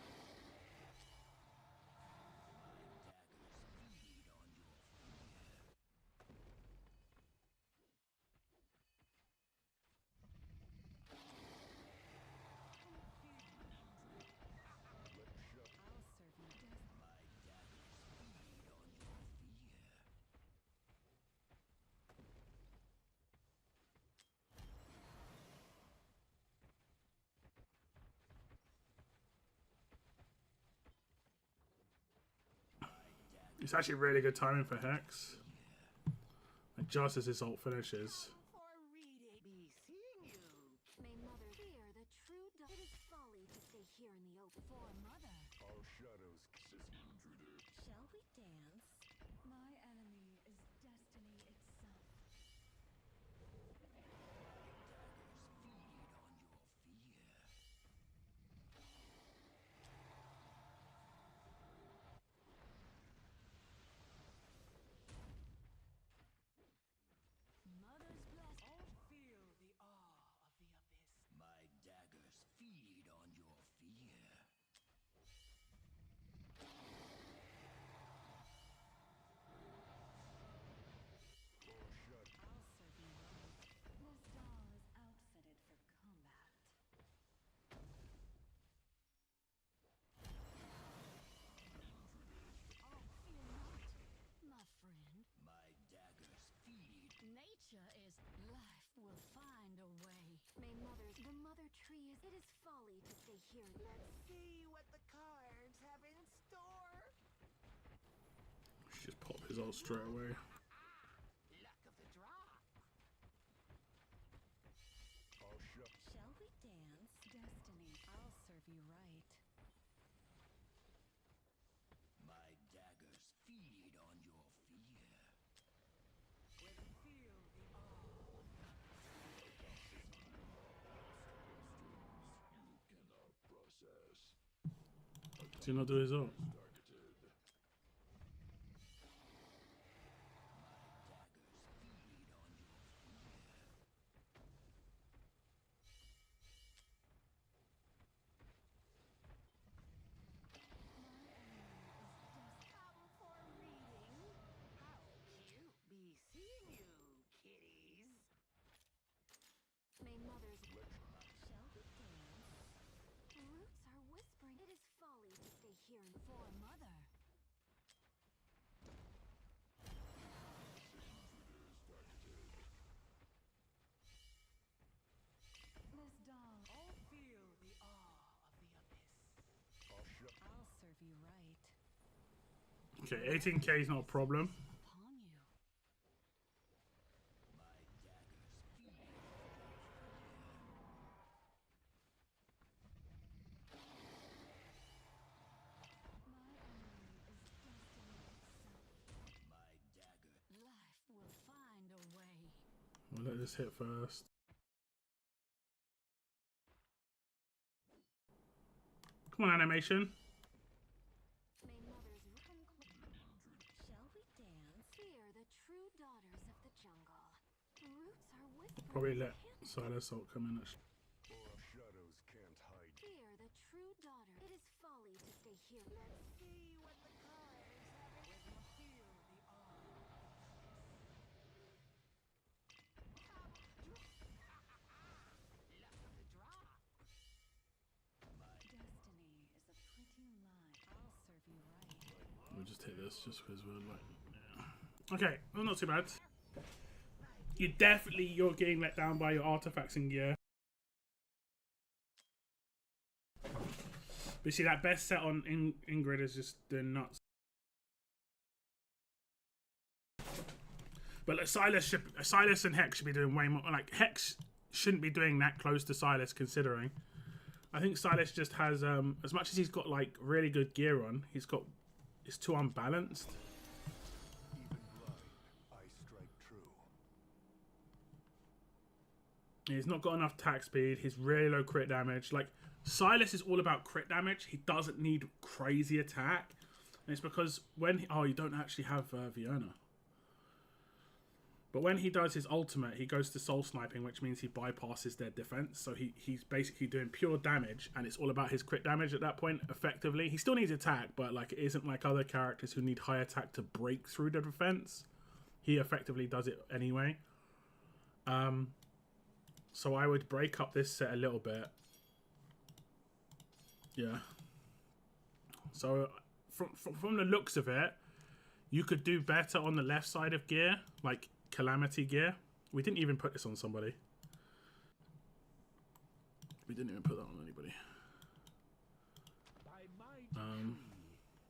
Speaker 1: you.
Speaker 3: It's actually really good timing for Hex. And just as his ult finishes.
Speaker 4: For reading. Be seeing you.
Speaker 1: May mother fear the true. It is folly to stay here in the open. For mother.
Speaker 2: All shadows kiss intruder.
Speaker 1: Shall we dance? My enemy is destiny itself. Mother's blessed.
Speaker 4: All feel the awe of the abyss.
Speaker 6: My daggers feed on your fear.
Speaker 1: I'll serve you right. This doll is outfitted for combat. Oh, fear not, my friend.
Speaker 6: My daggers feed.
Speaker 1: Nature is. Life will find a way. May mother's. The mother tree is. It is folly to stay here.
Speaker 4: Let's see what the cards have in store.
Speaker 3: Just pop his ult straight away.
Speaker 4: Luck of the draw.
Speaker 2: All shut.
Speaker 1: Shall we dance? Destiny. I'll serve you right.
Speaker 6: My daggers feed on your fear.
Speaker 4: When you feel the awe.
Speaker 3: Does he not do his ult?
Speaker 4: Come for reading. How cute. Be seeing you, kitties.
Speaker 1: May mother's. Shall we dance? Roots are whispering. It is folly to stay here and for mother. This doll. All
Speaker 3: Okay, 18k is not a problem.
Speaker 1: Upon you. My enemy is destiny itself. Life will find a way.
Speaker 3: We'll let this hit first. Come on, animation.
Speaker 1: May mothers shall we dance? Fear the true daughters of the jungle. Roots are whispering.
Speaker 3: Probably let Silas Salt come in. Actually.
Speaker 2: Or shadows can't hide.
Speaker 1: Fear the true daughter. It is folly to stay here. Let's see what the colors have in feel the awe. Destiny is a pretty lie. I'll serve you right.
Speaker 3: We'll just take this just because we're like, yeah. Okay, well, not too bad. You're getting let down by your artifacts and gear. But you see, that best set on Ingrid is just doing nuts. But like, Silas and Hex should be doing way more. Like, Hex shouldn't be doing that close to Silas, considering. I think Silas just has, as much as he's got like really good gear on, it's too unbalanced.
Speaker 2: Even blind, I strike true.
Speaker 3: He's not got enough attack speed. He's really low crit damage. Like, Silas is all about crit damage. He doesn't need crazy attack. And it's because when you don't actually have Fiona. But when he does his ultimate, he goes to soul sniping, which means he bypasses their defense. So he's basically doing pure damage, and it's all about his crit damage at that point, effectively. He still needs attack, but like it isn't like other characters who need high attack to break through the defense. He effectively does it anyway. So I would break up this set a little bit. Yeah. So from the looks of it, you could do better on the left side of gear, like Calamity gear. We didn't even put this on somebody. We didn't even put that on anybody.
Speaker 6: By my decree,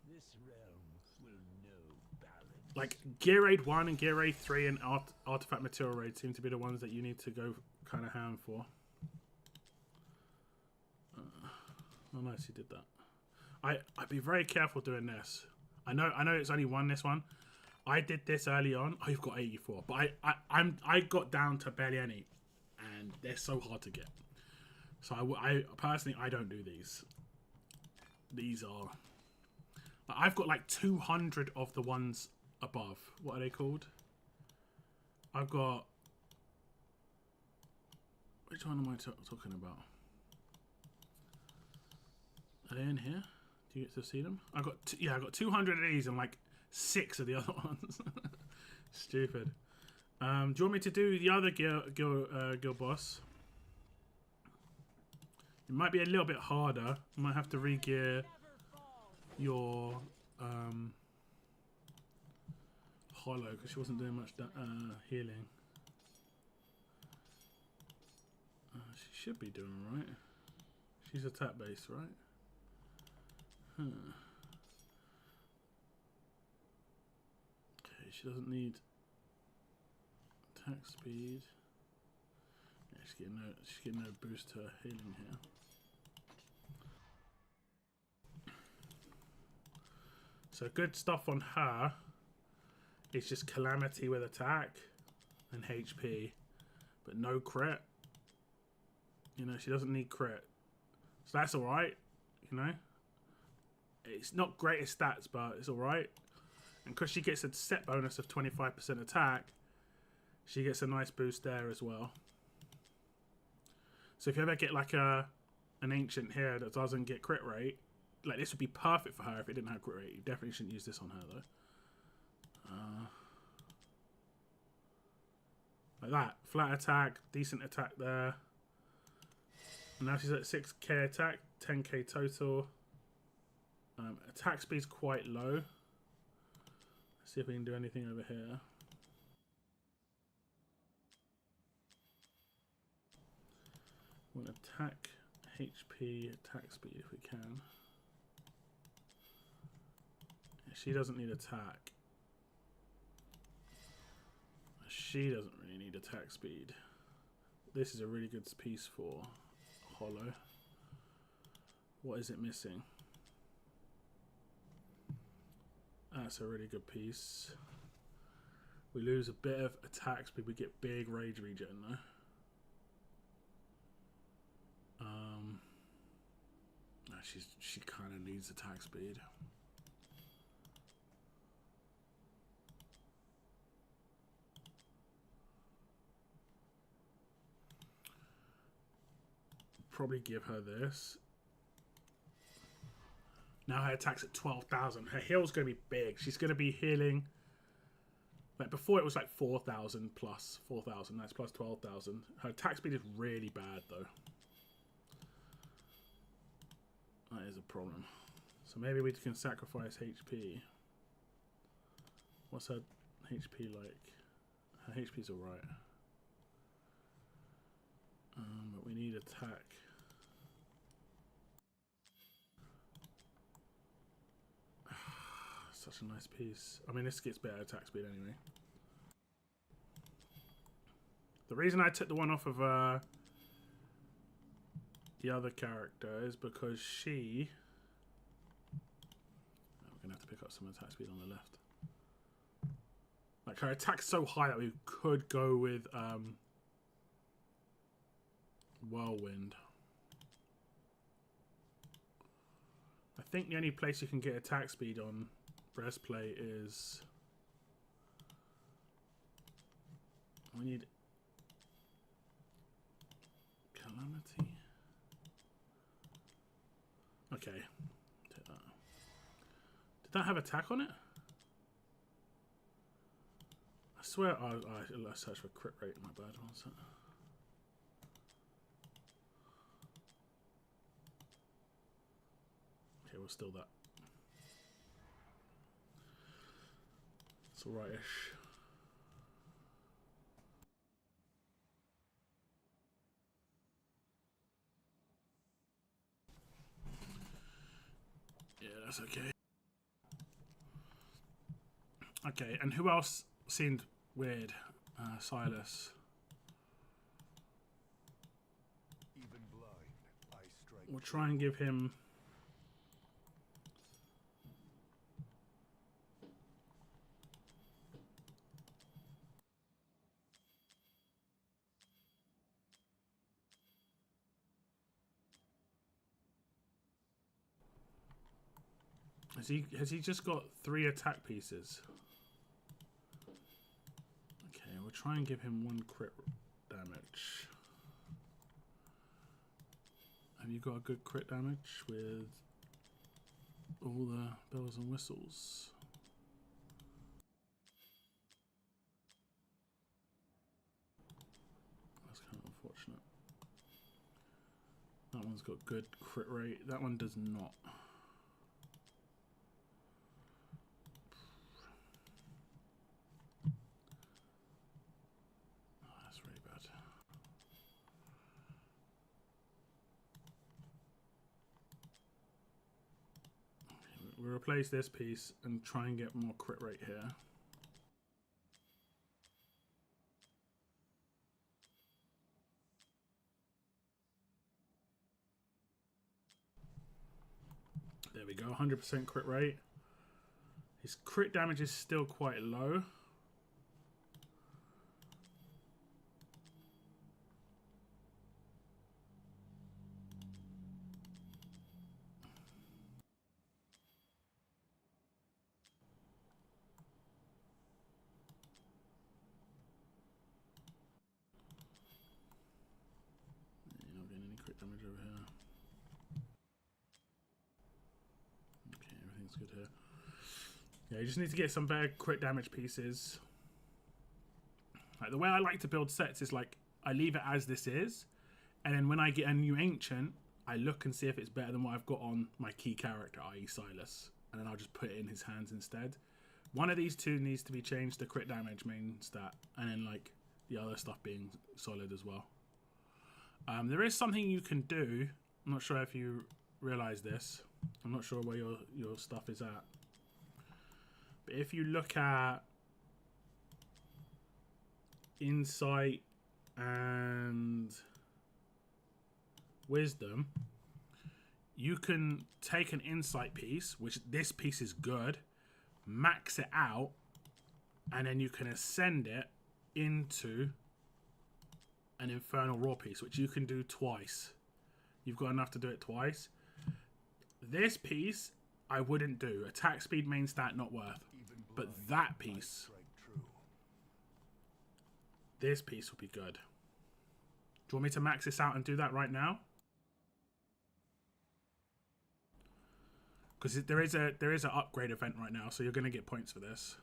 Speaker 6: this realm will know balance.
Speaker 3: Like Gear Raid 1 and Gear Raid 3 and Artifact Material Raid seem to be the ones that you need to go kind of ham for. Oh, nice, he did that. I'd be very careful doing this. I know it's only one, this one. I did this early on. Oh, you've got 84, but I got down to barely any, and they're so hard to get. So I personally don't do these. These are. I've got like 200 of the ones above. What are they called? I've got. Which one am I talking about? Are they in here? Do you get to see them? I got 200 of these and like 6 of the other ones. Stupid. Do you want me to do the other guild boss? It might be a little bit harder. You might have to re-gear your Hollow because she wasn't doing much healing. She should be doing alright. She's attack based, right? Okay, she doesn't need attack speed. Yeah, she's getting no boost to her healing here. So good stuff on her is just Calamity with attack and HP, but no crit. You know, she doesn't need crit. So that's alright, you know. It's not greatest stats, but it's alright. And because she gets a set bonus of 25% attack, she gets a nice boost there as well. So if you ever get like an ancient here that doesn't get crit rate, like this would be perfect for her if it didn't have crit rate. You definitely shouldn't use this on her though. Like that. Flat attack, decent attack there. And now she's at 6k attack, 10k total. Attack speed's quite low. Let's see if we can do anything over here. We'll attack, HP, attack speed if we can. Yeah, She doesn't need attack. She doesn't really need attack speed. This is a really good piece for Hollow. What is it missing? That's a really good piece. We lose a bit of attack speed. We get big rage regen though. No, she kind of needs attack speed. Probably give her this. Now her attack's at 12,000. Her heal's going to be big. She's going to be healing. Like before it was like 4,000 plus 4,000. That's plus 12,000. Her attack speed is really bad though. That is a problem. So maybe we can sacrifice HP. What's her HP like? Her HP's alright. But we need attack. Such a nice piece. I mean, this gets better attack speed anyway. The reason I took the one off of the other character is because she... we're going to have to pick up some attack speed on the left. Like, her attack's so high that we could go with Whirlwind. I think the only place you can get attack speed on breastplate is... we need Calamity. Okay, take that. Did that have attack on it? I swear, I searched for crit rate. My bad. What's that? Okay, we'll steal that. It's alright-ish. Yeah, that's okay. Okay, and who else seemed weird? Silas.
Speaker 2: Even blind, I strike.
Speaker 3: We'll try and give him... Has he just got 3 attack pieces? Okay, we'll try and give him 1 crit damage. Have you got a good crit damage with all the bells and whistles? That's kind of unfortunate. That one's got good crit rate. That one does not. We'll replace this piece and try and get more crit rate here. There we go, 100% crit rate. His crit damage is still quite low. Damage over here. Okay, everything's good here. Yeah, you just need to get some better crit damage pieces. Like, the way I like to build sets is like I leave it as this is, and then when I get a new ancient, I look and see if it's better than what I've got on my key character, i.e. Silas, and then I'll just put it in his hands instead. One of these two needs to be changed to crit damage main stat, and then like the other stuff being solid as well. There is something you can do. I'm not sure if you realize this. I'm not sure where your stuff is at. But if you look at insight and wisdom, you can take an insight piece, which this piece is good, max it out, and then you can ascend it into an infernal raw piece, which you can do twice. You've got enough to do it twice. This piece I wouldn't do. Attack speed, main stat, not worth. But that piece, this piece would be good. Do you want me to max this out and do that right now? Because there is an upgrade event right now, so you're going to get points for this.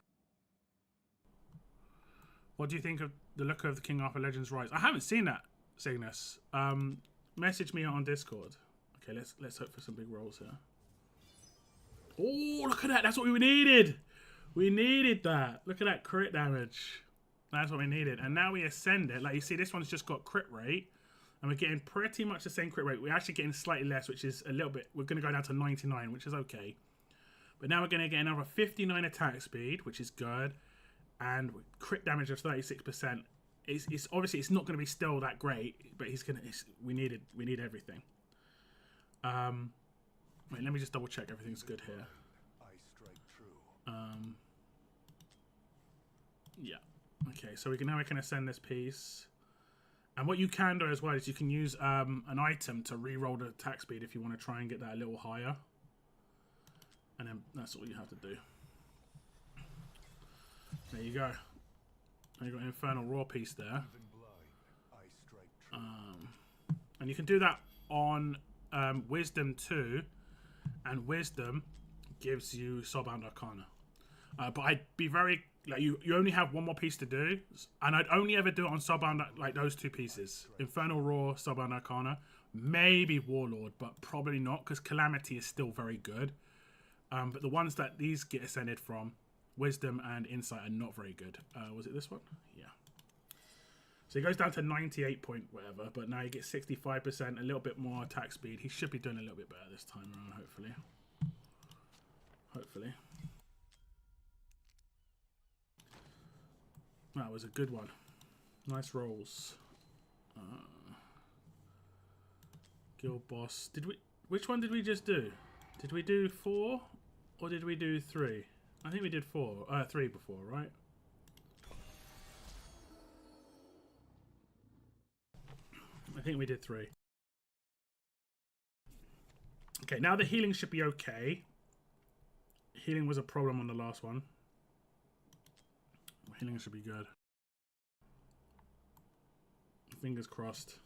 Speaker 3: What do you think of the look of the King Arthur Legends Rise? I haven't seen that, Cygnus. Message me on Discord. Okay, let's hope for some big rolls here. Oh, look at that! That's what we needed. We needed that. Look at that crit damage. That's what we needed. And now we ascend it. Like you see, this one's just got crit rate. And we're getting pretty much the same crit rate. We're actually getting slightly less, which is a little bit... We're going to go down to 99, which is okay. But now we're going to get another 59 attack speed, which is good. And crit damage of 36%. It's obviously, it's not going to be still that great. But he's going to... We need everything. Wait, let me just double check everything's good here. Yeah. Okay, so now we can ascend this piece. And what you can do as well is you can use an item to re-roll the attack speed if you want to try and get that a little higher. And then that's all you have to do. There you go. And you've got an Infernal Raw piece there. And you can do that on Wisdom too. And Wisdom gives you Soulbound Arcana. But I'd be very... Like you only have one more piece to do, and I'd only ever do it on Soulbound, like those two pieces: Infernal Raw, Soulbound Arcana, maybe Warlord, but probably not because Calamity is still very good. But the ones that these get ascended from, Wisdom and Insight, are not very good. Was it this one? Yeah. So he goes down to 98 point whatever, but now he gets 65%, a little bit more attack speed. He should be doing a little bit better this time around, hopefully. Hopefully. That was a good one. Nice rolls. Guild boss. Did we? Which one did we just do? Did we do 4 or did we do 3? I think we did 3 before, right? I think we did 3. Okay, now the healing should be okay. Healing was a problem on the last one. Healing should be good. Fingers crossed.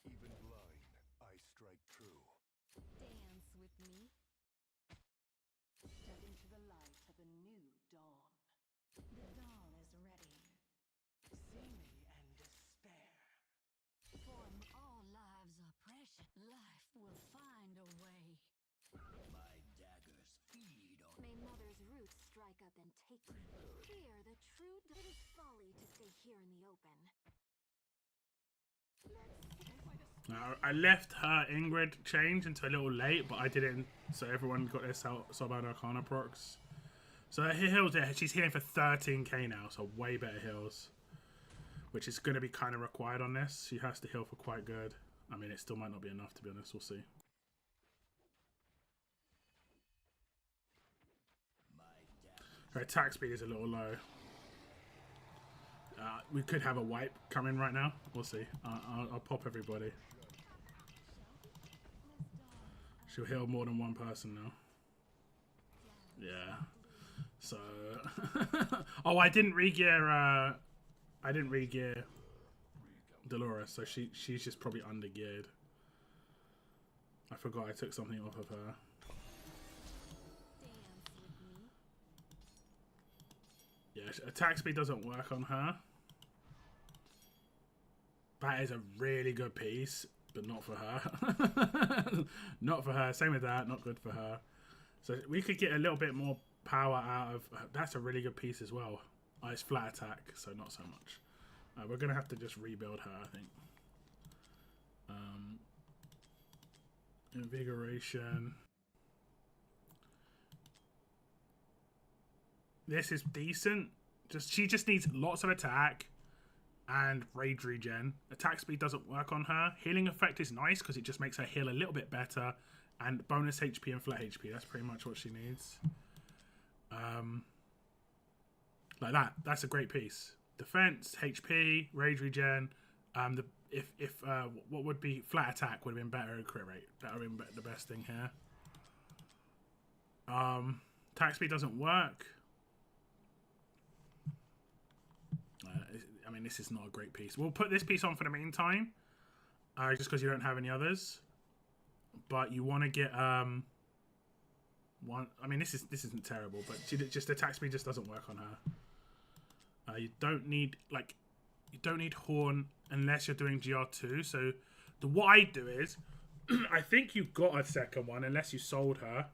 Speaker 2: Even blind, I strike true.
Speaker 1: Dance with me.
Speaker 4: Step into the light of a new dawn.
Speaker 1: The dawn is ready.
Speaker 4: See me and despair.
Speaker 1: For all lives are precious. Life will find a way.
Speaker 6: My daggers feed on.
Speaker 1: May Mother's roots strike up and take you. Here, the true... It is folly to stay here in the open.
Speaker 3: Now, I left her Ingrid change until a little late, but I didn't, so everyone got their Soulbound Arcana procs. So her heals, she's healing for 13k now, so way better heals. Which is going to be kind of required on this. She has to heal for quite good. I mean, it still might not be enough, to be honest. We'll see. Her attack speed is a little low. We could have a wipe come in right now. We'll see. I'll pop everybody. She'll heal more than one person now. Yeah. So... oh, I didn't re-gear... I didn't re-gear Dolores, so she's just probably under-geared. I forgot I took something off of her. Yeah, attack speed doesn't work on her. That is a really good piece, but not for her. Not for her. Same with that. Not good for her. So we could get a little bit more power out of... That's a really good piece as well. Oh, it's flat attack, so not so much. We're going to have to just rebuild her, I think. Invigoration. This is decent. She just needs lots of attack and rage regen. Attack speed doesn't work on her. Healing effect is nice because it just makes her heal a little bit better. And bonus HP and flat HP. That's pretty much what she needs. Like that. That's a great piece. Defense, HP, rage regen. What would be flat attack would have been better at crit rate. That would have been the best thing here. Attack speed doesn't work. I mean, this is not a great piece. We'll put this piece on for the meantime, just because you don't have any others. But you want to get one. I mean, this isn't terrible, but just attack speed just doesn't work on her. You don't need Horn unless you're doing GR2. So what I do is, I think you got a second one unless you sold her.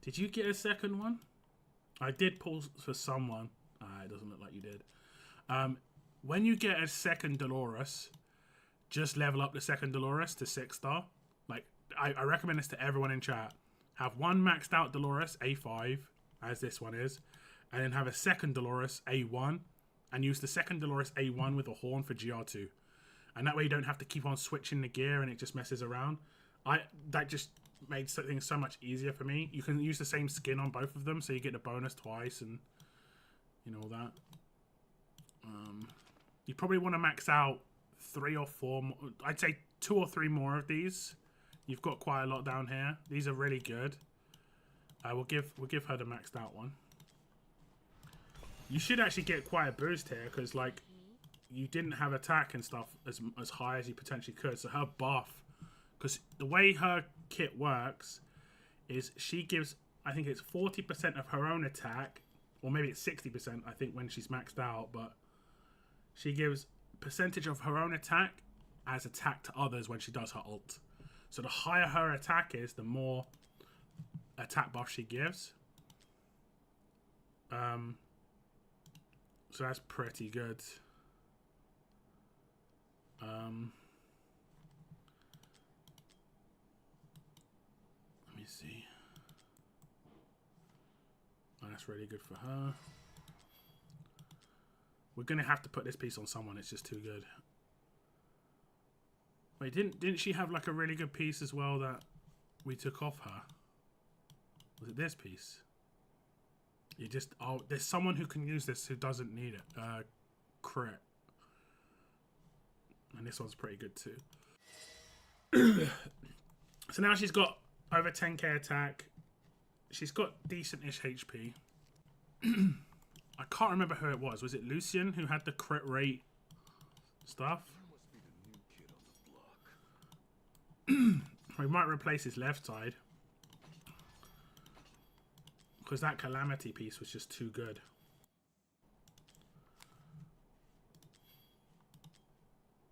Speaker 3: Did you get a second one? I did pull for someone. It doesn't look like you did. When you get a second Dolores, just level up the second Dolores to 6-star. Like, I recommend this to everyone in chat. Have one maxed out Dolores, A5, as this one is, and then have a second Dolores, A1, and use the second Dolores A1 with a horn for GR2. And that way you don't have to keep on switching the gear and it just messes around. That just made things so much easier for me. You can use the same skin on both of them, so you get the bonus twice and all that. You probably want to max out 3 or 4 more. I'd say 2 or 3 more of these. You've got quite a lot down here. These are really good. We'll give her the maxed out one. You should actually get quite a boost here because like you didn't have attack and stuff as high as you potentially could. So her buff, because the way her kit works is she gives, I think it's 40% of her own attack, or maybe it's 60%, I think, when she's maxed out, but she gives percentage of her own attack as attack to others when she does her ult. So the higher her attack is, the more attack buff she gives. So that's pretty good. Let me see. Oh, that's really good for her. We're gonna have to put this piece on someone. It's just too good. Wait, didn't she have like a really good piece as well that we took off her? Was it this piece? You just there's someone who can use this who doesn't need it. Crit. And this one's pretty good too. So now she's got over 10k attack. She's got decent-ish HP. I can't remember who it was. Was it Lucian who had the crit rate stuff? We might replace his left side. Because that Calamity piece was just too good.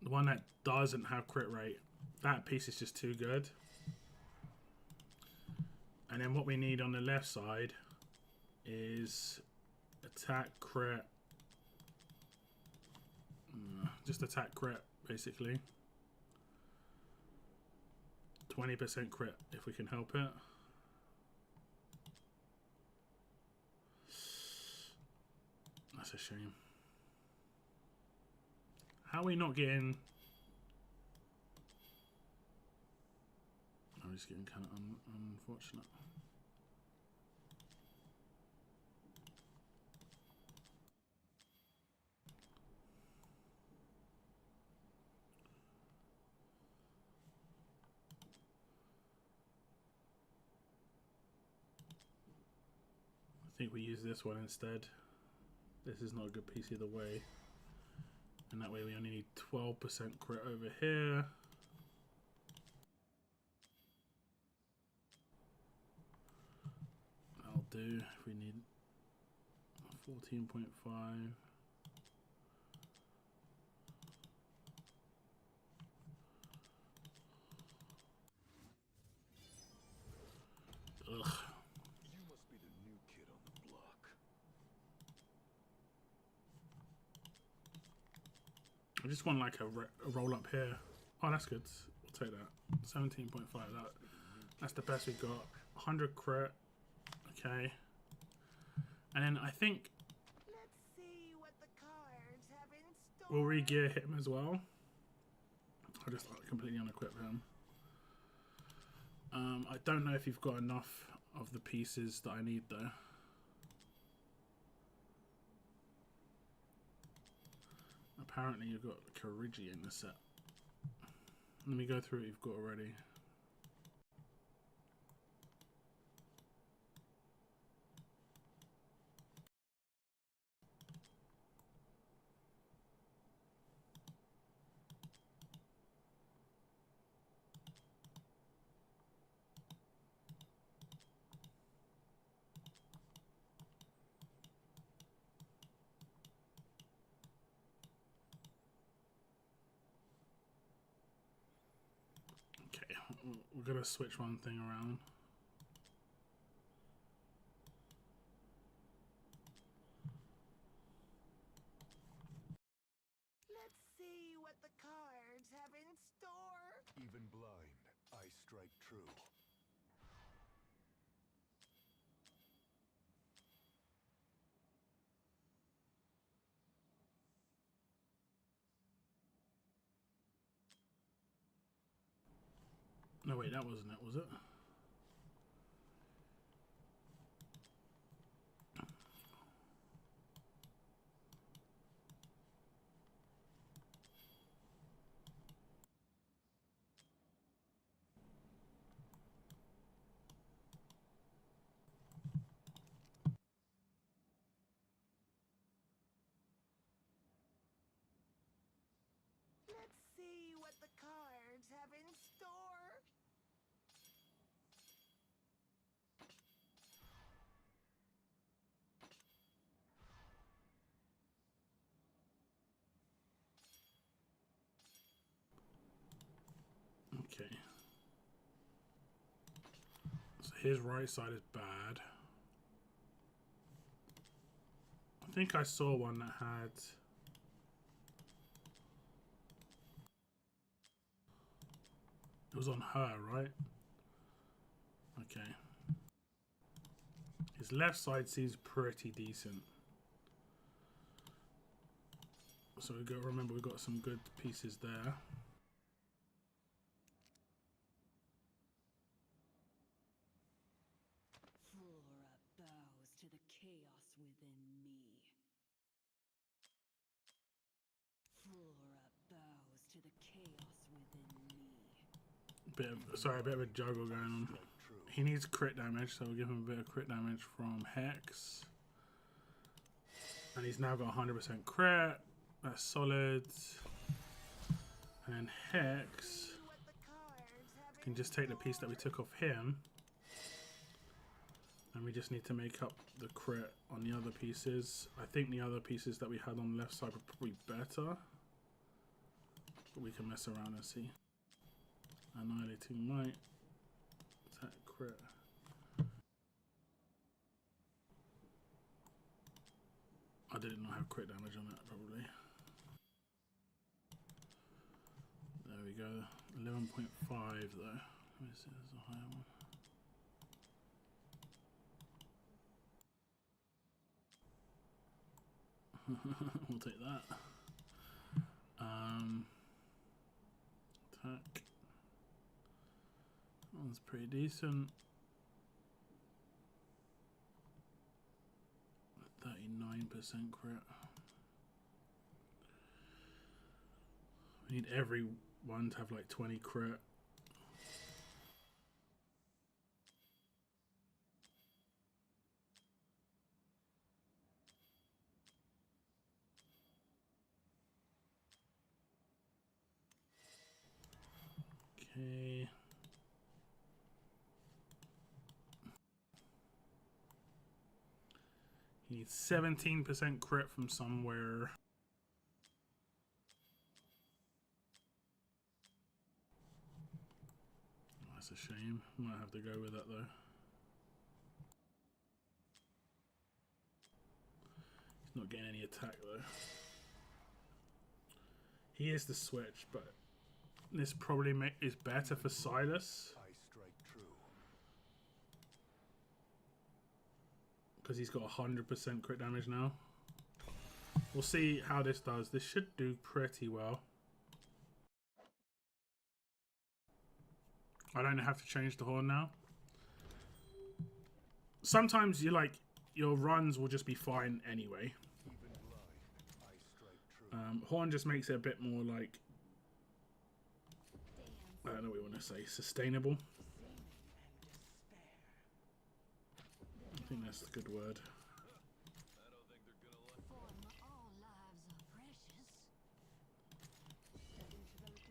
Speaker 3: The one that doesn't have crit rate. That piece is just too good. And then what we need on the left side is attack crit. Just attack crit, basically. 20% crit, if we can help it. That's a shame. How are we not getting... I'm just getting kind of unfortunate. I think we use this one instead. This is not a good piece either way. And that way we only need 12% crit over here. That'll do if we need 14.5. Ugh. I just want like a roll up here. Oh, that's good. We'll take that. 17.5. That's the best we got. 100 crit. Okay. And then I think
Speaker 4: Let's see what the cards have in store.
Speaker 3: we'll re-gear him as well. I'll just completely unequip him. I don't know if you've got enough of the pieces that I need though. Apparently you've got Karigi in the set. Let me go through what you've got already. Okay, we're gonna switch one thing around.
Speaker 4: Let's see what the cards have in store.
Speaker 2: Even blind, I strike true.
Speaker 3: No wait, that wasn't it, was it?
Speaker 4: Let's see what the cards have in store.
Speaker 3: Okay. So his right side is bad. I think I saw one that had... It was on her, right? Okay. His left side seems pretty decent. So we got, remember, we got some good pieces there.
Speaker 1: Flora bows to the chaos within me. Flora bows to the chaos within me.
Speaker 3: Sorry, a bit of a juggle going on. He needs crit damage, so we'll give him a bit of crit damage from Hex. And he's now got 100% crit. That's solid. And then Hex
Speaker 4: See what the cards have
Speaker 3: can
Speaker 4: in
Speaker 3: just take the piece that we took off him. And we just need to make up the crit on the other pieces. I think the other pieces that we had on the left side were probably better. But we can mess around and see. Annihilating Might. Attack crit. I did not have crit damage on that probably. There we go. 11.5 though. Let me see, there's a higher one. We'll take that. Attack. That one's pretty decent. 39% crit. We need everyone to have like 20 crit. Okay. He needs 17% crit from somewhere. That's a shame. Might have to go with that though. He's not getting any attack though. He is the switch, but this probably is better for Silas.
Speaker 2: I strike true.
Speaker 3: Because he's got 100% crit damage now. We'll see how this does. This should do pretty well. I don't have to change the horn now. Sometimes you like your runs will just be fine anyway.
Speaker 2: Even blind, I strike true.
Speaker 3: Horn just makes it a bit more like, I don't know what we want to say, sustainable. I think that's the good word.
Speaker 1: All lives are precious.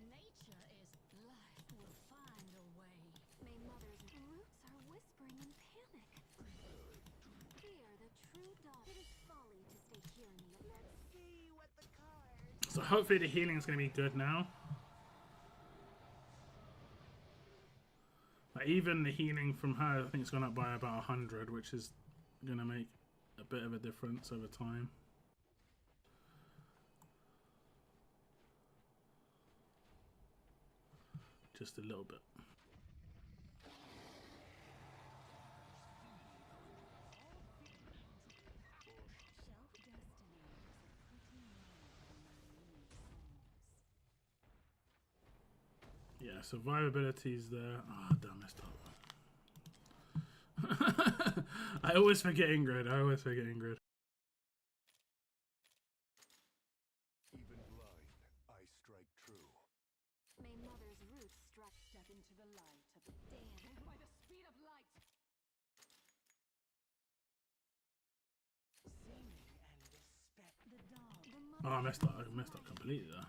Speaker 1: Nature is life will find a way. May mother's roots are whispering in panic. Fear the true dawn. It is folly to stay here in the let's see what the cards.
Speaker 3: So hopefully the healing is going to be good now. Like even the healing from her, I think it's gone up by about 100, which is going to make a bit of a difference over time. Just a little bit. Yeah, survivability is there. Oh, damn, messed up. I always forget Ingrid.
Speaker 2: Even blind, I strike true.
Speaker 1: May mother's roots strike. Step into the light of the damn by the speed of light.
Speaker 4: Seeming and respect.
Speaker 1: The dawn. The
Speaker 3: Oh, I messed up. I messed up completely there.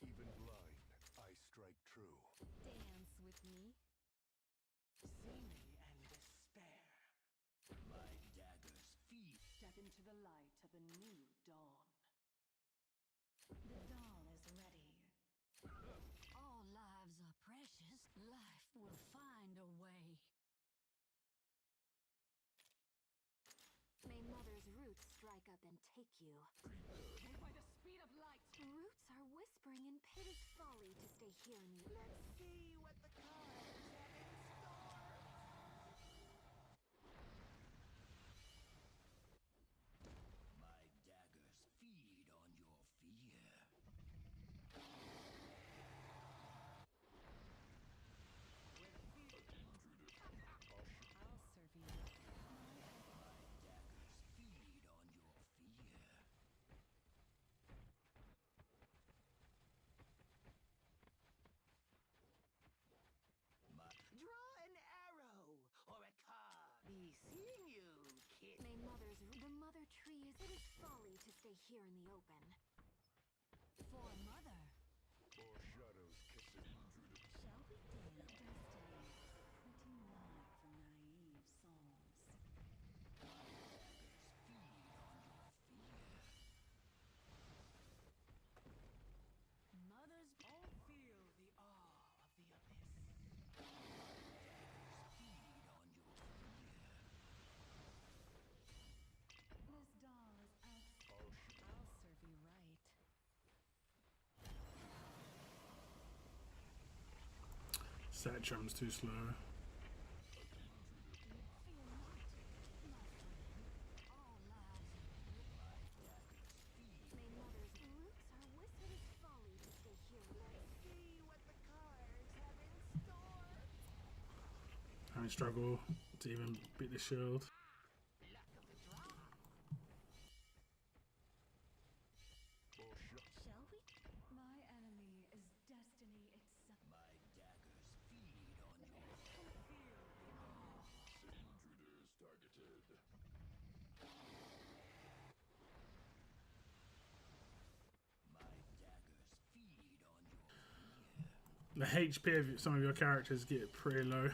Speaker 2: Even blind, I strike true.
Speaker 1: dance with me.
Speaker 4: Seeming and despair.
Speaker 6: My dagger's feet.
Speaker 1: Step into the light of a new dawn. The dawn is ready. All lives are precious. Life will find a way. May mother's roots strike up and take you.
Speaker 4: Made by the speed of light.
Speaker 1: Roots are whispering in pit. It is folly to stay here in the
Speaker 4: Let's see what the cards have in store.
Speaker 6: My daggers feed on your fear.
Speaker 1: I'll serve you.
Speaker 6: My daggers feed on your fear.
Speaker 4: Draw an arrow or a card. Be seeing you, kid.
Speaker 1: May the mother tree is. It is folly to stay here in the open. For mother.
Speaker 2: Or shadows kisses.
Speaker 1: Shall we dance? Destiny, pretty line for naive souls.
Speaker 6: My daggers feed on your fear.
Speaker 1: Mother's
Speaker 4: All feel the awe of the abyss.
Speaker 6: Feed on your fear.
Speaker 1: This doll is out. I'll serve you right.
Speaker 3: Satcham's too slow.
Speaker 1: Fear not, my friend. All lives May mother's roots are whispered. It is folly to stay here.
Speaker 4: Let's see what the cards have in store.
Speaker 3: Having struggle to even beat the shield.
Speaker 4: Luck of the draw.
Speaker 1: Shall we? My enemy is destiny itself.
Speaker 6: My daggers feed on your
Speaker 2: Intruders targeted.
Speaker 6: My daggers feed on your fear.
Speaker 3: The HP of some of your characters get pretty low.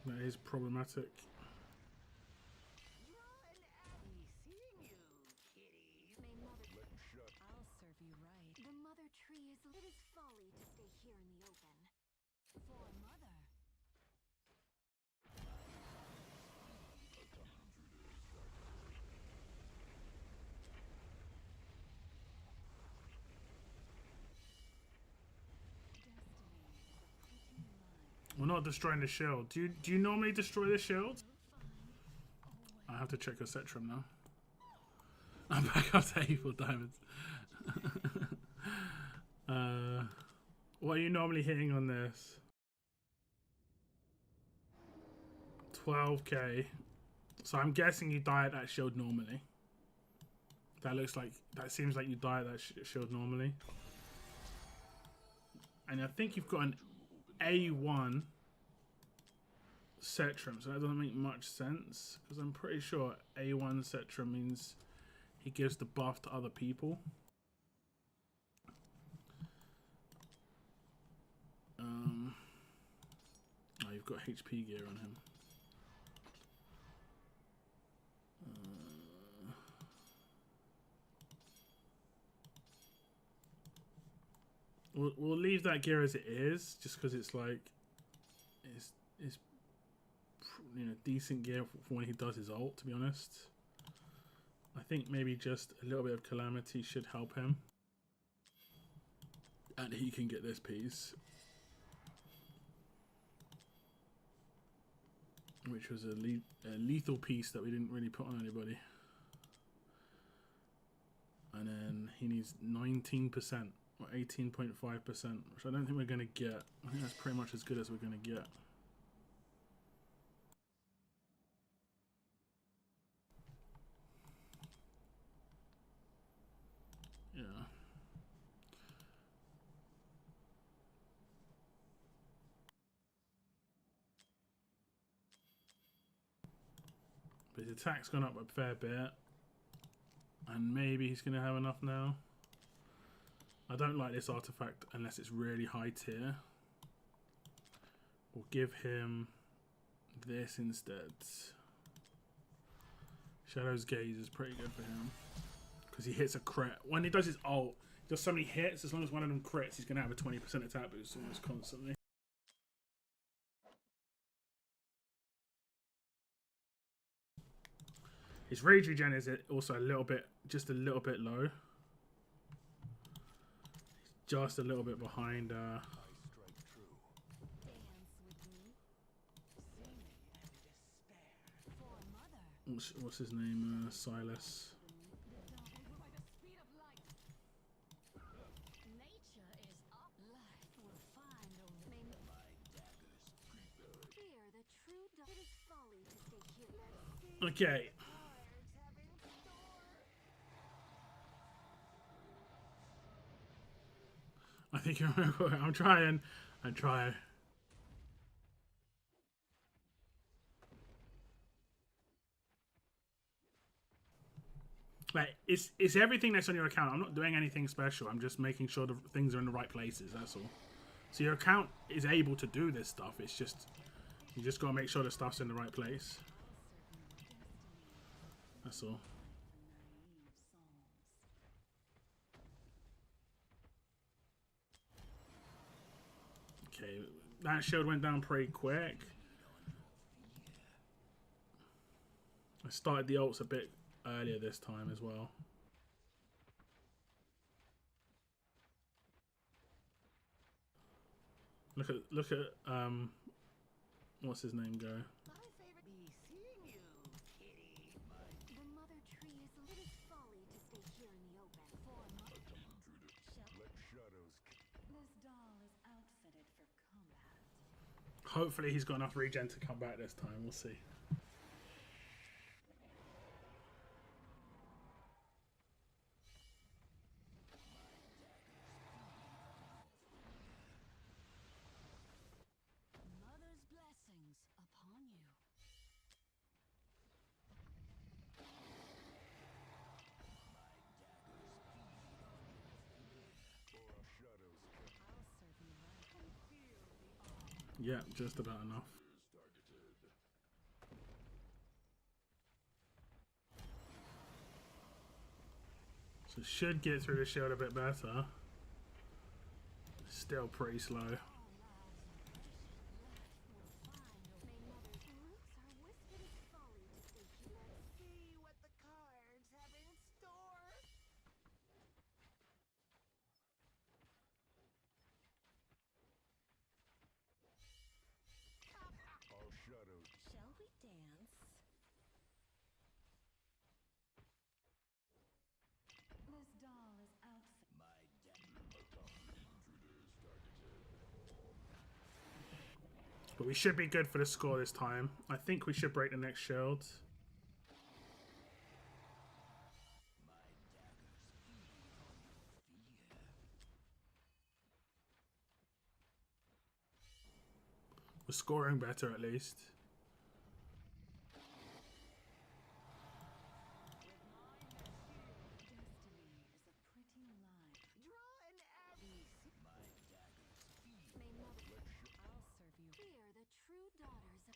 Speaker 3: That is problematic.
Speaker 4: Draw an arrow. Be seeing you, kitties.
Speaker 1: May mother.
Speaker 2: Let shut.
Speaker 1: I'll serve you right. The mother tree is. It is folly to stay here in the open. For mother.
Speaker 3: not destroying the shield. Do you normally destroy the shield? I have to check your Cetrum now. I'm back up to 84 diamonds. What are you normally hitting on this? 12k. So I'm guessing you die at that shield normally. That seems like you die at that shield normally. And I think you've got an A1 Cetrum, so that doesn't make much sense because I'm pretty sure A1 Cetrum means he gives the buff to other people. Oh, you've got HP gear on him. We'll leave that gear as it is, just because it's like it's decent gear for when he does his ult. To be honest, I think maybe just a little bit of calamity should help him, and he can get this piece, which was a lethal piece that we didn't really put on anybody. And then he needs 19%. Or 18.5%, which I don't think we're going to get. I think that's pretty much as good as we're going to get. Yeah. But his attack's gone up a fair bit. And maybe he's going to have enough now. I don't like this artifact unless it's really high tier. We'll give him this instead. Shadow's Gaze is pretty good for him because he hits a crit. When he does his ult, he does so many hits, as long as one of them crits, he's going to have a 20% attack boost almost constantly. His rage regen is also just a little bit low. Just a little bit behind. What's his name? Silas. Okay. I think you remember. I'm trying. Like it's everything that's on your account. I'm not doing anything special. I'm just making sure the things are in the right places. That's all. So your account is able to do this stuff. It's just you just gotta make sure the stuff's in the right place. That's all. Okay, that shield went down pretty quick. I started the ults a bit earlier this time as well. Look at what's his name go? Hopefully he's got enough regen to come back this time. We'll see.
Speaker 1: Mother's blessings upon you.
Speaker 3: Yeah, just about enough. So should get through the shield a bit better. Still pretty slow. But we should be good for the score this time. I think we should break the next shield. We're scoring better at least.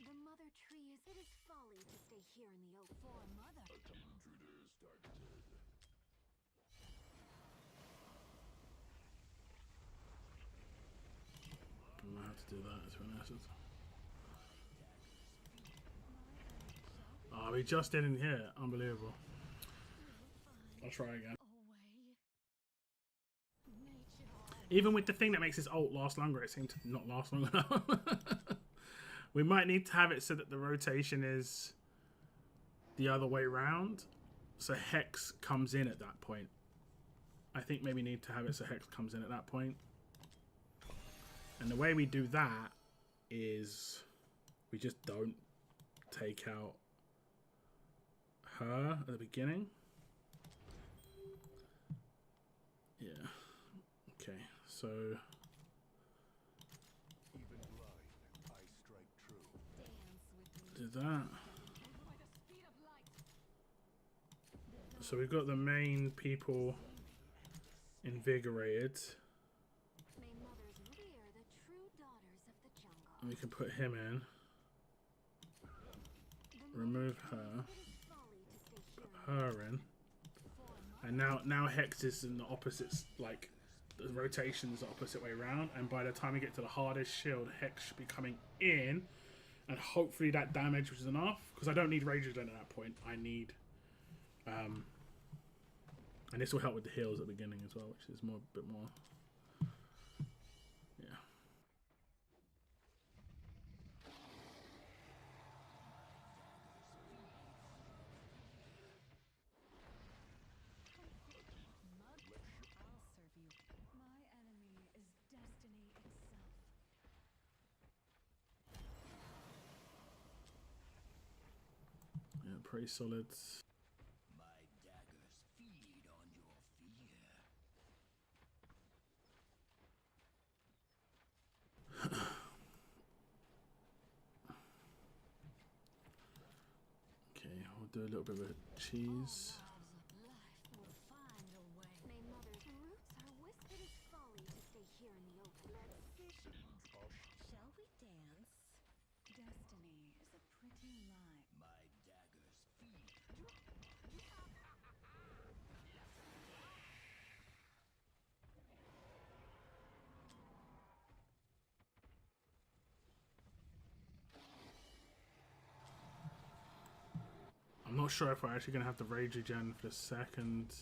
Speaker 1: The mother tree is. It is folly to stay here in the oak. For mother.
Speaker 3: I'm gonna have to do that to an essence. Oh, we just didn't hear it. Unbelievable. I'll try again. Even with the thing that makes his ult last longer, it seemed to not last long enough. We might need to have it so that the rotation is the other way round. So Hex comes in at that point. I think maybe need to have it so Hex comes in at that point. And the way we do that is we just don't take out her at the beginning. Yeah. Okay, so do that. So we've got the main people invigorated. And we can put him in. Remove her. Put her in. And now Hex is in the opposite, like the rotation's the opposite way around. And by the time we get to the hardest shield, Hex should be coming in. And hopefully that damage was enough. Because I don't need Rage Again at that point. I need... and this will help with the heals at the beginning as well, which is a bit more... Yeah. Yeah, pretty solid.
Speaker 6: My daggers feed on your fear.
Speaker 3: Okay, we'll do a little bit of cheese.
Speaker 1: Shall we dance? Destiny is a pretty lie.
Speaker 6: My daggers feed.
Speaker 3: I'm not sure if we're actually going to have the Rage Again for the second.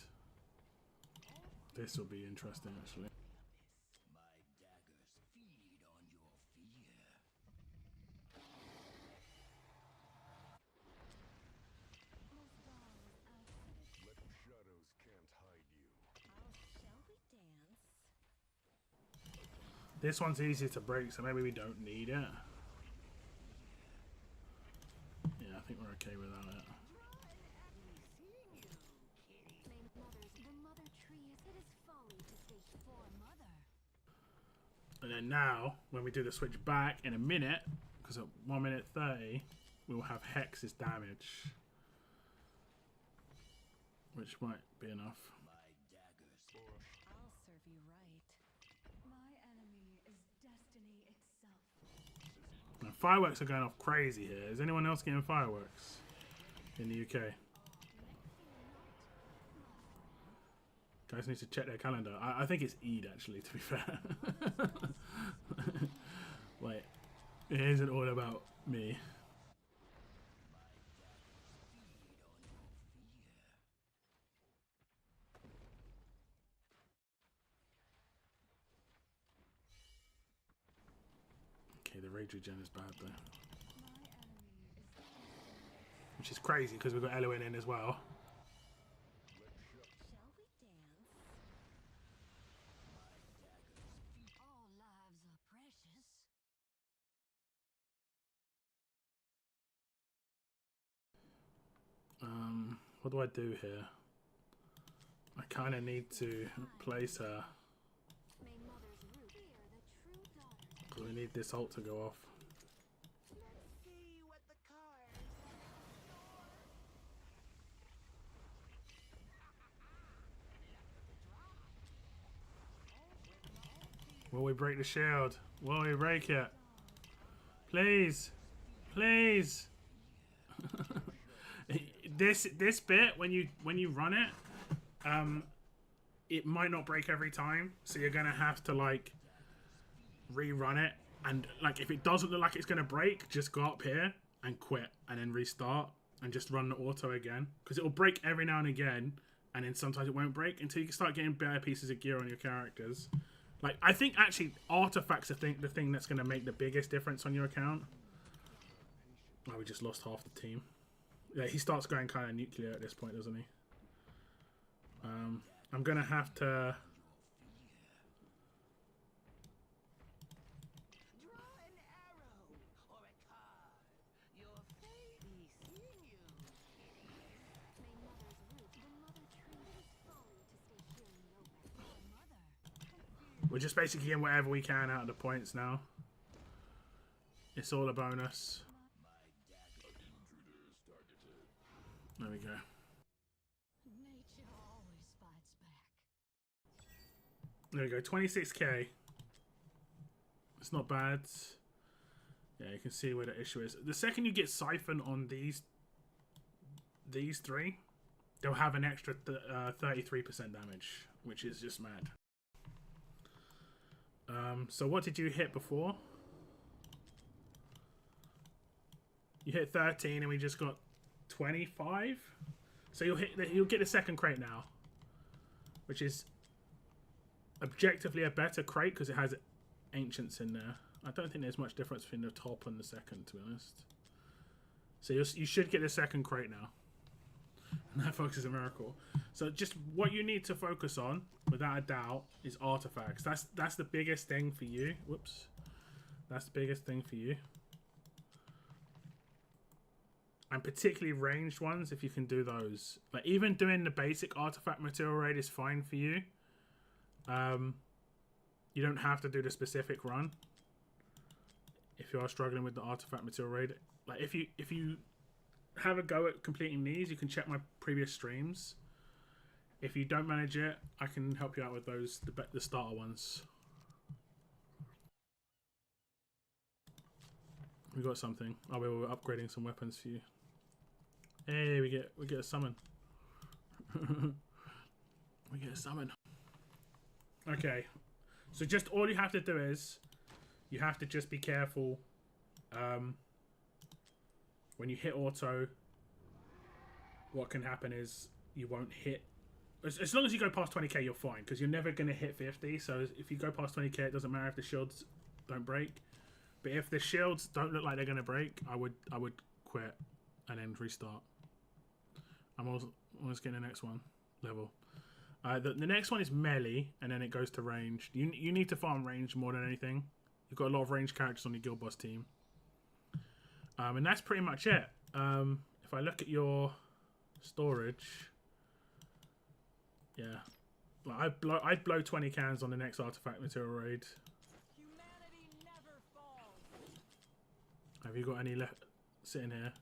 Speaker 3: This will be interesting, actually.
Speaker 6: My daggers feed on your fear.
Speaker 2: Let the shadows can't hide you.
Speaker 1: Shall we dance?
Speaker 3: This one's easier to break, so maybe we don't need it. Yeah, I think we're okay without it. And then now, when we do the switch back in a minute, because at 1 minute 30, we will have Hex's damage. Which might be enough.
Speaker 6: My daggers.
Speaker 1: I'll serve you right. My enemy is destiny itself.
Speaker 3: Now, fireworks are going off crazy here. Is anyone else getting fireworks in the UK? Guys need to check their calendar. I think it's Eid, actually, to be fair. Like, it isn't all about me. Okay, the Rage Regen is bad, though. Which is crazy, because we've got Eloin in as well. What do I do here? I kind of need to place her.
Speaker 1: May mother's root fear the true daughter.
Speaker 3: 'Cause we need this ult to go off.
Speaker 4: Let's see what the cards
Speaker 3: Will we break the shield? Will we break it? Please. Please. This bit, when you run it, it might not break every time, so you're gonna have to like rerun it, and like if it doesn't look like it's gonna break, just go up here and quit and then restart and just run the auto again, because it'll break every now and again, and then sometimes it won't break until you start getting better pieces of gear on your characters. Like, I think actually artifacts are the thing that's gonna make the biggest difference on your account. Oh, we just lost half the team. Yeah, he starts going kind of nuclear at this point, doesn't he? I'm gonna have to.
Speaker 4: draw an arrow or a card. Your fate be seeing you.
Speaker 1: May mother's root, the mother tree. It is folly to stay here in the open. Mother.
Speaker 3: We're just basically getting whatever we can out of the points now. It's all a bonus. There we go.
Speaker 1: Nature always fights back.
Speaker 3: There we go. 26k. It's not bad. Yeah, you can see where the issue is. The second you get Siphon on these three, they'll have an extra 33% damage, which is just mad. So what did you hit before? You hit 13 and we just got 25. So you'll get the second crate now, which is objectively a better crate because it has ancients in there. I don't think there's much difference between the top and the second, to be honest. So you should get the second crate now. And that focus is a miracle. So just what you need to focus on, without a doubt, is artifacts. That's the biggest thing for you. Whoops. That's the biggest thing for you. And particularly ranged ones, if you can do those. Like, even doing the basic artifact material raid is fine for you. You don't have to do the specific run if you are struggling with the artifact material raid. Like, if you have a go at completing these, you can check my previous streams. If you don't manage it, I can help you out with those, the starter ones. We got something. Oh, we were upgrading some weapons for you. Hey, we get a summon. We get a summon. Okay, so just all you have to do is you have to just be careful when you hit auto. What can happen is you won't hit. As long as you go past 20k, you're fine, because you're never going to hit 50. So if you go past 20k, it doesn't matter if the shields don't break. But if the shields don't look like they're going to break, I would quit and then restart. I'm almost getting the next one level. The next one is melee, and then it goes to ranged. You need to farm range more than anything. You've got a lot of ranged characters on your guild boss team. And that's pretty much it. If I look at your storage, yeah, like I'd blow 20 cans on the next artifact material raid.
Speaker 4: Humanity never falls.
Speaker 3: Have you got any left sitting here?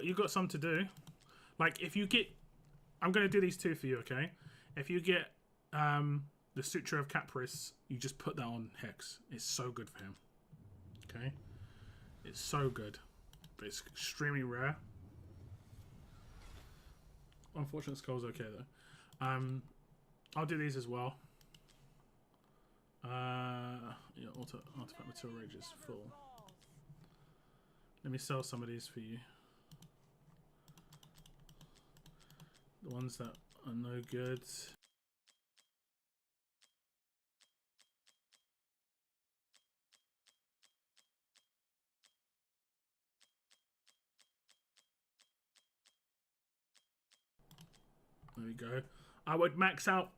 Speaker 3: You got some to do. Like, if you get, I'm gonna do these two for you, okay? If you get the Suture of Capris, you just put that on Hex. It's so good for him. Okay, it's so good, but it's extremely rare. Unfortunate Skull's okay though. I'll do these as well. Yeah, artifact material rage is full. Let me sell some of these for you. The ones that are no good. There we go. I would max out.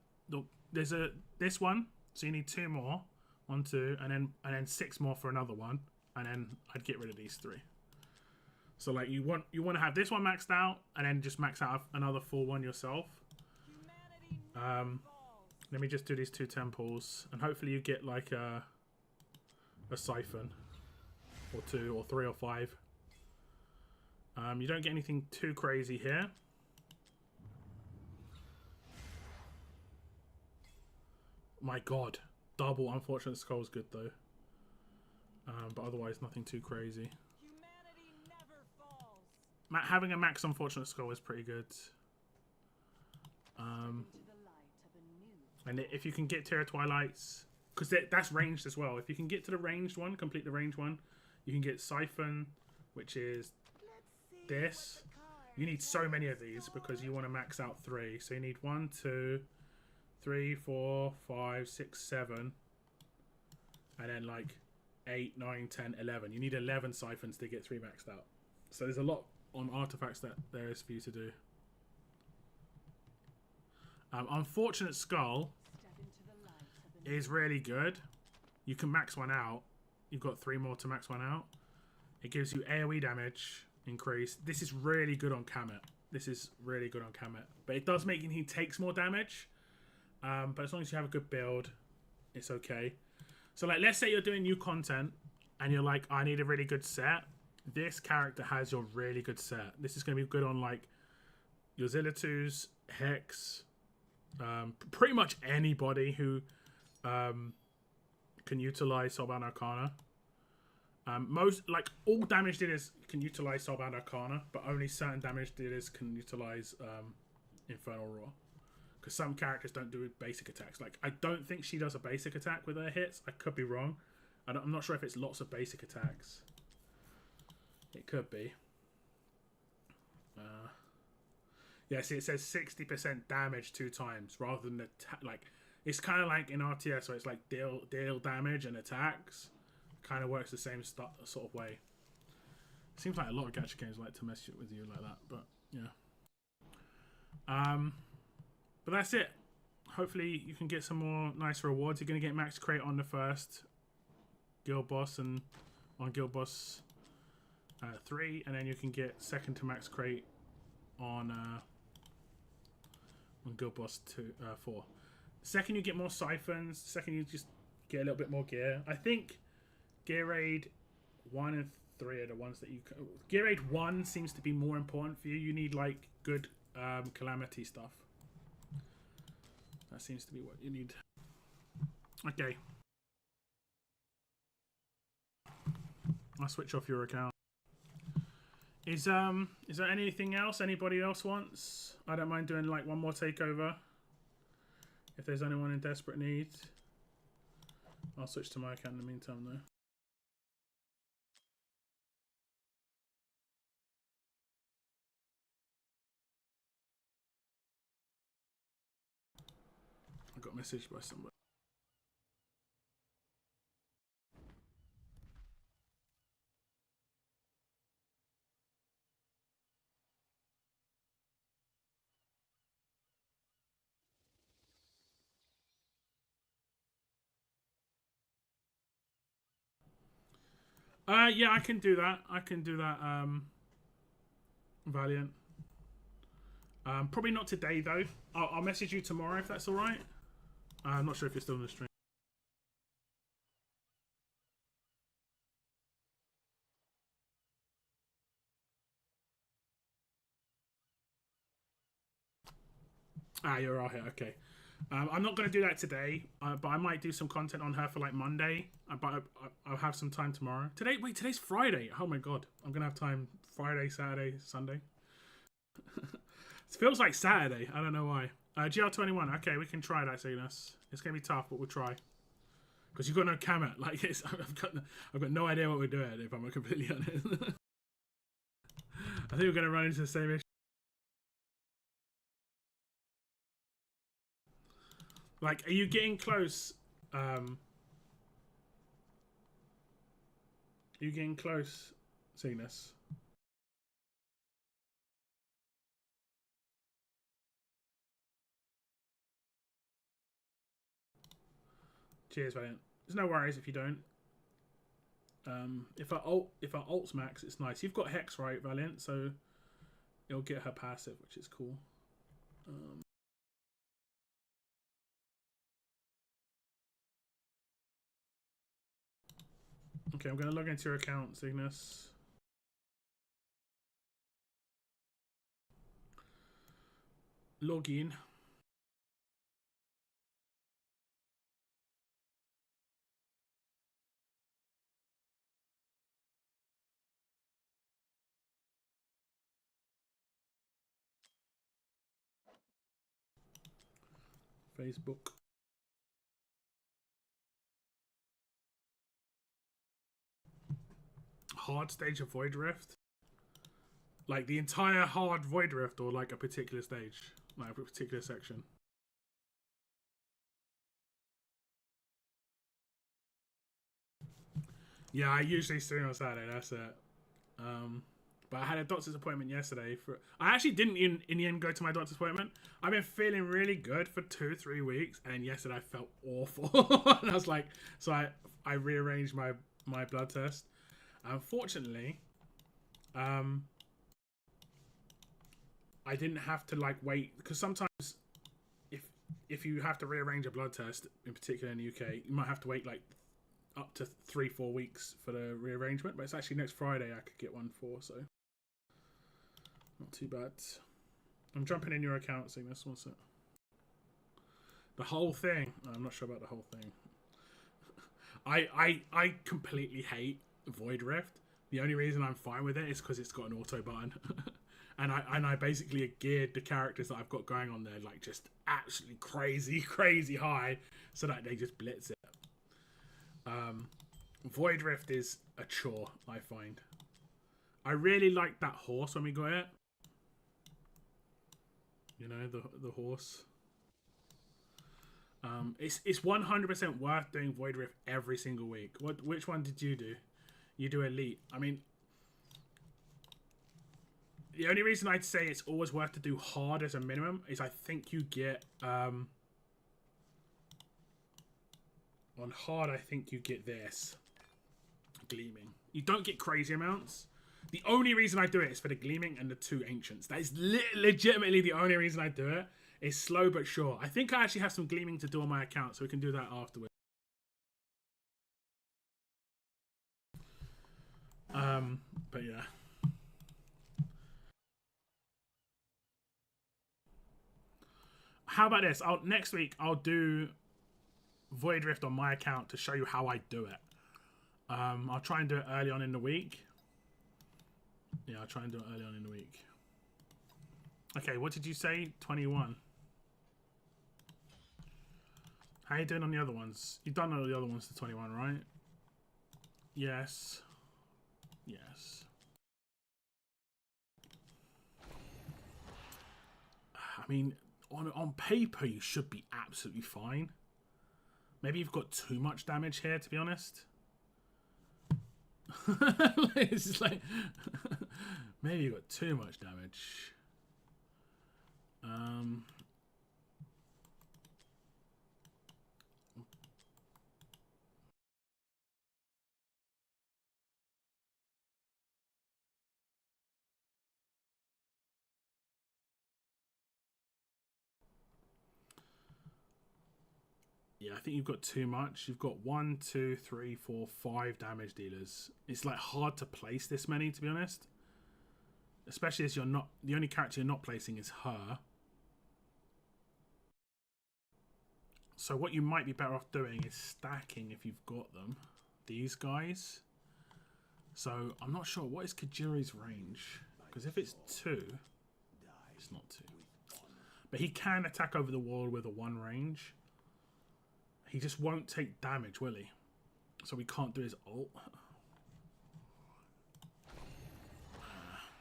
Speaker 3: There's this one, so you need 2 more, 1, 2, and then 6 more for another one, and then I'd get rid of these 3. So like you want to have this one maxed out and then just max out another full one yourself. Let me just do these 2 temples and hopefully you get like a siphon or 2 or 3 or 5. You don't get anything too crazy here. My god, double unfortunate skull is good though. But otherwise nothing too crazy. Having a max unfortunate skull is pretty good. And if you can get Terra Twilights, because that's ranged as well. If you can get to the ranged one, complete the ranged one, you can get Siphon, which is this. You need so many of these because you want to max out 3. So you need 1, 2, 3, 4, 5, 6, 7. And then like 8, 9, 10, 11. You need 11 Siphons to get 3 maxed out. So there's a lot on artifacts that there is for you to do. Unfortunate Skull is really good. You can max one out. You've got 3 more to max one out. It gives you AoE damage increase. This is really good on Kamet. This is really good on Kamet. But it does make he takes more damage. But as long as you have a good build, it's okay. So like, let's say you're doing new content and you're like, I need a really good set. This character has your really good set. This is going to be good on like your Zillitus, Hex, pretty much anybody who can utilize Soulbound Arcana. Most, like, all damage dealers can utilize Soulbound Arcana, but only certain damage dealers can utilize Infernal Roar. Because some characters don't do basic attacks. Like, I don't think she does a basic attack with her hits. I could be wrong. I'm not sure if it's lots of basic attacks. It could be. Yeah, see, it says 60% damage 2 times rather than like, it's kind of like in RTS, so it's like deal damage and attacks. Kind of works the same sort of way. Seems like a lot of gacha games like to mess with you like that, but yeah. But that's it. Hopefully you can get some more nice rewards. You're going to get max crate on the first guild boss and on guild boss 3, and then you can get second to max crate on guild boss 4. Second you get more siphons. Second you just get a little bit more gear. I think Gear Raid 1 and 3 are the ones that you... Gear Raid 1 seems to be more important for you. You need, like, good Calamity stuff. That seems to be what you need. Okay. I'll switch off your account. Is there anything else anybody else wants? I don't mind doing, like, one more takeover. If there's anyone in desperate need. I'll switch to my account in the meantime, though. I got messaged by somebody. Yeah, I can do that. I can do that, Valiant. Probably not today, though. I'll message you tomorrow if that's alright. I'm not sure if you're still in the stream. You're all here. Okay. I'm not going to do that today, but I might do some content on her for like Monday. But I'll have some time tomorrow. Today's Friday. Oh my god. I'm going to have time Friday, Saturday, Sunday. It feels like Saturday. I don't know why. GL21. Okay, we can try that, Cygnus. It's going to be tough, but we'll try. Because you've got no Kamet. Like, I've got no idea what we're doing, if I'm completely honest. I think we're going to run into the same issue. Like, are you getting close? Are you getting close, Cygnus? Cheers, Valiant. There's no worries if you don't. If our ult's max, it's nice. You've got Hex, right, Valiant? So it'll get her passive, which is cool. Okay, I'm going to log into your account, Cygnus. Log in. Facebook. Hard stage of Void Rift? Like the entire hard Void Rift, or like a particular stage? Like a particular section? Yeah, I usually stream on Saturday, that's it. But I had a doctor's appointment yesterday. I actually didn't in the end go to my doctor's appointment. I've been feeling really good for 2-3 weeks, and yesterday I felt awful. And I was like, so I rearranged my blood test. Unfortunately, I didn't have to like wait, because sometimes if you have to rearrange a blood test, in particular in the UK, you might have to wait like up to 3-4 weeks for the rearrangement. But it's actually next Friday I could get one for, so not too bad. I'm jumping in your account, seeing this one. The whole thing. I'm not sure about the whole thing. I completely hate Void Rift. The only reason I'm fine with it is because it's got an auto button. and I basically geared the characters that I've got going on there like just absolutely crazy high so that they just blitz it. Void Rift is a chore, I find. I really like that horse when we got it. You know, the horse. It's 100% worth doing Void Rift every single week. Which one did you do? You do Elite. I mean, the only reason I'd say it's always worth to do hard as a minimum is I think you get on hard. I think you get this gleaming. You don't get crazy amounts. The only reason I do it is for the gleaming and the 2 ancients. That is legitimately the only reason I do it. It's slow but sure. I think I actually have some gleaming to do on my account, so we can do that afterwards. But yeah. How about this? Next week I'll do Void Rift on my account to show you how I do it. I'll try and do it early on in the week. Yeah, I'll try and do it early on in the week. Okay, what did you say? 21. How are you doing on the other ones? You've done all the other ones to 21, right? Yes. Yes. I mean, on paper, you should be absolutely fine. Maybe you've got too much damage here, to be honest. It's just like... maybe you've got too much damage. Yeah, I think you've got too much. You've got 1, 2, 3, 4, 5 damage dealers. It's like hard to place this many, to be honest. Especially as you're not... the only character you're not placing is her. So what you might be better off doing is stacking if you've got them. These guys. So I'm not sure. What is Kajiri's range? Because if it's 2... it's not 2. But he can attack over the wall with a 1 range. He just won't take damage, will he? So we can't do his ult.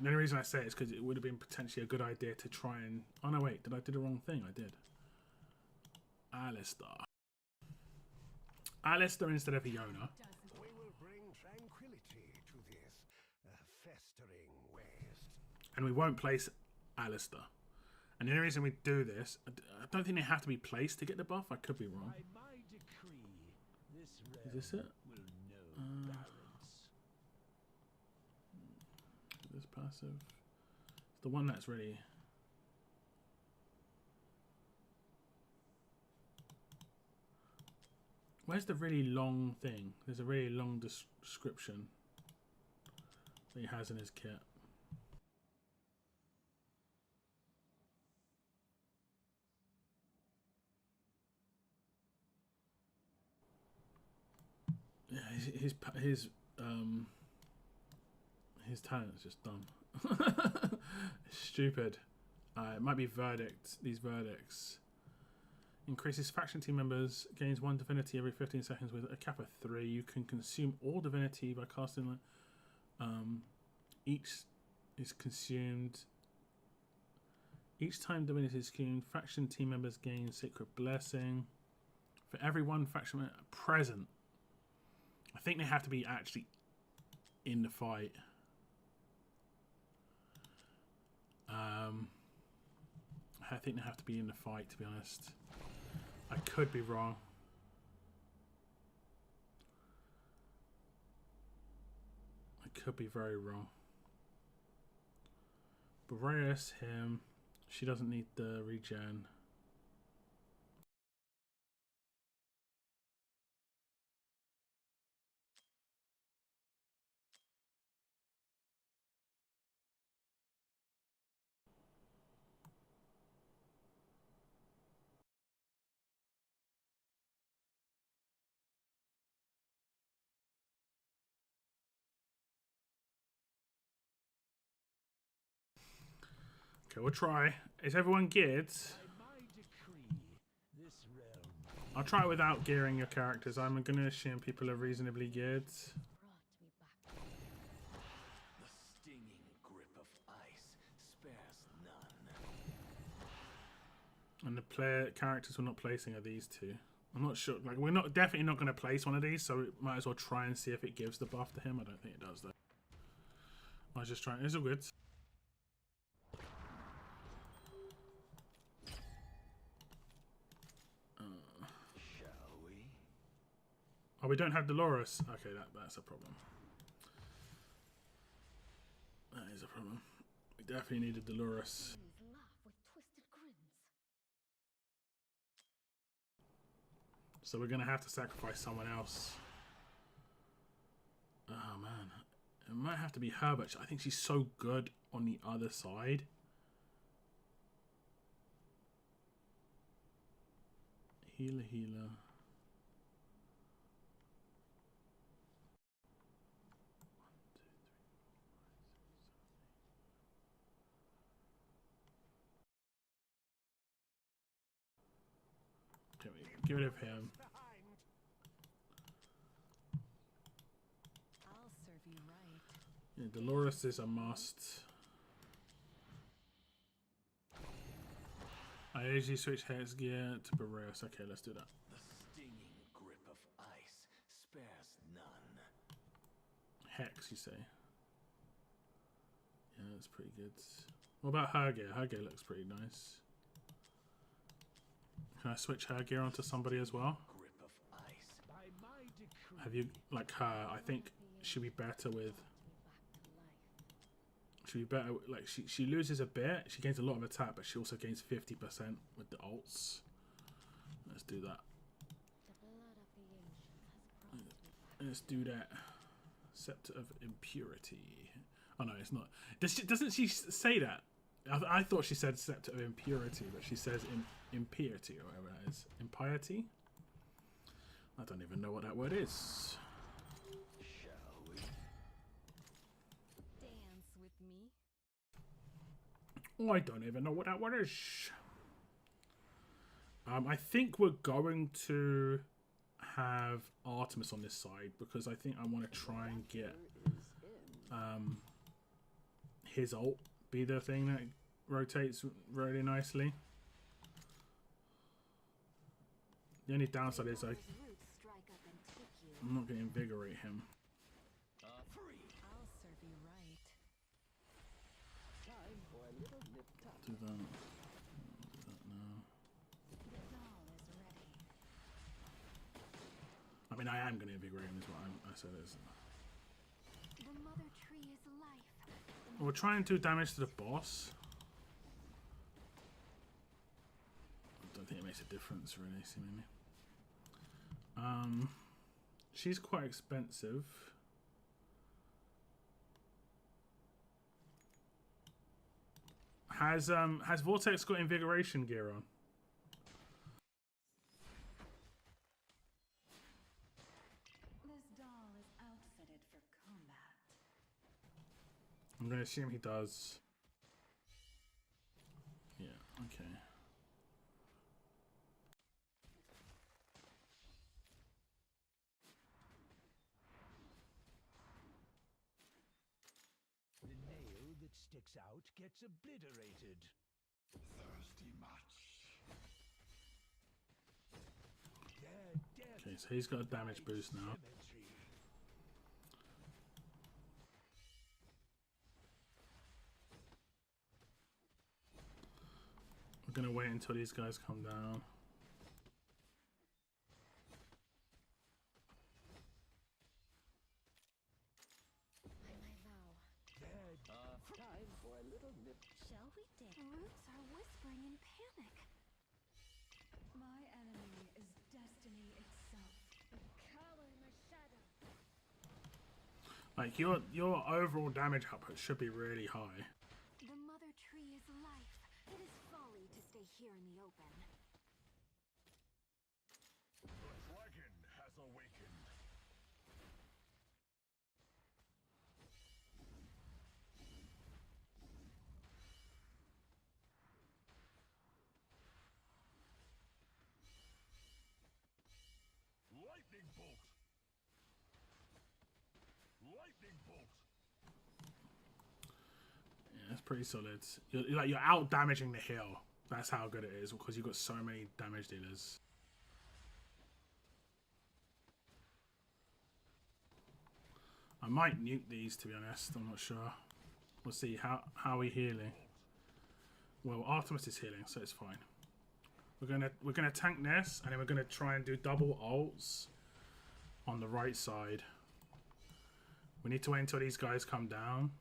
Speaker 3: The only reason I say it is because it would have been potentially a good idea to try and... oh no, wait. Did I do the wrong thing? I did. Alistair. Alistair instead of Iona.
Speaker 2: We will bring tranquility to this festering waste.
Speaker 3: And we won't place Alistair. And the only reason we do this... I don't think they have to be placed to get the buff. I could be wrong.
Speaker 6: By my decree, this realm
Speaker 3: Is this it?
Speaker 6: will know balance.
Speaker 3: passive. It's the one that's really... Where's the really long thing? There's a really long description that he has in his kit. Yeah, his talent's just dumb. It's stupid. It might be verdict. These verdicts. Increases faction team members, gains 1 divinity every 15 seconds with a cap of 3. You can consume all divinity by casting. Each is consumed. Each time divinity is consumed, faction team members gain sacred blessing. For every one faction member present. I think they have to be actually in the fight. I think they have to be in the fight, to be honest. I could be wrong. I could be very wrong. Boreas, him. She doesn't need the regen. Okay, we'll try. Is everyone geared?
Speaker 6: By my decree, this realm
Speaker 3: I'll try it without gearing your characters. I'm going to assume people are reasonably geared.
Speaker 1: Brought me back.
Speaker 6: the stinging grip of ice spares none.
Speaker 3: And the player characters we're not placing are these two. I'm not sure. Like, we're not definitely not going to place one of these, so we might as well try and see if it gives the buff to him. I don't think it does though. I was just trying. It's all good.
Speaker 6: Shall we?
Speaker 3: Oh, we don't have Dolores. Okay, that's a problem. That is a problem. We definitely needed Dolores.
Speaker 1: Enemies laugh with twisted grins.
Speaker 3: So we're going to have to sacrifice someone else. Oh, man. It might have to be her, but I think she's so good on the other side. Healer, healer. Okay, get rid of him.
Speaker 1: I'll serve you right.
Speaker 3: Yeah, Dolores is a must. I usually switch Hex gear to Boreas. Okay, let's do that.
Speaker 6: The stinging grip of ice spares none.
Speaker 3: Hex, you say? Yeah, that's pretty good. What about her gear? Her gear looks pretty nice. Can I switch her gear onto somebody as well?
Speaker 6: Grip of ice. By my decree.
Speaker 3: Have you, like her, I think she'd be better with... She'd be better, like she loses a bit, she gains a lot of attack, but she also gains 50% with the ults. Let's do that.
Speaker 1: The blood of the ancients has brought me back.
Speaker 3: Let's do that. Scepter of Impurity. Oh no, it's not. Doesn't she say that? I thought she said Scepter of Impurity, but she says impiety or whatever that is. Impiety? I don't even know what that word is.
Speaker 6: Shall we?
Speaker 1: Dance with me.
Speaker 3: Oh, I don't even know what that word is. I think we're going to have Artemis on this side because I think I want to try and get his ult be the thing that rotates really nicely. The only downside is
Speaker 1: Roots strike up and take you.
Speaker 3: I'm not going to invigorate him.
Speaker 6: Free.
Speaker 1: I'll serve you right.
Speaker 6: Time for a little nip tuck.
Speaker 3: Do that. Do that now.
Speaker 1: The doll is ready.
Speaker 3: I mean, I am going to invigorate him is what I said. Is
Speaker 1: The mother tree is life. The
Speaker 3: We'll try and do damage to the boss. I don't think it makes a difference really, seemingly. She's quite expensive. Has Vortex got invigoration gear on?
Speaker 1: This doll is outfitted for combat.
Speaker 3: I'm going to assume he does. Yeah, okay.
Speaker 6: The nail that sticks out gets obliterated. Thirsty much.
Speaker 3: Okay, so he's got a damage boost now. We're gonna wait until these guys come down.
Speaker 1: By my vow.
Speaker 6: Time for a little nip.
Speaker 1: Shall we dance? Roots are whispering in panic. My enemy is destiny itself. A cower in the shadow.
Speaker 3: Like your overall damage output should be really high.
Speaker 1: The mother tree is life. It is folly to stay here in the open.
Speaker 2: The dragon has awakened. Lightning bolt! Lightning bolt!
Speaker 3: Yeah, that's pretty solid. You're out damaging the hill. That's how good it is because you've got so many damage dealers. I might nuke these to be honest. I'm not sure. We'll see. How are we healing? Well, Artemis is healing, so it's fine. We're gonna tank this, and then we're gonna try and do double ults on the right side. We need to wait until these guys come down.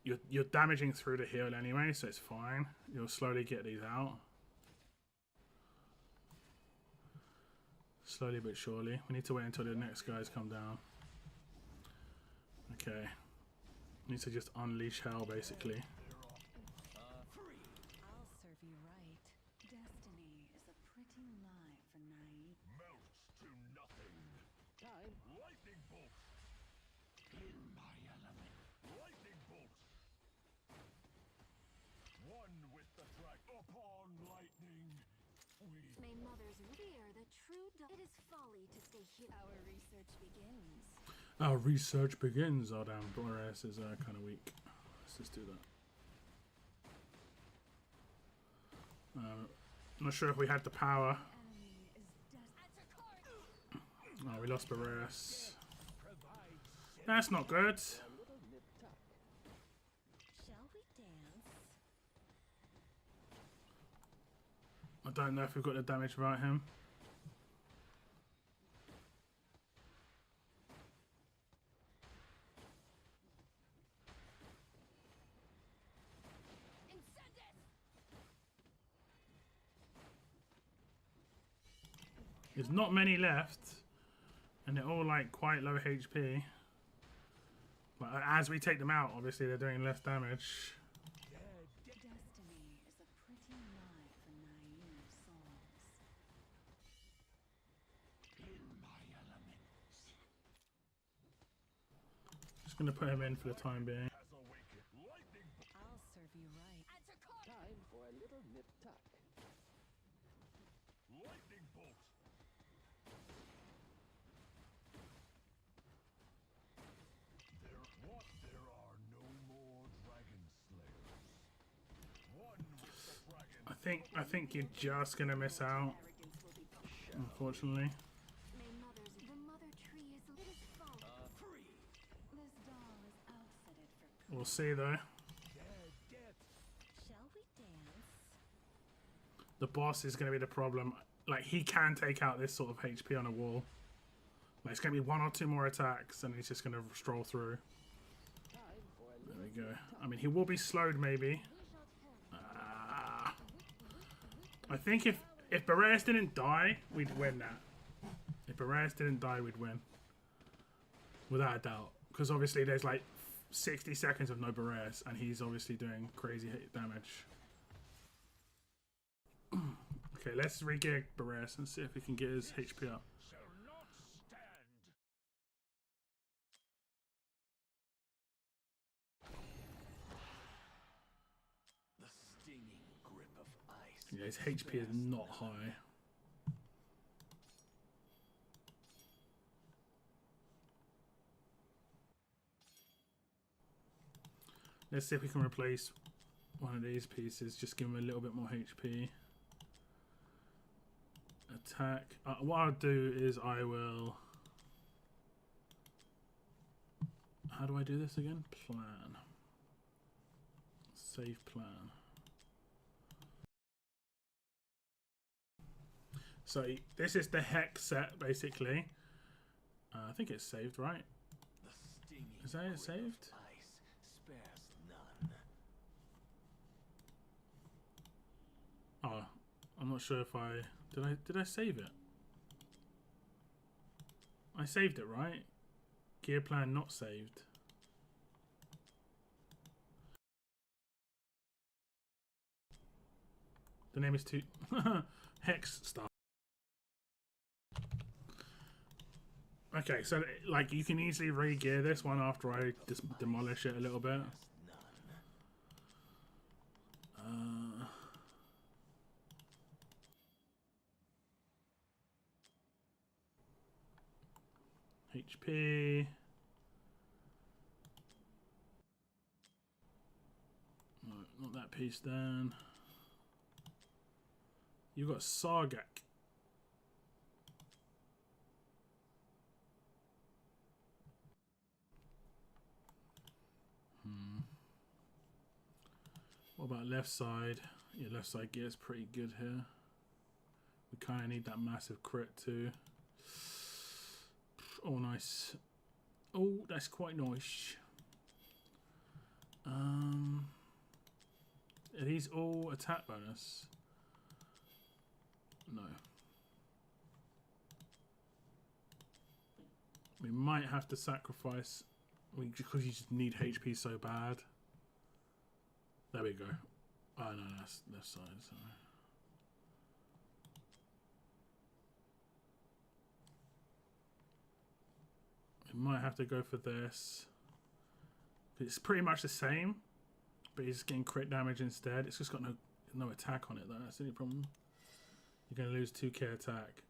Speaker 3: You're damaging through the hill anyway, so it's fine. You'll slowly get these out. Slowly but surely. We need to wait until the next guys come down. Okay. Need to just unleash hell, basically.
Speaker 1: I'll serve you right. Destiny is a pretty lie for naive.
Speaker 2: Melts to nothing.
Speaker 6: Time.
Speaker 2: Lightning bolt!
Speaker 6: In my element.
Speaker 2: Lightning bolt! One with the dragon. Upon lightning, we...
Speaker 1: May mothers revere the true dawn. It is folly to stay here. Our research begins.
Speaker 3: Our research begins. Oh damn, Boreas is kind of weak. Let's just do that. Not sure if we had the power.
Speaker 1: Enemy is destined.
Speaker 3: Oh, we lost Boreas. That's not good.
Speaker 6: A little nip tuck.
Speaker 1: Shall we dance?
Speaker 3: I don't know if we've got the damage about him. There's not many left, and they're all like quite low HP. But as we take them out, obviously they're doing less damage.
Speaker 1: Destiny is a pretty lie for naive souls.
Speaker 6: In my element.
Speaker 3: Just gonna put him in for the time being.
Speaker 2: has awakened. Lightning bolt!
Speaker 1: I'll serve you right.
Speaker 6: Time for a little nip tuck.
Speaker 2: Lightning bolt! There are no more dragon slayers. One with the dragon.
Speaker 3: I think you're just gonna miss out, unfortunately.
Speaker 1: May mothers, the mother tree is it is folly. This doll is outfitted for.
Speaker 3: We'll see though.
Speaker 1: Shall we dance?
Speaker 3: The boss is gonna be the problem. Like he can take out this sort of HP on a wall. Like it's gonna be one or two more attacks, and he's just gonna stroll through.
Speaker 6: Time for a
Speaker 3: There
Speaker 6: little
Speaker 3: we go. I mean, he will be slowed maybe. I think if Boreas didn't die, we'd win that. If Boreas didn't die, we'd win. Without a doubt. Because obviously there's like 60 seconds of no Boreas, and he's obviously doing crazy hit damage. Okay, let's re-gear Boreas and see if we can get his HP up.
Speaker 6: Shall not stand. The stinging grip of ice.
Speaker 3: Yeah, his HP is not high. Let's see if we can replace one of these pieces. Just give him a little bit more HP. Attack. What I'll do is I will... How do I do this again? Plan. Save plan. So this is the Hex set, basically. I think it's saved, right? Is that it saved? Oh, I'm not sure if did I save it? I saved it, right? Gear plan not saved. The name is too Hex stuff. Okay, so like you can easily re-gear this one after I just demolish it a little bit. HP. No, not that piece then. You got Sargak. What about left side? Yeah, left side gear is pretty good here. We kind of need that massive crit too. Oh, nice. Oh, that's quite nice. Are these all attack bonus? No. We might have to sacrifice because you just need HP so bad. There we go. Oh no, that's left side. Sorry. We might have to go for this. It's pretty much the same, but he's getting crit damage instead. It's just got no attack on it though. That's the only problem. You're going to lose 2k attack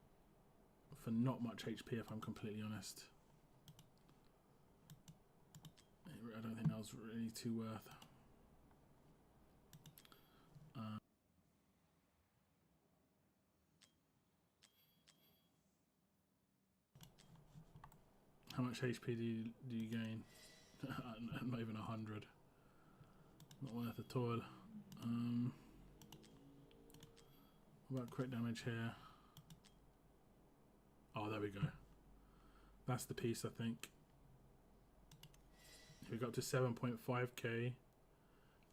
Speaker 3: for not much HP, if I'm completely honest. I don't think that was really too worth. How much HP do you gain? Not even 100. Not worth at all. What about crit damage here? Oh, there we go. That's the piece, I think. If we got to 7.5k,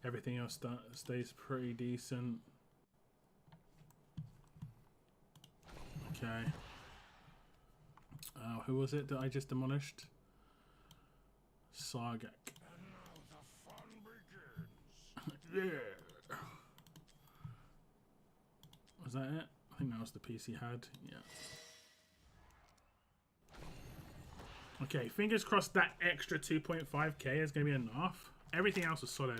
Speaker 3: everything else stays pretty decent. Okay. Who was it that I just demolished? Sargak.
Speaker 6: And now the fun begins.
Speaker 3: Yeah. Was that it? I think that was the piece he had. Yeah. Okay, fingers crossed that extra 2.5k is going to be enough. Everything else was solid.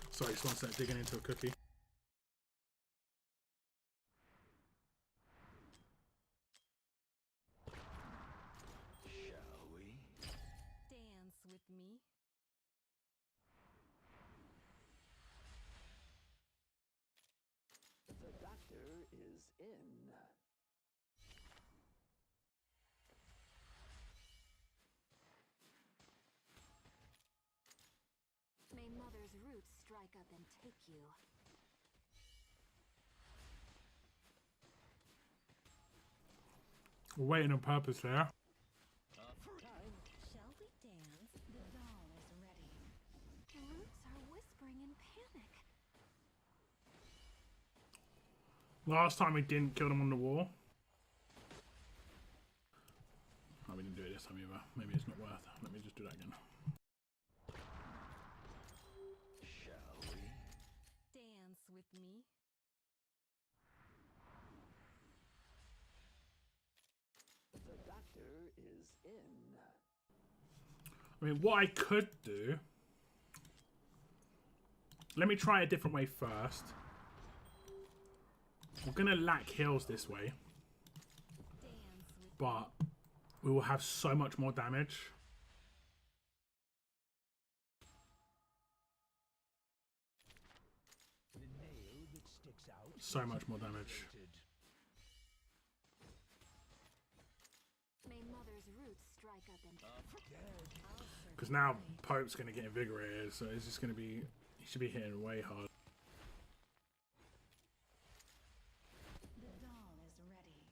Speaker 3: Sorry, just one sec, digging into a cookie.
Speaker 6: Shall we?
Speaker 1: Dance with me.
Speaker 6: The doctor is in.
Speaker 1: May Mother's roots strike up and take you.
Speaker 3: We're waiting on purpose there.
Speaker 6: Time
Speaker 1: dance. The doll is ready. Roots are whispering in panic.
Speaker 3: Last time we didn't kill them on the wall. Oh, we didn't do it this time either. Maybe it's not worth. Let me just do that again.
Speaker 6: Shall we?
Speaker 1: Dance with me.
Speaker 6: The doctor is in.
Speaker 3: I mean, what I could do... Let me try a different way first. We're going to lack heals this way.
Speaker 1: Dance with
Speaker 3: But we will have so much more damage.
Speaker 6: The nail that sticks out.
Speaker 3: So much more damage.
Speaker 1: May Mother's roots strike up and
Speaker 3: Because now Pope's going to get invigorated, so it's just going to be... He should be hitting way hard.
Speaker 1: the doll is ready.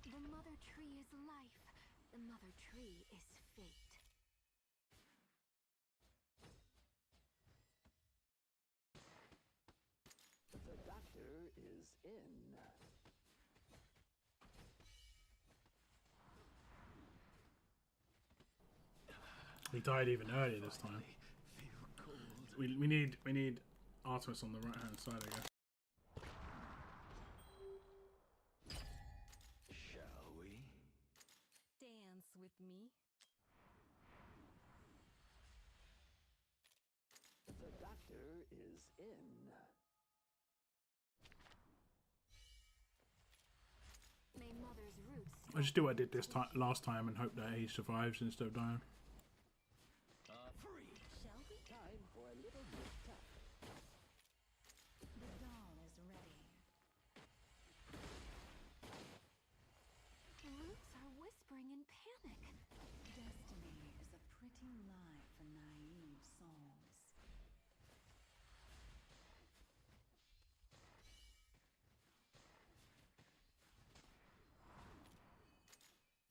Speaker 1: The mother tree is life. The mother tree is fate.
Speaker 6: The doctor is in.
Speaker 3: He died even earlier this time. We need Artemis on the right hand side, I guess.
Speaker 6: Shall we?
Speaker 1: Dance with me.
Speaker 6: The doctor is in.
Speaker 1: May Mother's roots
Speaker 3: I just do what I did this time, last time, and hope that he survives instead of dying.
Speaker 6: Free.
Speaker 1: shall we?
Speaker 6: Time for a little nip tuck.
Speaker 1: The doll is ready. Roots are whispering in panic. Destiny is a pretty lie for naive souls.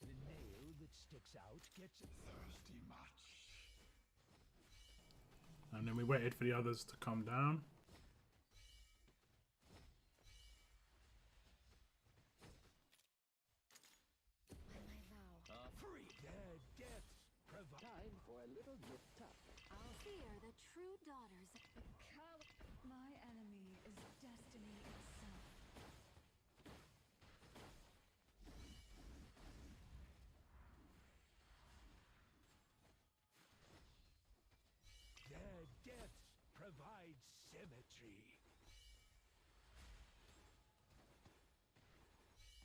Speaker 6: The nail that sticks out gets thirsty much.
Speaker 3: And then we waited for the others to come down.
Speaker 1: By my vow,
Speaker 6: Free. Their deaths provide time for a little nip tuck.
Speaker 1: I'll fear the true daughters of the
Speaker 7: My enemy is destiny itself.
Speaker 6: Their deaths provide symmetry.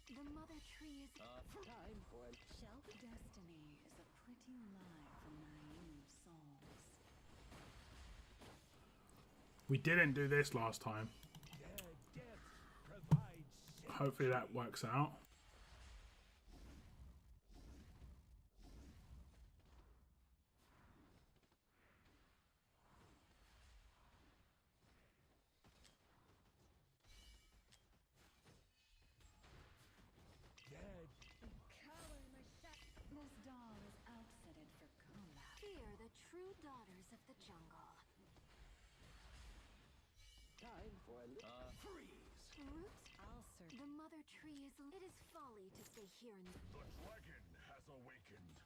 Speaker 1: The mother tree is
Speaker 6: Time for a
Speaker 1: shall we?
Speaker 7: Destiny is a pretty lie for naive souls.
Speaker 3: We didn't do this last time.
Speaker 6: their deaths provide symmetry.
Speaker 3: Hopefully that works out.
Speaker 6: Their
Speaker 7: This doll is outfitted for combat.
Speaker 1: Fear the true daughters of the jungle.
Speaker 6: time for a little freeze.
Speaker 1: Roots,
Speaker 7: I'll search.
Speaker 1: the mother tree is. It is folly to stay here in the.
Speaker 2: The dragon has awakened.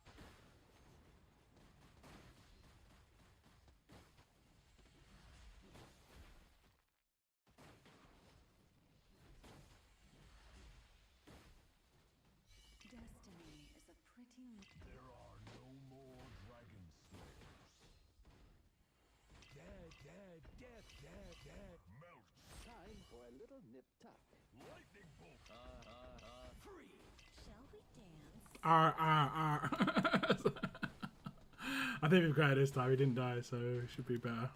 Speaker 7: Destiny is a pretty.
Speaker 2: There are no more dragon slayers.
Speaker 6: Their death.
Speaker 2: Melt.
Speaker 6: Time for a little nip tuck.
Speaker 2: Lightning bolt.
Speaker 6: Free.
Speaker 1: Shall we dance?
Speaker 3: I think we've got it this time. He didn't die, so it should be better.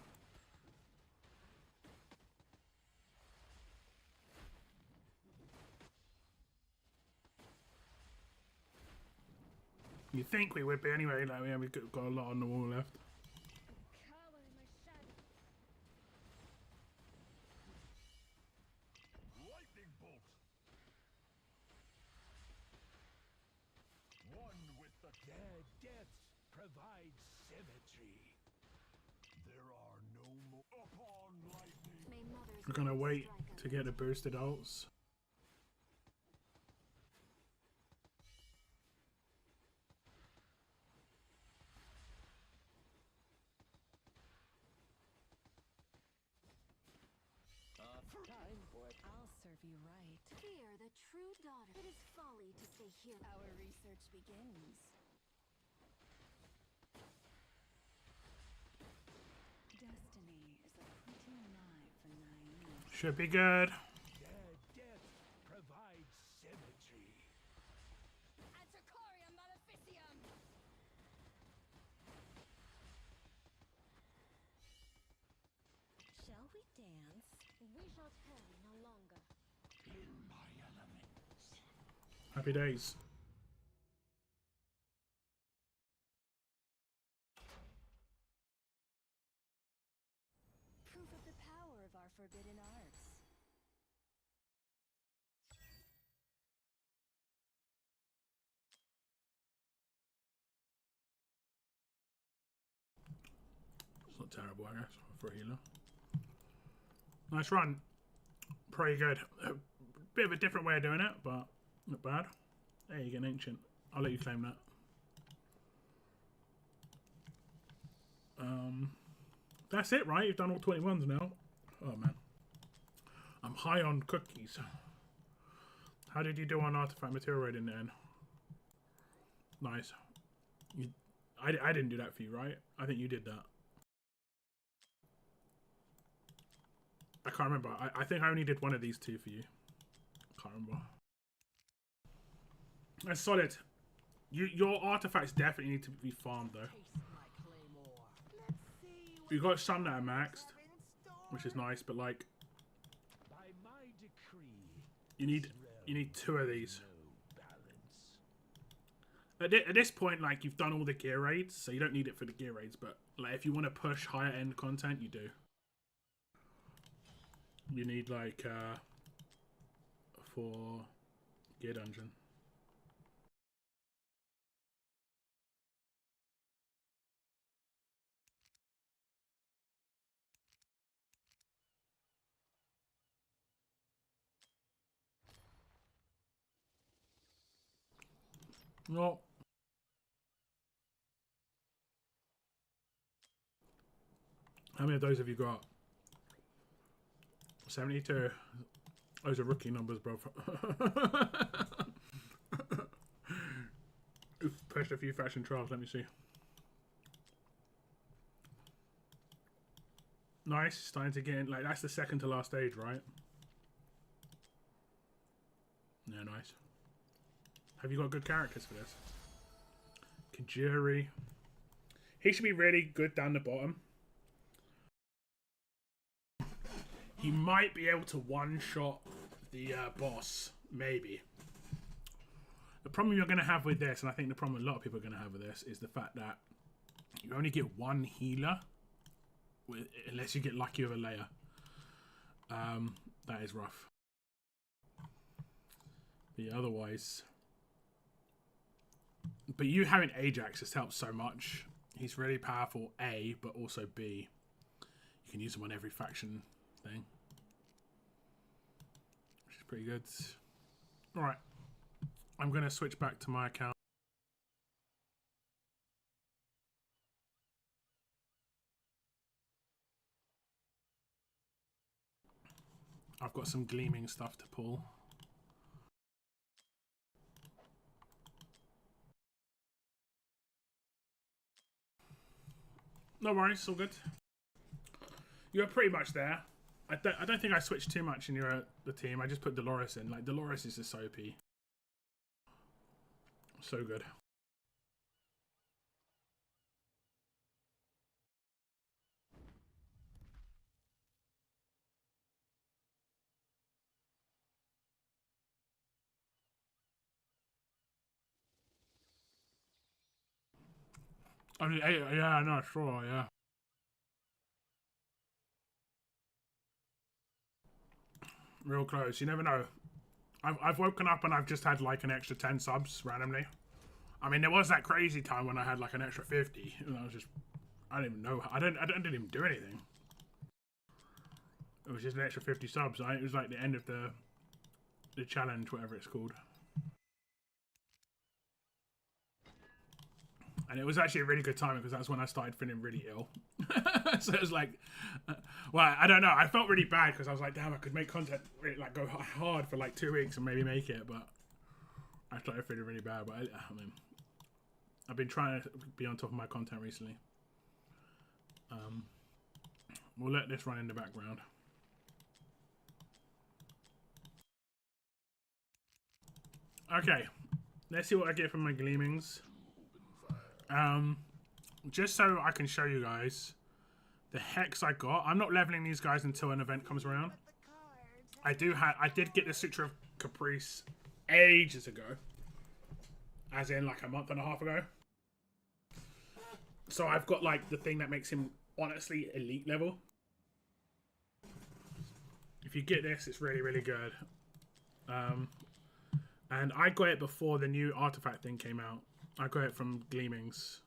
Speaker 3: You think we would be anyway? Like, yeah, we've got a lot on the wall left.
Speaker 7: Cower in my shadow.
Speaker 2: Lightning bolt.
Speaker 6: Their deaths provide symmetry.
Speaker 2: There are no more upon lightning.
Speaker 1: May mother's
Speaker 3: We're gonna wait
Speaker 1: strike
Speaker 3: to get the boosted ults.
Speaker 4: Time for it.
Speaker 7: I'll serve you right.
Speaker 1: Fear the true daughter. It is folly to stay here.
Speaker 7: Our research begins. Destiny is a pretty lie for naive.
Speaker 3: Should be good.
Speaker 6: Their deaths provide symmetry.
Speaker 1: Anticorium maleficium!
Speaker 7: Shall we dance?
Speaker 1: We shall tarry no longer.
Speaker 2: In my elements.
Speaker 3: Happy days.
Speaker 7: Proof of the power of our forbidden arts.
Speaker 3: It's not terrible, I guess, for a healer. Nice run. Pretty good. A bit of a different way of doing it, but not bad. There you get an ancient. I'll let you claim that. That's it, right? You've done all 21s now. Oh, man. I'm high on cookies. How did you do on artifact material rating then? Nice. I didn't do that for you, right? I think you did that. I can't remember. I think I only did one of these two for you. Can't remember. That's solid. Your artifacts definitely need to be farmed though. You got some that are maxed, which is nice, but like
Speaker 6: By my decree,
Speaker 3: you need two of these.
Speaker 6: no balance.
Speaker 3: At this point, like you've done all the gear raids, so you don't need it for the gear raids. But like if you want to push higher end content, you do. You need like for gear dungeon. No. How many of those have you got? 72. Those are rookie numbers, bro. We've pushed a few faction trials. Let me see. Nice. Starting to get in. Like, that's the second to last stage, right? Yeah, nice. Have you got good characters for this? Kajiri. He should be really good down the bottom. He might be able to one-shot the boss. Maybe. The problem you're going to have with this, and I think the problem a lot of people are going to have with this, is the fact that you only get one healer unless you get lucky with a layer. That is rough. But yeah, otherwise... But you having Ajax has helped so much. He's really powerful, A, but also B. You can use him on every faction thing. Which is pretty good. Alright. I'm going to switch back to my account. I've got some gleaming stuff to pull. No worries, it's all good. You're pretty much there. I don't think I switched too much in the team. I just put Dolores in. Like, Dolores is just OP. So good. I mean, yeah, no, sure, yeah. Real close. You never know. I've woken up and I've just had like an extra 10 subs randomly. I mean, there was that crazy time when I had like an extra 50, and I was just, I don't even know. I didn't even do anything. It was just an extra 50 subs. It was like the end of the challenge, whatever it's called. And it was actually a really good time because that's when I started feeling really ill. So it was like, well, I don't know. I felt really bad because I was like, damn, I could make content, really, like go hard for like 2 weeks and maybe make it, but I started feeling really bad. But I mean, I've been trying to be on top of my content recently. We'll let this run in the background. Okay, let's see what I get from my gleamings. Just so I can show you guys the hex I got. I'm not leveling these guys until an event comes around. I did get the Sutra of Caprice ages ago, as in like a month and a half ago. So I've got like the thing that makes him honestly elite level. If you get this, it's really, really good. And I got it before the new artifact thing came out. I got it from Gleamings.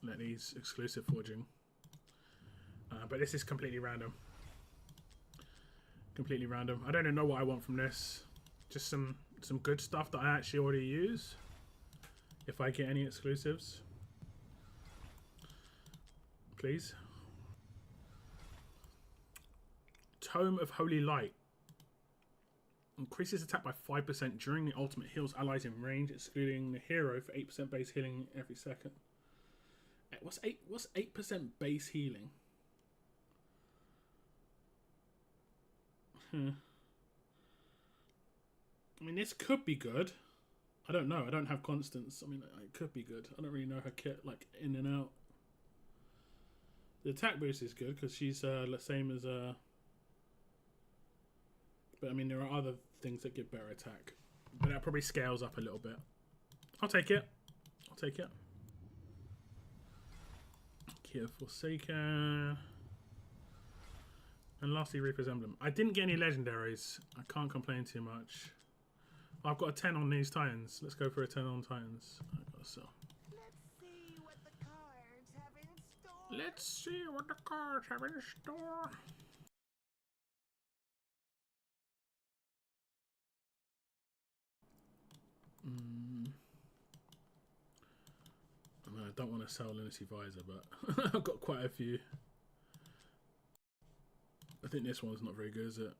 Speaker 3: Let these exclusive forging. But this is completely random. Completely random. I don't even know what I want from this. Just some good stuff that I actually already use. If I get any exclusives. Please. Tome of Holy Light. Increases attack by 5% during the ultimate, heals allies in range, excluding the hero for 8% base healing every second. What's 8% base healing? I mean, this could be good. I don't know. I don't have constants. I mean, it could be good. I don't really know her kit, like, in and out. The attack boost is good because she's the same as but I mean, there are other things that give better attack. But that probably scales up a little bit. I'll take it. I'll take it. Kia Forsaken. And lastly, Reaper's Emblem. I didn't get any legendaries. I can't complain too much. I've got a 10 on these Titans. Let's go for a 10 on Titans. I've got to sell.
Speaker 4: Let's see what the cards have in store.
Speaker 3: Let's see what the cards have in store. I mean, I don't want to sell Lunacy Visor, but I've got quite a few. I think this one's not very good, is it?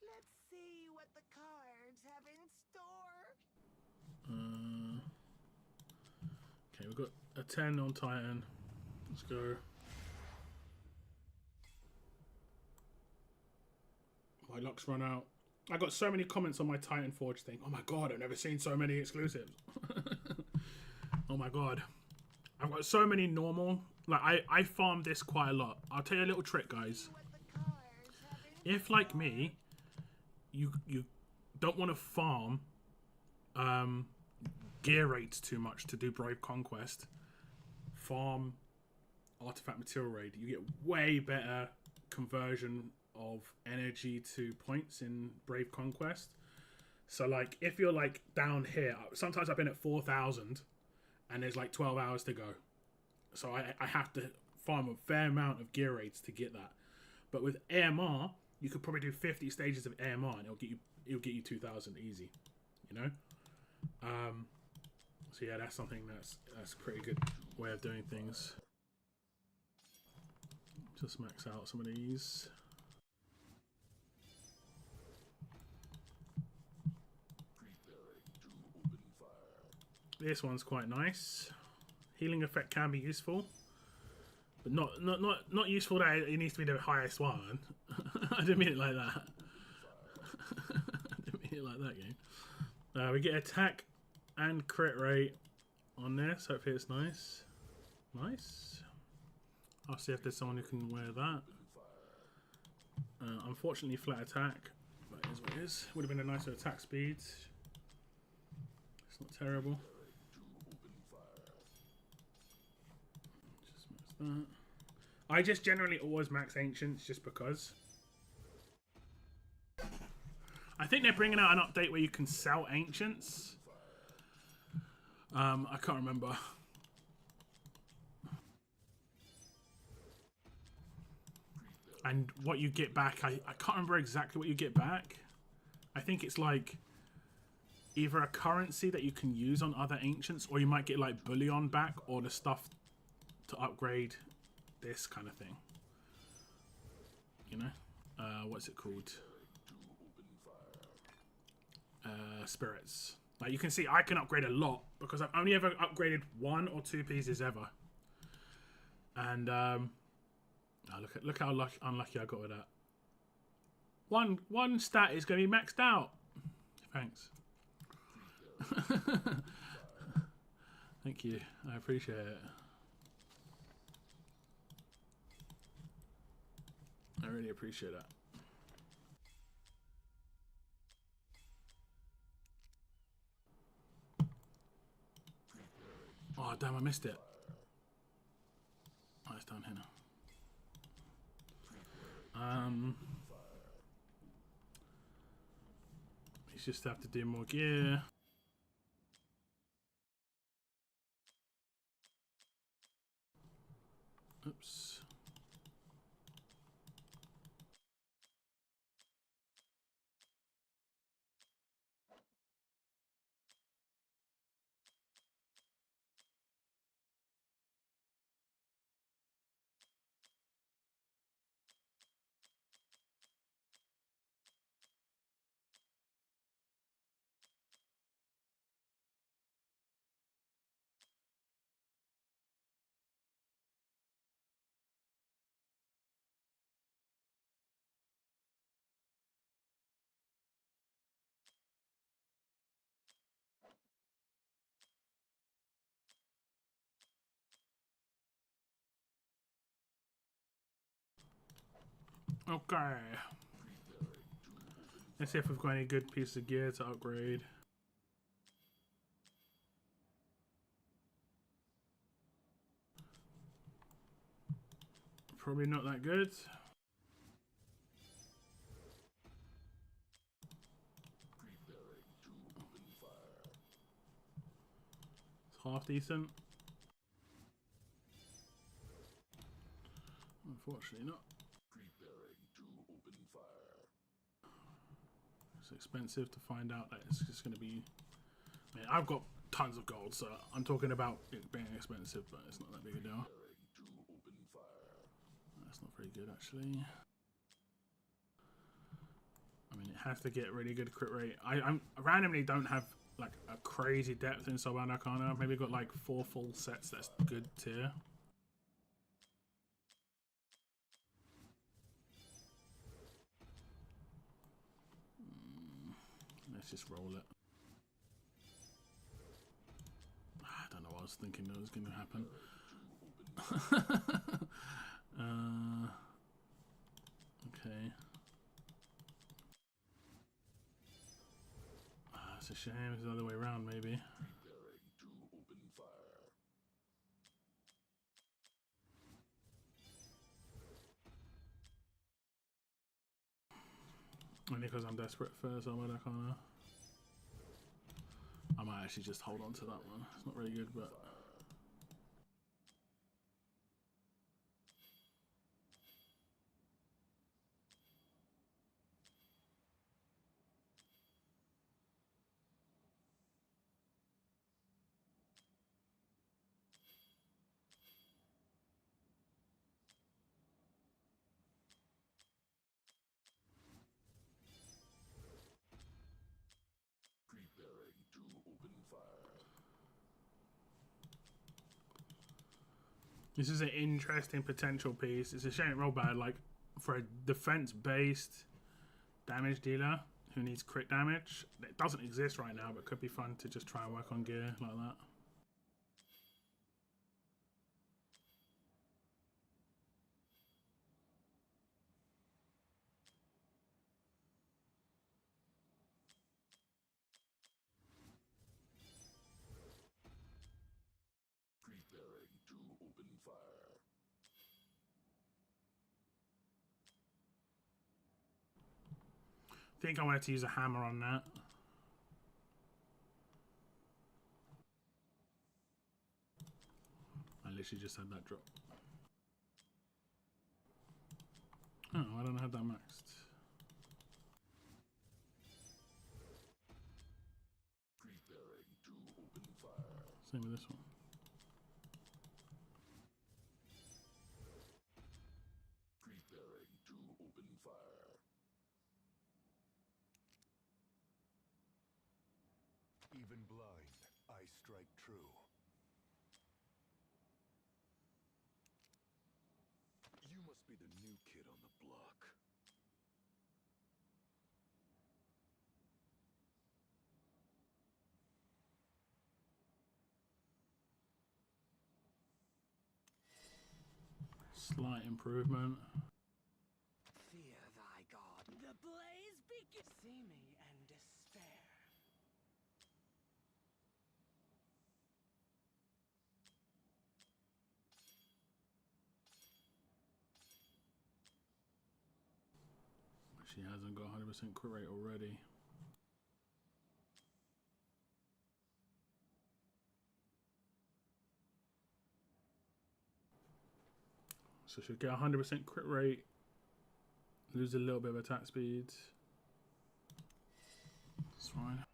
Speaker 4: Let's see what the cards have in store.
Speaker 3: Okay, we've got a 10 on Titan. Let's go. My luck's run out. I got so many comments on my Titan Forge thing. Oh my god, I've never seen so many exclusives. Oh my god. I've got so many normal. Like, I farmed this quite a lot. I'll tell you a little trick, guys. If, like me, you don't want to farm gear rates too much to do Brave Conquest, farm Artifact Material Raid. You get way better conversion of energy to points in Brave Conquest. So like if you're like down here, sometimes I've been at 4,000 and there's like 12 hours to go, so I have to farm a fair amount of gear rates to get that. But with AMR, you could probably do 50 stages of AMR and it'll get you 2,000 easy, you know. So yeah, that's something that's a pretty good way of doing things. Just max out some of these. This one's quite nice. Healing effect can be useful, but not useful that it needs to be the highest one. I didn't mean it like that. I didn't mean it like that, game. We get attack and crit rate on this. Hopefully it's nice. Nice. I'll see if there's someone who can wear that. Unfortunately, flat attack. But it is what it is. Would have been a nicer attack speed. It's not terrible. Just max that. I just generally always max ancients just because. I think they're bringing out an update where you can sell ancients. I can't remember. And what you get back, I can't remember exactly what you get back. I think it's like either a currency that you can use on other ancients, or you might get like bullion back, or the stuff to upgrade this kind of thing. You know? What's it called? Spirits. Like you can see I can upgrade a lot because I've only ever upgraded 1 or 2 pieces ever. And oh, look how unlucky I got with that. One stat is going to be maxed out. Thanks. Thank you. I appreciate it. I really appreciate that. Oh damn, I missed it. Oh, it's down here now. You just have to do more gear. Oops. Okay. Let's see if we've got any good pieces of gear to upgrade. Probably not that good. It's half decent. Unfortunately not. It's expensive to find out that it's just going to be... I mean, I've got tons of gold, so I'm talking about it being expensive, but it's not that big a deal. That's not very good, actually. I mean, it has to get really good crit rate. I randomly don't have like a crazy depth in Soulbound Arcana. I've maybe got like 4 full sets that's good tier. Let's just roll it. I don't know what I was thinking that was going to happen. Okay. It's a shame. It's the other way around, maybe. Only because I'm desperate for Soulbound Arcana. I might actually just hold on to that one. It's not really good, but... This is an interesting potential piece. It's a shame it rolled bad. Like, for a defense-based damage dealer who needs crit damage, it doesn't exist right now, but could be fun to just try and work on gear like that. think I wanted to use a hammer on that. I literally just had that drop. Oh, I don't have that maxed.
Speaker 2: Preparing to open fire.
Speaker 3: Same with this one.
Speaker 2: Preparing to open fire.
Speaker 6: Even blind, I strike true. You must be the new kid on the block.
Speaker 3: Slight improvement.
Speaker 4: Fear thy god. The blaze begins. See me and despair.
Speaker 3: She hasn't got 100% crit rate already. So she'll get 100% crit rate, lose a little bit of attack speed. That's fine.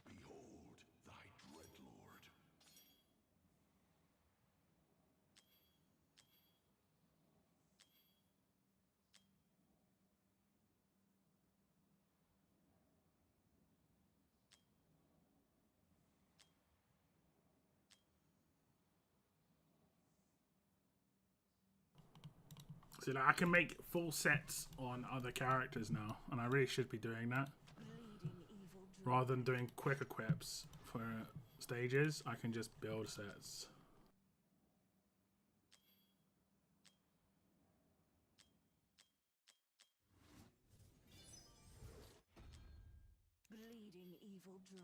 Speaker 2: Behold thy dread lord.
Speaker 3: So like, I can make full sets on other characters now, and I really should be doing that. Rather than doing quick equips for stages, I can just build sets.
Speaker 7: Bleeding evil dry.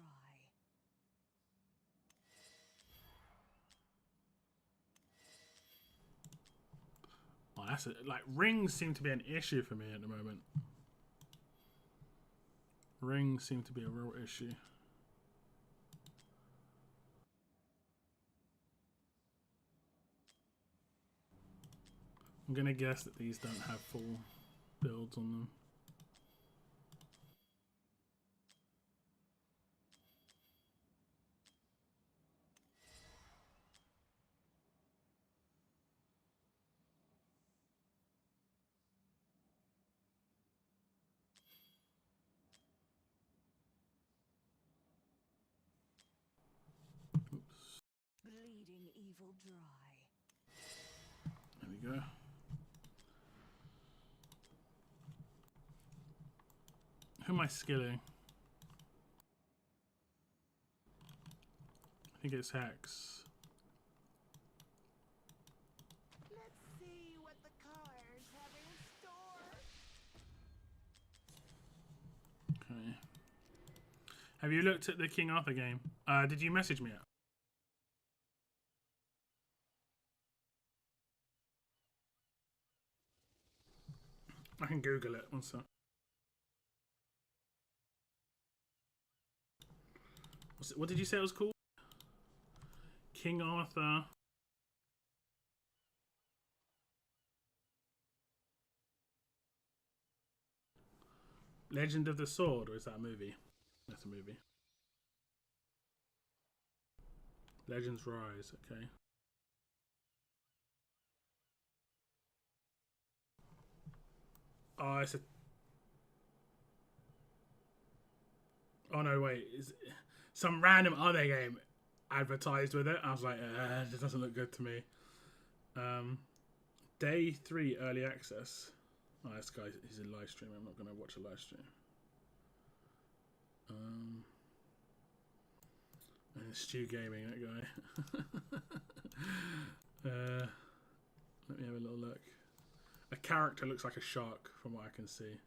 Speaker 3: Oh, that's like rings seem to be an issue for me at the moment. Rings seem to be a real issue. I'm gonna guess that these don't have full builds on them.
Speaker 7: Bleeding evil dry.
Speaker 3: There we go. Who am I skilling? I think it's Hex.
Speaker 4: Let's see what the cards have in store.
Speaker 3: Okay. Have you looked at the King Arthur game? Did you message me? I can Google it. One sec. What did you say it was called? King Arthur. Legend of the Sword, or is that a movie? That's a movie. Legends Rise, okay. Oh, it's a... Oh no, wait. Is some random other game advertised with it? I was like, this doesn't look good to me. Day 3 early access. Oh, this guy, he's a live stream. I'm not going to watch a live stream. And Stu Gaming, that guy. Let me have a little look. A character looks like a shark from what I can see.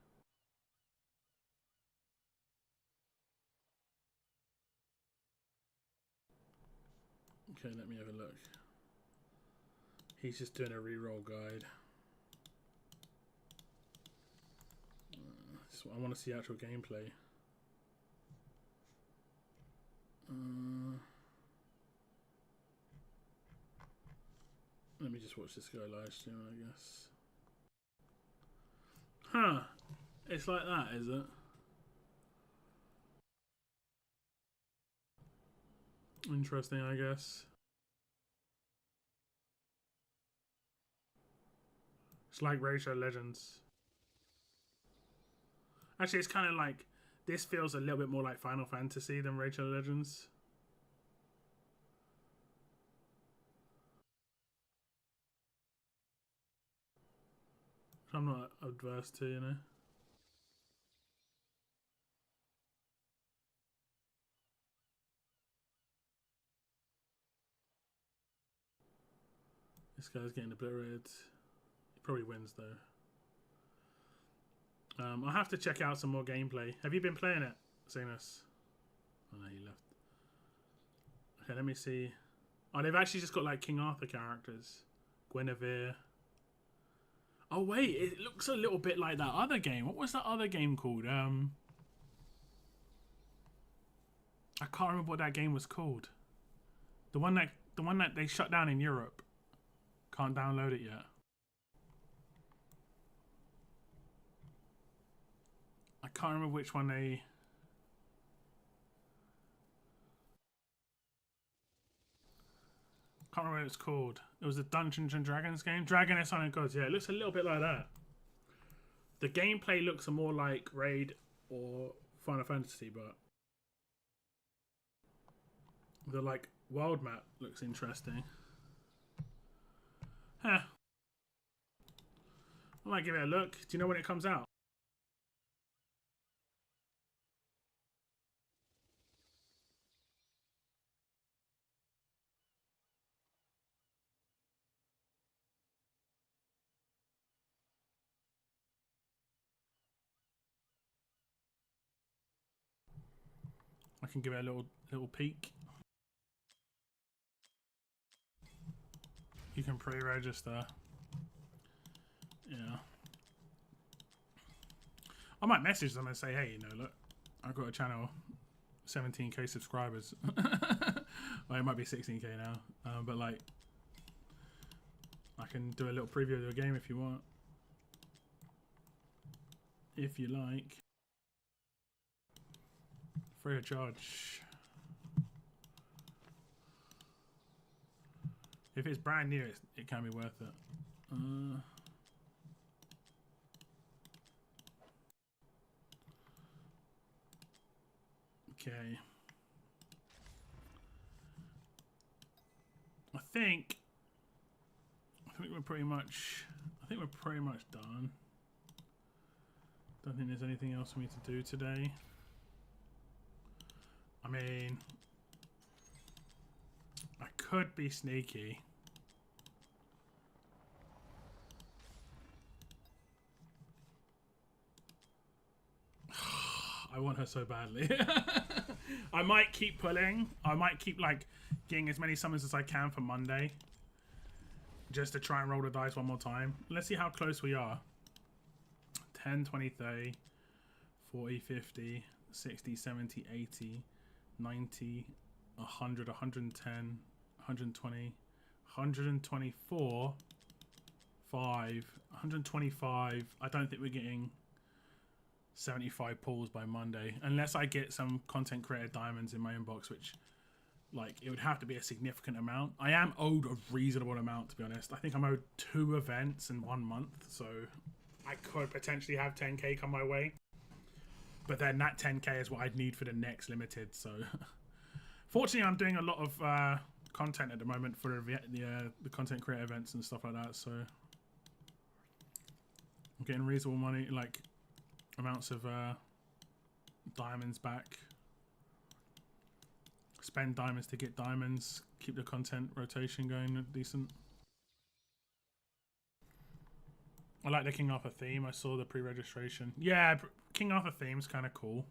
Speaker 3: Okay, let me have a look. He's just doing a reroll guide. So I want to see actual gameplay. Let me just watch this guy live stream, I guess. Huh. It's like that, is it? Interesting, I guess. It's like Racial Legends. Actually, it's kind of like... This feels a little bit more like Final Fantasy than Racial Legends. I'm not adverse to, you know. This guy's getting obliterated. He probably wins though. I'll have to check out some more gameplay. Have you been playing it, Xenos? Oh no, you left. Okay, let me see. Oh, they've actually just got like King Arthur characters. Guinevere. Oh wait, it looks a little bit like that other game. What was that other game called? I can't remember what that game was called. The one that they shut down in Europe. Can't download it yet. I can't remember which one they... Can't remember what it's called. It was a Dungeons and Dragons game. Dragon S on Gods. Yeah, it looks a little bit like that. The gameplay looks more like Raid or Final Fantasy, but the like world map looks interesting. Huh. I might give it a look. Do you know when it comes out? I can give it a little peek. You can pre-register. Yeah. I might message them and say, hey, you know, look, I've got a channel, 17k subscribers. Well, it might be 16k now, but like, I can do a little preview of your game if you want. If you like. Free of charge. If it's brand new, it can be worth it. Okay. I think we're pretty much done. Don't think there's anything else for me to do today. I mean, I could be sneaky. I want her so badly. I might keep pulling. I might keep like getting as many summons as I can for Monday. Just to try and roll the dice one more time. Let's see how close we are. 10, 20, 30, 40, 50, 60, 70, 80, 90, 100, 110, 120, 124, 5, 125. I don't think we're getting 75 pulls by Monday. Unless I get some content creator diamonds in my inbox, which, like, it would have to be a significant amount. I am owed a reasonable amount, to be honest. I think I'm owed 2 events in 1 month, so I could potentially have 10k come my way. But then that 10k is what I'd need for the next limited, so... Fortunately, I'm doing a lot of content at the moment for the content creator events and stuff like that, so... I'm getting reasonable money, like, amounts of diamonds back. Spend diamonds to get diamonds. Keep the content rotation going decent. I like the King Arthur theme. I saw the pre-registration. Yeah, King Arthur theme's kind of cool.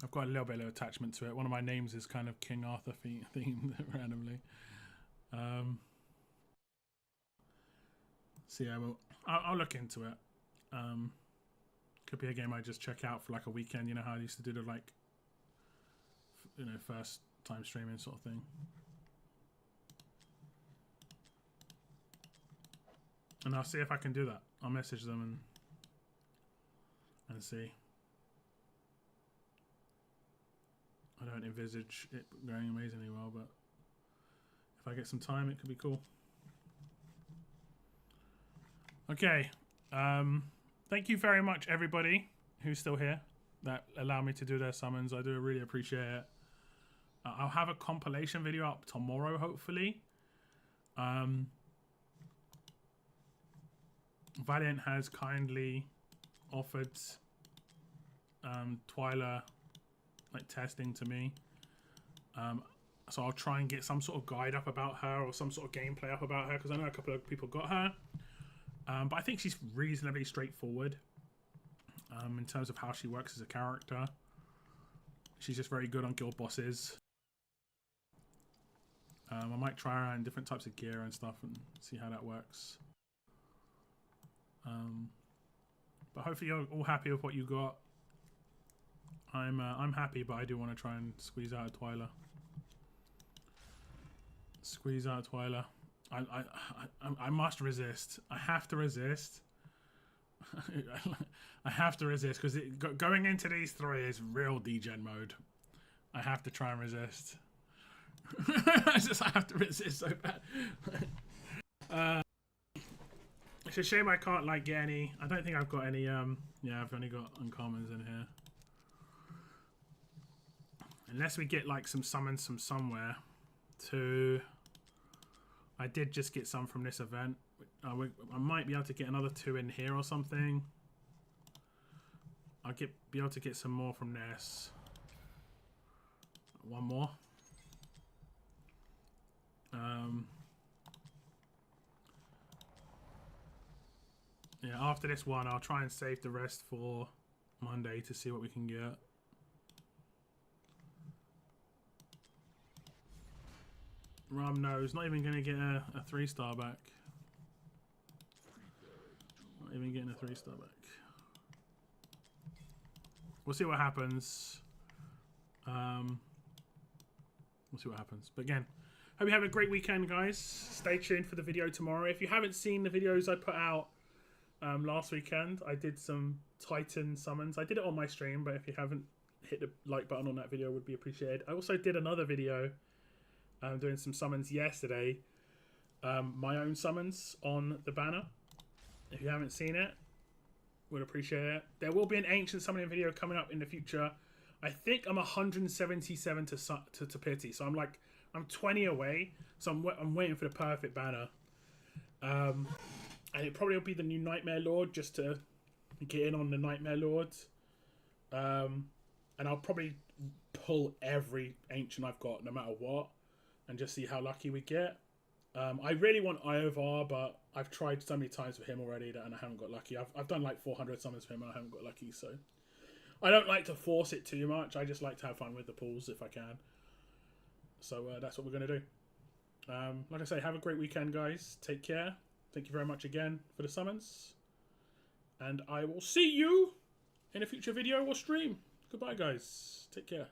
Speaker 3: I've got a little bit of attachment to it. One of my names is kind of King Arthur themed randomly. So yeah, well, I'll look into it. Could be a game I just check out for like a weekend. You know how I used to do the like, you know, first time streaming sort of thing. And I'll see if I can do that. I'll message them and see. I don't envisage it going amazingly well, but if I get some time, it could be cool. Okay. Thank you very much, everybody who's still here that allow me to do their summons. I do really appreciate it. I'll have a compilation video up tomorrow, hopefully. Valiant has kindly offered Twyla like testing to me. So I'll try and get some sort of guide up about her or some sort of gameplay up about her, because I know a couple of people got her. But I think she's reasonably straightforward in terms of how she works as a character. She's just very good on guild bosses. I might try her out in different types of gear and stuff and see how that works. But hopefully you're all happy with what you got. I'm happy, but I do want to try and squeeze out a Twyla. Squeeze out a Twyla. I must resist. I have to resist. I have to resist, because going into these three is real degen mode. I have to try and resist. I have to resist so bad. It's a shame I can't like get any. I don't think I've got any. Yeah, I've only got uncommons in here. Unless we get like some summons from somewhere. I did just get some from this event. I might be able to get another 2 in here or something. I'll be able to get some more from this. One more. Yeah, after this one, I'll try and save the rest for Monday to see what we can get. Ram knows, not even going to get a 3-star back. Not even getting a 3-star back. We'll see what happens. We'll see what happens. But again, hope you have a great weekend, guys. Stay tuned for the video tomorrow. If you haven't seen the videos I put out last weekend, I did some Titan summons. I did it on my stream, but if you haven't hit the like button on that video, would be appreciated. I also did another video doing some summons yesterday. My own summons on the banner. If you haven't seen it, would appreciate it. There will be an ancient summoning video coming up in the future. I think I'm 177 to pity, so I'm 20 away. So I'm waiting for the perfect banner. And it probably will be the new Nightmare Lord, just to get in on the Nightmare Lords. And I'll probably pull every ancient I've got, no matter what, and just see how lucky we get. I really want Iovar, but I've tried so many times with him already and I haven't got lucky. I've done like 400 summons for him and I haven't got lucky, so I don't like to force it too much. I just like to have fun with the pulls if I can. So that's what we're going to do. Like I say, have a great weekend, guys. Take care. Thank you very much again for the summons. And I will see you in a future video or stream. Goodbye, guys. Take care.